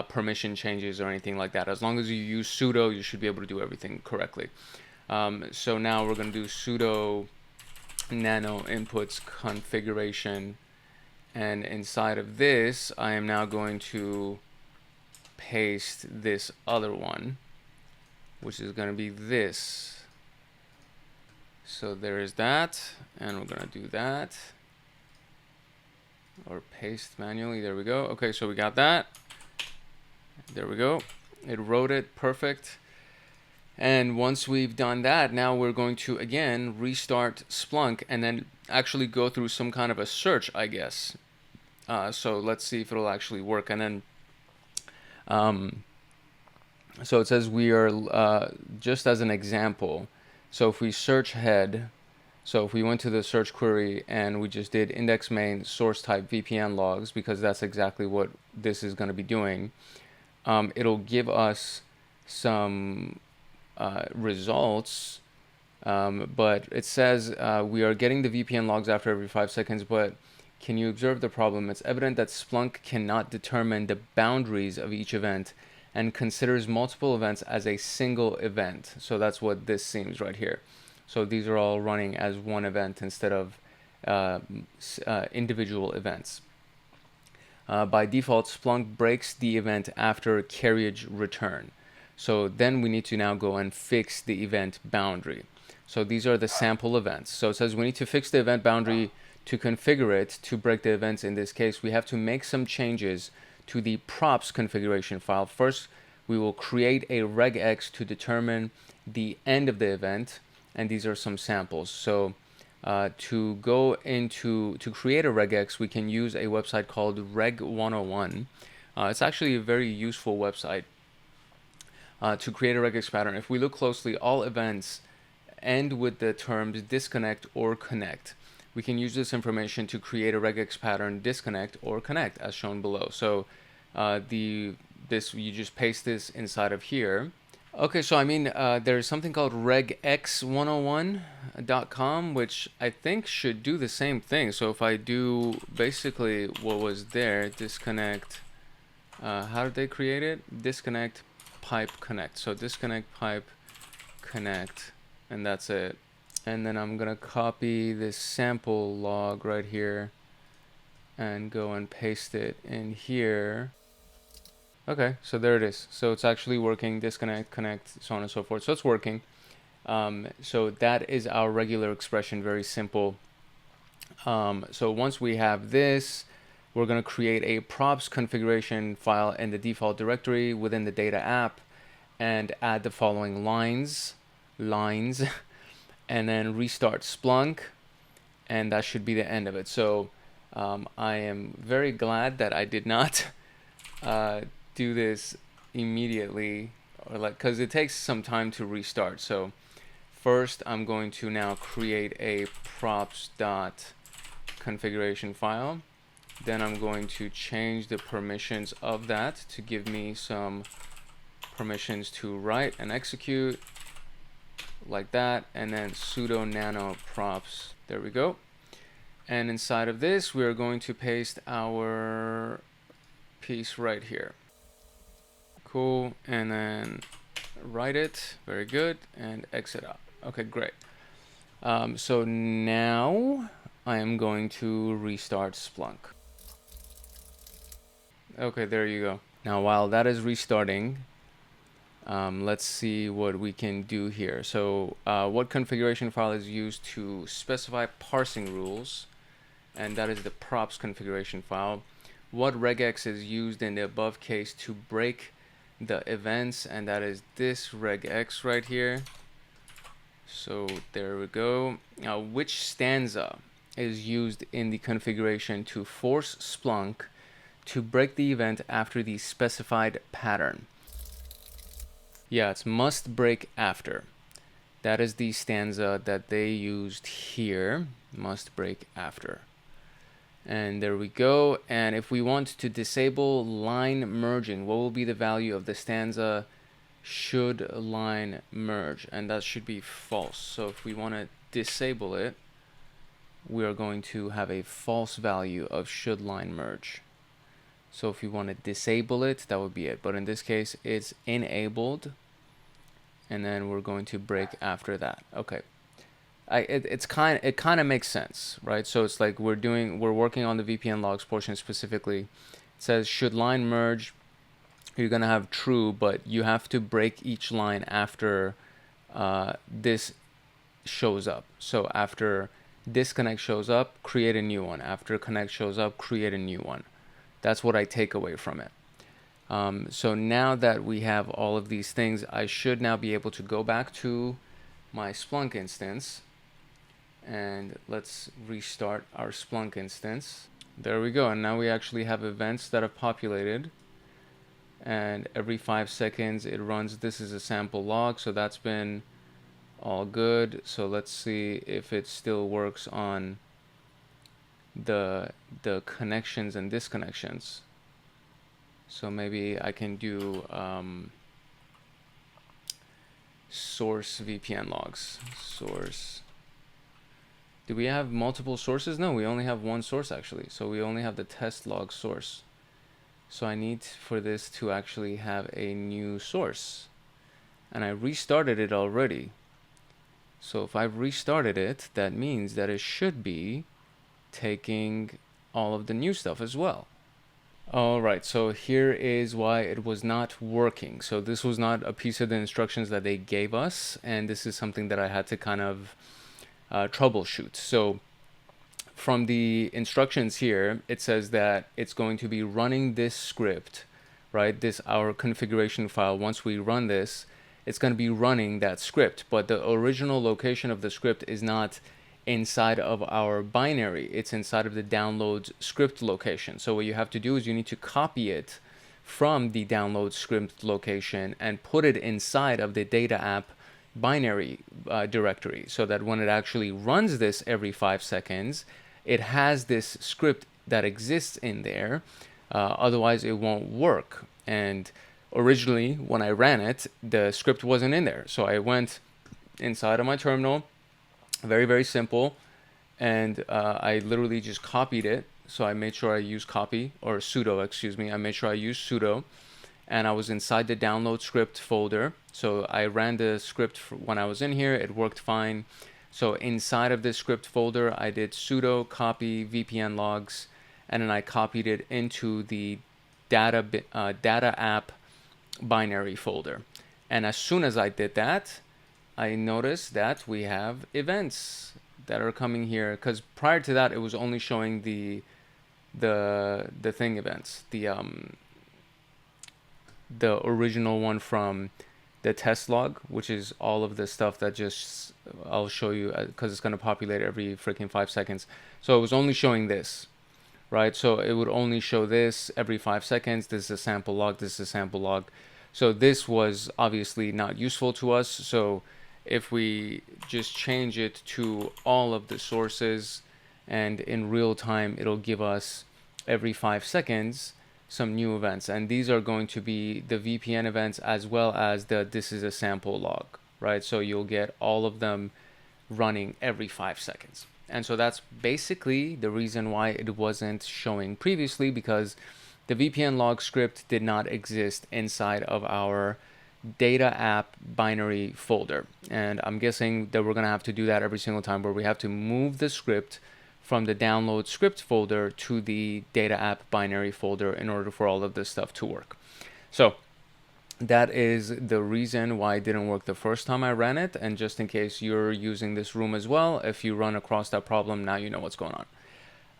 permission changes or anything like that. As long as you use sudo, you should be able to do everything correctly. So now we're going to do sudo nano inputs configuration, and inside of this I am now going to paste this other one, which is going to be this. So there is that, and we're going to do that, or paste manually. There we go. Okay, so we got that. There we go. It wrote it perfect. And once we've done that, now we're going to again restart Splunk and then actually go through some kind of a search, I guess. So let's see if it'll actually work. And then so it says we are just as an example. So if we search head, so if we went to the search query and we just did index main source type VPN logs, because that's exactly what this is going to be doing, it'll give us some results, but it says we are getting the VPN logs after every 5 seconds, but can you observe the problem? It's evident that Splunk cannot determine the boundaries of each event and considers multiple events as a single event. So that's what this seems right here. So these are all running as one event instead of individual events. By default, Splunk breaks the event after carriage return. So then we need to now go and fix the event boundary. So these are the sample events. So it says we need to fix the event boundary to configure it to break the events. In this case, we have to make some changes to the props configuration file. First, we will create a regex to determine the end of the event, and these are some samples. So to create a regex, we can use a website called Reg 101. It's actually a very useful website to create a regex pattern. If we look closely, all events end with the terms disconnect or connect. We can use this information to create a regex pattern disconnect or connect as shown below. So you just paste this inside of here. Okay, so I mean, there's something called regex101.com, which I think should do the same thing. So if I do basically what was there, disconnect, how did they create it? Disconnect pipe connect. So disconnect pipe connect, and that's it. And then I'm gonna copy this sample log right here and go and paste it in here. Okay, so there it is. So it's actually working, disconnect, connect, so on and so forth. So it's working. So that is our regular expression, very simple. So once we have this, we're going to create a props configuration file in the default directory within the data app and add the following lines, and then restart Splunk, and that should be the end of it. So I am very glad that I did not do this immediately, or because it takes some time to restart. So first I'm going to now create a props dot configuration file. Then I'm going to change the permissions of that to give me some permissions to write and execute like that, and then sudo nano props. There we go. And inside of this, we're going to paste our piece right here. Cool. And then write it. Very good. And exit out. Okay, great. So now I am going to restart Splunk. Okay, there you go. Now, while that is restarting, let's see what we can do here. So what configuration file is used to specify parsing rules, and that is the props configuration file. What regex is used in the above case to break the events, and that is this regex right here. So there we go. Now, which stanza is used in the configuration to force Splunk to break the event after the specified pattern? Yeah, it's must break after. That is the stanza that they used here. Must break after. And there we go. And if we want to disable line merging, what will be the value of the stanza should line merge? And that should be false. So if we want to disable it, we are going to have a false value of should line merge. So if you want to disable it, that would be it. But in this case, it's enabled, and then we're going to break after that. Okay. It kind of makes sense, right? So it's like we're working on the VPN logs portion specifically. It says should line merge, you're gonna have true, but you have to break each line after this shows up. So after disconnect shows up, create a new one. After connect shows up, create a new one. That's what I take away from it. So now that we have all of these things, I should now be able to go back to my Splunk instance, and let's restart our Splunk instance. There we go. And now we actually have events that have populated, and every 5 seconds it runs. This is a sample log, so that's been all good. So let's see if it still works on the connections and disconnections. So maybe I can do source VPN logs. Source. Do we have multiple sources? No, we only have one source actually. So we only have the test log source. So I need for this to actually have a new source. And I restarted it already. So if I've restarted it, that means that it should be taking all of the new stuff as well. All right, so here is why it was not working. So this was not a piece of the instructions that they gave us, and this is something that I had to kind of troubleshoot. So from the instructions here, it says that it's going to be running this script, right? This our configuration file. Once we run this, it's going to be running that script, but the original location of the script is not inside of our binary. It's inside of the download script location. So what you have to do is you need to copy it from the download script location and put it inside of the data app binary directory, so that when it actually runs this every 5 seconds, it has this script that exists in there. Otherwise it won't work. And originally when I ran it, the script wasn't in there. So I went inside of my terminal, very, very simple. And I literally just copied it. So I made sure I use copy, or sudo, excuse me. I made sure I use sudo. And I was inside the download script folder. So I ran the script when I was in here. It worked fine. So inside of this script folder, I did sudo copy VPN logs. And then I copied it into the data app binary folder. And as soon as I did that, I noticed that we have events that are coming here, because prior to that it was only showing the thing events, the original one from the test log, which is all of the stuff that just I'll show you because it's going to populate every freaking 5 seconds. So it was only showing this, right? So it would only show this every 5 seconds. This is a sample log. This is a sample log. So this was obviously not useful to us. So if we just change it to all of the sources and in real time it'll give us every 5 seconds some new events, and these are going to be the VPN events as well as the this is a sample log, right? So you'll get all of them running every 5 seconds. And so that's basically the reason why it wasn't showing previously, because the VPN log script did not exist inside of our data app binary folder. And I'm guessing that we're going to have to do that every single time, where we have to move the script from the download script folder to the data app binary folder in order for all of this stuff to work. So that is the reason why it didn't work the first time I ran it. And just in case you're using this room as well, if you run across that problem, now you know what's going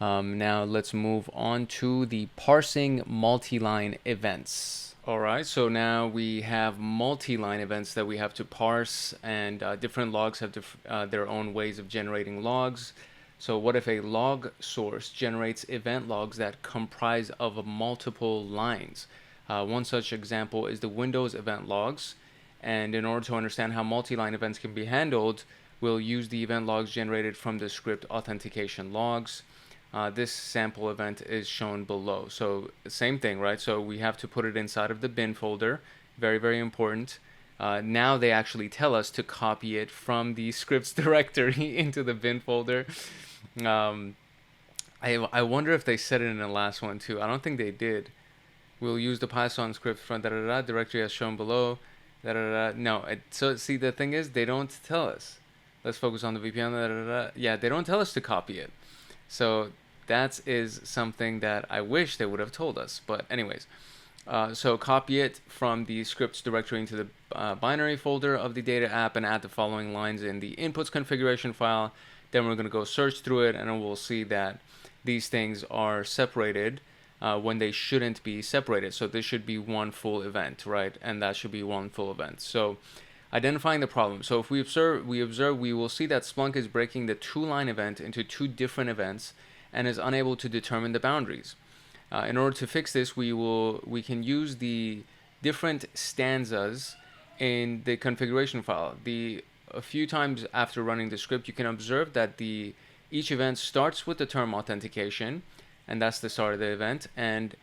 on. Now let's move on to the parsing multi-line events. All right, so now we have multi-line events that we have to parse, and different logs have their own ways of generating logs. So what if a log source generates event logs that comprise of multiple lines? One such example is the Windows event logs. And in order to understand how multi-line events can be handled, we'll use the event logs generated from the script authentication logs. This sample event is shown below. So same thing, right? So we have to put it inside of the bin folder. Very, very important. Now they actually tell us to copy it from the scripts directory into the bin folder. I wonder if they said it in the last one too. I don't think they did. We'll use the Python script from directory as shown below. No, so see, the thing is, they don't tell us. Let's focus on the VPN. Yeah, they don't tell us to copy it. So that is something that I wish they would have told us. But anyways, so copy it from the scripts directory into the binary folder of the data app and add the following lines in the inputs configuration file. Then we're going to go search through it, and then we'll see that these things are separated when they shouldn't be separated. So this should be one full event, right? And that should be one full event. So identifying the problem. So if we observe, we will see that Splunk is breaking the two-line event into two different events and is unable to determine the boundaries. In order to fix this, we can use the different stanzas in the configuration file. A few times after running the script, you can observe that each event starts with the term authentication, and that's the start of the event. And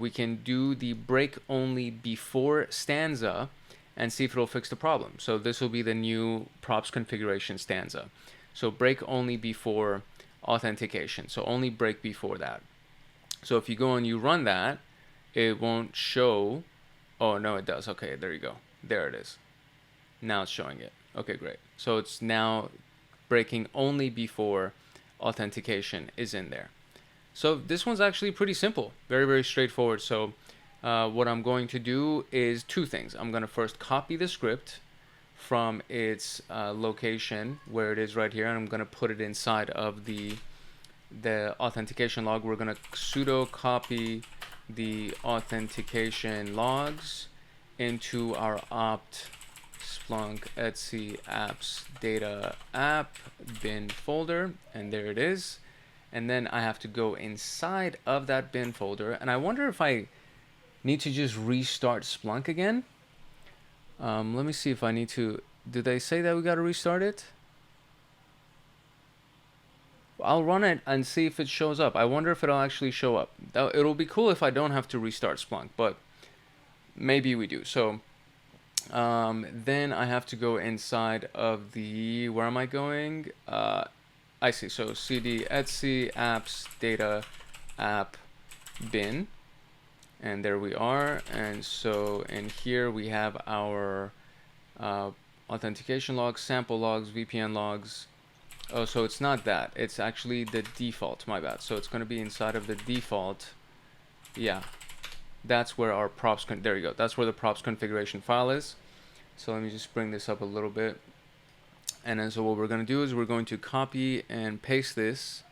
we can do the break only before stanza and see if it'll fix the problem. So this will be the new props configuration stanza. So break only before authentication. So only break before that. So if you go and you run that, it won't show. Oh, no, it does. Okay, there you go. There it is. Now it's showing it. Okay, great. So it's now breaking only before authentication is in there. So this one's actually pretty simple. Very, very straightforward. So what I'm going to do is two things. I'm going to first copy the script from its location where it is right here, and I'm going to put it inside of the authentication log. We're going to sudo copy the authentication logs into our opt Splunk etc apps data app bin folder, and there it is. And then I have to go inside of that bin folder, and I wonder if I need to just restart Splunk again. Let me see if I need to. Do they say that we got to restart it? I'll run it and see if it shows up. I wonder if it'll actually show up. It'll be cool if I don't have to restart Splunk, but maybe we do. So then I have to go inside of the, where am I going? I see. So cd etc apps data app bin, and there we are. And so in here we have our authentication logs, sample logs, VPN logs. Oh, so it's not that. It's actually the default. My bad. So it's going to be inside of the default. Yeah, that's where our props. There you go. That's where the props configuration file is. So let me just bring this up a little bit. And then so what we're going to do is we're going to copy and paste this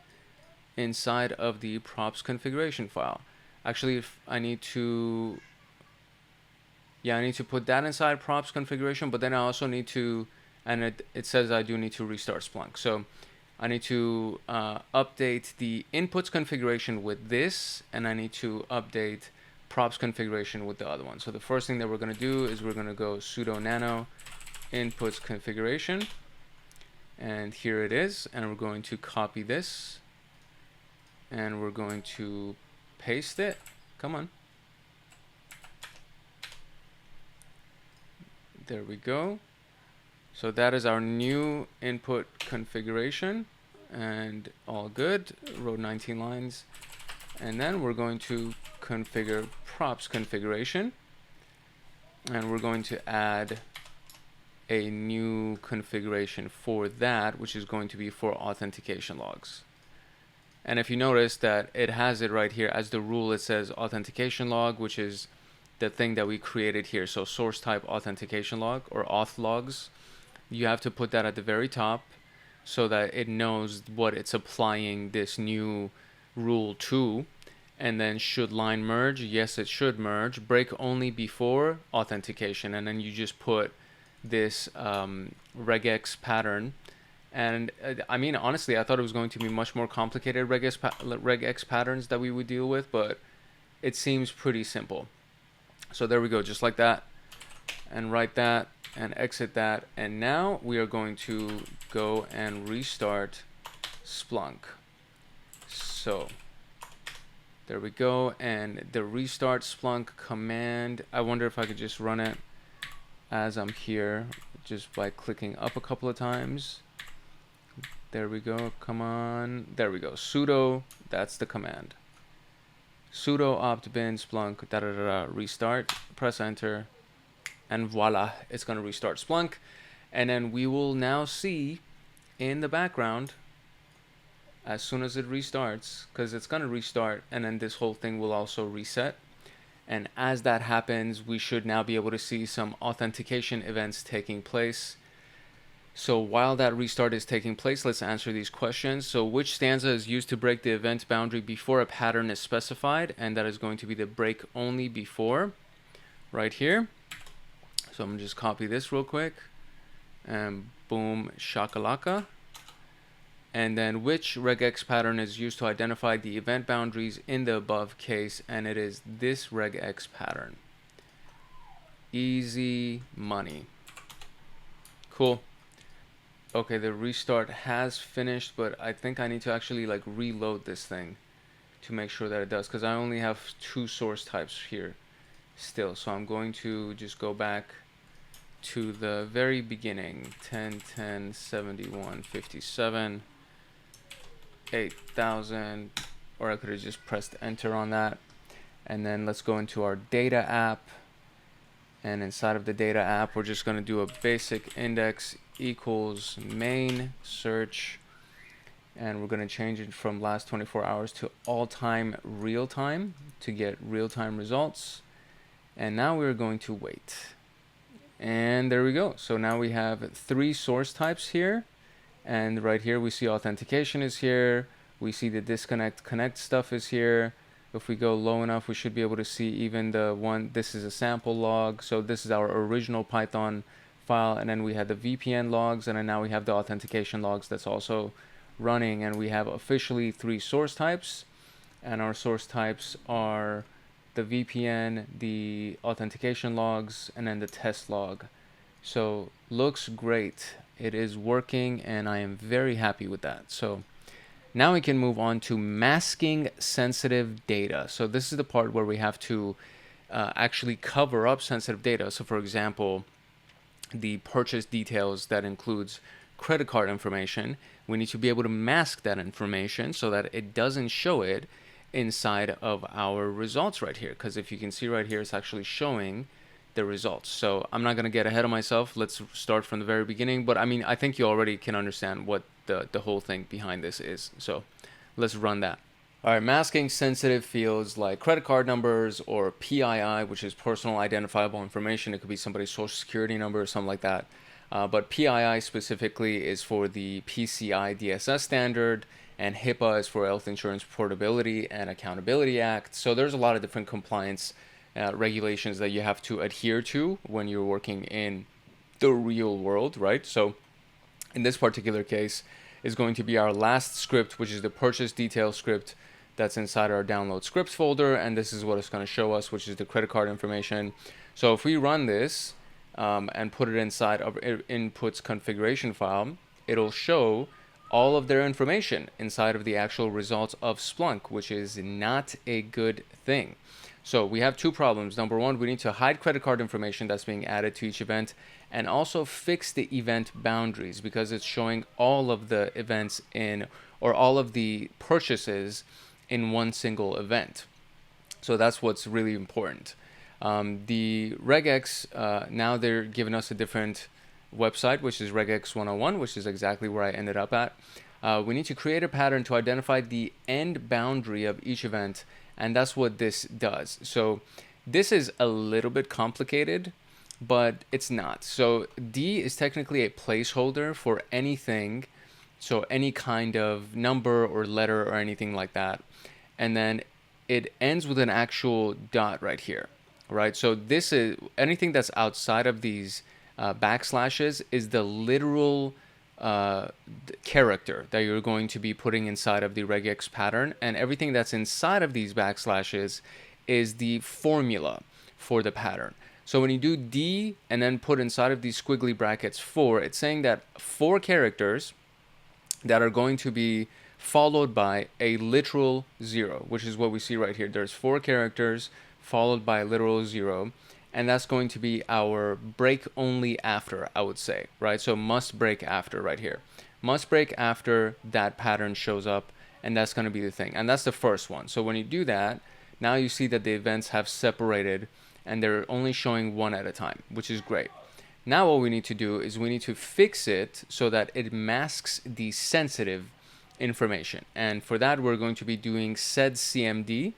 inside of the props configuration file. Actually, if I need to, yeah, I need to put that inside props configuration, but then I also need to, and it says I do need to restart Splunk. So I need to update the inputs configuration with this, and I need to update props configuration with the other one. So the first thing that we're going to do is we're going to go sudo nano inputs configuration, and here it is, and we're going to copy this and we're going to paste it. Come on. There we go. So that is our new input configuration, and all good. Wrote 19 lines. And then we're going to configure props configuration, and we're going to add a new configuration for that, which is going to be for authentication logs. And if you notice that it has it right here as the rule, it says authentication log, which is the thing that we created here. So source type authentication log, or auth logs, you have to put that at the very top so that it knows what it's applying this new rule to. And then should line merge? Yes, it should merge. Break only before authentication, and then you just put this regex pattern. And I mean, honestly, I thought it was going to be much more complicated regex patterns that we would deal with, but it seems pretty simple. So there we go, just like that, and write that and exit that. And now we are going to go and restart Splunk. So there we go, and the restart Splunk command, I wonder if I could just run it as I'm here, just by clicking up a couple of times. There we go, come on, there we go, sudo, that's the command. Sudo opt bin Splunk restart, press enter, and voila, it's gonna restart Splunk. And then we will now see in the background, as soon as it restarts, because it's gonna restart, and then this whole thing will also reset. And as that happens, we should now be able to see some authentication events taking place. So while that restart is taking place, let's answer these questions. So which stanza is used to break the event boundary before a pattern is specified? And that is going to be the break only before, right here. So I'm gonna just copy this real quick, and boom, shakalaka. And then which regex pattern is used to identify the event boundaries in the above case? And it is this regex pattern. Easy money. Cool. Okay, the restart has finished, but I think I need to actually like reload this thing to make sure that it does, because I only have 2 source types here still. So I'm going to just go back to the very beginning, 10, 10, 71, 57, 8,000, or I could have just pressed enter on that. And then let's go into our data app. And inside of the data app, we're just going to do a basic index equals main search, and we're going to change it from last 24 hours to all-time real-time to get real-time results. And now we're going to wait, and there we go. So now we have 3 source types here, and right here we see authentication is here, we see the disconnect connect stuff is here. If we go low enough, we should be able to see even the one, this is a sample log. So this is our original Python file, and then we had the VPN logs, and then now we have the authentication logs that's also running. And we have officially 3 source types, and our source types are the VPN, the authentication logs, and then the test log. So looks great. It is working, and I am very happy with that. So now we can move on to masking sensitive data. So this is the part where we have to actually cover up sensitive data. So for example, the purchase details that includes credit card information, we need to be able to mask that information so that it doesn't show it inside of our results right here. Because if you can see right here, it's actually showing the results. So I'm not going to get ahead of myself. Let's start from the very beginning. But I mean, I think you already can understand what the whole thing behind this is. So let's run that. All right, masking sensitive fields like credit card numbers or PII, which is personal identifiable information. It could be somebody's social security number or something like that. But PII specifically is for the PCI DSS standard, and HIPAA is for Health Insurance Portability and Accountability Act. So there's a lot of different compliance regulations that you have to adhere to when you're working in the real world, right? So in this particular case is going to be our last script, which is the purchase detail script that's inside our download scripts folder. And this is what it's going to show us, which is the credit card information. So if we run this and put it inside of inputs configuration file, it'll show all of their information inside of the actual results of Splunk, which is not a good thing. So we have two problems. Number one, we need to hide credit card information that's being added to each event, and also fix the event boundaries, because it's showing all of the events in, or all of the purchases in one single event. So that's what's really important. The regex, now they're giving us a different website, which is regex 101, which is exactly where I ended up at. We need to create a pattern to identify the end boundary of each event, and that's what this does. So this is a little bit complicated, but it's not. So D is technically a placeholder for anything, so any kind of number or letter or anything like that. And then it ends with an actual dot right here, right? So this is anything that's outside of these backslashes is the literal character that you're going to be putting inside of the regex pattern, and everything that's inside of these backslashes is the formula for the pattern. So when you do D and then put inside of these squiggly brackets 4, it's saying that 4 characters that are going to be followed by a literal 0, which is what we see right here. There's 4 characters followed by a literal 0, and that's going to be our break only after, I would say, right? So must break after right here. Must break after that pattern shows up, and that's going to be the thing. And that's the first one. So when you do that, now you see that the events have separated, and they're only showing one at a time, which is great. Now what we need to do is we need to fix it so that it masks the sensitive information. And for that, we're going to be doing sedcmd.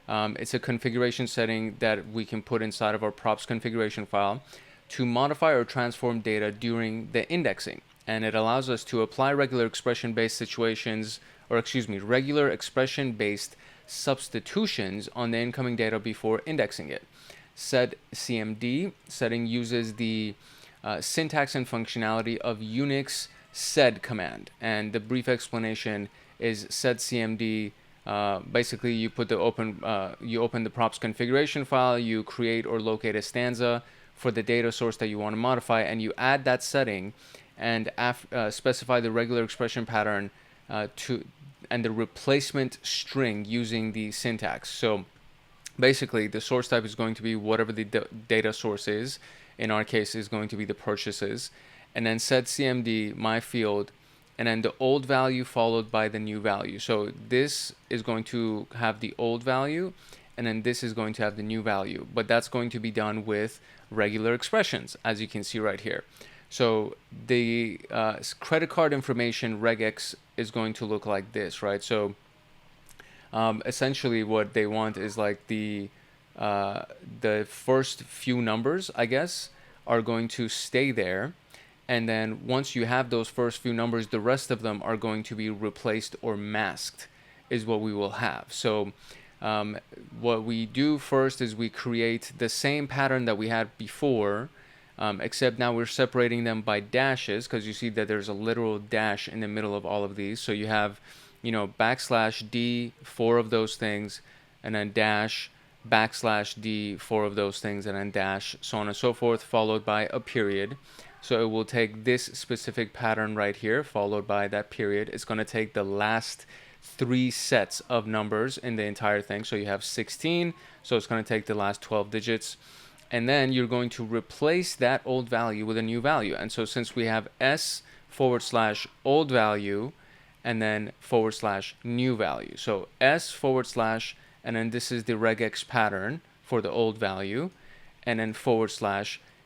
It's a configuration setting that we can put inside of our props configuration file to modify or transform data during the indexing. And it allows us to apply regular expression-based situations, or regular expression-based substitutions on the incoming data before indexing it. sedcmd setting uses the syntax and functionality of Unix sed command. And the brief explanation is sedcmd. Basically, you put the you open the props configuration file, you create or locate a stanza for the data source that you want to modify, and you add that setting and specify the regular expression pattern and the replacement string using the syntax. So basically, the source type is going to be whatever the data source is. In our case, is going to be the purchases, and then sedcmd my field, and then the old value followed by the new value. So this is going to have the old value, and then this is going to have the new value. But that's going to be done with regular expressions, as you can see right here. So the credit card information regex is going to look like this, right? So essentially what they want is like the first few numbers, I guess, are going to stay there. And then once you have those first few numbers, the rest of them are going to be replaced or masked is what we will have. So what we do first is we create the same pattern that we had before, except now we're separating them by dashes, because you see that there's a literal dash in the middle of all of these. So you have, /D, 4 of those things, and then dash, /D, 4 of those things, and then dash, so on and so forth, followed by a period. So it will take this specific pattern right here, followed by that period. It's going to take the last 3 sets of numbers in the entire thing. So you have 16, so it's going to take the last 12 digits. And then you're going to replace that old value with a new value. And so since we have s/old value and then /new value. So s/ and then this is the regex pattern for the old value, and then /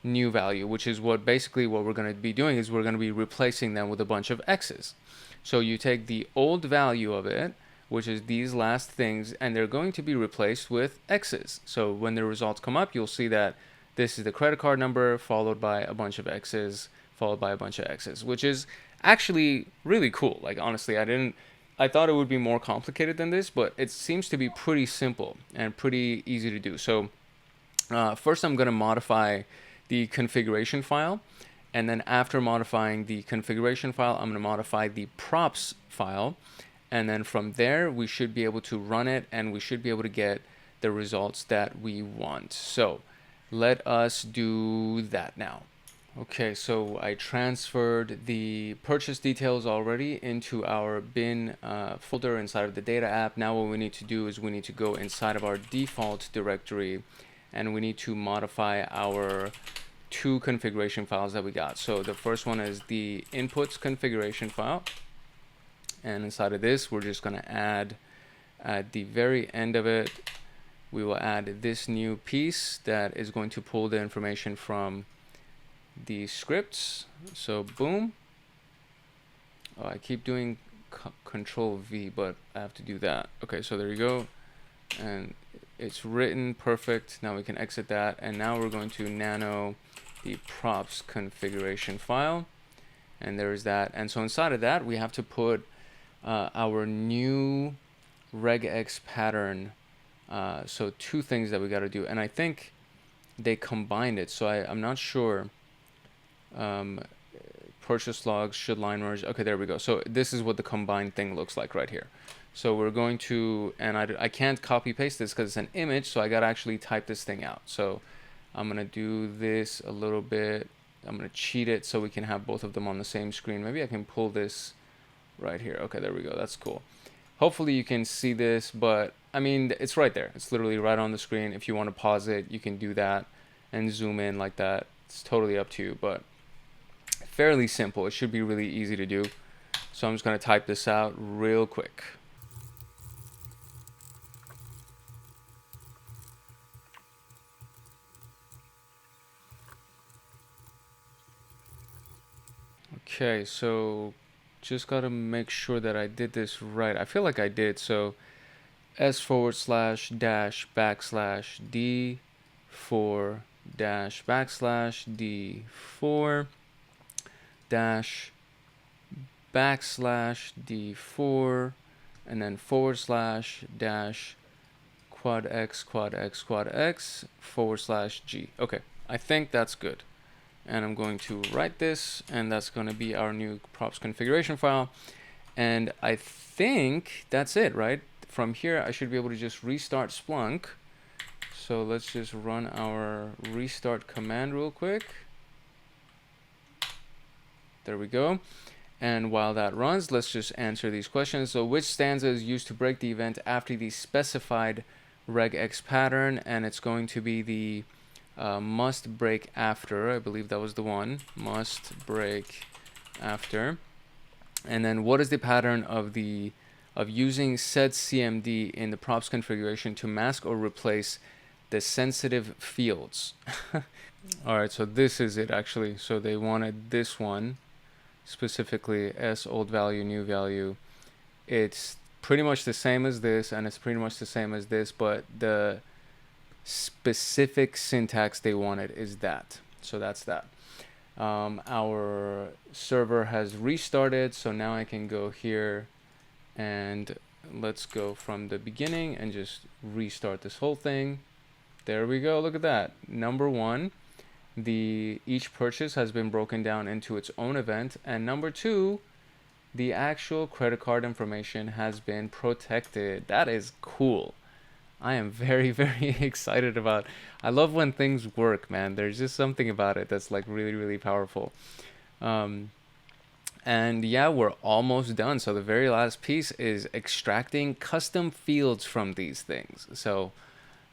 new value, which is what we're going to be doing is we're going to be replacing them with a bunch of x's. So you take the old value of it, which is these last things, and they're going to be replaced with x's. So when the results come up, you'll see that this is the credit card number followed by a bunch of x's, followed by a bunch of x's, which is actually really cool. Like, honestly, I thought it would be more complicated than this, but it seems to be pretty simple and pretty easy to do. So first I'm going to modify the configuration file, and then after modifying the configuration file, I'm going to modify the props file, and then from there we should be able to run it, and we should be able to get the results that we want. So let us do that now. Okay, so I transferred the purchase details already into our bin folder inside of the data app. Now what we need to do is we need to go inside of our default directory and we need to modify our two configuration files that we got. So the first one is the inputs configuration file. And inside of this, we're just going to add at the very end of it, we will add this new piece that is going to pull the information from the scripts. So boom. Oh, I keep doing Control V, but I have to do that. Okay, so there you go. And it's written perfect. Now we can exit that. And now we're going to nano the props configuration file. And there's that. And so inside of that, we have to put our new regex pattern. So two things that we got to do. And I think they combined it. So I'm not sure. Purchase logs should line merge. Okay, there we go. So this is what the combined thing looks like right here. So we're going to, and I can't copy paste this because it's an image, so I got to actually type this thing out. So I'm going to do this a little bit. I'm going to cheat it so we can have both of them on the same screen. Maybe I can pull this right here. Okay, there we go. That's cool. Hopefully you can see this, but I mean, it's right there. It's literally right on the screen. If you want to pause it, you can do that and zoom in like that. It's totally up to you, but fairly simple. It should be really easy to do. So I'm just going to type this out real quick. Okay, so just got to make sure that I did this right. I feel like I did. So s/-d4-d4 /d4 and then /quad x/g. Okay, I think that's good. And I'm going to write this, and that's going to be our new props configuration file. And I think that's it, right? From here, I should be able to just restart Splunk. So let's just run our restart command real quick. There we go. And while that runs, let's just answer these questions. So which stanza is used to break the event after the specified regex pattern? And it's going to be the must break after. I believe that was the one. Must break after. And then what is the pattern of using said CMD in the props configuration to mask or replace the sensitive fields? All right, so this is it actually. So they wanted this one specifically, s old value new value. It's pretty much the same as this, and it's pretty much the same as this, but the specific syntax they wanted is that. So that's that. Our server has restarted, so now I can go here and let's go from the beginning and just restart this whole thing. There we go. Look at that. Number one, each purchase has been broken down into its own event, and number two, the actual credit card information has been protected. That is cool. I am very, very excited about. I love when things work, man. There's just something about it that's like really, really powerful. And yeah, we're almost done. So the very last piece is extracting custom fields from these things. So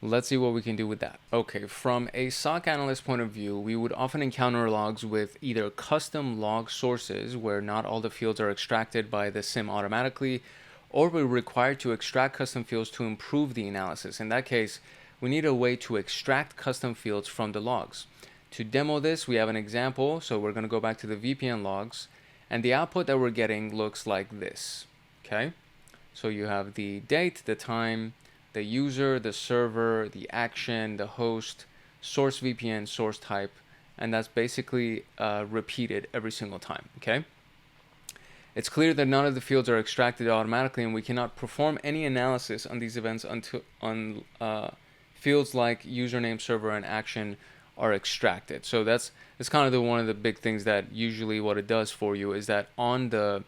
let's see what we can do with that. Okay, from a SOC analyst point of view, we would often encounter logs with either custom log sources where not all the fields are extracted by the SIM automatically, or we're required to extract custom fields to improve the analysis. In that case, we need a way to extract custom fields from the logs. To demo this, we have an example. So we're going to go back to the VPN logs, and the output that we're getting looks like this. Okay, so you have the date, the time, the user, the server, the action, the host, source VPN, source type, and that's basically repeated every single time. Okay. It's clear that none of the fields are extracted automatically, and we cannot perform any analysis on these events until fields like username, server, and action are extracted. So that's kind of one of the big things that usually what it does for you is that on the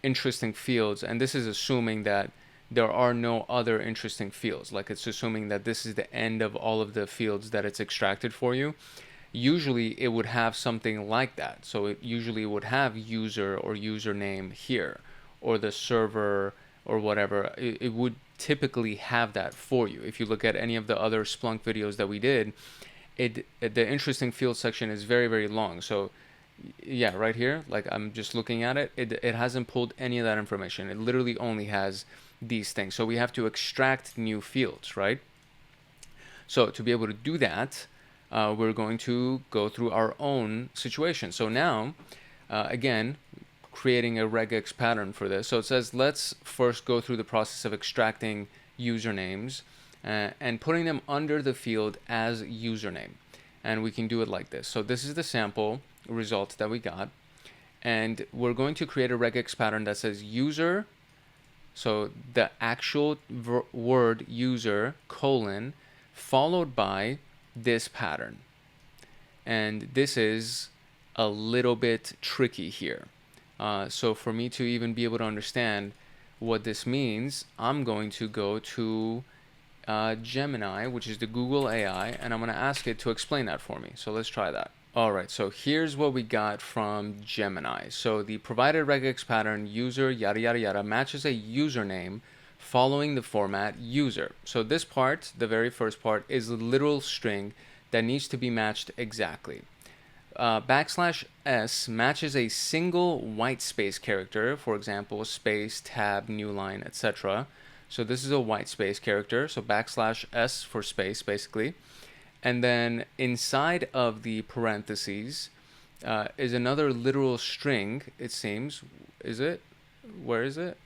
interesting fields, and this is assuming that there are no other interesting fields, like it's assuming that this is the end of all of the fields that it's extracted for you. usually it would have something like that. So it usually would have user or username here, or the server or whatever. It would typically have that for you. If you look at any of the other Splunk videos that we did, the interesting field section is very, very long. So yeah, right here, like I'm just looking at it, it hasn't pulled any of that information. It literally only has these things. So we have to extract new fields, right? So to be able to do that, we're going to go through our own situation. So now, again, creating a regex pattern for this. So it says, let's first go through the process of extracting usernames and putting them under the field as username. And we can do it like this. So this is the sample result that we got. And we're going to create a regex pattern that says user, so the actual word user, colon, followed by this pattern. And this is a little bit tricky here. So for me to even be able to understand what this means, I'm going to go to Gemini, which is the Google AI, and I'm going to ask it to explain that for me. So let's try that. All right, so here's what we got from Gemini. So the provided regex pattern user yada yada yada matches a username following the format user. So this part, the very first part, is a literal string that needs to be matched exactly. \s matches a single white space character, for example, space, tab, new line, etc. So this is a white space character, so \s for space, basically. And then inside of the parentheses is another literal string, it seems. Is it? Where is it?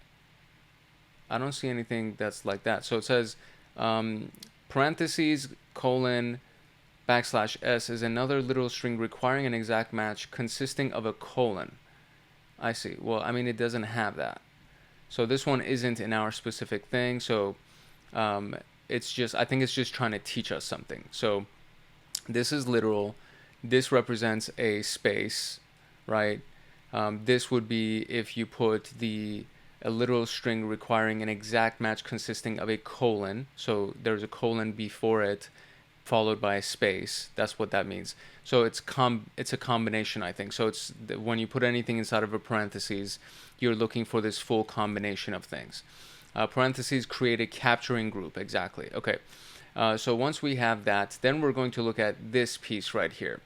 I don't see anything that's like that. So it says parentheses, colon, \s is another literal string requiring an exact match consisting of a colon. I see. Well, I mean, it doesn't have that. So this one isn't in our specific thing. So it's just, I think it's just trying to teach us something. So this is literal. This represents a space, right? This would be if you put a literal string requiring an exact match consisting of a colon. So there's a colon before it, followed by a space. That's what that means. So it's a combination, I think. So it's when you put anything inside of a parentheses, you're looking for this full combination of things. Parentheses create a capturing group. Exactly. Okay. So once we have that, then we're going to look at this piece right here.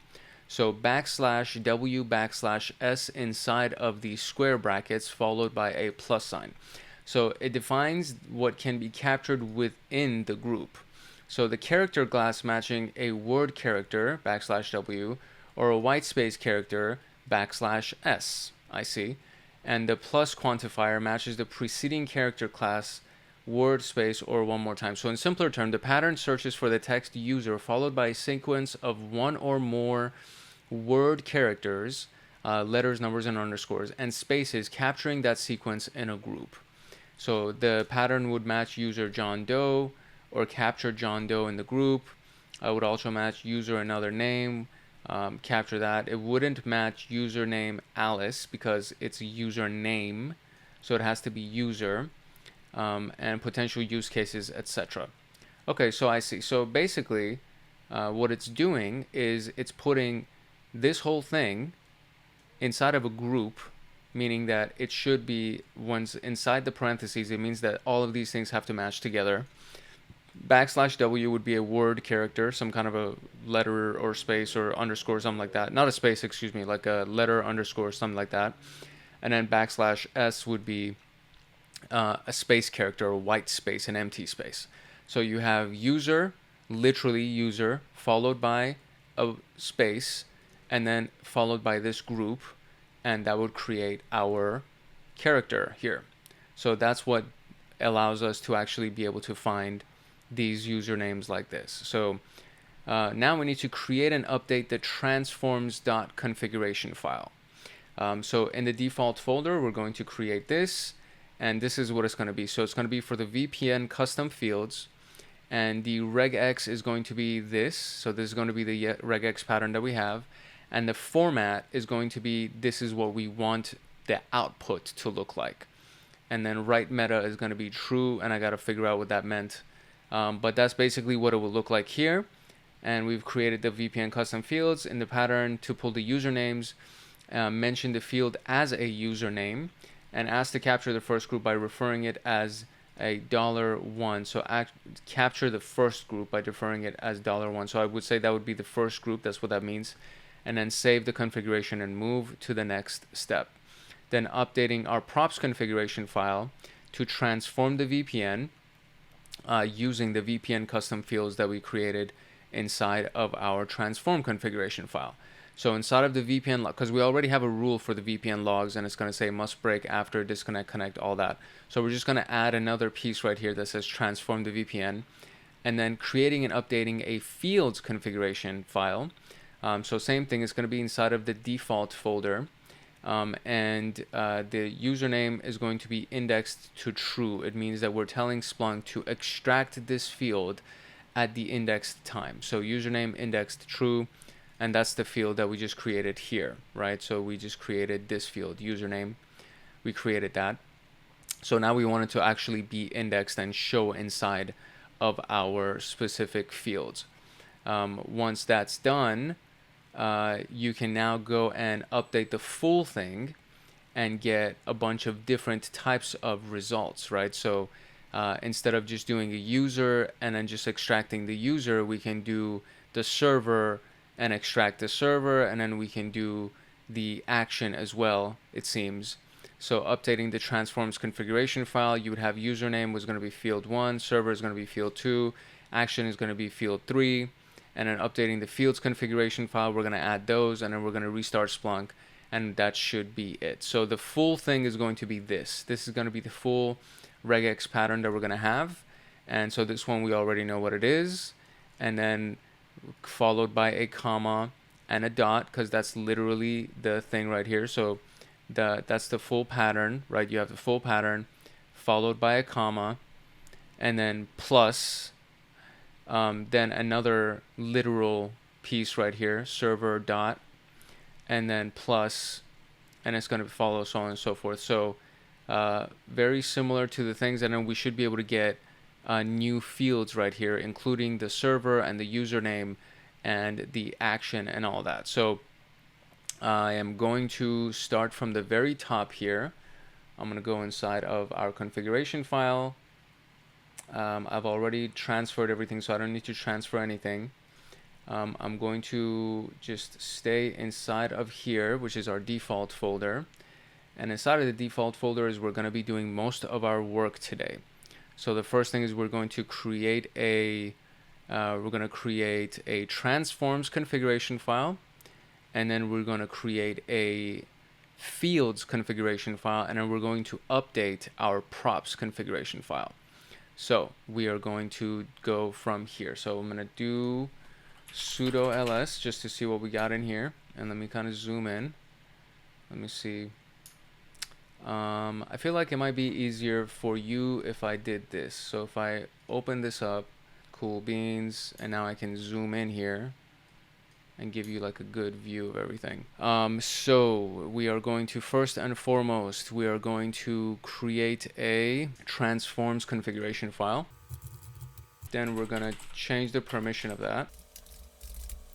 So \w\s inside of the square brackets followed by a plus sign. So it defines what can be captured within the group. So the character class matching a word character \w or a white space character \s. I see. And the plus quantifier matches the preceding character class word space or one more time. So in simpler terms, the pattern searches for the text user followed by a sequence of one or more word characters, letters, numbers, and underscores, and spaces, capturing that sequence in a group. So the pattern would match user John Doe or capture John Doe in the group. I would also match user another name, capture that. It wouldn't match username Alice because it's a username, so it has to be user, and potential use cases, etc. Okay, so I see. So basically, what it's doing is it's putting this whole thing inside of a group, meaning that it should be, once inside the parentheses, it means that all of these things have to match together. \w would be a word character, some kind of a letter or space or underscore, something like that. Not a space, excuse me, like a letter, underscore, something like that. And then \s would be a space character, a white space, an empty space. So you have user, literally user, followed by a space, and then followed by this group, and that would create our character here. So that's what allows us to actually be able to find these usernames like this. So now we need to create and update the transforms.configuration file. So in the default folder, we're going to create this, and this is what it's going to be. So it's going to be for the VPN custom fields, and the regex is going to be this. So this is going to be the regex pattern that we have, and the format is going to be, this is what we want the output to look like. And then write meta is going to be true, and I got to figure out what that meant. But that's basically what it will look like here. and we've created the VPN custom fields in the pattern to pull the usernames, mention the field as a username, and ask to capture the first group by referring it as a $1. So capture the first group by deferring it as $1. So I would say that would be the first group. That's what that means. And then save the configuration and move to the next step. Then updating our props configuration file to transform the VPN using the VPN custom fields that we created inside of our transform configuration file. So inside of the VPN log, because we already have a rule for the VPN logs, and it's going to say must break after disconnect, connect, all that. So we're just going to add another piece right here that says transform the VPN, and then creating and updating a fields configuration file. So same thing, it's going to be inside of the default folder, and the username is going to be indexed to true. It means that we're telling Splunk to extract this field at the indexed time. So username indexed true, and that's the field that we just created here, right? So we just created this field, username. We created that. So now we want it to actually be indexed and show inside of our specific fields. Once that's done, you can now go and update the full thing and get a bunch of different types of results, right? So instead of just doing a user and then just extracting the user, we can do the server and extract the server, and then we can do the action as well, it seems. So updating the transforms configuration file, you would have username was going to be field 1, server is going to be field 2, action is going to be field 3, and then updating the fields configuration file, we're going to add those, and then we're going to restart Splunk, and that should be it. So the full thing is going to be this. This is going to be the full regex pattern that we're going to have. And so this one, we already know what it is. And then followed by a comma and a dot, because that's literally the thing right here. So that's the full pattern, right? You have the full pattern followed by a comma and then plus then another literal piece right here, server dot, and then plus, and it's going to follow so on and so forth. So very similar to the things, and then we should be able to get new fields right here, including the server and the username and the action and all that. So I am going to start from the very top here. I'm going to go inside of our configuration file. I've already transferred everything, so I don't need to transfer anything. I'm going to just stay inside of here, which is our default folder. And inside of the default folder is we're going to be doing most of our work today. So the first thing is we're going to create a transforms configuration file, and then we're going to create a fields configuration file, and then we're going to update our props configuration file. So we are going to go from here. So I'm going to do sudo ls just to see what we got in here, and let me kind of zoom in. Let me see. I feel like it might be easier for you if I did this. So if I open this up, cool beans, and now I can zoom in here and give you like a good view of everything. So we are going to, first and foremost, we are going to create a transforms configuration file. Then we're going to change the permission of that.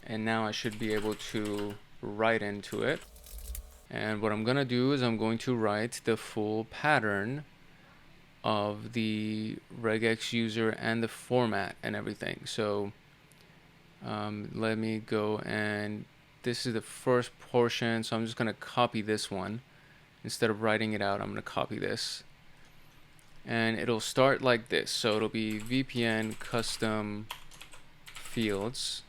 And now I should be able to write into it. And what I'm going to do is I'm going to write the full pattern of the regex user and the format and everything. So let me go, and this is the first portion, so I'm just going to copy this one. Instead of writing it out, I'm going to copy this. And it'll start like this. So it'll be VPN custom fields.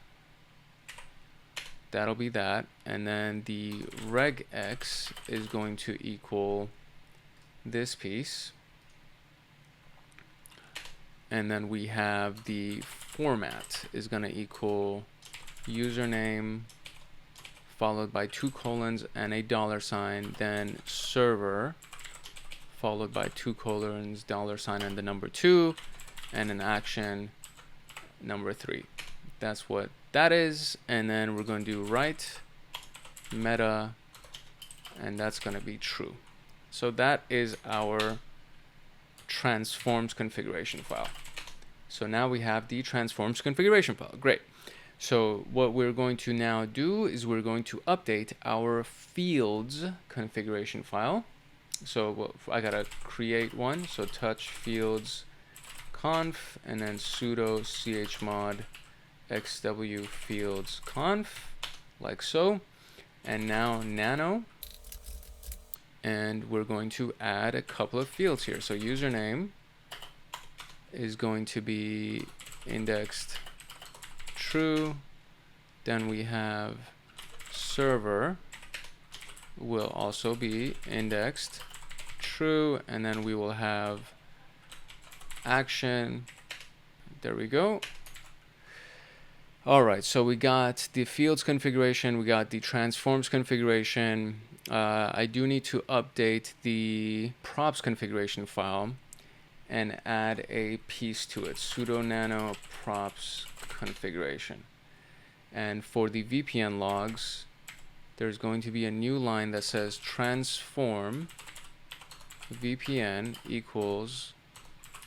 That'll be that. And then the regex is going to equal this piece. And then we have the format is going to equal username followed by 2 colons and a $, then server followed by 2 colons, $, and the number 2, and an action number 3. That's what that is. And then we're going to do write meta, and that's going to be true. So that is our transforms configuration file. So now we have the transforms configuration file. Great. So what we're going to now do is we're going to update our fields configuration file. So I gotta create one. So touch fields conf and then sudo chmod xw fields conf, like so. And now nano. And we're going to add a couple of fields here. So username is going to be indexed true. Then we have server will also be indexed true, and then we will have action. There we go. All right, so we got the fields configuration, we got the transforms configuration. I do need to update the props configuration file and add a piece to it, sudo nano props configuration. And for the VPN logs, there's going to be a new line that says transform VPN equals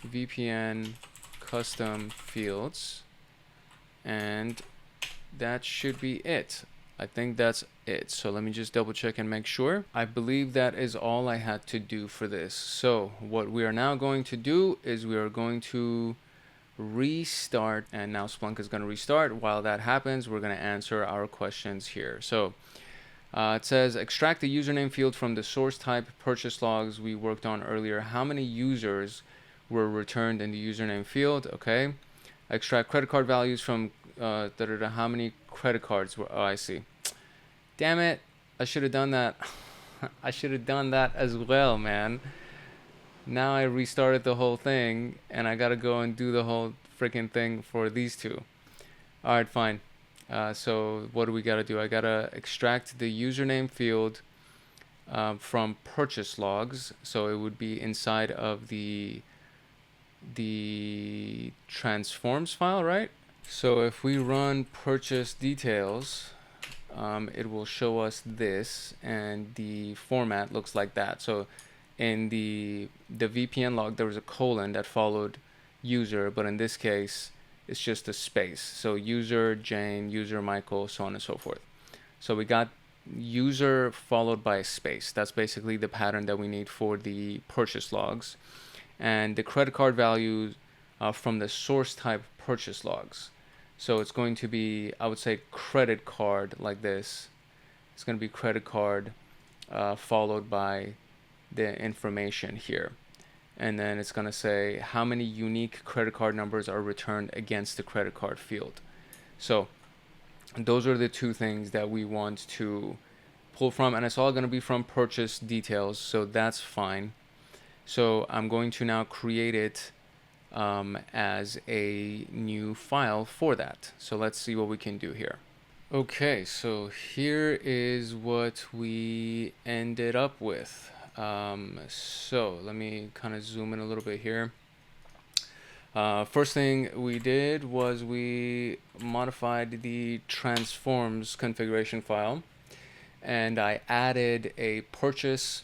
VPN custom fields, and that should be it. I think that's it. So let me just double check and make sure. I believe that is all I had to do for this. So what we are now going to do is we are going to restart, and now Splunk is going to restart. While that happens, we're going to answer our questions here. So it says extract the username field from the source type purchase logs we worked on earlier. How many users were returned in the username field? Okay. Extract credit card values from how many credit cards were, oh, I see. Damn it, I should have done that. I should have done that as well, man. Now I restarted the whole thing and I gotta go and do the whole freaking thing for these two. All right, fine. So what do we gotta do? I gotta extract the username field from purchase logs. So it would be inside of the transforms file, right? So if we run purchase details, it will show us this, and the format looks like that. So in the VPN log, there was a colon that followed user, but in this case, it's just a space. So user Jane, user Michael, so on and so forth. So we got user followed by a space. That's basically the pattern that we need for the purchase logs. And the credit card values from the source type purchase logs. So it's going to be, I would say, credit card like this. It's going to be credit card followed by the information here. And then it's going to say how many unique credit card numbers are returned against the credit card field. So those are the two things that we want to pull from, and it's all going to be from purchase details, so that's fine. So I'm going to now create it as a new file for that. So let's see what we can do here. Okay, so here is what we ended up with. So let me kind of zoom in a little bit here. First thing we did was we modified the transforms configuration file, and I added a purchase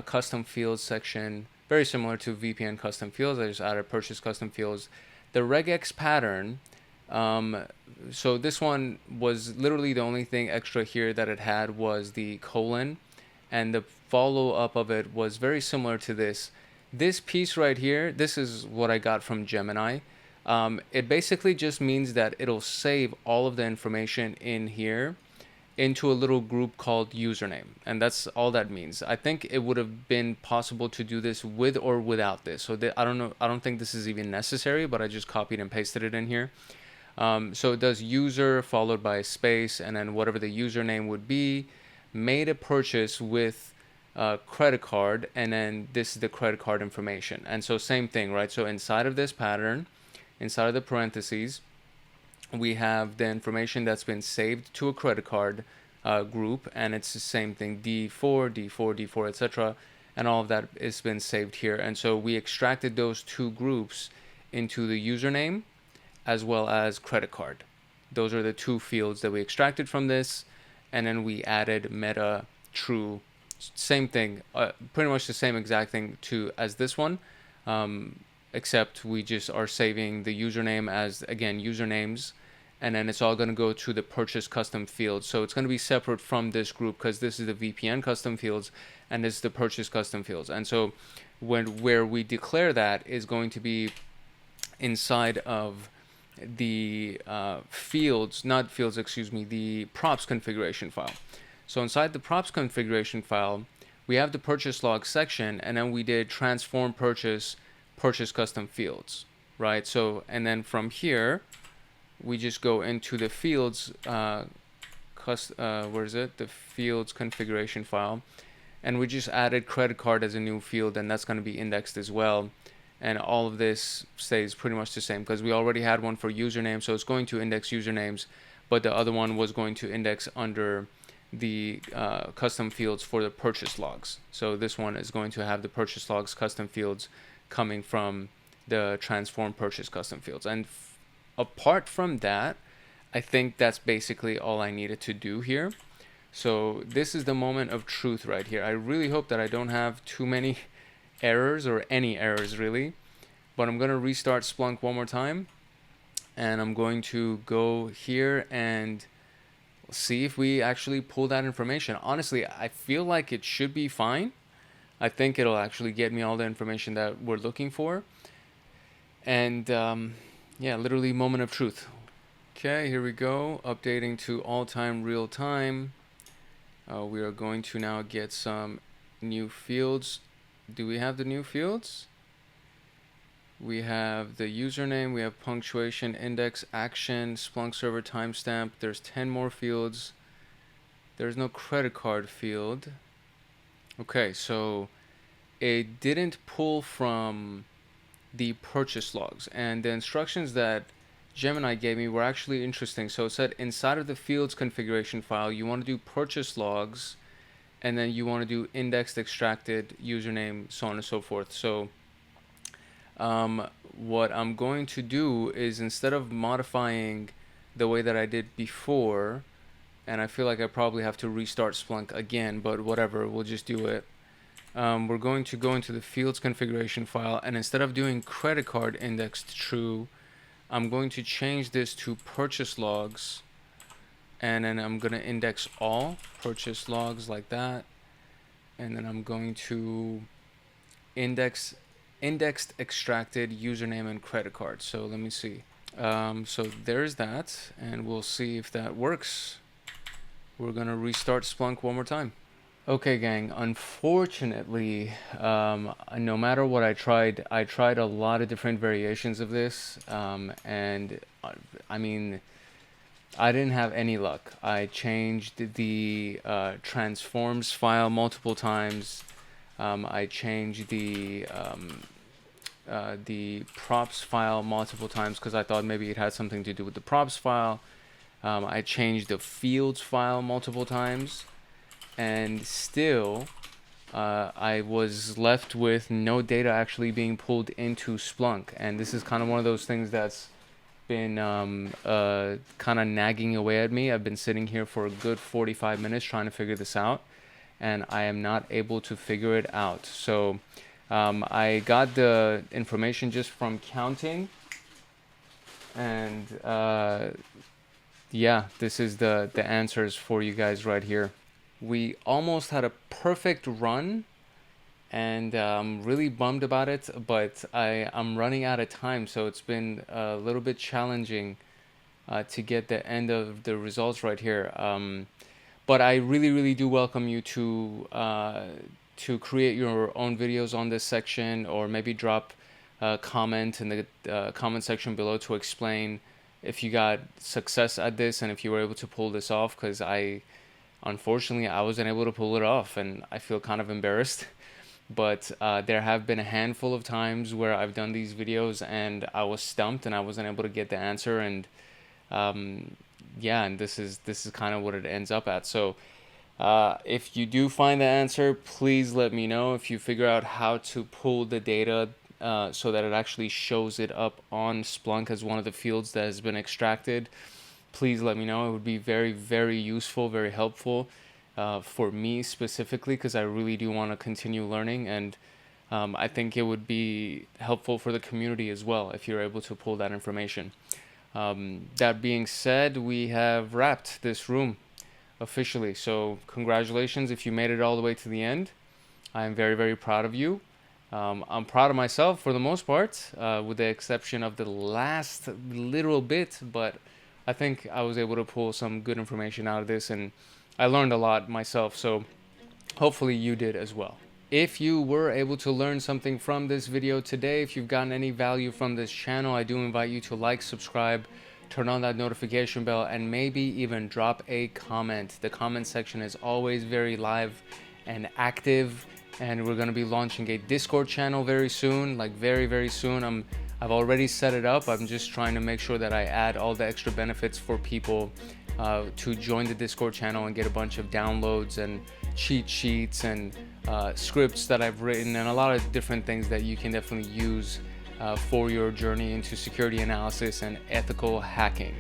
custom fields section, very similar to VPN custom fields. I just added purchase custom fields. The regex pattern, so this one was literally the only thing extra here that it had was the colon, and the follow-up of it was very similar to this. This piece right here, this is what I got from Gemini. It basically just means that it'll save all of the information in here into a little group called username, and that's all that means. I think it would have been possible to do this with or without this. So I don't know. I don't think this is even necessary, but I just copied and pasted it in here. So it does user followed by a space, and then whatever the username would be, made a purchase with credit card, and then this is the credit card information. And so same thing, right? So inside of this pattern, inside of the parentheses, we have the information that's been saved to a credit card group, and it's the same thing, D4, D4, D4, etc. And all of that has been saved here. And so we extracted those two groups into the username as well as credit card. Those are the two fields that we extracted from this, and then we added meta true, same thing, pretty much the same exact thing as this one, except we just are saving the username as, again, usernames, and then it's all going to go to the purchase custom fields. So it's going to be separate from this group because this is the VPN custom fields and this is the purchase custom fields. And so where we declare that is going to be inside of the the props configuration file. So inside the props configuration file, we have the purchase log section, and then we did transform purchase custom fields, right? So, and then from here, we just go into the fields, where is it? The fields configuration file, and we just added credit card as a new field, and that's going to be indexed as well. And all of this stays pretty much the same because we already had one for username, so it's going to index usernames, but the other one was going to index under the custom fields for the purchase logs. So this one is going to have the purchase logs custom fields coming from the transform purchase custom fields. And apart from that, I think that's basically all I needed to do here. So this is the moment of truth right here. I really hope that I don't have too many errors or any errors really, but I'm going to restart Splunk one more time, and I'm going to go here and see if we actually pull that information. Honestly, I feel like it should be fine. I think it'll actually get me all the information that we're looking for. And yeah, literally moment of truth. Okay, here we go. Updating to all-time real time. We are going to now get some new fields. Do we have the new fields? We have the username, we have punctuation, index, action, Splunk server timestamp. There's 10 more fields. There's no credit card field. Okay, so it didn't pull from the purchase logs, and the instructions that Gemini gave me were actually interesting. So it said inside of the fields configuration file, you want to do purchase logs, and then you want to do indexed, extracted, username, so on and so forth. So what I'm going to do is, instead of modifying the way that I did before, and I feel like I probably have to restart Splunk again, but whatever, we'll just do it. We're going to go into the fields configuration file, and instead of doing credit card indexed true, I'm going to change this to purchase logs, and then I'm going to index all purchase logs like that, and then I'm going to indexed, extracted, username, and credit card. So let me see. So there's that, and we'll see if that works. We're going to restart Splunk one more time. Okay, gang, unfortunately, no matter what I tried a lot of different variations of this, and I mean, I didn't have any luck. I changed the transforms file multiple times. I changed the props file multiple times because I thought maybe it had something to do with the props file. I changed the fields file multiple times, and still I was left with no data actually being pulled into Splunk. And this is kind of one of those things that's been kind of nagging away at me. I've been sitting here for a good 45 minutes trying to figure this out, and I am not able to figure it out. So I got the information just from counting, and yeah, this is the answers for you guys right here. We almost had a perfect run, and I'm really bummed about it, but I'm running out of time, so it's been a little bit challenging to get the end of the results right here. But I really do welcome you to create your own videos on this section, or maybe drop a comment in the comment section below to explain if you got success at this and if you were able to pull this off, because unfortunately I wasn't able to pull it off, and I feel kind of embarrassed. But there have been a handful of times where I've done these videos and I was stumped and I wasn't able to get the answer, and yeah, and this is kind of what it ends up at. So if you do find the answer, please let me know. If you figure out how to pull the data so that it actually shows it up on Splunk as one of the fields that has been extracted, please let me know. It would be very useful, very helpful for me specifically, because I really do want to continue learning, and I think it would be helpful for the community as well if you're able to pull that information. That being said, we have wrapped this room officially. So congratulations if you made it all the way to the end. I am very, very proud of you. I'm proud of myself for the most part, with the exception of the last little bit, but I think I was able to pull some good information out of this, and I learned a lot myself, so hopefully you did as well. If you were able to learn something from this video today, if you've gotten any value from this channel, I do invite you to like, subscribe, turn on that notification bell, and maybe even drop a comment. The comment section is always very live and active, and we're going to be launching a Discord channel very soon, like very, very soon. I've already set it up. I'm just trying to make sure that I add all the extra benefits for people to join the Discord channel and get a bunch of downloads and cheat sheets and scripts that I've written, and a lot of different things that you can definitely use for your journey into security analysis and ethical hacking.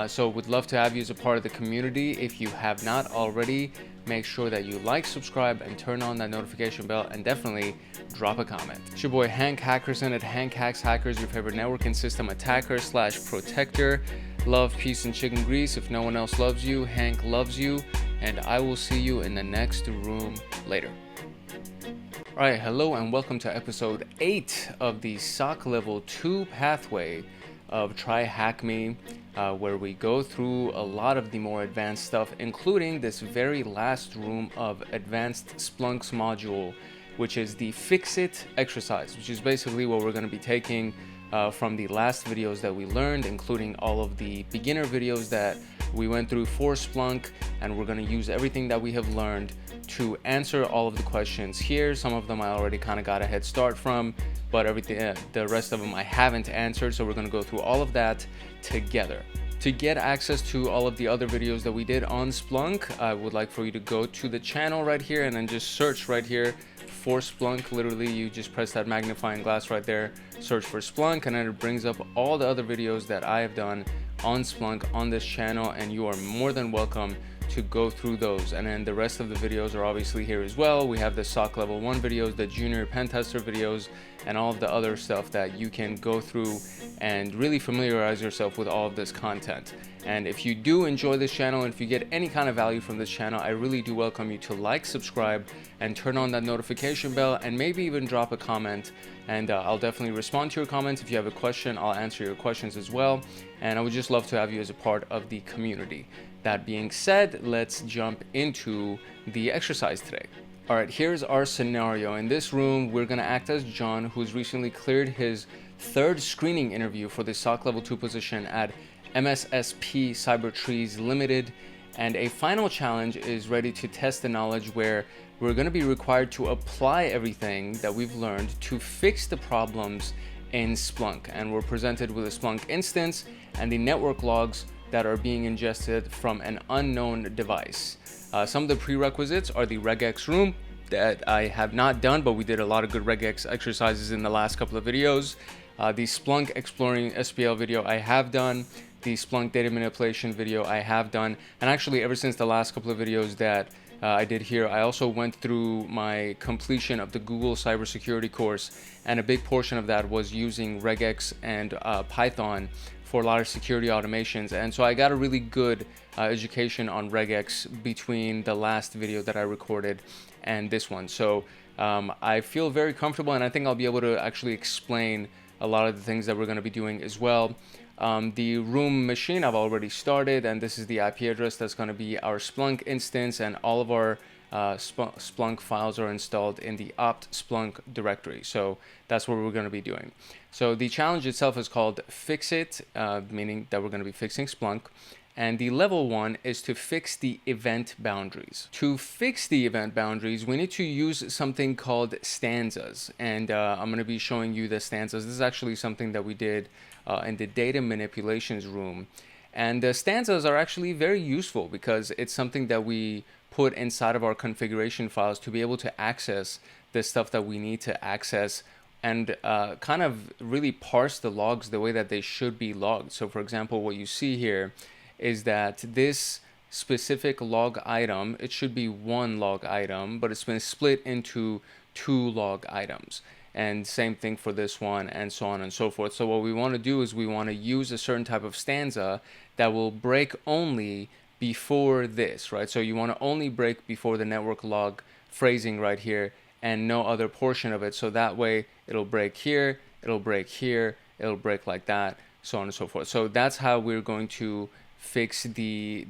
So would love to have you as a part of the community. If you have not already, make sure that you like, subscribe, and turn on that notification bell, and definitely drop a comment. It's your boy Hank Hackerson at Hank Hacks Hackers, your favorite network and system attacker / protector. Love, peace, and chicken grease. If no one else loves you, Hank loves you, and I will see you in the next room later. All right, hello and welcome to episode 8 of the SOC Level 2 pathway of TryHackMe, where we go through a lot of the more advanced stuff, including this very last room of Advanced Splunk's module, which is the Fixit exercise, which is basically what we're going to be taking from the last videos that we learned, including all of the beginner videos that we went through for Splunk, and we're going to use everything that we have learned to answer all of the questions here. Some of them I already kind of got a head start from, but everything, the rest of them I haven't answered, so we're going to go through all of that together. To get access to all of the other videos that we did on Splunk, I would like for you to go to the channel right here and then just search right here for Splunk. Literally, you just press that magnifying glass right there, search for Splunk, and then it brings up all the other videos that I have done on Splunk on this channel, and you are more than welcome to go through those. And then the rest of the videos are obviously here as well. We have the SOC Level 1 videos, the Junior Pen Tester videos, and all of the other stuff that you can go through and really familiarize yourself with all of this content. And if you do enjoy this channel, and if you get any kind of value from this channel, I really do welcome you to like, subscribe, and turn on that notification bell, and maybe even drop a comment, and I'll definitely respond to your comments. If you have a question, I'll answer your questions as well, and I would just love to have you as a part of the community. That being said, let's jump into the exercise today. All right, here's our scenario. In this room, we're going to act as John, who's recently cleared his 3rd screening interview for the SOC Level 2 position at MSSP Cybertrees Limited, and a final challenge is ready to test the knowledge, where we're going to be required to apply everything that we've learned to fix the problems in Splunk. And we're presented with a Splunk instance and the network logs that are being ingested from an unknown device. Some of the prerequisites are the regex room that I have not done, but we did a lot of good regex exercises in the last couple of videos. The Splunk Exploring SPL video I have done. The Splunk Data Manipulation video I have done. And actually, ever since the last couple of videos that I did here, I also went through my completion of the Google cybersecurity course, and a big portion of that was using regex and Python for a lot of security automations. And so I got a really good education on regex between the last video that I recorded and this one. So I feel very comfortable, and I think I'll be able to actually explain a lot of the things that we're going to be doing as well. The room machine I've already started, and this is the IP address that's going to be our Splunk instance, and all of our Splunk files are installed in the opt Splunk directory. So that's what we're going to be doing. So the challenge itself is called Fixit, meaning that we're going to be fixing Splunk. And the level 1 is to fix the event boundaries. To fix the event boundaries, we need to use something called stanzas. And I'm going to be showing you the stanzas. This is actually something that we did in the data manipulations room. And the stanzas are actually very useful because it's something that we put inside of our configuration files to be able to access the stuff that we need to access, and kind of really parse the logs the way that they should be logged. So for example, what you see here is that this specific log item, it should be one log item, but it's been split into 2 log items. and same thing for this one, and so on and so forth. So what we want to do is we want to use a certain type of stanza that will break only before this, right? So you want to only break before the network log phrasing right here and no other portion of it. So that way it'll break here, it'll break here, it'll break like that, so on and so forth. So that's how we're going to fix the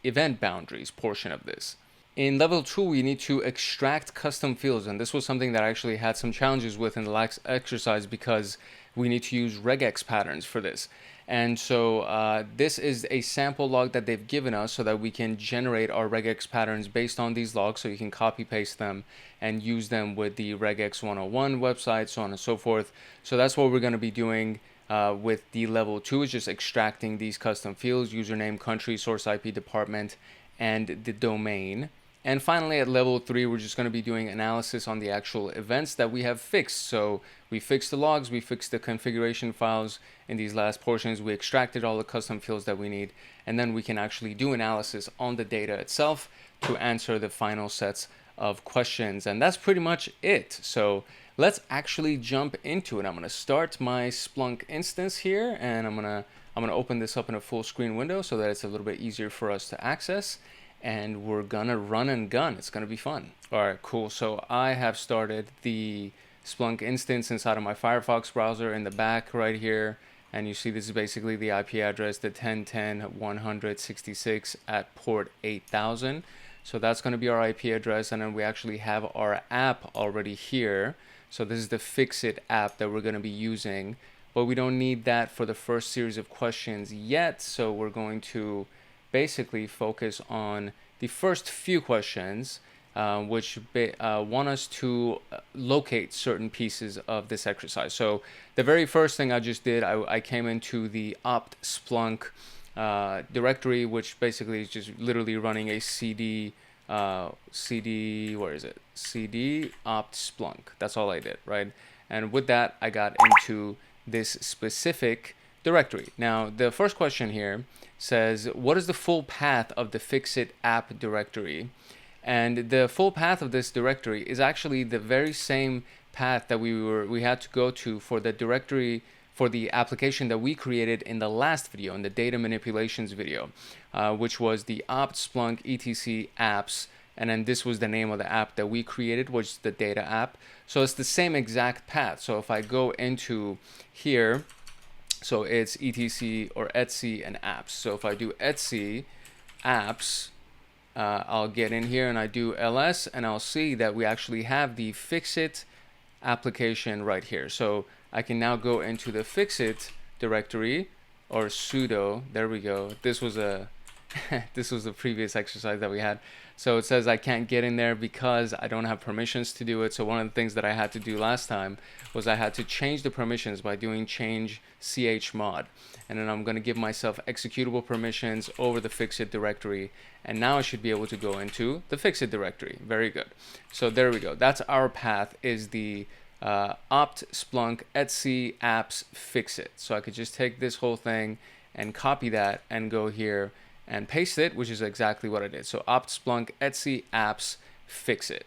event boundaries portion of this. In level 2, we need to extract custom fields, and this was something that I actually had some challenges with in the last exercise because we need to use regex patterns for this. And so this is a sample log that they've given us so that we can generate our regex patterns based on these logs, so you can copy paste them and use them with the regex 101 website, so on and so forth. So that's what we're going to be doing with the level 2, is just extracting these custom fields: username, country, source IP, department, and the domain. And finally, at level 3, we're just going to be doing analysis on the actual events that we have fixed. So we fixed the logs, we fixed the configuration files in these last portions, we extracted all the custom fields that we need, and then we can actually do analysis on the data itself to answer the final sets of questions. And that's pretty much it. So let's actually jump into it. I'm going to start my Splunk instance here, and I'm going to open this up in a full screen window so that it's a little bit easier for us to access. And we're gonna run and gun. It's gonna be fun. All right, cool. So I have started the Splunk instance inside of my Firefox browser in the back right here. And you see this is basically the IP address, the 10.10.166 at port 8000. So that's gonna be our IP address. And then we actually have our app already here. So this is the Fixit app that we're gonna be using, but we don't need that for the first series of questions yet. So we're going to basically focus on the first few questions, which want us to locate certain pieces of this exercise. So the very first thing I just did, I came into the opt Splunk directory, which basically is just literally running a cd, where is it? cd opt Splunk. That's all I did, right? And with that, I got into this specific directory. Now, the first question here says, what is the full path of the Fixit app directory? And the full path of this directory is actually the very same path that we had to go to for the directory for the application that we created in the last video, in the data manipulations video, which was the opt Splunk etc apps. And then this was the name of the app that we created, which is the data app. So it's the same exact path. So if I go into here, so it's etc or etc and apps. So if I do etc apps, I'll get in here and I do ls, and I'll see that we actually have the Fixit application right here. So I can now go into the Fixit directory, or sudo. There we go. This was a this was the previous exercise that we had. So it says I can't get in there because I don't have permissions to do it. So one of the things that I had to do last time was I had to change the permissions by doing change chmod. And then I'm going to give myself executable permissions over the Fixit directory. And now I should be able to go into the Fixit directory. Very good. So there we go. That's our path, is the opt Splunk etc apps Fixit. So I could just take this whole thing and copy that and go here and paste it, which is exactly what I did. So opt Splunk etc apps Fixit.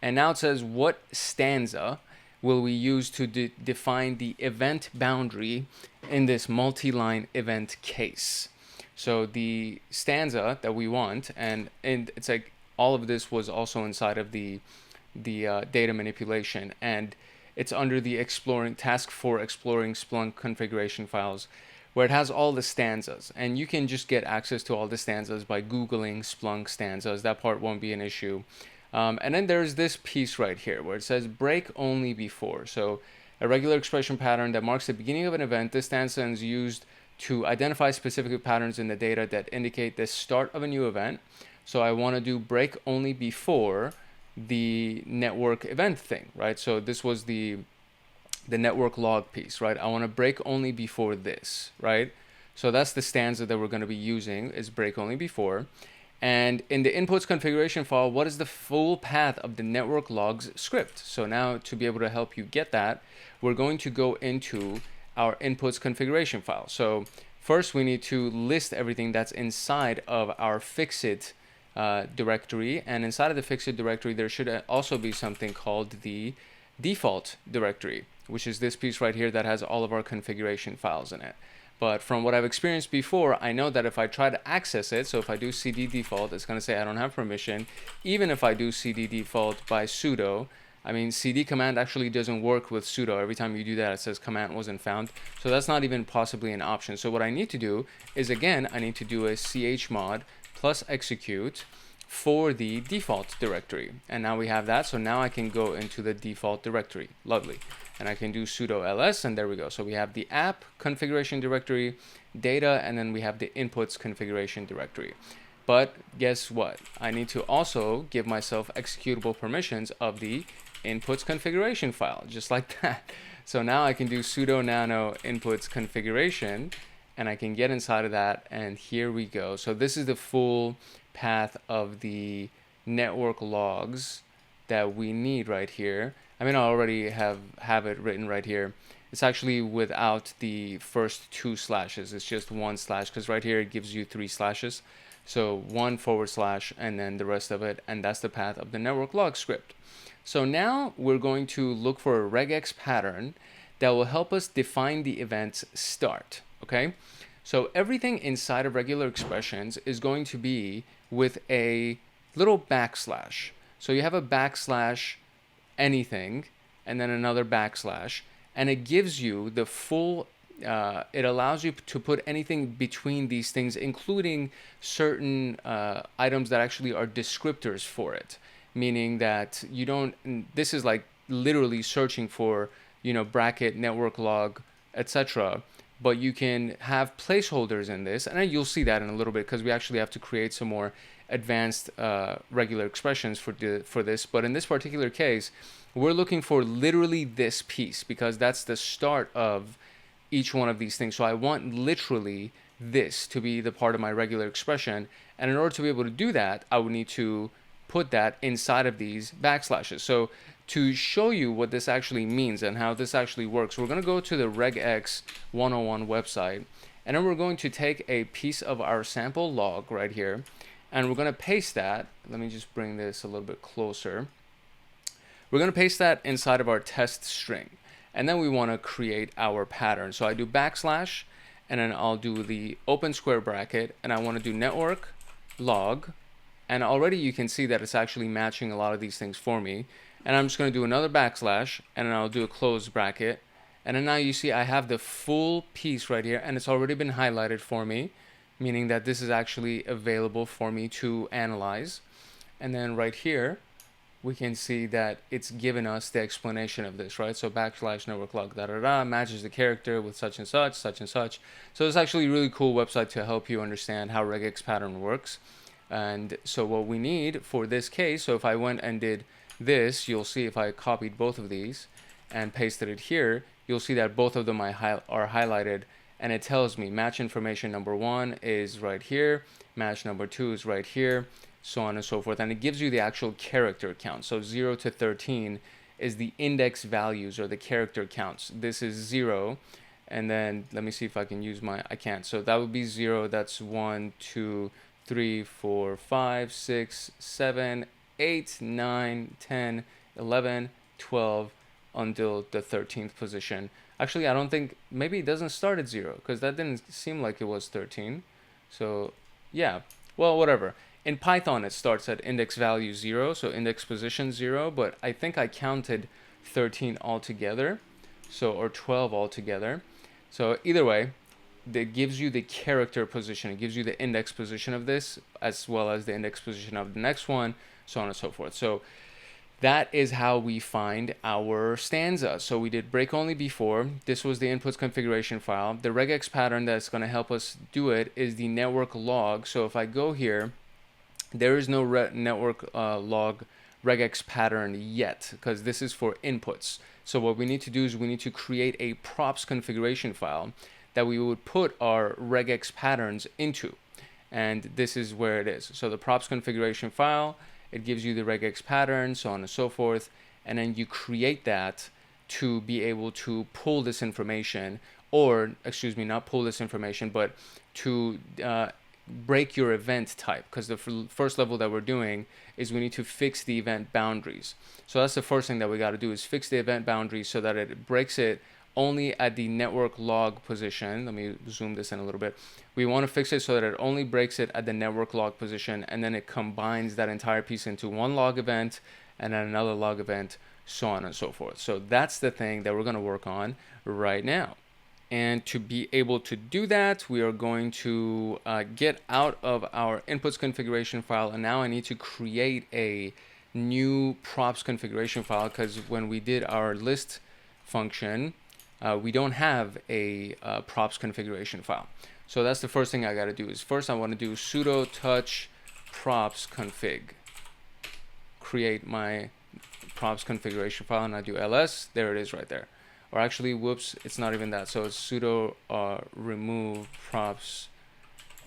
And now it says, what stanza will we use to define the event boundary in this multi-line event case? So the stanza that we want, and it's like all of this was also inside of the data manipulation, and it's under the task for exploring Splunk configuration files, where it has all the stanzas, and you can just get access to all the stanzas by Googling Splunk stanzas. That part won't be an issue. And then there's this piece right here where it says break only before. So a regular expression pattern that marks the beginning of an event. This stanza is used to identify specific patterns in the data that indicate the start of a new event. So I want to do break only before the network event thing, right? So this was the network log piece, right? I want to break only before this, right? So that's the stanza that we're going to be using, is break only before. And in the inputs configuration file, what is the full path of the network logs script? So now, to be able to help you get that, we're going to go into our inputs configuration file. So first we need to list everything that's inside of our Fixit directory. And inside of the Fixit directory, there should also be something called the default directory, which is this piece right here that has all of our configuration files in it. But from what I've experienced before, I know that if I try to access it, so if I do cd default, it's going to say I don't have permission. Even if I do cd default by sudo, I mean, cd command actually doesn't work with sudo. Every time you do that, it says command wasn't found. So that's not even possibly an option. So what I need to do is, again, I need to do a chmod plus execute for the default directory. And now we have that. So now I can go into the default directory. Lovely. And I can do sudo ls, and there we go. So we have the app configuration directory, data, and then we have the inputs configuration directory. But guess what? I need to also give myself executable permissions of the inputs configuration file, just like that. So now I can do sudo nano inputs configuration, and I can get inside of that, and here we go. So this is the full path of the network logs that we need right here. I mean, I already have it written right here. It's actually without the first 2 slashes. It's just 1 slash, because right here it gives you 3 slashes. So 1// and then the rest of it, and that's the path of the network log script. So now we're going to look for a regex pattern that will help us define the event's start, okay? So everything inside of regular expressions is going to be with a little backslash. So you have a backslash anything, and then another backslash, and it gives you the full, it allows you to put anything between these things, including certain items that actually are descriptors for it, meaning that you don't, this is like literally searching for, you know, bracket, network log, etc. But you can have placeholders in this, and you'll see that in a little bit, because we actually have to create some more advanced regular expressions for this. But in this particular case, we're looking for literally this piece, because that's the start of each one of these things. So I want literally this to be the part of my regular expression, and in order to be able to do that, I would need to put that inside of these backslashes. So to show you what this actually means and how this actually works, we're going to go to the regex 101 website, and then we're going to take a piece of our sample log right here, and we're going to paste that. Let me just bring this a little bit closer. We're going to paste that inside of our test string, and then we want to create our pattern. So I do backslash, and then I'll do the open square bracket, and I want to do network log, and already you can see that it's actually matching a lot of these things for me. And I'm just going to do another backslash, and then I'll do a close bracket, and then now you see I have the full piece right here, and it's already been highlighted for me, meaning that this is actually available for me to analyze. And then right here we can see that it's given us the explanation of this, right? So backslash network log matches the character with such and such, such and such. So it's actually a really cool website to help you understand how regex pattern works. And so what we need for this case, so if I went and did this, you'll see if I copied both of these and pasted it here, you'll see that both of them are highlighted, and it tells me match information number 1 is right here, match number 2 is right here, so on and so forth. And it gives you the actual character count. So 0 to 13 is the index values or the character counts. This is 0, and then let me see if I can use I can't. So that would be 0, that's 1, 2, 3, 4, 5, 6, 7, 8, 9, 10, 11, 12 until the 13th position. Actually, I don't think, maybe it doesn't start at 0, because that didn't seem like it was 13. So yeah, well, whatever. In Python, it starts at index value 0, so index position 0, but I think I counted 13 altogether, so, or 12 altogether. So either way, that gives you the character position. It gives you the index position of this, as well as the index position of the next one, so on and so forth. So that is how we find our stanza. So we did break only before. This was the inputs configuration file. The regex pattern that's going to help us do it is the network log. So if I go here, there is no network log regex pattern yet, because this is for inputs. So what we need to do is we need to create a props configuration file that we would put our regex patterns into. And this is where it is. So the props configuration file, it gives you the regex pattern, so on and so forth. And then you create that to be able to pull this information, or excuse me, not pull this information, but to break your event type, because the first level that we're doing is we need to fix the event boundaries. So that's the first thing that we got to do, is fix the event boundaries so that it breaks it only at the network log position. Let me zoom this in a little bit. We want to fix it so that it only breaks it at the network log position, and then it combines that entire piece into one log event and then another log event, so on and so forth. So that's the thing that we're going to work on right now. And to be able to do that, we are going to get out of our inputs configuration file, and now I need to create a new props configuration file, because when we did our list function, we don't have a props configuration file. So that's the first thing I got to do, is first I want to do sudo touch props config, create my props configuration file, and I do ls. There it is right there. Or actually, whoops, it's not even that. So it's sudo remove props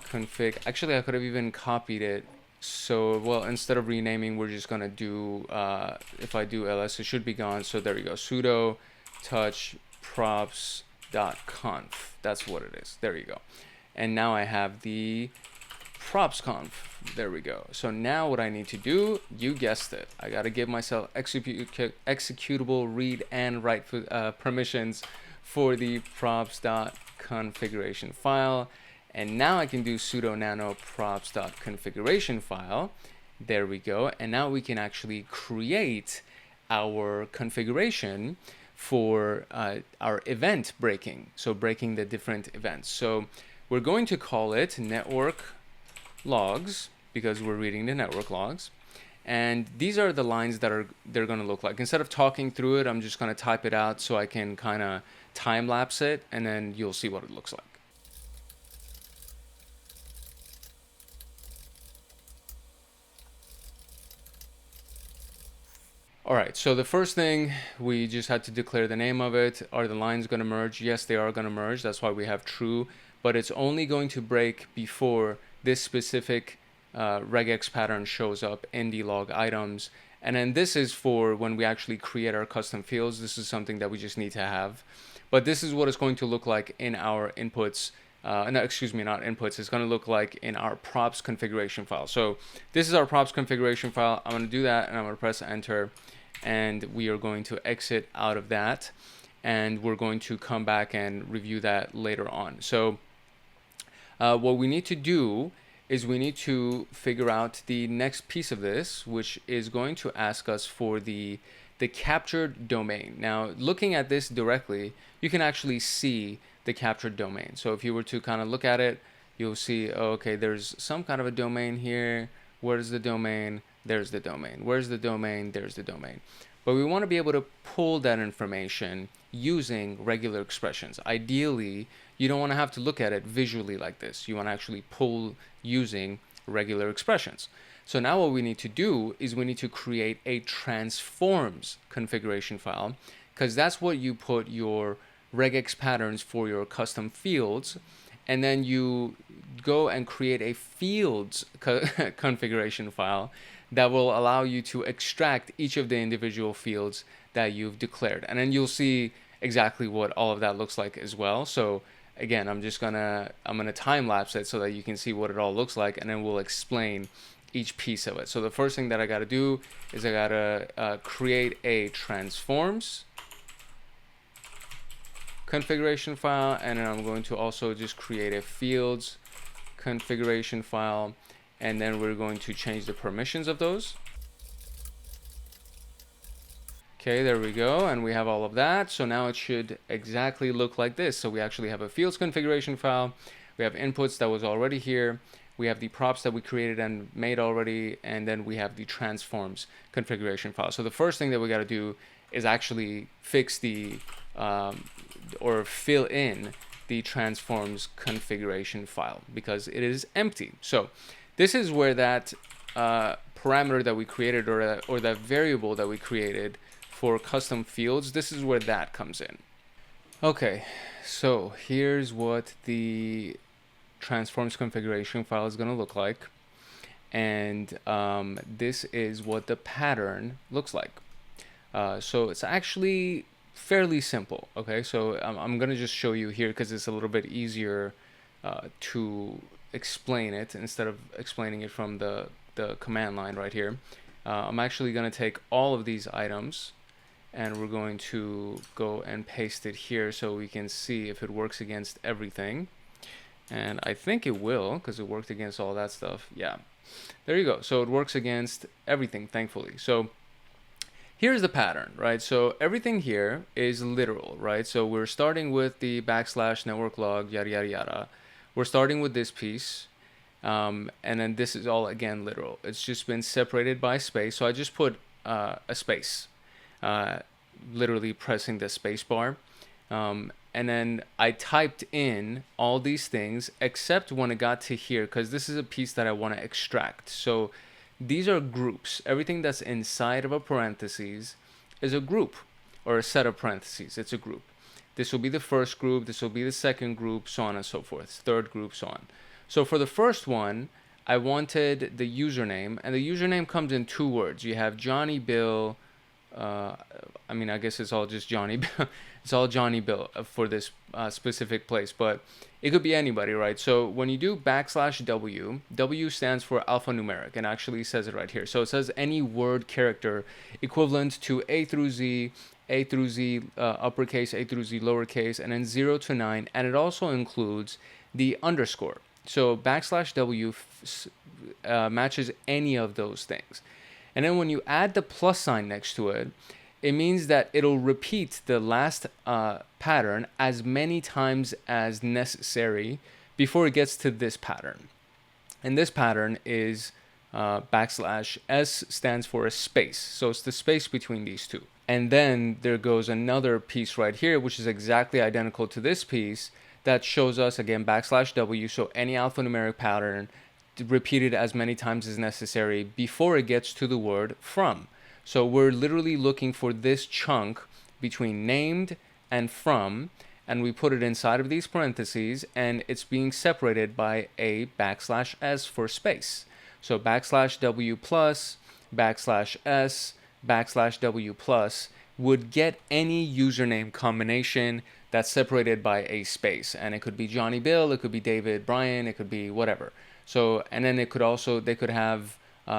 config. Actually, I could have even copied it. So, well, instead of renaming, we're just going to do, if I do ls, it should be gone. So there you go, sudo touch props.conf. That's what it is. There you go. And now I have the props conf. There we go. So now what I need to do, you guessed it, I got to give myself executable read and write permissions for the props.configuration file. And now I can do sudo nano props.configuration file. There we go. And now we can actually create our configuration for our event breaking. So breaking the different events. So we're going to call it network logs, because we're reading the network logs, and these are the lines that they're going to look like. Instead of talking through it, I'm just going to type it out so I can kind of time lapse it, and then you'll see what it looks like. All right, so the first thing, we just had to declare the name of it. Are the lines going to merge? Yes, they are going to merge. That's why we have true, but it's only going to break before this specific regex pattern shows up in the log items. And then this is for when we actually create our custom fields. This is something that we just need to have. But this is what it's going to look like in our inputs. No, excuse me, not inputs. It's going to look like in our props configuration file. So this is our props configuration file. I'm going to do that, and I'm going to press enter. And we are going to exit out of that. And we're going to come back and review that later on. So what we need to do is we need to figure out the next piece of this, which is going to ask us for the captured domain. Now, looking at this directly, you can actually see the captured domain. So if you were to kind of look at it, you'll see, oh, okay, there's some kind of a domain here. Where's the domain? There's the domain. Where's the domain? There's the domain. But we want to be able to pull that information using regular expressions. Ideally, you don't want to have to look at it visually like this. You want to actually pull using regular expressions. So now what we need to do is we need to create a transforms configuration file, because that's what you put your regex patterns for your custom fields, and then you go and create a fields configuration file that will allow you to extract each of the individual fields that you've declared. And then you'll see exactly what all of that looks like as well. So again, I'm gonna time lapse it so that you can see what it all looks like, and then we'll explain each piece of it. So the first thing that I gotta do is I gotta create a transforms configuration file, and then I'm going to also just create a fields configuration file, and then we're going to change the permissions of those. Okay, there we go, and we have all of that. So now it should exactly look like this. So we actually have a fields configuration file, we have inputs that was already here, we have the props that we created and made already, and then we have the transforms configuration file. So the first thing that we got to do is actually fix the or fill in the transforms configuration file, because it is empty. So this is where that parameter that we created, or that variable that we created for custom fields, this is where that comes in. Okay, so here's what the transforms configuration file is going to look like, and this is what the pattern looks like. So it's actually fairly simple. Okay, so I'm going to just show you here because it's a little bit easier to explain it instead of explaining it from the command line right here. I'm actually going to take all of these items and we're going to go and paste it here so we can see if it works against everything. And I think it will, because it worked against all that stuff. Yeah, there you go. So it works against everything, thankfully. So here's the pattern, right? So everything here is literal, right? So we're starting with the / network log, yada, yada, yada. We're starting with this piece. And then this is all, again, literal. It's just been separated by space. So I just put a space, literally pressing the space bar. And then I typed in all these things except when it got to here, because this is a piece that I want to extract. So these are groups. Everything that's inside of a parentheses is a group, or a set of parentheses. It's a group. This will be the first group. This will be the second group, so on and so forth. Third group, so on. So for the first one, I wanted the username, and the username comes in 2 words. You have Johnny Bill. I mean, I guess it's all just Johnny Bill. It's all Johnny Bill for this specific place, but it could be anybody, right? So when you do /W, W stands for alphanumeric, and actually says it right here. So it says any word character equivalent to A through Z, uppercase, A through Z lowercase, and then 0 to 9, and it also includes the underscore. So /W matches any of those things. And then when you add the plus sign next to it, it means that it'll repeat the last pattern as many times as necessary before it gets to this pattern. And this pattern is /S stands for a space. So it's the space between these two. And then there goes another piece right here, which is exactly identical to this piece, that shows us, again, /W. So any alphanumeric pattern repeated as many times as necessary before it gets to the word from. So we're literally looking for this chunk between named and from, and we put it inside of these parentheses, and it's being separated by a /S for space. So /W plus, /S, /W plus would get any username combination that's separated by a space. And it could be Johnny Bill, it could be David Bryan, it could be whatever. So, and then it could also, they could have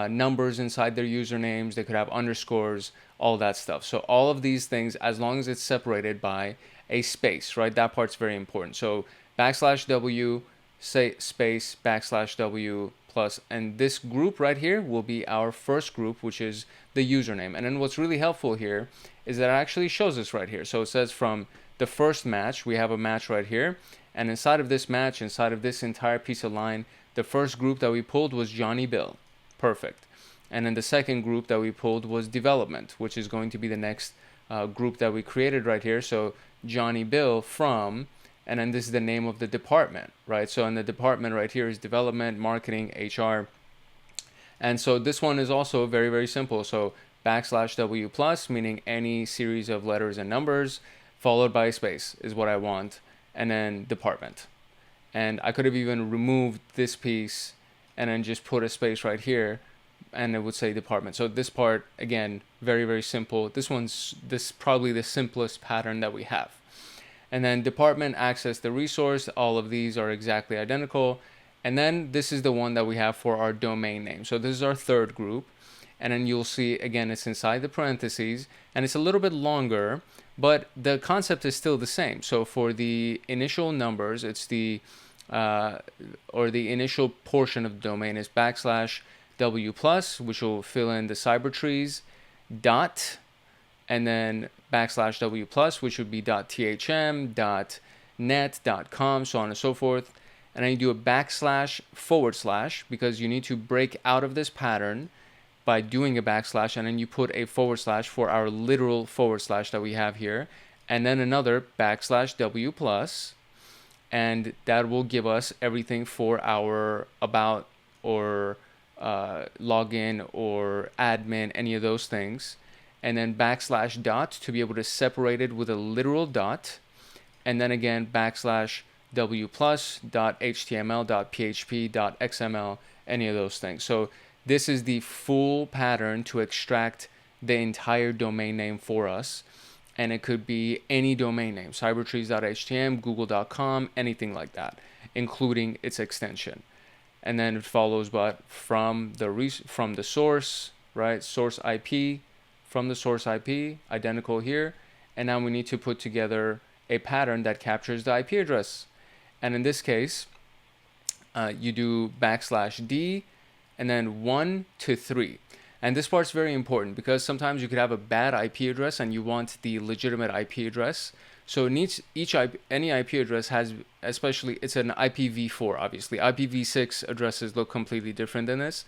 numbers inside their usernames, they could have underscores, all that stuff. So all of these things, as long as it's separated by a space, right? That part's very important. So /W, say space, /W plus, and this group right here will be our first group, which is the username. And then what's really helpful here is that it actually shows us right here. So it says from the first match, we have a match right here. And inside of this match, inside of this entire piece of line, the first group that we pulled was Johnny Bill. Perfect. And then the second group that we pulled was development, which is going to be the next group that we created right here. So Johnny Bill from, and then this is the name of the department, right? So in the department right here is development, marketing, HR. And so this one is also very, very simple. So /W plus, meaning any series of letters and numbers, followed by a space is what I want, and then department. And I could have even removed this piece and then just put a space right here, and it would say department. So this part, again, very, very simple. This probably the simplest pattern that we have. And then department, access the resource. All of these are exactly identical. And then this is the one that we have for our domain name. So this is our third group. And then you'll see, again, it's inside the parentheses, and it's a little bit longer, but the concept is still the same. So for the initial numbers, it's the initial portion of the domain is /W plus, which will fill in the cyber trees, dot, and then /W plus, which would be .thm, .net, .com, so on and so forth. And then you do a // because you need to break out of this pattern by doing a /, and then you put a / for our literal / that we have here, and then another /W plus, and that will give us everything for our about or login or admin, any of those things, and then /dot to be able to separate it with a literal dot, and then again /W plus .html, .php, .xml, any of those things. So this is the full pattern to extract the entire domain name for us. And it could be any domain name, cybertrees.htm, google.com, anything like that, including its extension. and then it follows by from the source, right? Source IP, from the source IP, identical here. And now we need to put together a pattern that captures the IP address. And in this case, you do \d and then 1 to 3. And this part's very important because sometimes you could have a bad IP address and you want the legitimate IP address. So it needs any IP address has, especially it's an IPv4, obviously. IPv6 addresses look completely different than this.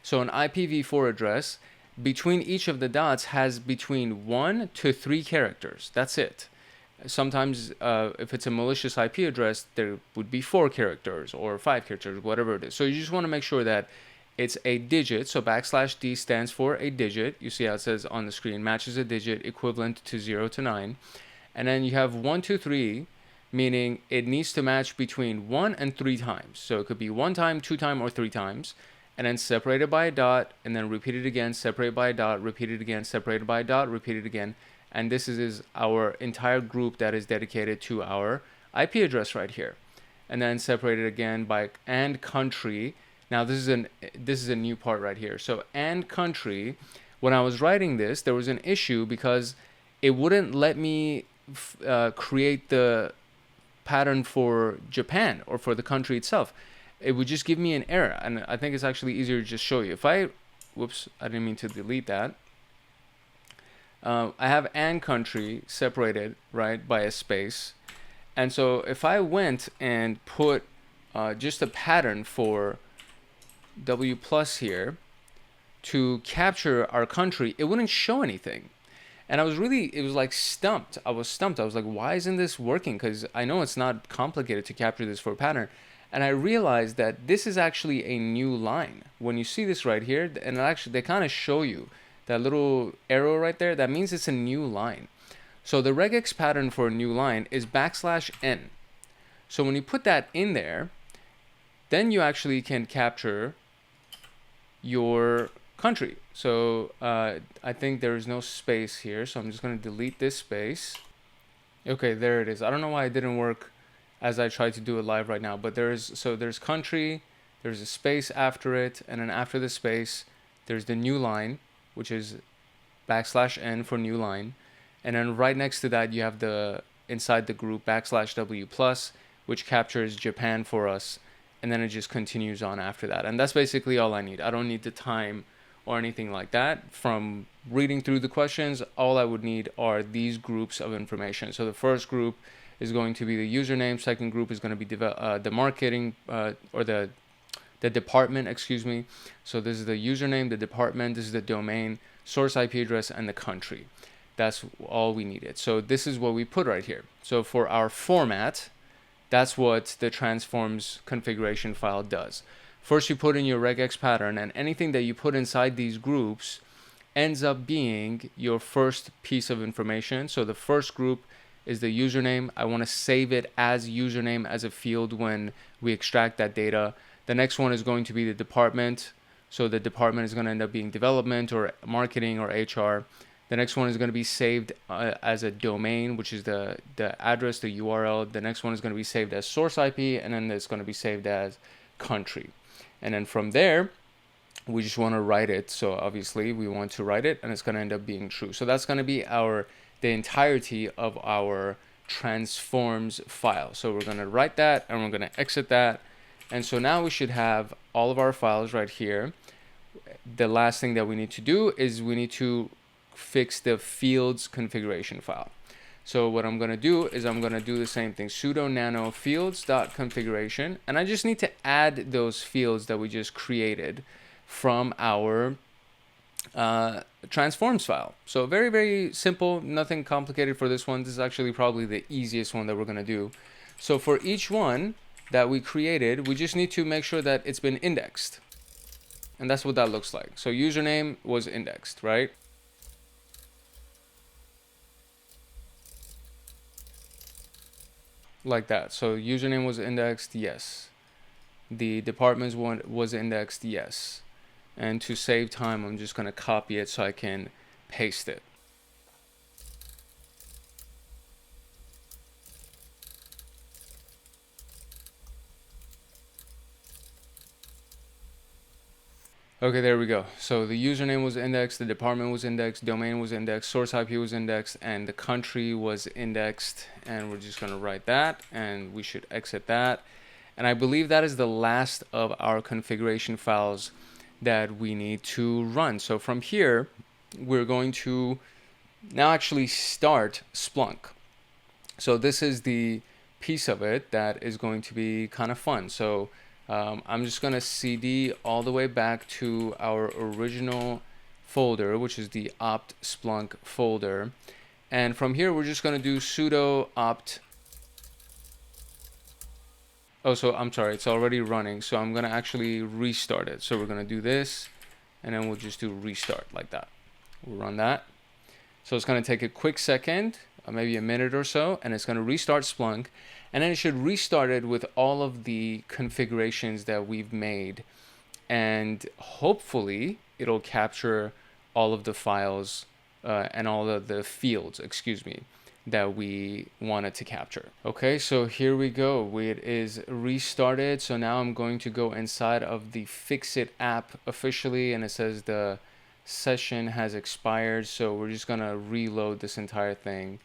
So an IPv4 address between each of the dots has between 1 to 3 characters. That's it. Sometimes if it's a malicious IP address, there would be 4 characters or 5 characters, whatever it is. So you just want to make sure that it's a digit. So \d stands for a digit. You see how it says on the screen, matches a digit equivalent to 0 to 9. And then you have 1, 2, 3, meaning it needs to match between 1 and 3 times. So it could be 1 time, 2 times, or 3 times. And then separated by a dot, and then repeated again, separated by a dot, repeated again, separated by a dot, repeated again. And this is our entire group that is dedicated to our IP address right here. And then separated again by and country. Now this is a new part right here. So and country, when I was writing this, there was an issue because it wouldn't let me create the pattern for Japan or for the country itself. It would just give me an error, and I think it's actually easier to just show you. If I, whoops, I didn't mean to delete that. I have and country separated, right, by a space. And so if I went and put just a pattern for W plus here to capture our country, it wouldn't show anything. And I was it was like stumped. I was stumped. I was like, why isn't this working? Because I know it's not complicated to capture this for a pattern. And I realized that this is actually a new line. When you see this right here, and actually they kind of show you that little arrow right there, that means it's a new line. So the regex pattern for a new line is \n. So when you put that in there, then you actually can capture your country. So I think there is no space here, so I'm just going to delete this space. Okay, there it is. I don't know why it didn't work as I tried to do it live right now, but there's country, there's a space after it, and then after the space there's the new line, which is \n for new line, and then right next to that you have the inside the group \w plus, which captures Japan for us, and then it just continues on after that. And that's basically all I need. I don't need the time or anything like that. From reading through the questions, all I would need are these groups of information. So the first group is going to be the username. Second group is going to be the marketing or the department, excuse me. So this is the username, the department, this is the domain, source IP address, and the country. That's all we needed. So this is what we put right here. So for our format, that's what the transforms configuration file does. First, you put in your regex pattern, and anything that you put inside these groups ends up being your first piece of information. So the first group is the username. I want to save it as username as a field when we extract that data. The next one is going to be the department. So the department is going to end up being development or marketing or HR. The next one is going to be saved as a domain, which is the address, the URL. The next one is going to be saved as source IP, and then it's going to be saved as country. And then from there, we just want to write it. So obviously we want to write it, and it's going to end up being true. So that's going to be the entirety of our transforms file. So we're going to write that, and we're going to exit that. And so now we should have all of our files right here. The last thing that we need to do is we need to fix the fields configuration file. So what I'm going to do is I'm going to do the same thing, sudo nano fields.configuration, and I just need to add those fields that we just created from our transforms file. So very, very simple, nothing complicated for this one. This is actually probably the easiest one that we're going to do. So for each one that we created, we just need to make sure that it's been indexed. And that's what that looks like. So username was indexed, right? Like that. So username was indexed, yes. The departments one was indexed, yes. And to save time, I'm just going to copy it so I can paste it. Okay, there we go. So the username was indexed, the department was indexed, domain was indexed, source IP was indexed, and the country was indexed. And we're just going to write that, and we should exit that. And I believe that is the last of our configuration files that we need to run. So from here, we're going to now actually start Splunk. So this is the piece of it that is going to be kind of fun. So I'm just going to CD all the way back to our original folder, which is the opt Splunk folder. And from here, we're just going to do sudo opt. Oh, so I'm sorry, it's already running. So I'm going to actually restart it. So we're going to do this, and then we'll just do restart like that. We'll run that. So it's going to take a quick second, maybe a minute or so, and it's going to restart Splunk. And then it should restart it with all of the configurations that we've made. And hopefully it'll capture all of the files and all of the fields, that we wanted to capture. Okay, so here we go. It is restarted. So now I'm going to go inside of the Fixit app officially, and it says the session has expired. So we're just gonna reload this entire thing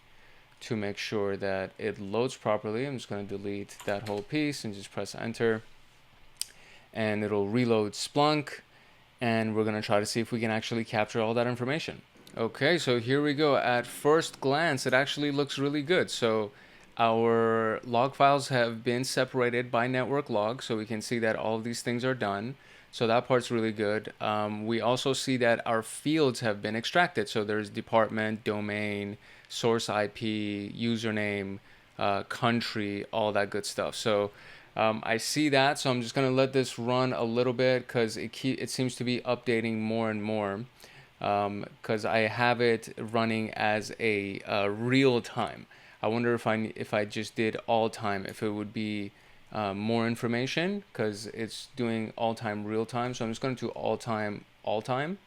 to make sure that it loads properly. I'm just going to delete that whole piece and just press enter, and it'll reload Splunk, and we're going to try to see if we can actually capture all that information. Okay, so here we go. At first glance, it actually looks really good. So our log files have been separated by network log, so we can see that all of these things are done. So that part's really good. We also see that our fields have been extracted. So there's department, domain, source IP, username, country, all that good stuff. So I see that. So I'm just going to let this run a little bit because it seems to be updating more and more, because I have it running as a real time. I wonder if I just did all time, if it would be more information, because it's doing all time real time. So I'm just going to do all time.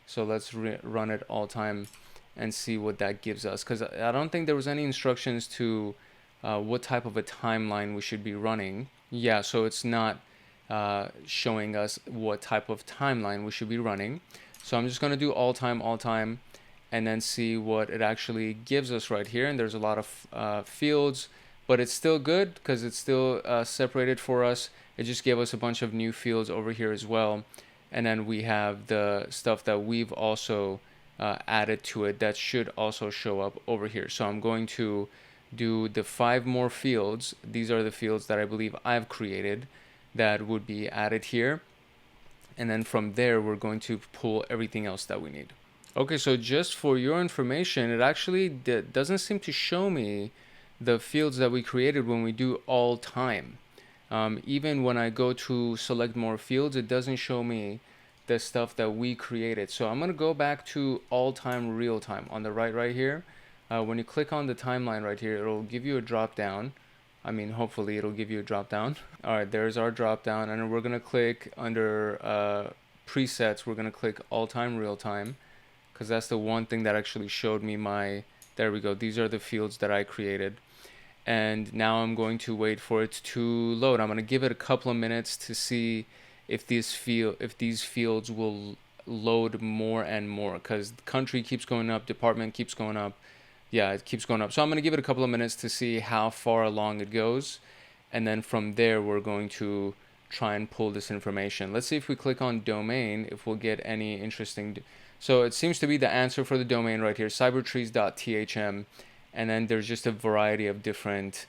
So let's run it all time and see what that gives us, because I don't think there was any instructions to what type of a timeline we should be running. Yeah, so it's not showing us what type of timeline we should be running. So I'm just going to do all time, and then see what it actually gives us right here. And there's a lot of fields, but it's still good because it's still separated for us. It just gave us a bunch of new fields over here as well. And then we have the stuff that we've also added to it that should also show up over here. So I'm going to do the 5 more fields. These are the fields that I believe I've created that would be added here. And then from there, we're going to pull everything else that we need. Okay, so just for your information, it actually doesn't seem to show me the fields that we created when we do all time. Even when I go to select more fields, it doesn't show me the stuff that we created. So I'm going to go back to all time real time on the right here. When you click on the timeline right here, it'll give you a drop down. I mean, hopefully it'll give you a drop down. All right, there's our drop down, and then we're going to click under presets. We're going to click all time real time, because that's the one thing that actually showed me there we go. These are the fields that I created. And now I'm going to wait for it to load. I'm going to give it a couple of minutes to see if these fields will load more and more, because the country keeps going up, department keeps going up. Yeah, it keeps going up. So I'm going to give it a couple of minutes to see how far along it goes. And then from there, we're going to try and pull this information. Let's see if we click on domain, if we'll get any interesting. So it seems to be the answer for the domain right here, cybertrees.thm. And then there's just a variety of different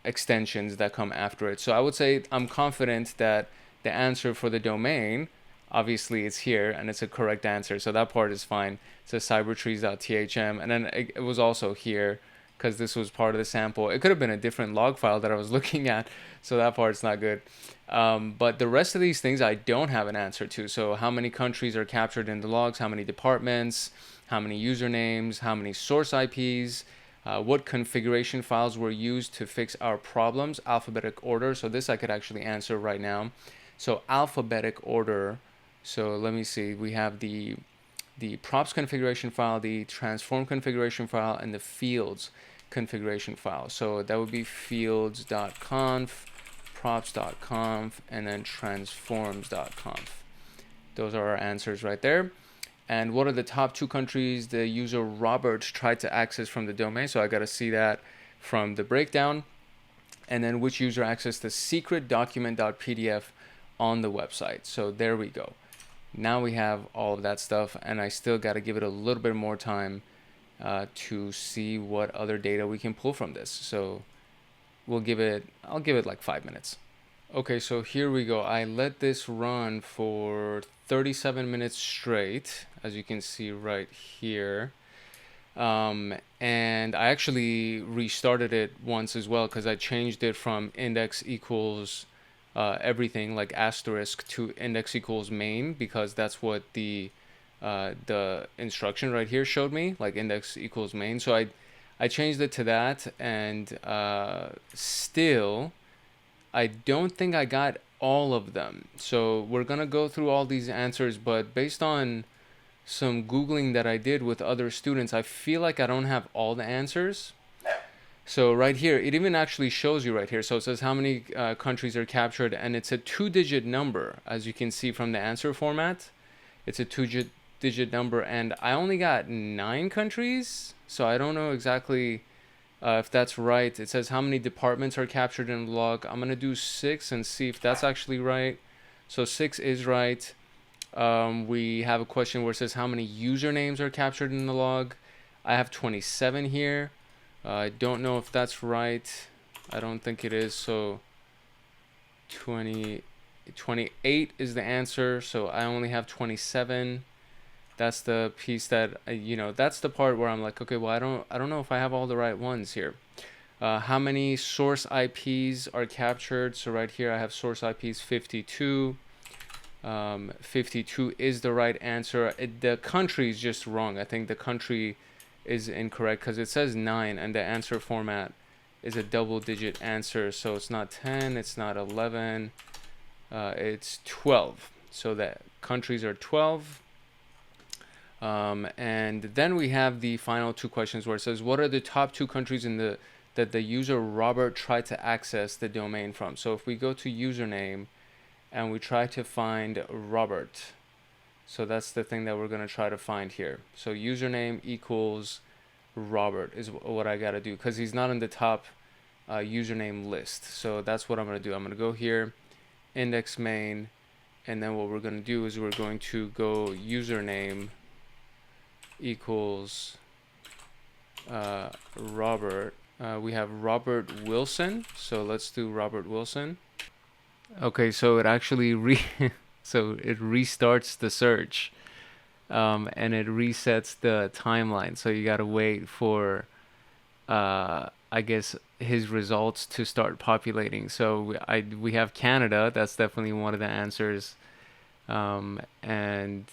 extensions that come after it. So I would say I'm confident that the answer for the domain, obviously it's here and it's a correct answer. So that part is fine. It says cybertrees.thm. And then it was also here because this was part of the sample. It could have been a different log file that I was looking at. So that part's not good. But the rest of these things I don't have an answer to. So how many countries are captured in the logs, how many departments, how many usernames, how many source IPs, what configuration files were used to fix our problems, alphabetic order. So this I could actually answer right now. So alphabetic order. So let me see. We have the props configuration file, the transform configuration file, and the fields configuration file. So that would be fields.conf, props.conf, and then transforms.conf. Those are our answers right there. And what are the top 2 countries the user Robert tried to access from the domain? So I got to see that from the breakdown. And then which user accessed the secret document.pdf on the website. So there we go. Now we have all of that stuff, and I still got to give it a little bit more time to see what other data we can pull from this. So I'll give it like 5 minutes. Okay, so here we go. I let this run for 37 minutes straight, as you can see right here. And I actually restarted it once as well, because I changed it from index equals everything, like asterisk, to index equals main, because that's what the instruction right here showed me, like index equals main. So I changed it to that, and still I don't think I got all of them. So we're gonna go through all these answers, but based on some Googling that I did with other students, I feel like I don't have all the answers. So right here, it even actually shows you right here. So it says how many countries are captured, and it's a 2-digit number, as you can see from the answer format. It's a 2-digit number, and I only got 9 countries. So I don't know exactly if that's right. It says how many departments are captured in the log. I'm gonna do 6 and see if that's actually right. So 6 is right. We have a question where it says how many usernames are captured in the log. I have 27 here. I don't know if that's right. I don't think it is. So 28 is the answer. So I only have 27. That's the piece that that's the part where I'm like, okay, well, I don't know if I have all the right ones here. How many source IPs are captured? So right here I have source IPs 52. 52 is the right answer. The country is just wrong. I think the country is incorrect, because it says 9 and the answer format is a double-digit answer. So it's not 10, it's not 11, it's 12. So the countries are 12. And then we have the final 2 questions where it says, what are the top 2 countries that the user Robert tried to access the domain from? So if we go to username and we try to find Robert, so that's the thing that we're going to try to find here. So username equals Robert is what I got to do, because he's not in the top username list. So that's what I'm going to do. I'm going to go here, index main, and then what we're going to do is we're going to go username equals Robert. We have Robert Wilson, so let's do Robert Wilson. Okay, so it actually so it restarts the search, and it resets the timeline. So you gotta wait for I guess his results to start populating. So we have Canada. That's definitely one of the answers, and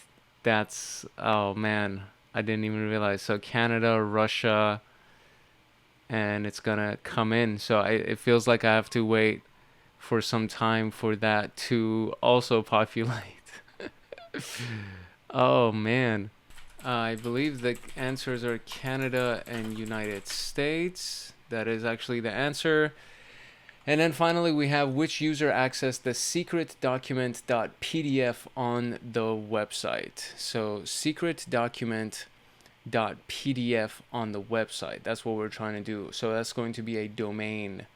that's, oh man, I didn't even realize. So Canada, Russia, and it's gonna come in. So it feels like I have to wait for some time for that to also populate. Oh man. I believe the answers are Canada and United States. That is actually the answer. And then finally we have which user accessed the secret document.pdf on the website. So secret document.pdf on the website. That's what we're trying to do. So that's going to be a domain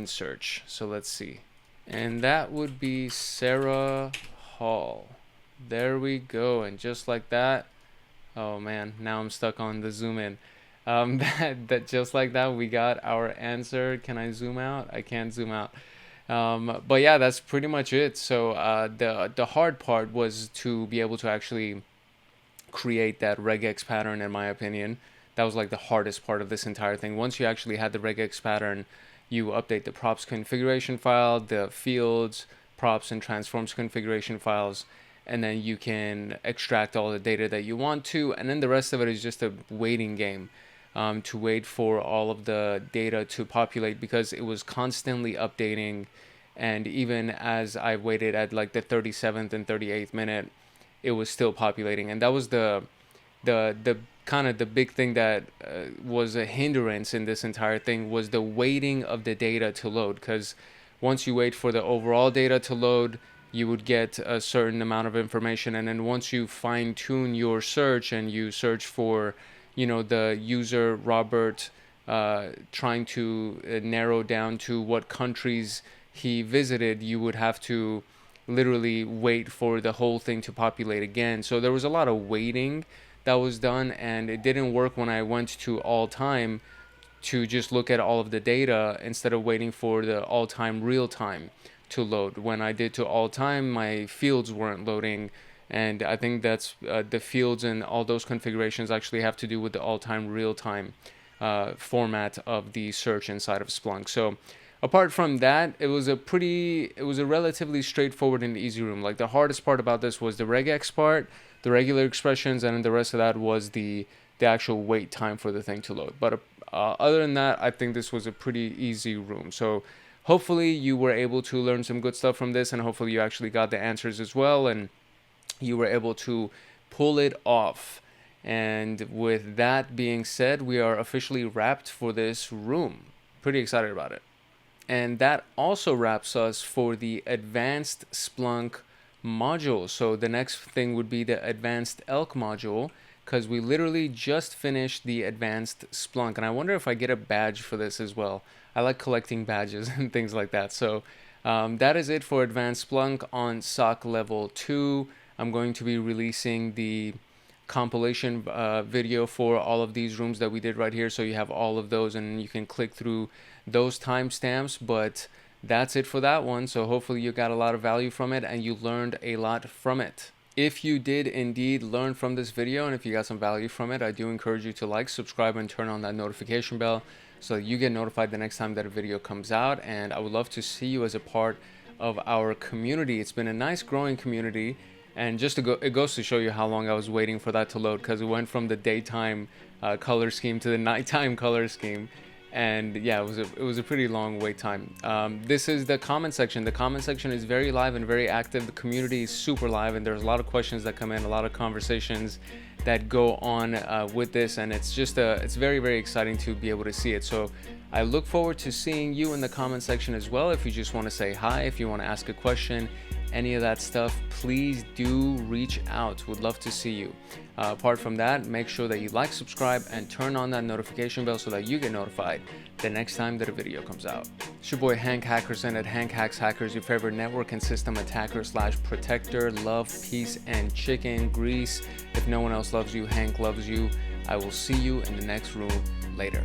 search. So let's see. And that would be Sarah Hall. There we go. And just like that, oh man, now I'm stuck on the zoom in. That just like that, we got our answer. Can I zoom out? I can't zoom out. But yeah, that's pretty much it. So the hard part was to be able to actually create that regex pattern, in my opinion. That was like the hardest part of this entire thing. Once you actually had the regex pattern, you update the props configuration file, the fields, props, and transforms configuration files, and then you can extract all the data that you want to, and then the rest of it is just a waiting game, to wait for all of the data to populate, because it was constantly updating. And even as I waited at like the 37th and 38th minute, it was still populating. And that was the kind of the big thing that was a hindrance in this entire thing, was the waiting of the data to load. Because once you wait for the overall data to load, you would get a certain amount of information, and then once you fine tune your search and you search for, the user Robert, trying to narrow down to what countries he visited, you would have to literally wait for the whole thing to populate again. So there was a lot of waiting that was done, and it didn't work when I went to all time to just look at all of the data instead of waiting for the all time real time to load. When I did to all time, my fields weren't loading, and I think that's the fields and all those configurations actually have to do with the all time real time format of the search inside of Splunk. So apart from that, it was a relatively straightforward and easy room. Like, the hardest part about this was the regex part, the regular expressions, and then the rest of that was the actual wait time for the thing to load. But other than that, I think this was a pretty easy room. So hopefully you were able to learn some good stuff from this, and hopefully you actually got the answers as well, and you were able to pull it off. And with that being said, we are officially wrapped for this room. Pretty excited about it. And that also wraps us for the Advanced Splunk module. So the next thing would be the Advanced Elk module, because we literally just finished the Advanced Splunk. And I wonder if I get a badge for this as well. I like collecting badges and things like that. So that is it for Advanced Splunk on SOC Level 2. I'm going to be releasing the compilation video for all of these rooms that we did right here, so you have all of those and you can click through those timestamps. But that's it for that one. So hopefully you got a lot of value from it and you learned a lot from it. If you did indeed learn from this video, and if you got some value from it, I do encourage you to like, subscribe, and turn on that notification bell so that you get notified the next time that a video comes out. And I would love to see you as a part of our community. It's been a nice growing community. And just it goes to show you how long I was waiting for that to load, because it went from the daytime color scheme to the nighttime color scheme. And yeah, it was a pretty long wait time. This is the comment section. The comment section is very live and very active. The community is super live, and there's a lot of questions that come in, a lot of conversations that go on with this, and it's just it's very, very exciting to be able to see it. So I look forward to seeing you in the comment section as well. If you just want to say hi, if you want to ask a question, any of that stuff, please do reach out. Would love to see you. Apart from that, make sure that you like, subscribe, and turn on that notification bell so that you get notified the next time that a video comes out. It's your boy Hank Hackerson at Hank Hacks Hackers, your favorite network and system attacker / protector. Love, peace, and chicken grease. If no one else loves you, Hank loves you. I will see you in the next room later.